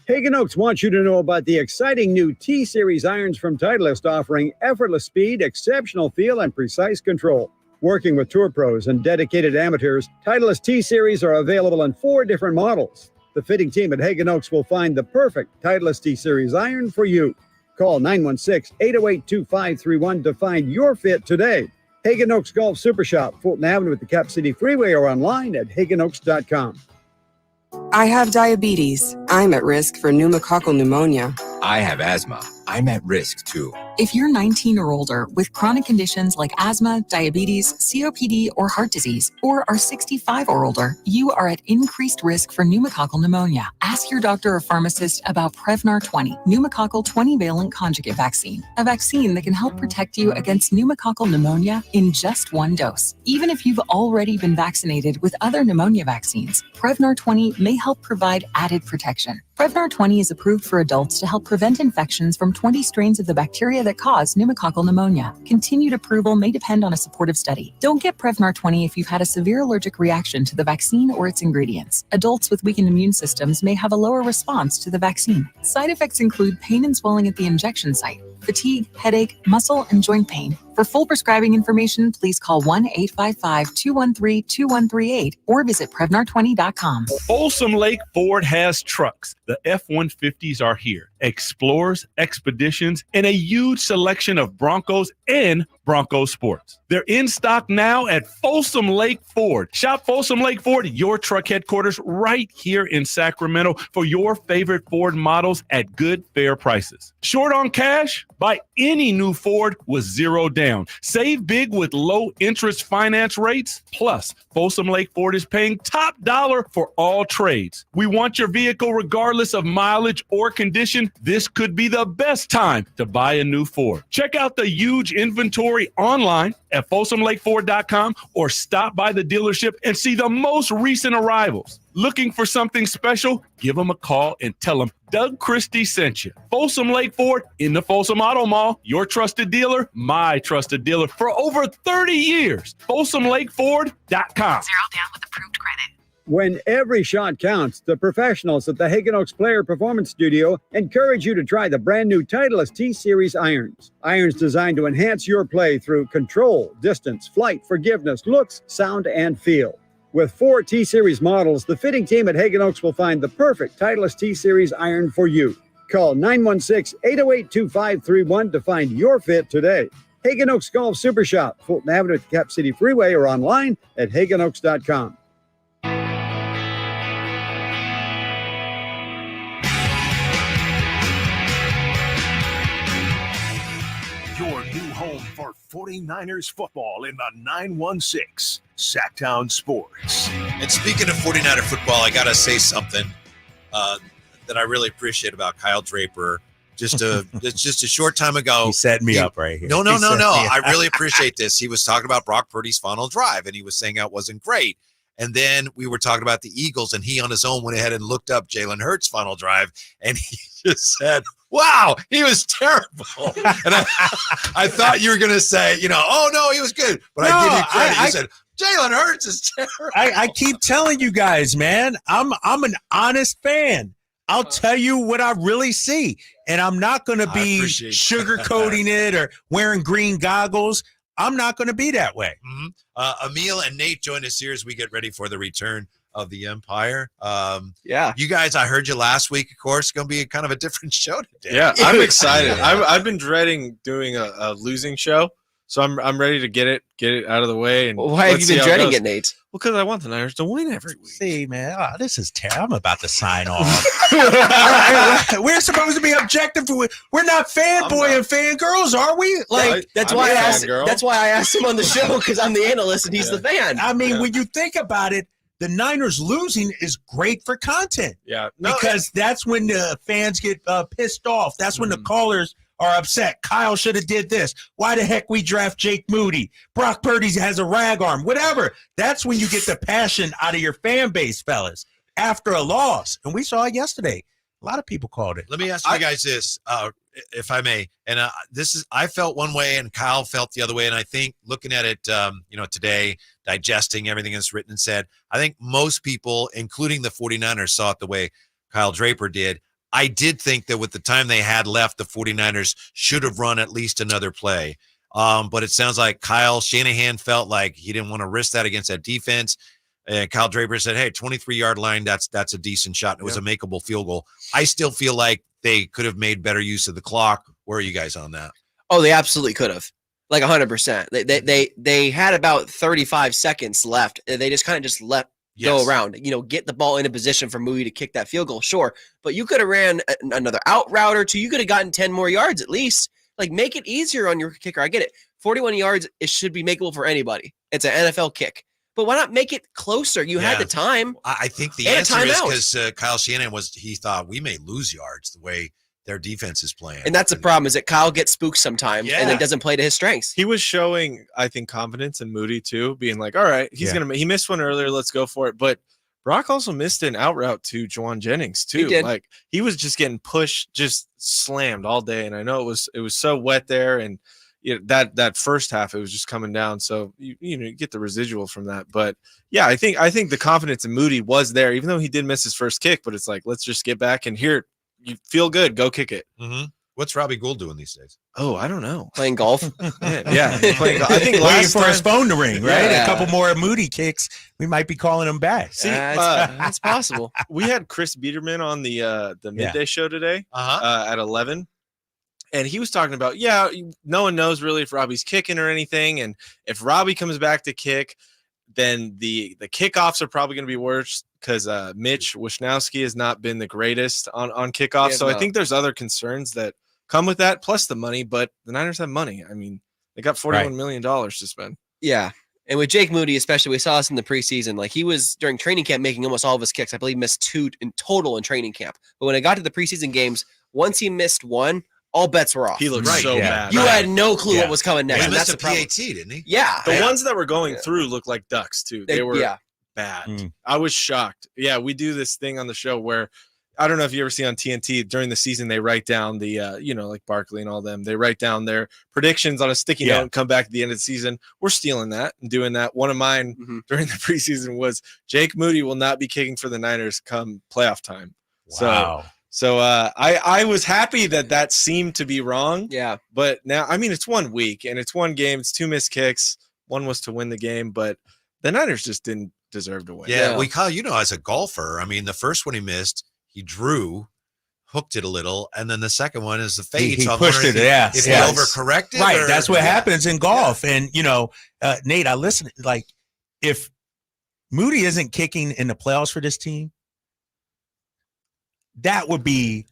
Hagen Oaks wants you to know about the exciting new T-Series irons from Titleist, offering effortless speed, exceptional feel, and precise control. Working with tour pros and dedicated amateurs, Titleist T-Series are available in 4 different models. The fitting team at Hagen Oaks will find the perfect Titleist T-Series iron for you. Call 916-808-2531 to find your fit today. Hagen Oaks Golf Super Shop, Fulton Avenue at the Cap City Freeway, or online at hagenoaks.com. I have diabetes. I'm at risk for pneumococcal pneumonia. I have asthma. I'm at risk too. If you're 19 or older with chronic conditions like asthma, diabetes, COPD, or heart disease, or are 65 or older, you are at increased risk for pneumococcal pneumonia. Ask your doctor or pharmacist about Prevnar 20, pneumococcal 20-valent conjugate vaccine, a vaccine that can help protect you against pneumococcal pneumonia in just one dose. Even if you've already been vaccinated with other pneumonia vaccines, Prevnar 20 may help provide added protection. Prevnar 20 is approved for adults to help prevent infections from 20 strains of the bacteria that cause pneumococcal pneumonia. Continued approval may depend on a supportive study. Don't get Prevnar 20 if you've had a severe allergic reaction to the vaccine or its ingredients. Adults with weakened immune systems may have a lower response to the vaccine. Side effects include pain and swelling at the injection site, fatigue, headache, muscle, and joint pain. For full prescribing information, please call 1-855-213-2138 or visit Prevnar20.com. Folsom Lake Ford has trucks. The F-150s are here. Explorers, Expeditions, and a huge selection of Broncos and Bronco Sports. They're in stock now at Folsom Lake Ford. Shop Folsom Lake Ford, your truck headquarters, right here in Sacramento for your favorite Ford models at good, fair prices. Short on cash? Buy any new Ford with zero down. Save big with low interest finance rates. Plus, Folsom Lake Ford is paying top dollar for all trades. We want your vehicle regardless of mileage or condition. This could be the best time to buy a new Ford. Check out the huge inventory online at folsomlakeford.com or stop by the dealership and see the most recent arrivals. Looking for something special? Give them a call and tell them Doug Christie sent you. Folsom Lake Ford in the Folsom Auto Mall, your trusted dealer, my trusted dealer for over 30 years. FolsomLakeFord.com. Zero down with approved credit. When every shot counts, the professionals at the Hagen Oaks Player Performance Studio encourage you to try the brand new Titleist T-Series irons. Irons designed to enhance your play through control, distance, flight, forgiveness, looks, sound, and feel. With 4 T-Series models, the fitting team at Hagen Oaks will find the perfect Titleist T-Series iron for you. Call 916-808-2531 to find your fit today. Hagen Oaks Golf Super Shop, Fulton Avenue at the Cap City Freeway, or online at hagenoaks.com. Your new home for 49ers football in the 916 Sactown Sports. And speaking of 49er football, I got to say something that I really appreciate about Kyle Draper. Just a short time ago. He set me up right here. No. I really appreciate this. He was talking about Brock Purdy's final drive, and he was saying that wasn't great. And then we were talking about the Eagles, and he on his own went ahead and looked up Jalen Hurts' final drive, and he just said, wow, he was terrible. And I thought you were going to say, oh, no, he was good. But I give you credit. You said, Jalen Hurts is terrible. I keep telling you guys, man, I'm an honest fan. I'll tell you what I really see. And I'm not going to be sugarcoating it or wearing green goggles. I'm not going to be that way. Mm-hmm. Emil and Nate join us here as we get ready for the return of the Empire. You guys, I heard you last week, of course, going to be kind of a different show today. Yeah, I'm excited. I've been dreading doing a losing show, so I'm ready to get it out of the way. And why have you been dreading it, Nate? Well, because I want the Niners to win every week. See, man, this is terrible. I'm about to sign off. We're supposed to be objective. We're not fanboy and fangirls, are we? That's why I asked him on the show, because I'm the analyst and he's the fan. I mean, when you think about it, the Niners losing is great for content. Yeah. Because that's when the fans get pissed off. That's when the callers are upset. Kyle should have did this. Why the heck we draft Jake Moody? Brock Purdy has a rag arm. Whatever. That's when you get the passion out of your fan base, fellas, after a loss. And we saw it yesterday. A lot of people called it. Let me ask you guys this, if I may. And I felt one way and Kyle felt the other way. And I think looking at it, today, digesting everything that's written and said, I think most people, including the 49ers, saw it the way Kyle Draper did. I did think that with the time they had left, the 49ers should have run at least another play. But it sounds like Kyle Shanahan felt like he didn't want to risk that against that defense. And Kyle Draper said, hey, 23-yard line, that's a decent shot. It was a makeable field goal. I still feel like they could have made better use of the clock. Where are you guys on that? Oh, they absolutely could have. Like 100%. They had about 35 seconds left. And they just kind of let go around, get the ball in a position for Moody to kick that field goal. Sure. But you could have ran another out route or two. You could have gotten 10 more yards at least. Like, make it easier on your kicker. I get it. 41 yards, it should be makeable for anybody. It's an NFL kick. But why not make it closer? You had the time. I think the answer is because Kyle Shanahan he thought we may lose yards the way their defense is playing. And that's the problem, is that Kyle gets spooked sometimes and then doesn't play to his strengths. He was showing, I think, confidence in Moody too, being like, all right, he missed one earlier, let's go for it. But Brock also missed an out route to Juwan Jennings too. He did. Like, he was just getting pushed, just slammed all day. And I know it was so wet there, and that first half it was just coming down. So you get the residual from that. But yeah, I think the confidence in Moody was there, even though he did miss his first kick. But it's like, let's just get back and here. You feel good, go kick it. Mm-hmm. What's Robbie Gould doing these days? Oh, I don't know. Playing golf. Yeah, playing golf. I think waiting for his phone to ring, right? A couple more Moody kicks, we might be calling him back. See, that's possible. We had Chris Biederman on the midday show today at 11. And he was talking about, no one knows really if Robbie's kicking or anything. And if Robbie comes back to kick, then the kickoffs are probably going to be worse because Mitch Wisnowski has not been the greatest on kickoffs. So I think there's other concerns that come with that, plus the money. But the Niners have money. I mean, they got $41 million to spend. Yeah. And with Jake Moody, especially, we saw this in the preseason. Like, he was, during training camp, making almost all of his kicks. I believe missed 2 in total in training camp. But when it got to the preseason games, once he missed one, all bets were off. He looked so bad. You had no clue what was coming next. He And missed that's a the PAT, problem. didn't he? Yeah. The ones that were going through looked like ducks, too. They were bad. I was shocked. Yeah, we do this thing on the show where, I don't know if you ever see on TNT, during the season, they write down the, like Barkley and all them, they write down their predictions on a sticky note and come back at the end of the season. We're stealing that and doing that. One of mine during the preseason was Jake Moody will not be kicking for the Niners come playoff time. Wow. So I was happy that seemed to be wrong. Yeah. But now, I mean, it's 1 week and it's one game. It's 2 missed kicks. One was to win the game, but the Niners just didn't deserve to win. Yeah. Kyle, as a golfer, I mean, the first one he missed, he drew, hooked it a little, and then the second one is the fade. He pushed it, If he overcorrected. Right. That's what happens in golf. And, Nate, I listen, like, if Moody isn't kicking in the playoffs for this team, that would be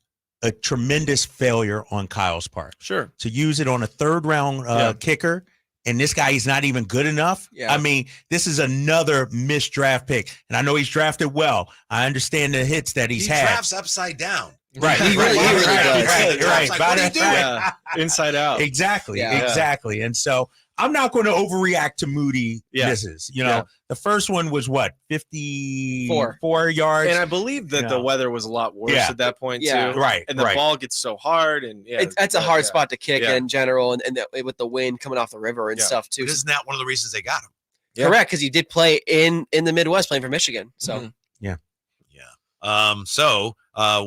a tremendous failure on Kyle's part. Sure. To use it on a third round kicker, and this guy is not even good enough. Yeah. I mean, this is another missed draft pick. And I know he's drafted well. I understand the hits that he's had. He drafts upside down. Right. He really does. Right. Like, what are you doing? Inside out. Exactly. Yeah. Exactly. And so I'm not going to overreact to Moody misses. The first one was what, 54 yards, and I believe that the weather was a lot worse at that point too. Right, and the ball gets so hard, and that's a hard spot to kick in general, and with the wind coming off the river and stuff too. But isn't that one of the reasons they got him? Correct, because he did play in the Midwest, playing for Michigan. So So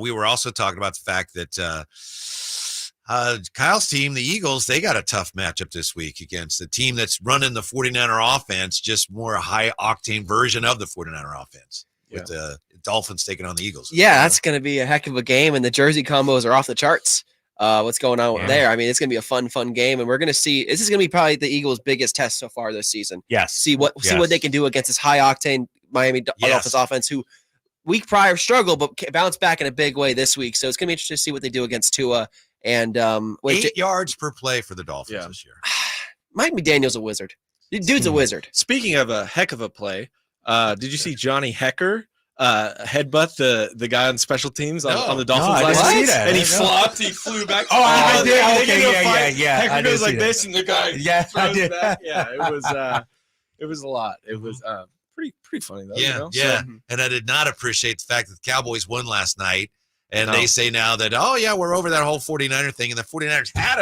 we were also talking about the fact that Kyle's team, the Eagles, they got a tough matchup this week against the team that's running the 49er offense, just more a high-octane version of the 49er offense, with the Dolphins taking on the Eagles. Yeah, that's going to be a heck of a game, and the jersey combos are off the charts. What's going on there? I mean, it's going to be a fun game, and we're going to see. This is going to be probably the Eagles' biggest test so far this season. Yes. See what they can do against this high-octane Miami Dolphins offense, who week prior struggled, but bounced back in a big way this week. So it's going to be interesting to see what they do against Tua. And 8 yards per play for the Dolphins this year. Mike McDaniel's a wizard. Dude's a wizard. Speaking of a heck of a play, did you see Johnny Hecker headbutt the guy on special teams on the Dolphins last week? And he flopped. He flew back. Oh, I did. Okay, yeah. Hecker goes like this, and the guy throws back. Yeah, it was a lot. It was pretty funny though. Yeah, So, and I did not appreciate the fact that the Cowboys won last night. And they say now that, we're over that whole 49er thing, and the 49ers had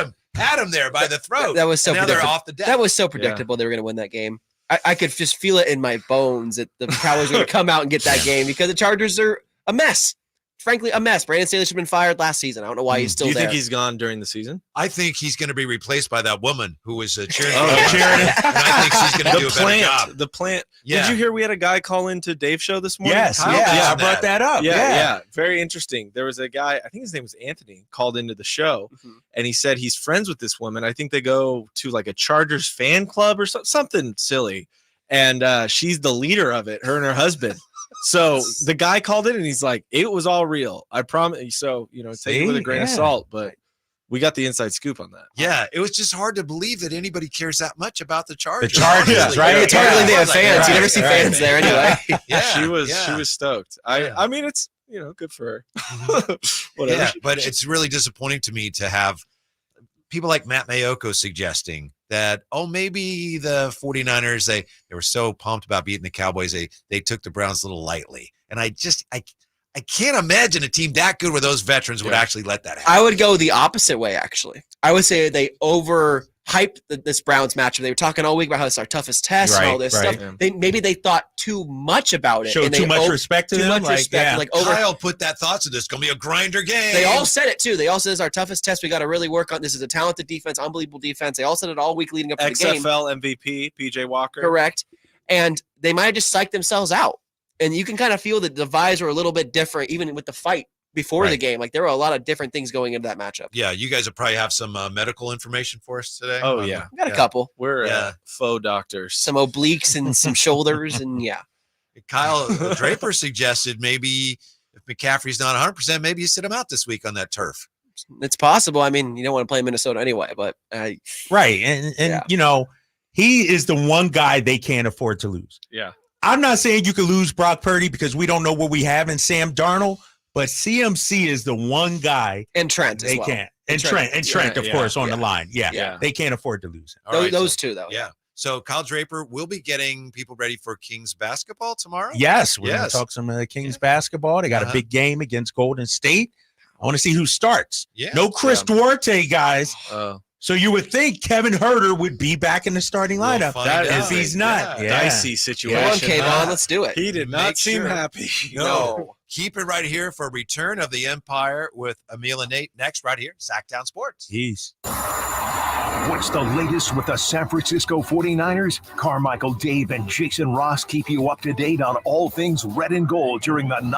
him there by the throat. That was so. Now they're off the deck. That was so predictable. They were going to win that game. I could just feel it in my bones that the Cowboys were going to come out and get that game because the Chargers are a mess. Frankly, a mess. Brandon Staley should have been fired last season. I don't know why he's still there. Do you think he's gone during the season? I think he's going to be replaced by that woman who was cheering for him. And I think she's going to do a better job. The plant. Yeah. Did you hear we had a guy call into Dave's show this morning? Yes, I brought that up. Yeah. Very interesting. There was a guy, I think his name was Anthony, called into the show, and he said he's friends with this woman. I think they go to like a Chargers fan club or something silly. and she's the leader of it, her and her husband. So the guy called it and he's like, it was all real. I promise. So, take it with a grain of salt, but we got the inside scoop on that. Yeah, it was just hard to believe that anybody cares that much about the Chargers. The Chargers, right? It's hard to believe they have fans. You never see fans there anyway. Yeah, she was stoked. I mean, it's good for her. Whatever. Yeah, but it's really disappointing to me to have people like Matt Mayoko suggesting that, maybe the 49ers, they were so pumped about beating the Cowboys, they took the Browns a little lightly. And I can't imagine a team that good where those veterans would actually let that happen. I would go the opposite way, actually. I would say they overhyped this Browns matchup. They were talking all week about how it's our toughest test and all this stuff. Yeah. Maybe they thought too much about it. Showed too much respect to them. Kyle put that thought to this. It's going to be a grinder game. They all said it, too. They all said it's our toughest test. We got to really work on this. Is a talented defense, unbelievable defense. They all said it all week leading up to the game. XFL MVP, PJ Walker. Correct. And they might have just psyched themselves out. And you can kind of feel that the vibes were a little bit different, even with the fight before the game. Like, there were a lot of different things going into that matchup. Yeah, you guys will probably have some medical information for us today. Oh, yeah. We got a couple. We're faux doctors. Some obliques and some shoulders, and Kyle Draper suggested maybe if McCaffrey's not 100%, maybe you sit him out this week on that turf. It's possible. I mean, you don't want to play in Minnesota anyway, but right. And he is the one guy they can't afford to lose. Yeah. I'm not saying you could lose Brock Purdy because we don't know what we have in Sam Darnold, but CMC is the one guy. And Trent they can't. And Trent, of course, on the line. Yeah. They can't afford to lose him. Those two, though. Yeah. So Kyle Draper will be getting people ready for Kings basketball tomorrow. Yes. We're going to talk some Kings basketball. They got a big game against Golden State. I want to see who starts. Yeah. No Chris Duarte, guys. So you would think Kevin Huerter would be back in the starting lineup. If he's not. Dicey situation. Come on, Kayvon, let's do it. He did not seem happy. No. Keep it right here for Return of the Empire with Emil and Nate next right here, Sactown Sports. Jeez. What's the latest with the San Francisco 49ers? Carmichael, Dave, and Jason Ross keep you up to date on all things red and gold during the 9